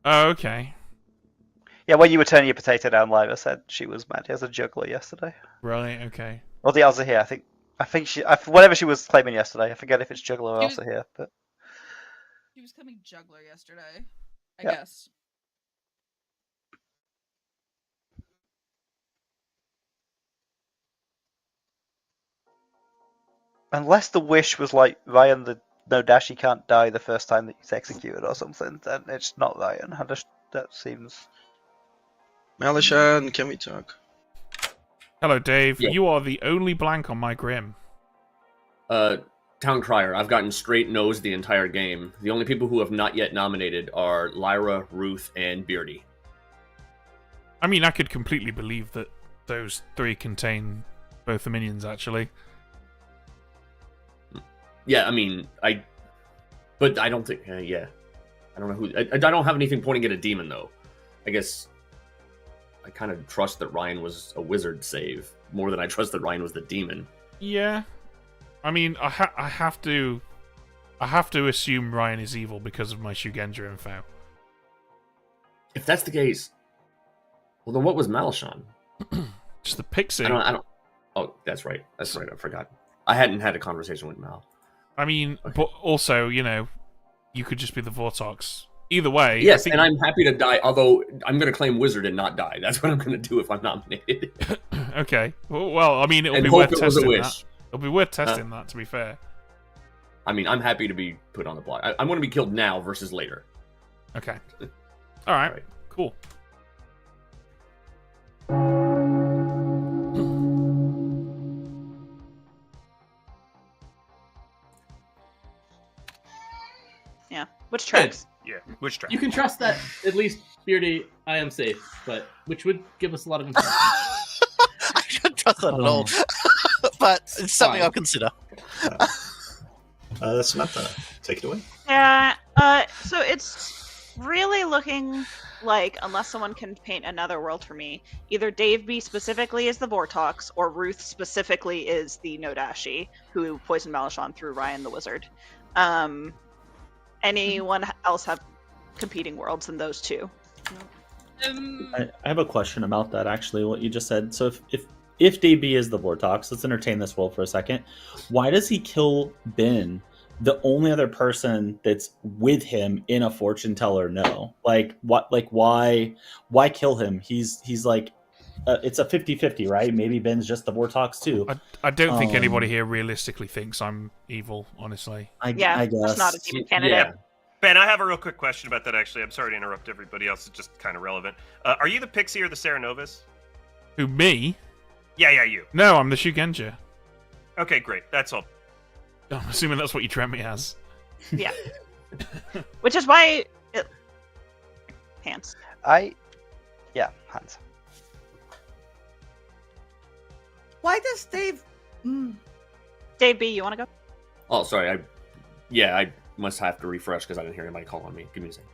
Oh, okay. Yeah, when you were turning your potato down, Lyra said she was mad as a juggler yesterday. Right. Okay. Or the Elsa here. I think she. Whatever she was claiming yesterday. I forget if it's juggler or She Elsa here, but She was coming juggler yesterday, I Yeah. guess. unless the wish was like Ryan, the no dash, he can't die the first time that he's executed or something, then it's not Ryan. That seems. Malashan, can we talk? Hello, Dave. Yeah. You are the only blank on my grim. Town Crier. I've gotten straight no's the entire game. The only people who have not yet nominated are Lyra, Ruth, and Beardy. I mean, I could completely believe that those three contain both the minions, actually. Yeah, I mean, but I don't think. Yeah, I don't know who. I don't have anything pointing at a demon though. I guess I kind of trust that Ryan was a wizard save more than I trust that Ryan was the demon. Yeah. I mean, I have to assume Ryan is evil because of my Shugenja info. If that's the case, well, then what was Malashan? Just the pixie. I don't. Oh, that's right. That's right. I forgot. I hadn't had a conversation with Mal. I mean, but also, you know, you could just be the Vortox. Either way. Yes, I think... and I'm happy to die, although I'm going to claim wizard and not die. That's what I'm going to do if I'm nominated. Okay. Well, I mean, it'll And be hope worth it was a testing wish. that. It'll be worth testing that, to be fair. I mean, I'm happy to be put on the block. I want to be killed now versus later. Okay. All right. Cool. Yeah. Which tracks? Yeah, which track? You can trust that at least, Beardy, I am safe, but which would give us a lot of information. I shouldn't trust that at all. But it's something I'll consider. Samantha, take it away. Yeah. So it's really looking like, unless someone can paint another world for me, either Dave B specifically is the Vortox, or Ruth specifically is the Nodashi, who poisoned Malishon through Ryan the Wizard. Anyone else have competing worlds in those two? I have a question about that, actually, what you just said. So if DB is the Vortox, let's entertain this world for a second. Why does he kill Ben, the only other person that's with him in a fortune teller? No, why kill him? He's like, it's a 50-50, right? Maybe Ben's just the Vortox too. I don't think anybody here realistically thinks I'm evil, honestly. I guess. That's not a demon candidate. Yeah. Ben, I have a real quick question about that, actually. I'm sorry to interrupt everybody else. It's just kind of relevant. Are you the Pixie or the Serenovus? Who, me? Yeah, you. No, I'm the Shugenja. Okay, great. That's all. I'm assuming that's what you treat me as. Yeah. Which is why hands. Hands. Why does Dave? Dave B, you want to go? Oh, sorry. I must have to refresh because I didn't hear anybody call on me. Give me a second.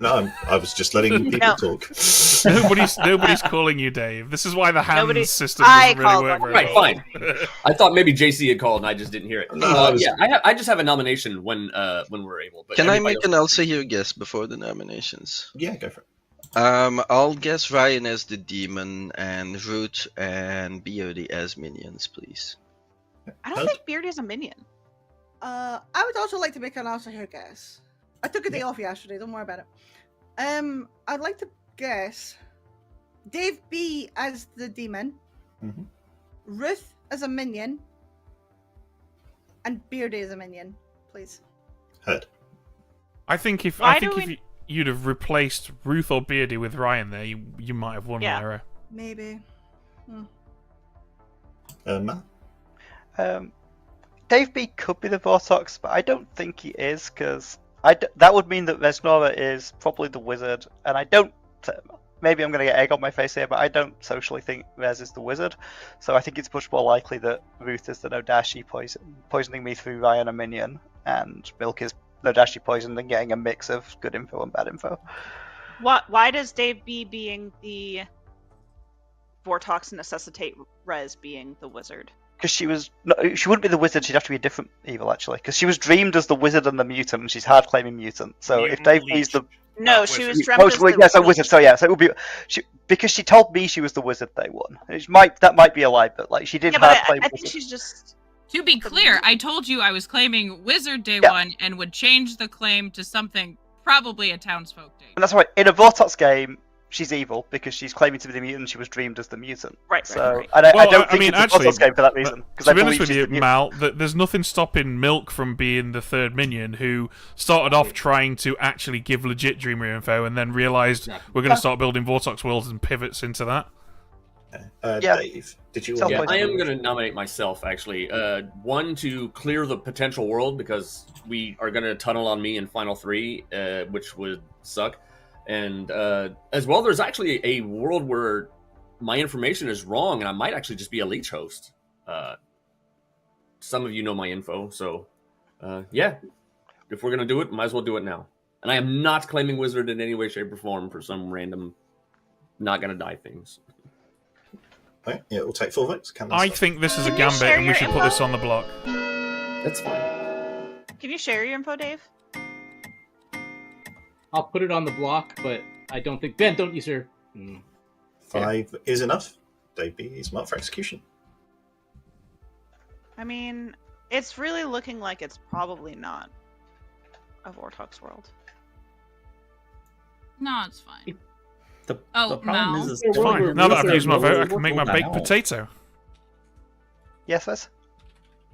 No, I was just letting people talk. Nobody's calling you Dave. This is why the hands system I doesn't really work very Right, well. fine. I thought maybe JC had called and I just didn't hear it. I just have a nomination when we're able. But Can I everybody make an Elsa here guess before the nominations? Yeah, go for it. I'll guess Ryan as the demon and Root and Beardy as minions, please. I don't think Beardy is a minion. I would also like to make an answer here guess. I took a day off yesterday, don't worry about it. I'd like to guess Dave B as the demon, Ruth as a minion, and Beardy as a minion, please. Heard. I think if you'd have replaced Ruth or Beardy with Ryan there, you might have won Lyra. Maybe. Matt? Dave B could be the Vortox, but I don't think he is, because that would mean that Vesnora is probably the wizard, and I don't. Maybe I'm going to get egg on my face here, but I don't socially think Rez is the wizard. So I think it's much more likely that Ruth is the Nodashi poisoning me through Ryan and Minion, and Milk is Nodashi poisoned and getting a mix of good info and bad info. Why does Dave B being the Vortox necessitate Rez being the wizard? Because she wouldn't be the wizard, she'd have to be a different evil, actually. Because she was dreamed as the wizard and the mutant, and she's hard claiming mutant. So if Dave B's the... No, she was dreamt as the yes, a wizard. So yeah, so it would be... because she told me she was the wizard day one. That might be a lie, but like she did hard claim... I think she's just... To be clear, I told you I was claiming Wizard Day 1 and would change the claim to something probably a Townsfolk Day. And that's right. In a Vortox game, she's evil because she's claiming to be the mutant. She was dreamed as the mutant. Right. I don't think it's a Vortox game for that reason. To be honest with you, Mal, there's nothing stopping Milk from being the third minion who started off trying to actually give legit Dreamer info and then realised we're going to start building Vortox worlds and pivots into that. Dave, did you? Yeah, I am going to nominate myself, actually. One, to clear the potential world, because we are going to tunnel on me in Final 3, which would suck. And as well, there's actually a world where my information is wrong, and I might actually just be a leech host. Some of you know my info, so yeah. If we're going to do it, might as well do it now. And I am not claiming Wizard in any way, shape, or form for some random not going to die things. Okay, yeah, we'll take 4 votes. I think this is a gambit, and we should put this on the block. That's fine. Can you share your info, Dave? I'll put it on the block, but I don't think... Ben, don't use your... 5 is enough. Dave B is marked for execution. I mean, it's really looking like it's probably not a Vortox world. No, it's fine. The problem is it's fine. Now that I've used my vote, I can make my baked potato. Yes, Liz?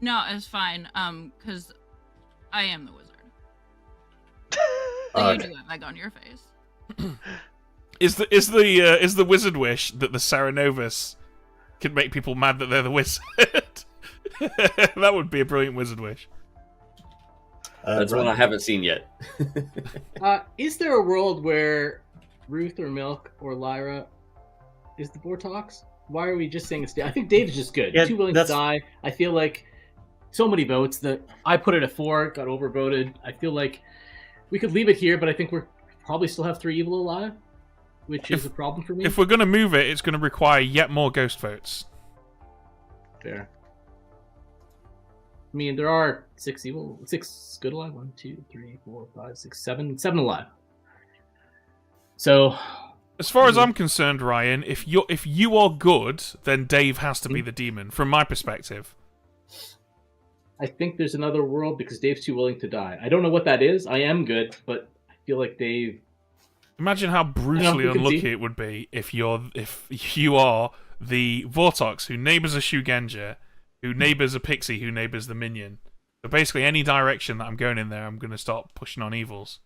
No, it's fine. Because I am the wizard. So you do have egg on your face. Is the wizard wish that the Saranovus can make people mad that they're the wizard? That would be a brilliant wizard wish. That's one I haven't seen yet. Is there a world where Ruth or Milk or Lyra is the Vortox? Why are we just saying it's Dave? I think Dave's just good. Yeah, Too willing to die. I feel like so many votes that I put it at 4, got overvoted. I feel like we could leave it here, but I think we're probably still have 3 evil alive, which is a problem for me. If we're going to move it, it's going to require yet more ghost votes. Fair. I mean, there are 6 good alive. 1, 2, 3, 4, 5, 6, 7 alive. So, as far as I'm concerned, Ryan, if you are good, then Dave has to be the demon. From my perspective, I think there's another world because Dave's too willing to die. I don't know what that is. I am good, but I feel like Dave. Imagine how brutally unlucky it would be if you are the Vortox who neighbours a Shugenja, who neighbours a Pixie, who neighbours the minion. So basically, any direction that I'm going in there, I'm going to start pushing on evils.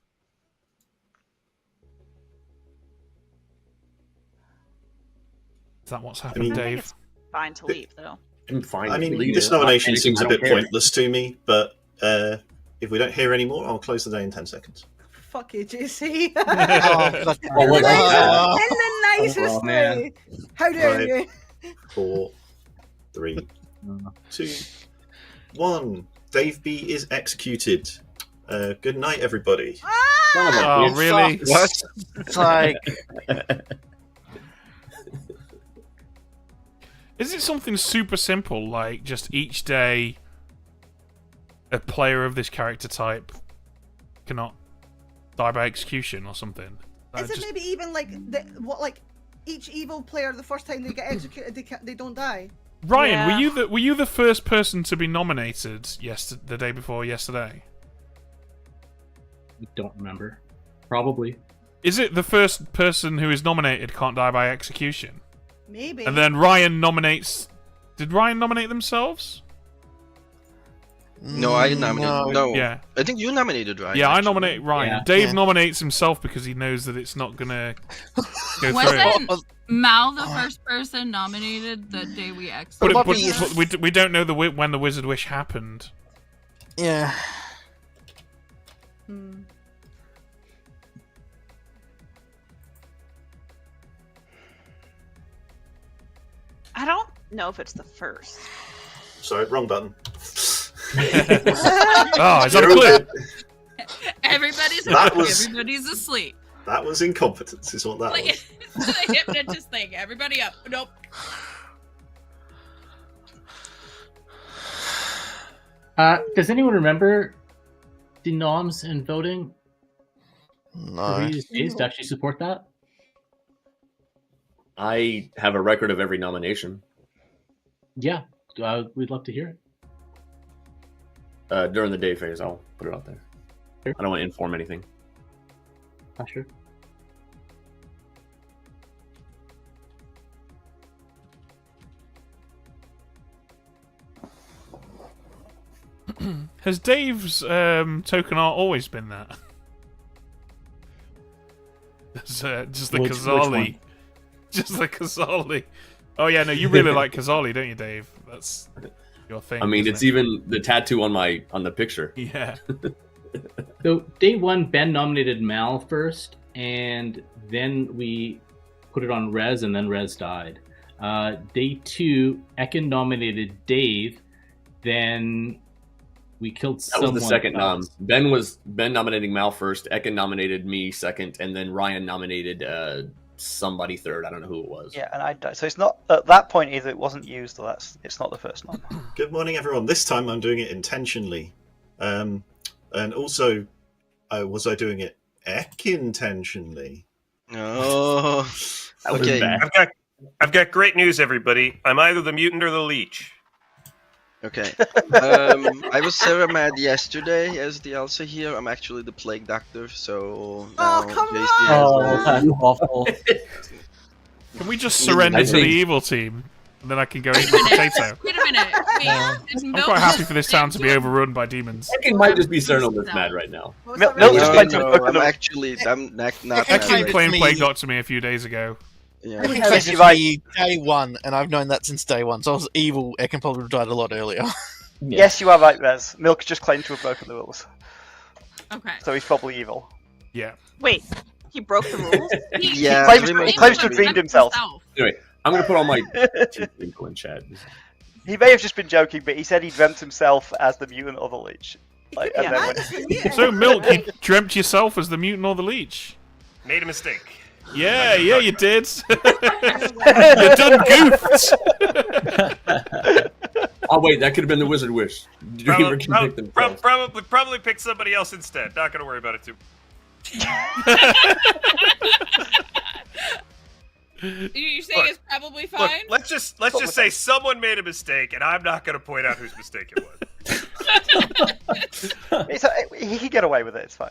Is that what's happened, I mean, Dave? I think it's fine to leave, though. I'm fine. I mean, Leave this it. nomination I seems a don't bit care. pointless to me, but if we don't hear any more, I'll close the day in 10 seconds. Fuck you, JC. Oh, God. In the nicest Oh, man. way. How dare 5, you? 4, 3, 2, 1. Dave B is executed. Good night, everybody. Oh, really? What? It's like... Is it something super simple, like just each day a player of this character type cannot die by execution or something? Is it maybe even like each evil player the first time they get executed they don't die? Ryan, were you the first person to be nominated the day before yesterday? I don't remember. Probably. Is it the first person who is nominated can't die by execution? Maybe. And then Ryan nominates. Did Ryan nominate themselves? No, I nominated. No. Yeah. I think you nominated Ryan. Yeah, I actually. nominate Ryan. Yeah. Dave Yeah. nominates himself because he knows that it's not gonna go through. Wasn't Mal the first person nominated the day we exited? But we don't know when the Wizard Wish happened. Yeah. I don't know if it's the first. Sorry, wrong button. Oh, is that a clip? Everybody's That was- everybody's asleep. That was incompetence, is what that was. Like, it's the hypnotist thing. Everybody up. Nope. Does anyone remember the noms and voting? No. These days to actually support that? I have a record of every nomination. Yeah, we'd love to hear it. During the day phase, I'll put it out there. I don't want to inform anything. Sure. Has Dave's token art always been that? Just the Which Kazali. one? Just the Kazali. Oh yeah, no, you really like Kazali, don't you, Dave? That's your thing. I mean, isn't it's it? even the tattoo on the picture. Yeah. So day 1, Ben nominated Mal first, and then we put it on Rez, and then Rez died. Day 2, Ekin nominated Dave, then we killed That someone. was the second nom. else. Ben nominating Mal first. Ekin nominated me second, and then Ryan nominated somebody third. I don't know who it was. Yeah, and I died. So it's not at that point either. It wasn't used, or it's not the first nom. Good morning, everyone. This time I'm doing it intentionally. And also, was I doing it intentionally? Oh, okay. I've got great news, everybody. I'm either the mutant or the leech. Okay. I was Sarah Mad yesterday as the Elsa here. I'm actually the Plague Doctor, so now JC has that's awful. Can we just surrender to the evil team? And then I can go eat my potato. Wait a minute. I'm quite happy for this town to be overrun by demons. Ekin might just be Cernal that's mad right now. Milk just played to I'm actually, I'm not Ekin claim me- play got to me a few days ago. Yeah. Ekin Yes, claimed you're right. me day one, and I've known that since day one. So I was evil. Ekin probably would have died a lot earlier. Yes, you are right, Rez. Milk just claimed to have broken the rules. Okay. So he's probably evil. Yeah. Wait, he broke the rules? Yeah, He claims to have dreamed himself. Anyway, I'm gonna put all my people in chat. He may have just been joking, but he said he dreamt himself as the mutant or the leech. Like, and then when- So, Milk, you dreamt yourself as the mutant or the leech? Made a mistake. Yeah, you did. You done goofed. Oh wait, that could have been the Wizard Wish. Dreamer can pick themselves. Probably pick somebody else instead. Not gonna worry about it too. You saying it's probably Look, fine? let's just say someone made a mistake, and I'm not gonna point out whose mistake it was. he can get away with it. It's fine.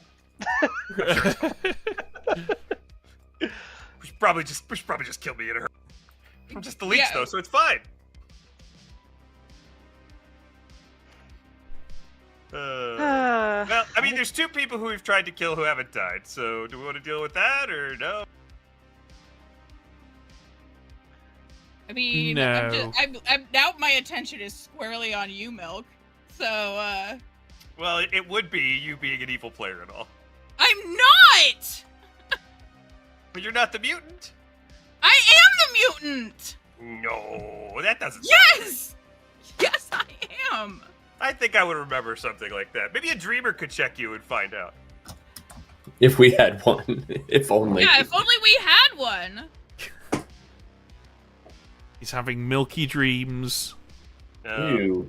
We should probably just kill me in a hurry. I'm just the leech though, so it's fine. Well, I mean, there's two people who we've tried to kill who haven't died. So, do we want to deal with that or no? I mean, No. I'm now my attention is squarely on you, Milk. So, Well, it would be you being an evil player and all. I'm not! But you're not the mutant. I am the mutant! No, that doesn't. Yes! Yes, I am! I think I would remember something like that. Maybe a dreamer could check you and find out. If we had one, if only. Yeah, if only we had one. He's having milky dreams. Ew.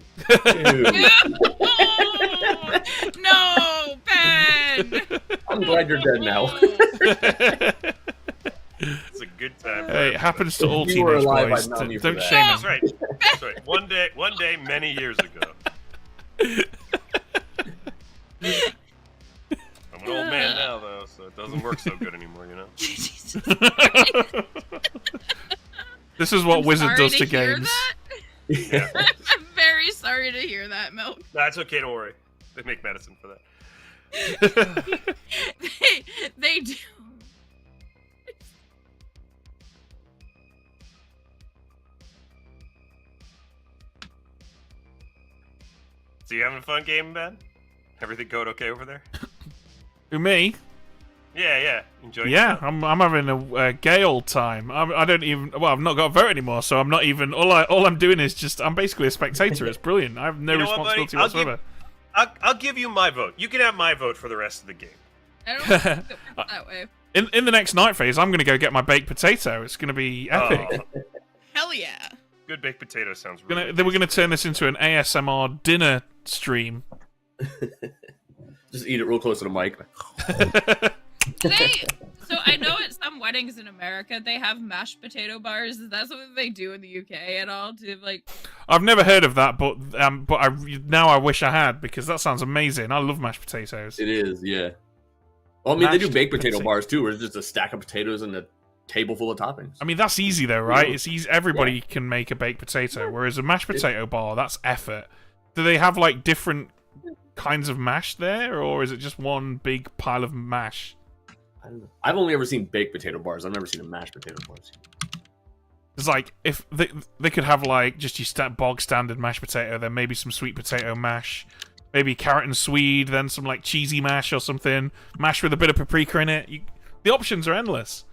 No, Ben! I'm glad you're dead now. It's a good time. Hey, it happens to all If you were teenage alive, boys. I'd nominate you for Don't that. shame That's them. right. That's right. One day, many years ago. I'm an old man now, though, so it doesn't work so good anymore, you know. This is what I'm Wizard sorry does to to hear games. Yeah. I'm very sorry to hear that, Milk. That's okay. Don't worry. They make medicine for that. They do. So you having a fun game, Ben? Everything going okay over there? Who, me? Yeah. Enjoying Yeah, yourself? I'm having a gay old time. I don't even. Well, I've not got a vote anymore, so I'm not even. All I'm doing is just. I'm basically a spectator. It's brilliant. I have no You know what, buddy? responsibility whatsoever. I'll give you my vote. You can have my vote for the rest of the game. I don't want to go that way. In the next night phase, I'm going to go get my baked potato. It's going to be epic. Hell yeah. Good baked potato sounds really Then we're going to turn this into an ASMR dinner stream. Just eat it real close to the mic. So I know at some weddings in America they have mashed potato bars. Is that something they do in the UK at all? To like, I've never heard of that, but now I wish I had because that sounds amazing. I love mashed potatoes. It is, yeah. Well, I mean, they do Mashed baked potato potato. bars too, where it's just a stack of potatoes and a table full of toppings. I mean, that's easy though, right? It's easy. Everybody can make a baked potato, whereas a mashed potato bar, that's effort. Do they have like different kinds of mash there, or is it just one big pile of mash? I don't know. I've only ever seen baked potato bars. I've never seen a mashed potato bars. It's like if they could have like just your bog standard mashed potato, then maybe some sweet potato mash, maybe carrot and swede, then some like cheesy mash or something, mash with a bit of paprika in it. The options are endless.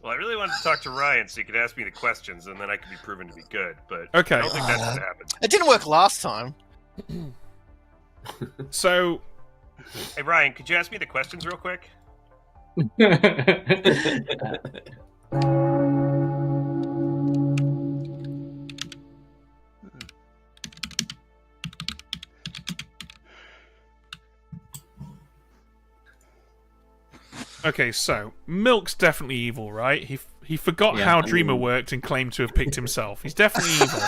Well, I really wanted to talk to Ryan so he could ask me the questions, and then I could be proven to be good. But Okay. I don't think that's gonna happen. It didn't work last time. So, hey Ryan, could you ask me the questions real quick? okay, so Milk's definitely evil, right? He forgot Yeah, how I Dreamer mean- worked and claimed to have picked himself. He's definitely evil.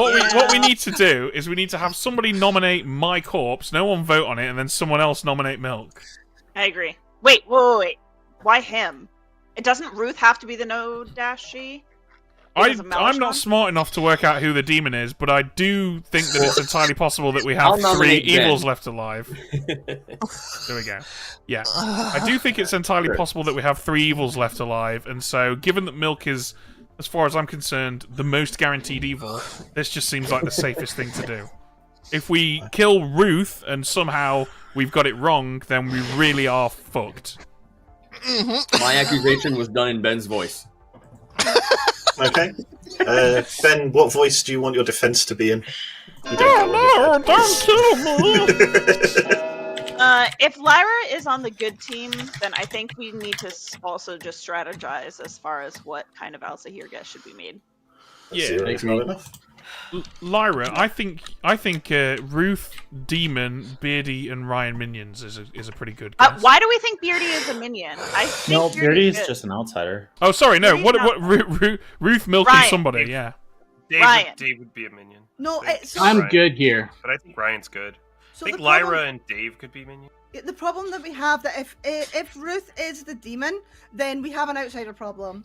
What we need to do is we need to have somebody nominate my corpse, no one vote on it, and then someone else nominate Milk. I agree. Wait. Why him? It doesn't Ruth have to be the no-dash-she? I'm not smart enough to work out who the demon is, but I do think that it's entirely possible that we have I'll 3 nominate Ben. evils left alive. There we go. Yeah. I do think it's entirely possible that we have 3 evils left alive, and so given that Milk is, as far as I'm concerned, the most guaranteed evil, this just seems like the safest thing to do. If we kill Ruth and somehow we've got it wrong, then we really are fucked. My accusation was done in Ben's voice. Okay. Ben, what voice do you want your defense to be in? You don't don't kill me! If Lyra is on the good team, then I think we need to also just strategize as far as what kind of Alzahir guess should be made. Yeah, not enough. Lyra, I think Ruth, Demon, Beardy, and Ryan minions is a pretty good guess. Why do we think Beardy is a minion? I think No, Beardy is good. just an outsider. Oh, sorry, no. Beardy's Ruth, Milk, Ryan. and somebody, yeah. Dave would be a minion. No, it's I'm good here. But I think Ryan's good. So I think the problem- Lyra and Dave could be minions. The problem that we have that if Ruth is the demon, then we have an outsider problem.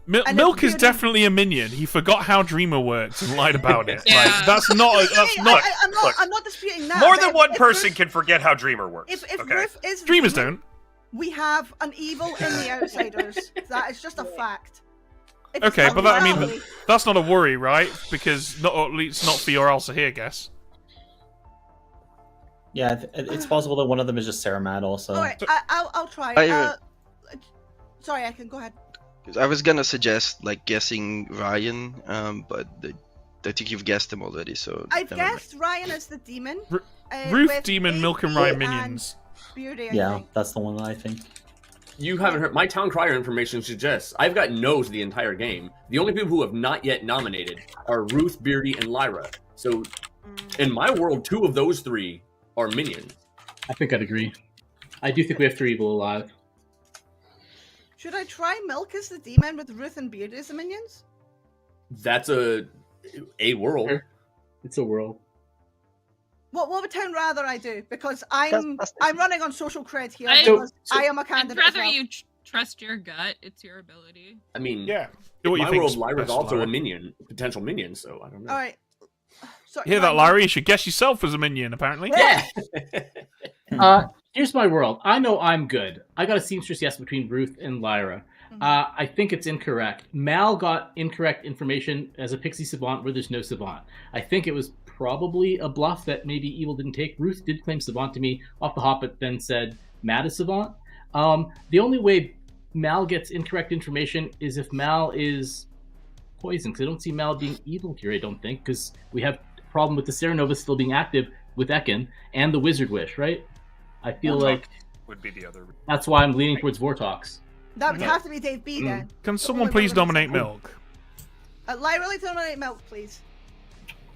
And Milk if is Beardy- definitely a minion. He forgot how Dreamer works and lied about it. Yeah. Like, that's not. I'm not disputing that. More but than if- one if person Ruth- can forget how Dreamer works. If okay? Ruth is the Dreamers demon, don't. we have an evil in the outsiders. That is just a fact. It's Okay, but that, I mean, unlikely. that's not a worry, right? Because not at least not for your Alzahir guess. Yeah, it's possible that one of them is just Sarah Mad also. All right, I'll try. Sorry, I can go ahead. I was gonna suggest like guessing Ryan, but I think you've guessed him already. So I've never mind. guessed Ryan as the demon. Ruth, with Demon, Milk, and Beardy Ryan minions. Beardy, I Yeah, think. that's the one that I think. You haven't heard my town crier information suggests I've got no's the entire game. The only people who have not yet nominated are Ruth, Beardy, and Lyra. So, in my world, 2 of those 3 are minions. I think I'd agree. I do think we have 3 evil alive. Should I try Milk as the demon with Ruth and Beard as the minions? That's a world. It's a world. What would Town rather I do? Because I'm running on social cred here. I- because So- I am a I'd candidate. as rather well. you trust your gut. It's your ability. I mean, yeah. In what you my think's world, Lyra's best, also Lyra. a minion, potential minion. So I don't know. All right. Sorry, Hear that, Ryan, Lyra? You should guess yourself as a minion, apparently. Yeah. Here's my world. I know I'm good. I got a seamstress yes between Ruth and Lyra. I think it's incorrect. Mal got incorrect information as a pixie savant where there's no savant. I think it was probably a bluff that maybe Evil didn't take. Ruth did claim savant to me off the hop, but then said Matt is savant. The only way Mal gets incorrect information is if Mal is poisoned, because I don't see Mal being evil here, I don't think, because we have a problem with the Serenova still being active with Ekin and the Wizard Wish, right? I feel like would be the other. that's why I'm leaning towards Vortox. That would have to be Dave B then. Can The someone only please one that nominate makes Milk? sense. Lyra, like to nominate Milk, please.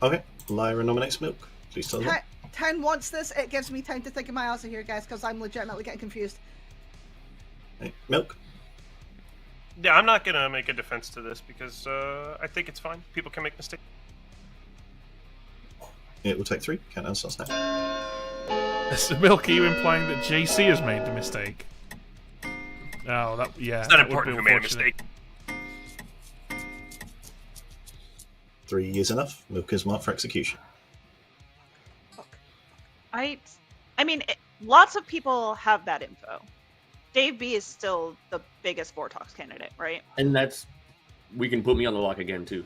Okay, Lyra nominates Milk. Please tell them. Town wants this. It gives me time to think of my answer here, guys, because I'm legitimately getting confused. Hey, Milk. Yeah, I'm not gonna make a defense to this because I think it's fine. People can make mistakes. It will take 3. Countdown starts now. Is Milk, are you implying that JC has made the mistake? Oh, yeah. It's not that would important be who made a unfortunate. mistake. 3 is enough. Milk is marked for execution. I mean, lots of people have that info. Dave B is still the biggest Vortox candidate, right? And we can put me on the lock again too.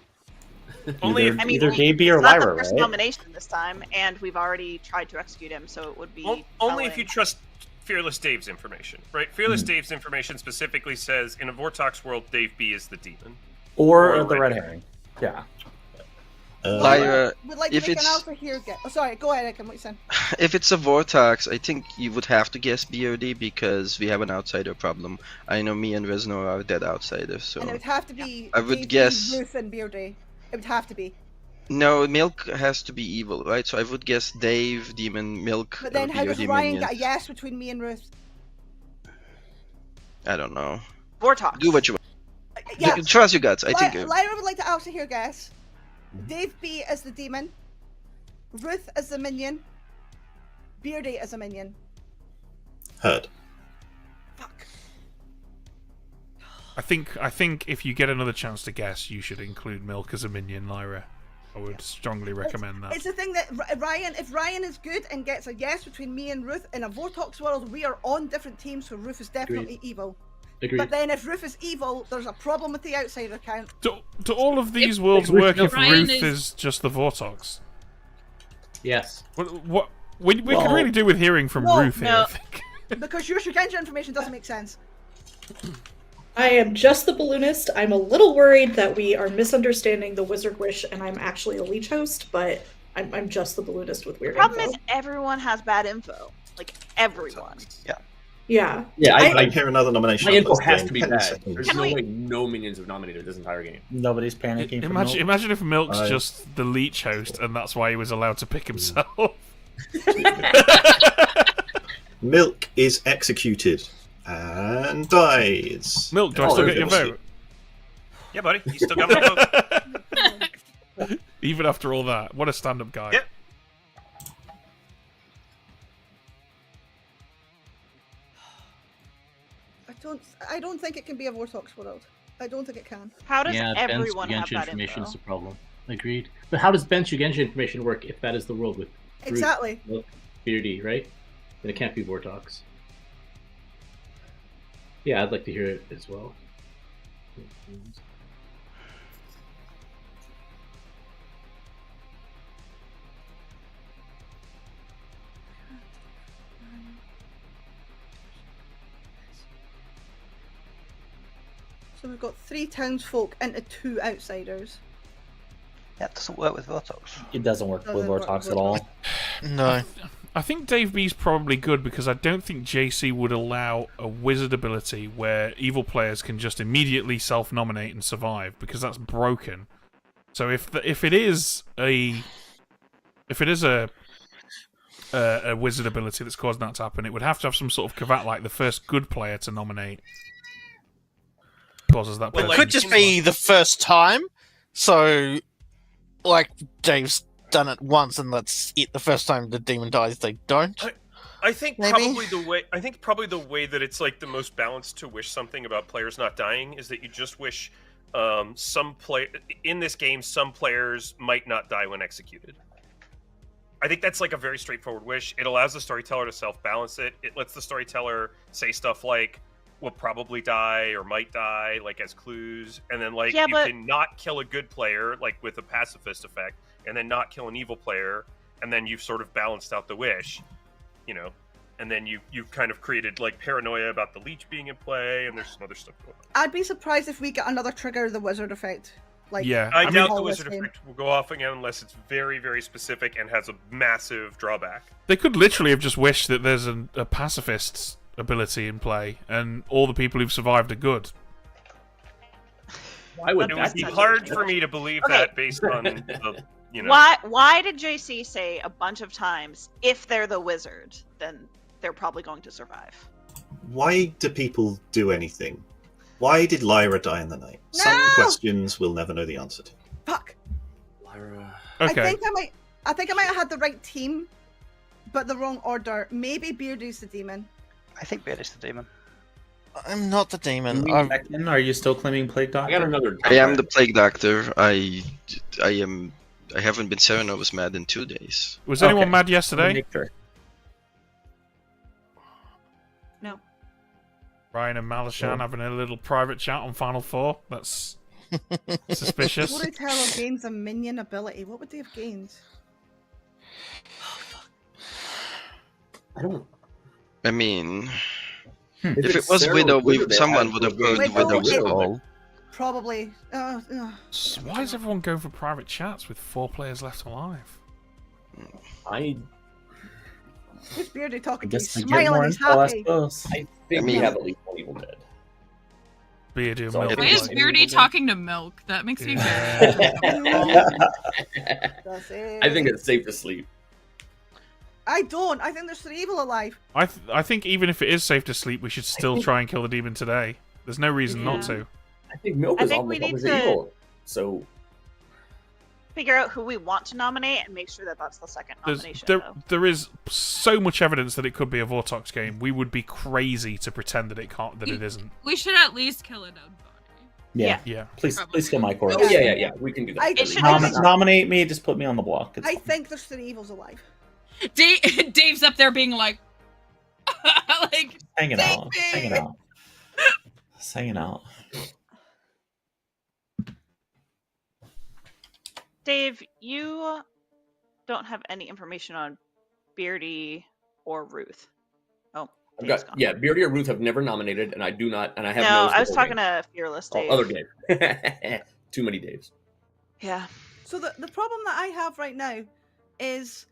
Either Dave B or it's not Lyra, the first right? nomination this time, and we've already tried to execute him, so it would be Only if telling. you trust Fearless Dave's information, right? Fearless Dave's information specifically says in a Vortox world, Dave B is the demon. Or the red herring. Yeah. Lyra, Would like to if make an it's answer here. Oh, sorry, go ahead, Ekin, what you saying? if it's a Vortox, I think you would have to guess BOD because we have an outsider problem. I know me and Reznor are dead outsiders, so And it would have to be I would Dave B, guess- Ruth and Beardy. It would have to be. no, Milk has to be evil, right? So I would guess Dave, Demon, Milk, But then how does BOD Ryan minions. get a yes between me and Ruth? I don't know. Vortox. Do what you want. Yeah. Trust your guts. I think. Lyra would like to also hear guess. Dave B as the demon. Ruth as the minion. Beardy as a minion. Heard. I think if you get another chance to guess, you should include Milk as a minion, Lyra. I would strongly recommend that. It's the thing that Ryan, if Ryan is good and gets a yes between me and Ruth in a Vortox world, we are on different teams, so Ruth is definitely evil. Agreed. But then if Ruth is evil, there's a problem with the outsider count. Do all of these worlds work if Ryan Ruth is just the Vortox? Yes. What we could really do with hearing from Ruth here, I think. Because your Shugenja information doesn't make sense. I am just the balloonist. I'm a little worried that we are misunderstanding the Wizard Wish and I'm actually a leech host, but I'm just the balloonist with weird Problem info. is, everyone has bad info. Like, everyone. Yeah. Yeah. Yeah, I hear another nomination. My info on this has game. to be 10 bad. seconds. There's no way no minions have nominated this entire game. Nobody's panicking. For Milk. Imagine if Milk's I- just the leech host, and that's why he was allowed to pick himself. Milk is executed and dies. Milk, do I still get your vote? Yeah, buddy. You still got my vote. Even after all that, what a stand-up guy. Yep. I don't think it can be a Vortox world. I don't think it can. How does Yeah, everyone bench have bad information info? is a problem. Agreed. But how does bench Shugenja information work if that is the world with Ruth, Exactly. Milk, Beardy, right? Then it can't be Vortox. Yeah, I'd like to hear it as well. So we've got 3 townsfolk into 2 outsiders. Yeah, it doesn't work with Vortox. It doesn't work with Doesn't work Vortox with at all. No. I think Dave B's probably good because I don't think JC would allow a wizard ability where evil players can just immediately self-nominate and survive because that's broken. So if it is a wizard ability that's causing that to happen, it would have to have some sort of cavat like the first good player to nominate causes that. Well, it person could to just survive. be the first time. So, like, Dave's done it once, and that's it. The first time the demon dies, they don't. I think Maybe? probably the way that it's like the most balanced to wish something about players not dying is that you just wish some in this game some players might not die when executed. I think that's like a very straightforward wish. It allows the storyteller to self-balance it. It lets the storyteller say stuff like will probably die or might die, like as clues, and then like Yeah, you but- can not kill a good player, like with a pacifist effect, and then not kill an evil player, and then you've sort of balanced out the wish, you know, and then you've kind of created like paranoia about the leech being in play, and there's some other stuff going on. I'd be surprised if we get another trigger of the wizard effect. Like, I doubt all the this wizard game. effect will go off again unless it's very, very specific and has a massive drawback. They could literally have just wished that there's a pacifist's ability in play, and all the people who've survived are good. Why would It that would be be hard for me to believe Okay. that based on the, you know. Why did JC say a bunch of times, if they're the wizard, then they're probably going to survive? Why do people do anything? Why did Lyra die in the night? Some questions we'll never know the answer to. Fuck. Lyra. Okay. I think I might have had the right team, but the wrong order. Maybe Beardy's the demon. I think Beardy's the demon. I'm not the demon. Beckman, are you still claiming Plague Doctor? I got another. I am the Plague Doctor. I haven't been Serenos mad in 2 days. Was anyone mad yesterday? No. Ryan and Malashan having a little private chat on Final Four. That's suspicious. Storyteller gains a minion ability. What would they have gained? I mean, If if it it's was Sarah Widow, Widow, someone they would have have voted Widow, Widow it- Skull. Probably. Why is everyone going for private chats with 4 players left alive? Who's Beardy talking to? guess He's we get more smiling. He's info, I happy. suppose. I think we have at least one evil dead. Beardy and So Milk. Why is Beardy talking to Milk? That makes me Yeah. very uncomfortable. That's it. I think it's safe to sleep. I don't. I think there's 3 evil alive. I think even if it is safe to sleep, we should still try and kill the demon today. There's no reason not to. I think Milk I is think on we the need opposite to- evil. So figure out who we want to nominate and make sure that that's the second nomination. There is so much evidence that it could be a Vortox game. We would be crazy to pretend that it isn't. We should at least kill a dead body. Yeah. Please kill my corpse. Oh, yeah. We can do that. Nominate me. Just put me on the block. I think there's 3 evils alive. Dave's up there being like, hanging out. Just hanging out. Dave, you don't have any information on Beardy or Ruth. Oh, I've Dave's got gone. Beardy or Ruth have never nominated, and I do not, and I have No, no. I was talking to Fearless Dave. Other Dave. Too many Daves. Yeah. So the problem that I have right now is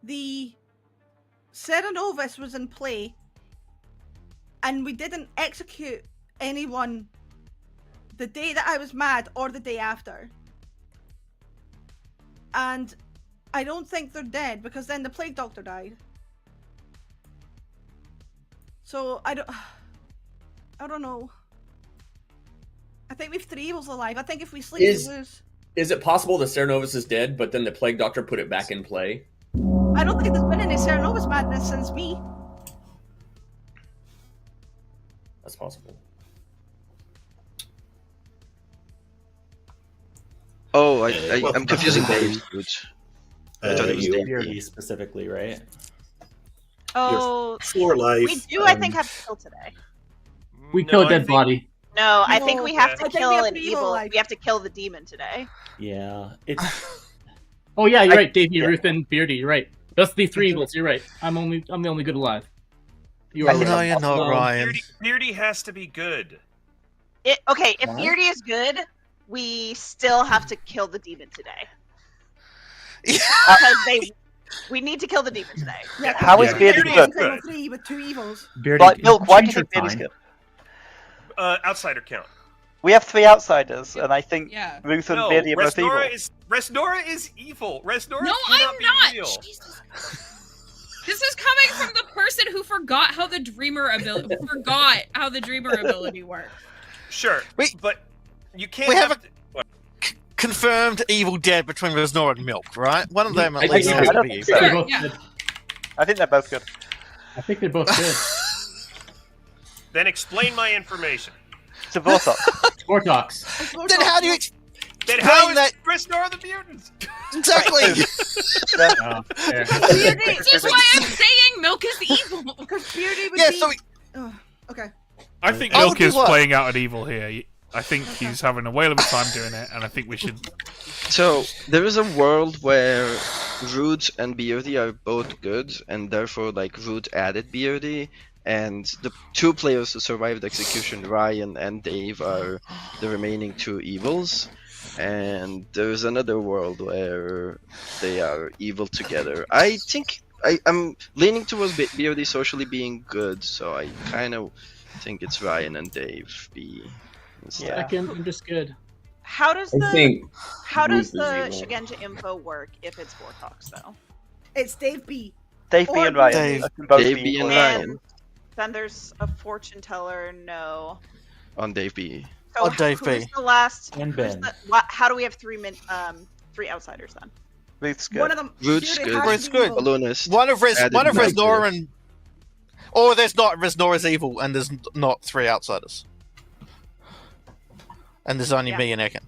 the Serenovis was in play, and we didn't execute anyone the day that I was mad or the day after. And I don't think they're dead because then the Plague Doctor died. So I don't know. I think we've 3 evils alive. I think if we sleep, we lose. Is it possible the Serenovis is dead, but then the Plague Doctor put it back in play? I don't think there's been any Serenovis madness since me. That's possible. Oh, I'm confusing Dave. I thought it was Dave. Beardy specifically, right? Oh, 4 alive. we do, I think, have to kill today. We kill a dead body. No, I think we have to I think kill we have an 3 evil. alive. We have to kill the demon today. Yeah, it's. Oh yeah, you're right, Davey, Ruth, and Beardy. You're right. That's the 3 evils. You're right. I'm the only good alive. You are No, right. you're not, Ryan. Beardy has to be good. Okay, if Beardy is good, we still have to kill the demon today. Because we need to kill the demon today. Yeah, How is Beardy good? 3 with 2 evils. Like, Milk, why do you think Beardy's good? Outsider count. We have 3 outsiders, and I think Yeah. Ruth and Beardy are both evil. Resnora is evil. Resnora No, cannot I'm be not. real. This is coming from the person who forgot how the dreamer ability worked. Sure, but you can't. We have a confirmed evil dead between Resnora and Milk, right? One of them at least has to be evil. Sure, I think they're both good. I think they're both good. Then explain my information. It's a Vortox. Vortox. Then how do you Then how is that? Resnora the mutant? Exactly. This is why I'm saying Milk is evil. Because Beardy would Yeah, be... so okay. I think I Milk would do is what? playing out an evil here. I think he's having a whale of a time doing it, and I think we should. So there is a world where Root and Beardy are both good, and therefore like Root added Beardy, and the 2 players who survived execution, Ryan and Dave, are the remaining 2 evils. And there's another world where they are evil together. I think I'm leaning towards Beardy socially being good, so I kind of think it's Ryan and Dave B. instead. Second, I'm just good. How does I the think Ruth is evil. Shigenja info work if it's Vortox though? It's Dave B. Dave B Or and Ryan. Dave. I can both Dave be B equal. and Ryan Then there's a fortune teller. No. on Dave B. So Dave who's B. the last? And who's Ben. how do we have 3 outsiders then? Ruth's good. One of them. Root's Beardy good. has Ruth's to be good. evil. Balloonist. One of added Resnora Nigel. and... Or there's not Resnora's evil, and there's not 3 outsiders. And there's only me and Ekin.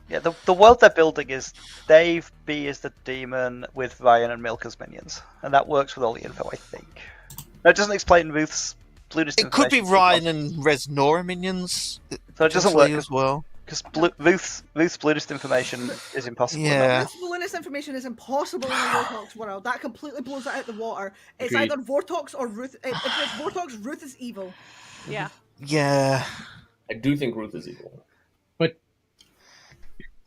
Yeah, the world they're building is Dave B is the demon with Ryan and Milk as minions, and that works with all the info, I think. No, it doesn't explain Ruth's Bluetooth. It could be Ryan and Resnora minions. So it doesn't work as well. because Ruth's Bluetooth information is impossible. Yeah. This balloonist information is impossible in the Vortox world. That completely blows it out the water. It's Agreed. either Vortox or Ruth. If it's Vortox, Ruth is evil. Yeah. Yeah. I do think Ruth is evil.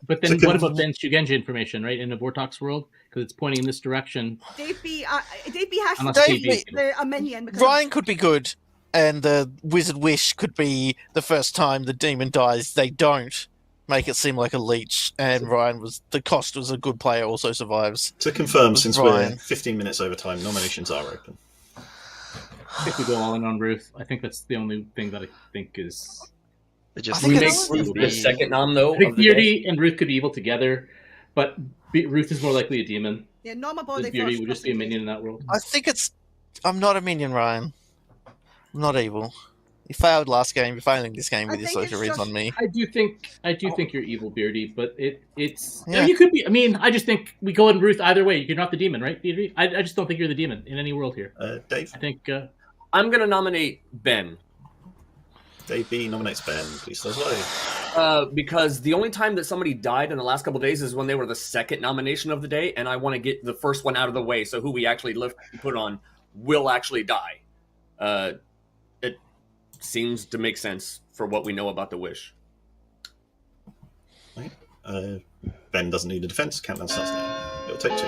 But then what about Ben's Shugenja information, right, in the Vortox world? Because it's pointing in this direction. Dave B has Unless to Dave be B- a minion. Because Ryan could be good, and the Wizard Wish could be the first time the demon dies. They don't make it seem like a leech, and Ryan the cost was a good player, also survives. To confirm, since Ryan. we're 15 minutes over time, nominations are open. I think we go all in on Ruth. I think that's the only thing that I think is. Just I think we it's- make The second nom though. I think of the day. Beardy and Ruth could be evil together. But Ruth is more likely a demon. Yeah, not my Because body Beauty first. would just be a minion in that world. I think it's. I'm not a minion, Ryan. I'm not evil. You failed last game. You're failing this game with your social reads on me. I do think you're evil, Beardy, but it's Yeah. you could be. I mean, I just think we go in Ruth either way. You're not the demon, right, Beardy? I just don't think you're the demon in any world here. Dave? I think I'm gonna nominate Ben. Dave B nominates Ben. Please tell us why. Because the only time that somebody died in the last couple of days is when they were the second nomination of the day, and I want to get the first one out of the way, so who we actually put on will actually die. It seems to make sense for what we know about the Wish. Right. Ben doesn't need a defense. Countdown starts now. It'll take 2.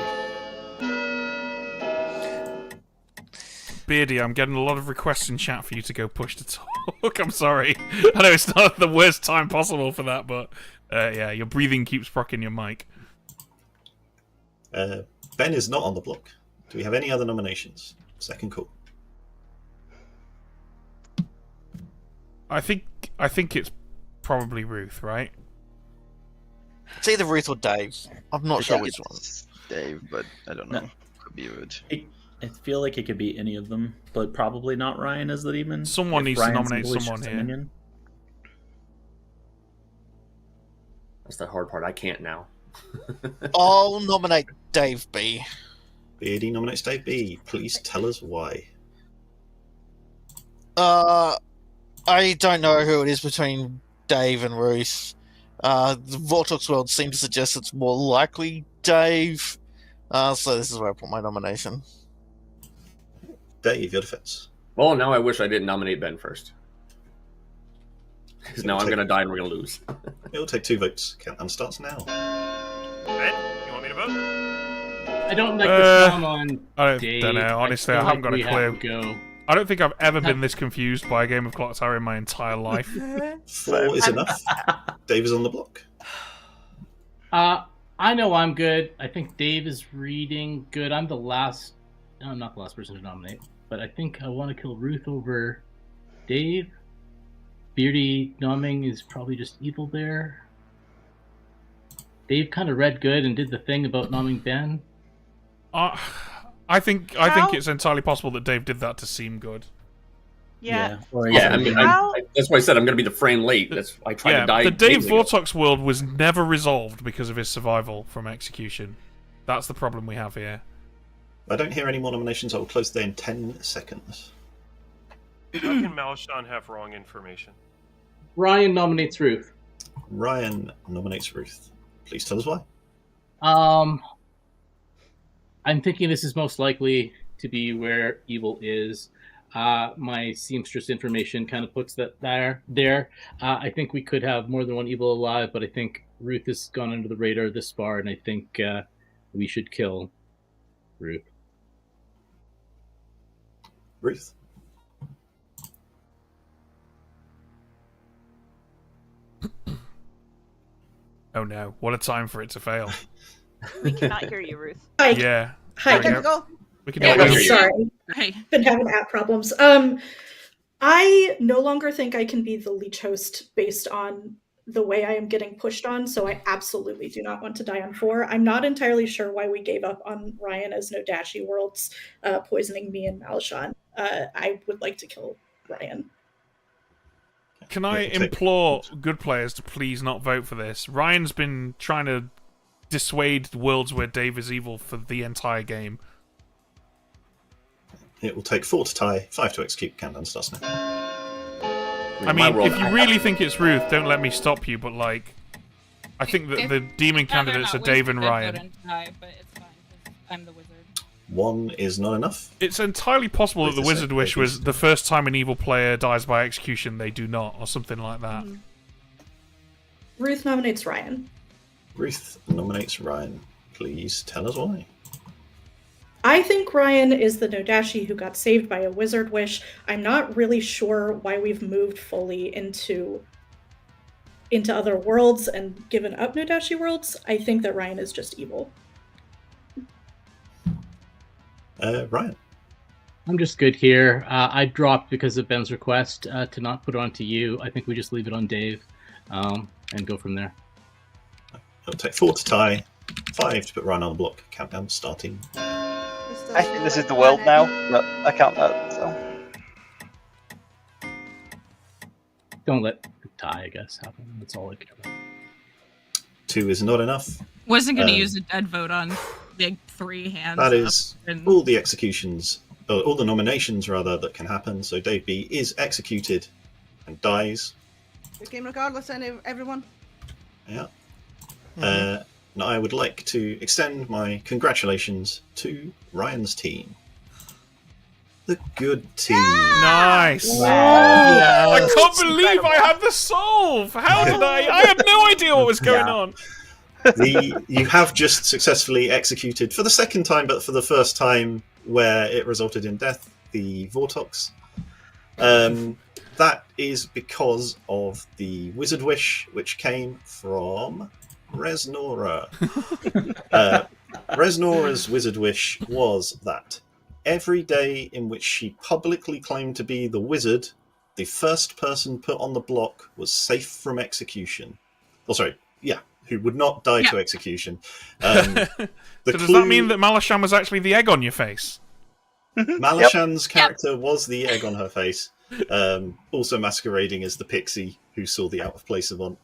Beardy, I'm getting a lot of requests in chat for you to go push to talk. I'm sorry. I know it's not the worst time possible for that, but yeah, your breathing keeps procking your mic. Ben is not on the block. Do we have any other nominations? Second call. I think it's probably Ruth, right? It's either Ruth or Dave. I'm not sure which one. Dave, but I don't know. Could be Ruth. I feel like it could be any of them, but probably not Ryan as the demon. Someone needs to nominate someone here. Minion. That's the hard part. I can't now. I'll nominate Dave B. Beardy nominates Dave B. Please tell us why. I don't know who it is between Dave and Ruth. The Vortex world seems to suggest it's more likely Dave. So this is where I put my nomination. Dave, your defense. Well, now I wish I didn't nominate Ben first. Because now I'm going to die and we're going to lose. It'll take 2 votes. Countdown starts now. Ben, you want me to vote? I don't like the song on I Dave. don't know. Honestly, I feel haven't like got we a have clue. to go. I don't think I've ever been this confused by a game of Clocktower in my entire life. 4 is enough. Dave is on the block. I know I'm good. I think Dave is reading good. I'm the last. No, I'm not the last person to nominate, but I think I want to kill Ruth over Dave. Beardy nomming is probably just evil there. Dave kind of read good and did the thing about nomming Ben. I think it's entirely possible that Dave did that to seem good. Yeah. I mean, that's why I said I'm going to be the frame late. I tried to die. The Dave Vortex world was never resolved because of his survival from execution. That's the problem we have here. I don't hear any more nominations. I will close there in 10 seconds. How can Malshan have wrong information? Ryan nominates Ruth. Ryan nominates Ruth. Please tell us why. I'm thinking this is most likely to be where evil is. My seamstress information kind of puts that there. I think we could have more than one evil alive, but I think Ruth has gone under the radar this far, and I think we should kill Ruth. Ruth. Oh no, what a time for it to fail. We cannot hear you, Ruth. Hi. Yeah. Hi. There we go. We can Yeah, hear you. sorry. Hey. Been having app problems. I no longer think I can be the leech host based on the way I am getting pushed on, so I absolutely do not want to die on 4. I'm not entirely sure why we gave up on Ryan as no Dashi Worlds, poisoning me and Malshan. I would like to kill Ryan. Can I implore good players to please not vote for this? Ryan's been trying to dissuade worlds where Dave is evil for the entire game. It will take 4 to tie, 5 to execute. Countdown starts now. I mean, if you really think it's Ruth, don't let me stop you, but like, I think that the demon candidates are Dave and Ryan. But it's fine, 'cause I'm the wizard. 1 is not enough. It's entirely possible that the Wizard Wish was the first time an evil player dies by execution, they do not, or something like that. Ruth nominates Ryan. Ruth nominates Ryan. Please tell us why. I think Ryan is the Nodashi who got saved by a Wizard Wish. I'm not really sure why we've moved fully into other worlds and given up Nodashi worlds. I think that Ryan is just evil. Ryan. I'm just good here. I dropped because of Ben's request to not put it on to you. I think we just leave it on Dave and go from there. It'll take 4 to tie, 5 to put Ryan on the block. Countdown starting. I think this is the world now, but I count that, so. Don't let the tie, I guess, happen. That's all I care about. 2 is not enough. Wasn't going to use a dead vote on big 3 hands. That is up and... all the executions, or all the nominations rather, that can happen. So Dave B is executed and dies. Good game regardless, everyone. Yeah. And I would like to extend my congratulations to Ryan's team. The good team. Nice. Wow. I can't believe I had the solve. How did I? I had no idea what was going on. You have just successfully executed for the second time, but for the first time where it resulted in death, the Vortox. That is because of the Wizard Wish, which came from Resnora. Resnora's Wizard Wish was that every day in which she publicly claimed to be the wizard, the first person put on the block was safe from execution. Oh, sorry, yeah, who would not die to execution. So does that mean that Malasham was actually the egg on your face? Malashan's character was the egg on her face, also masquerading as the pixie who saw the out of place event.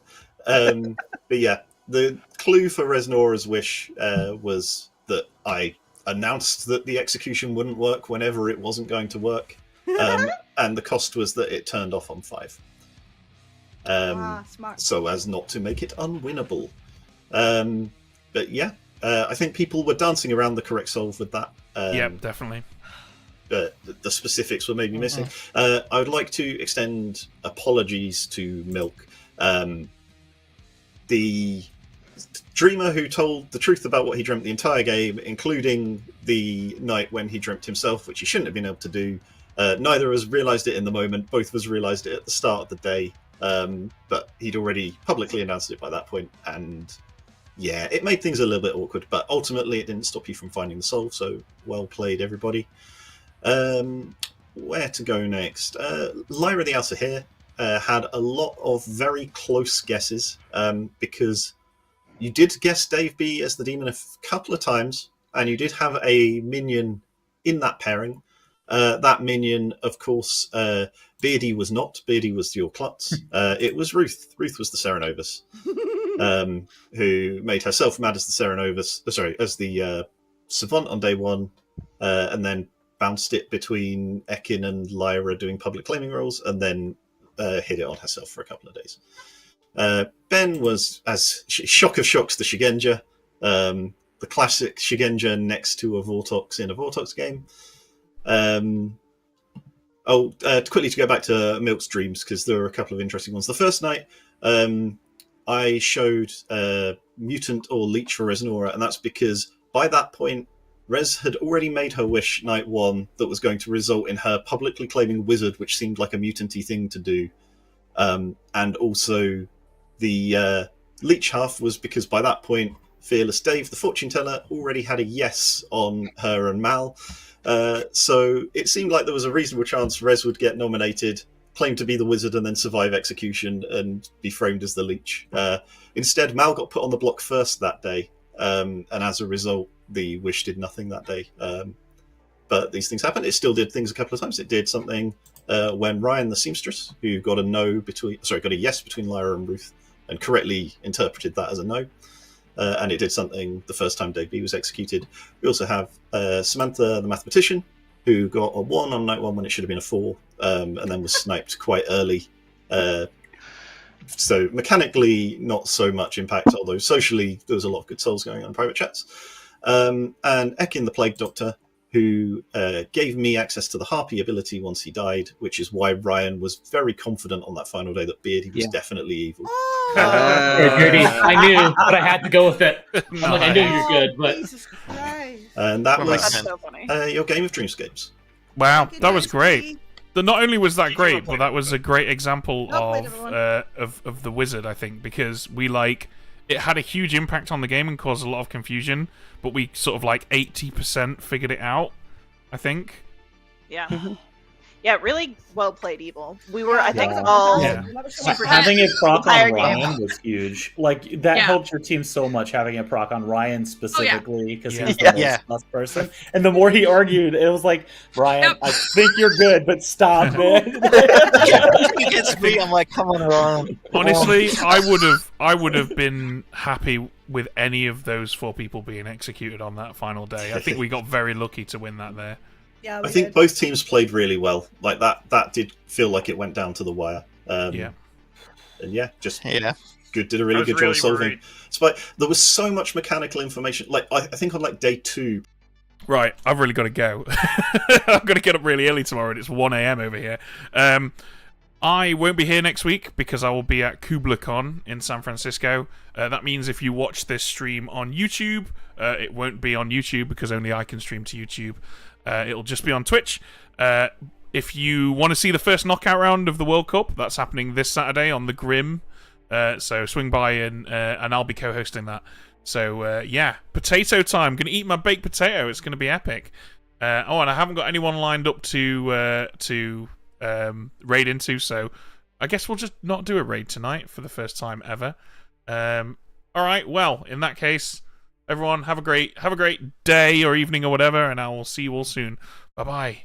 But yeah, the clue for Resnora's wish was that I announced that the execution wouldn't work whenever it wasn't going to work, and the cost was that it turned off on 5. Smart. So as not to make it unwinnable. But yeah, I think people were dancing around the correct solve with that. Yeah, definitely. But the specifics were maybe missing. I would like to extend apologies to Milk. The dreamer who told the truth about what he dreamt the entire game, including the night when he dreamt himself, which he shouldn't have been able to do. Neither of us realised it in the moment. Both of us realised it at the start of the day. But he'd already publicly announced it by that point, and yeah, it made things a little bit awkward, but ultimately it didn't stop you from finding the solve, so well played, everybody. Where to go next? Lyra the Elsa here had a lot of very close guesses, because you did guess Dave B as the demon a couple of times, and you did have a minion in that pairing. That minion, of course, Beardy was not. Beardy was your Klutz. It was Ruth. Ruth was the Serenovus, who made herself mad as the Serenovus, as the Savant on day 1, and then bounced it between Ekin and Lyra doing public claiming rolls, and then hit it on herself for a couple of days. Ben was, as shock of shocks, the Shigenja, the classic Shigenja next to a Vortox in a Vortox game. Quickly to go back to Milk's dreams, because there were a couple of interesting ones. The first night, I showed Mutant or Leech for Resnora, and that's because by that point, Res had already made her wish night 1 that was going to result in her publicly claiming Wizard, which seemed like a mutant-y thing to do. And also the Leech half was because by that point, Fearless Dave, the fortune teller, already had a yes on her and Mal. So it seemed like there was a reasonable chance Res would get nominated, claim to be the wizard, and then survive execution and be framed as the Leech. Instead, Mal got put on the block first that day, and as a result, the wish did nothing that day. But these things happen. It still did things a couple of times. It did something when Ryan, the seamstress, who got a yes between Lyra and Ruth, and correctly interpreted that as a no. And it did something the first time Dave B was executed. We also have Samantha, the mathematician, who got a 1 on night 1 when it should have been a 4, and then was sniped quite early. So mechanically, not so much impact, although socially there was a lot of good souls going on in private chats. And Ekin, the Plague Doctor, who gave me access to the Harpy ability once he died, which is why Ryan was very confident on that final day that Beardy was definitely evil. Beardy, I knew, but I had to go with it. I'm like, I knew you're good, but... And that was so funny. your game of Dreamscapes. Wow, that was great. Not only was that great, but that was a great example of the wizard, I think, because it had a huge impact on the game and caused a lot of confusion, but we sort of 80% figured it out, I think. Yeah. Yeah, really well played, Evil. We were, I think, Yeah. all Yeah. super Having it proc entire on game. Ryan was huge. Like that Yeah. helped your team so much having it proc on Ryan specifically because Yeah. he's the Yeah. most Yeah. sus person. And the more he argued, it was like, Ryan, I think you're good, but stop, man. He gets me. I'm like, come on, Ryan. Honestly, I would have been happy with any of those 4 people being executed on that final day. I think we got very lucky to win that there. Yeah, I think both teams played really well. Like that did feel like it went down to the wire. Yeah. And yeah, just Yeah. good. Did a I really was good really job solving. worried. But there was so much mechanical information. Like I think on like day 2. Right, I've really got to go. I've got to get up really early tomorrow, and it's 1 a.m. over here. I won't be here next week because I will be at KublaCon in San Francisco. That means if you watch this stream on YouTube, it won't be on YouTube because only I can stream to YouTube. It'll just be on Twitch. If you want to see the first knockout round of the World Cup, that's happening this Saturday on the Grim. So swing by and I'll be co-hosting that. So yeah, potato time. Gonna eat my baked potato. It's gonna be epic. And I haven't got anyone lined up to raid into, so I guess we'll just not do a raid tonight for the first time ever. Alright, well, in that case, everyone have a great day or evening or whatever, and I will see you all soon. Bye bye.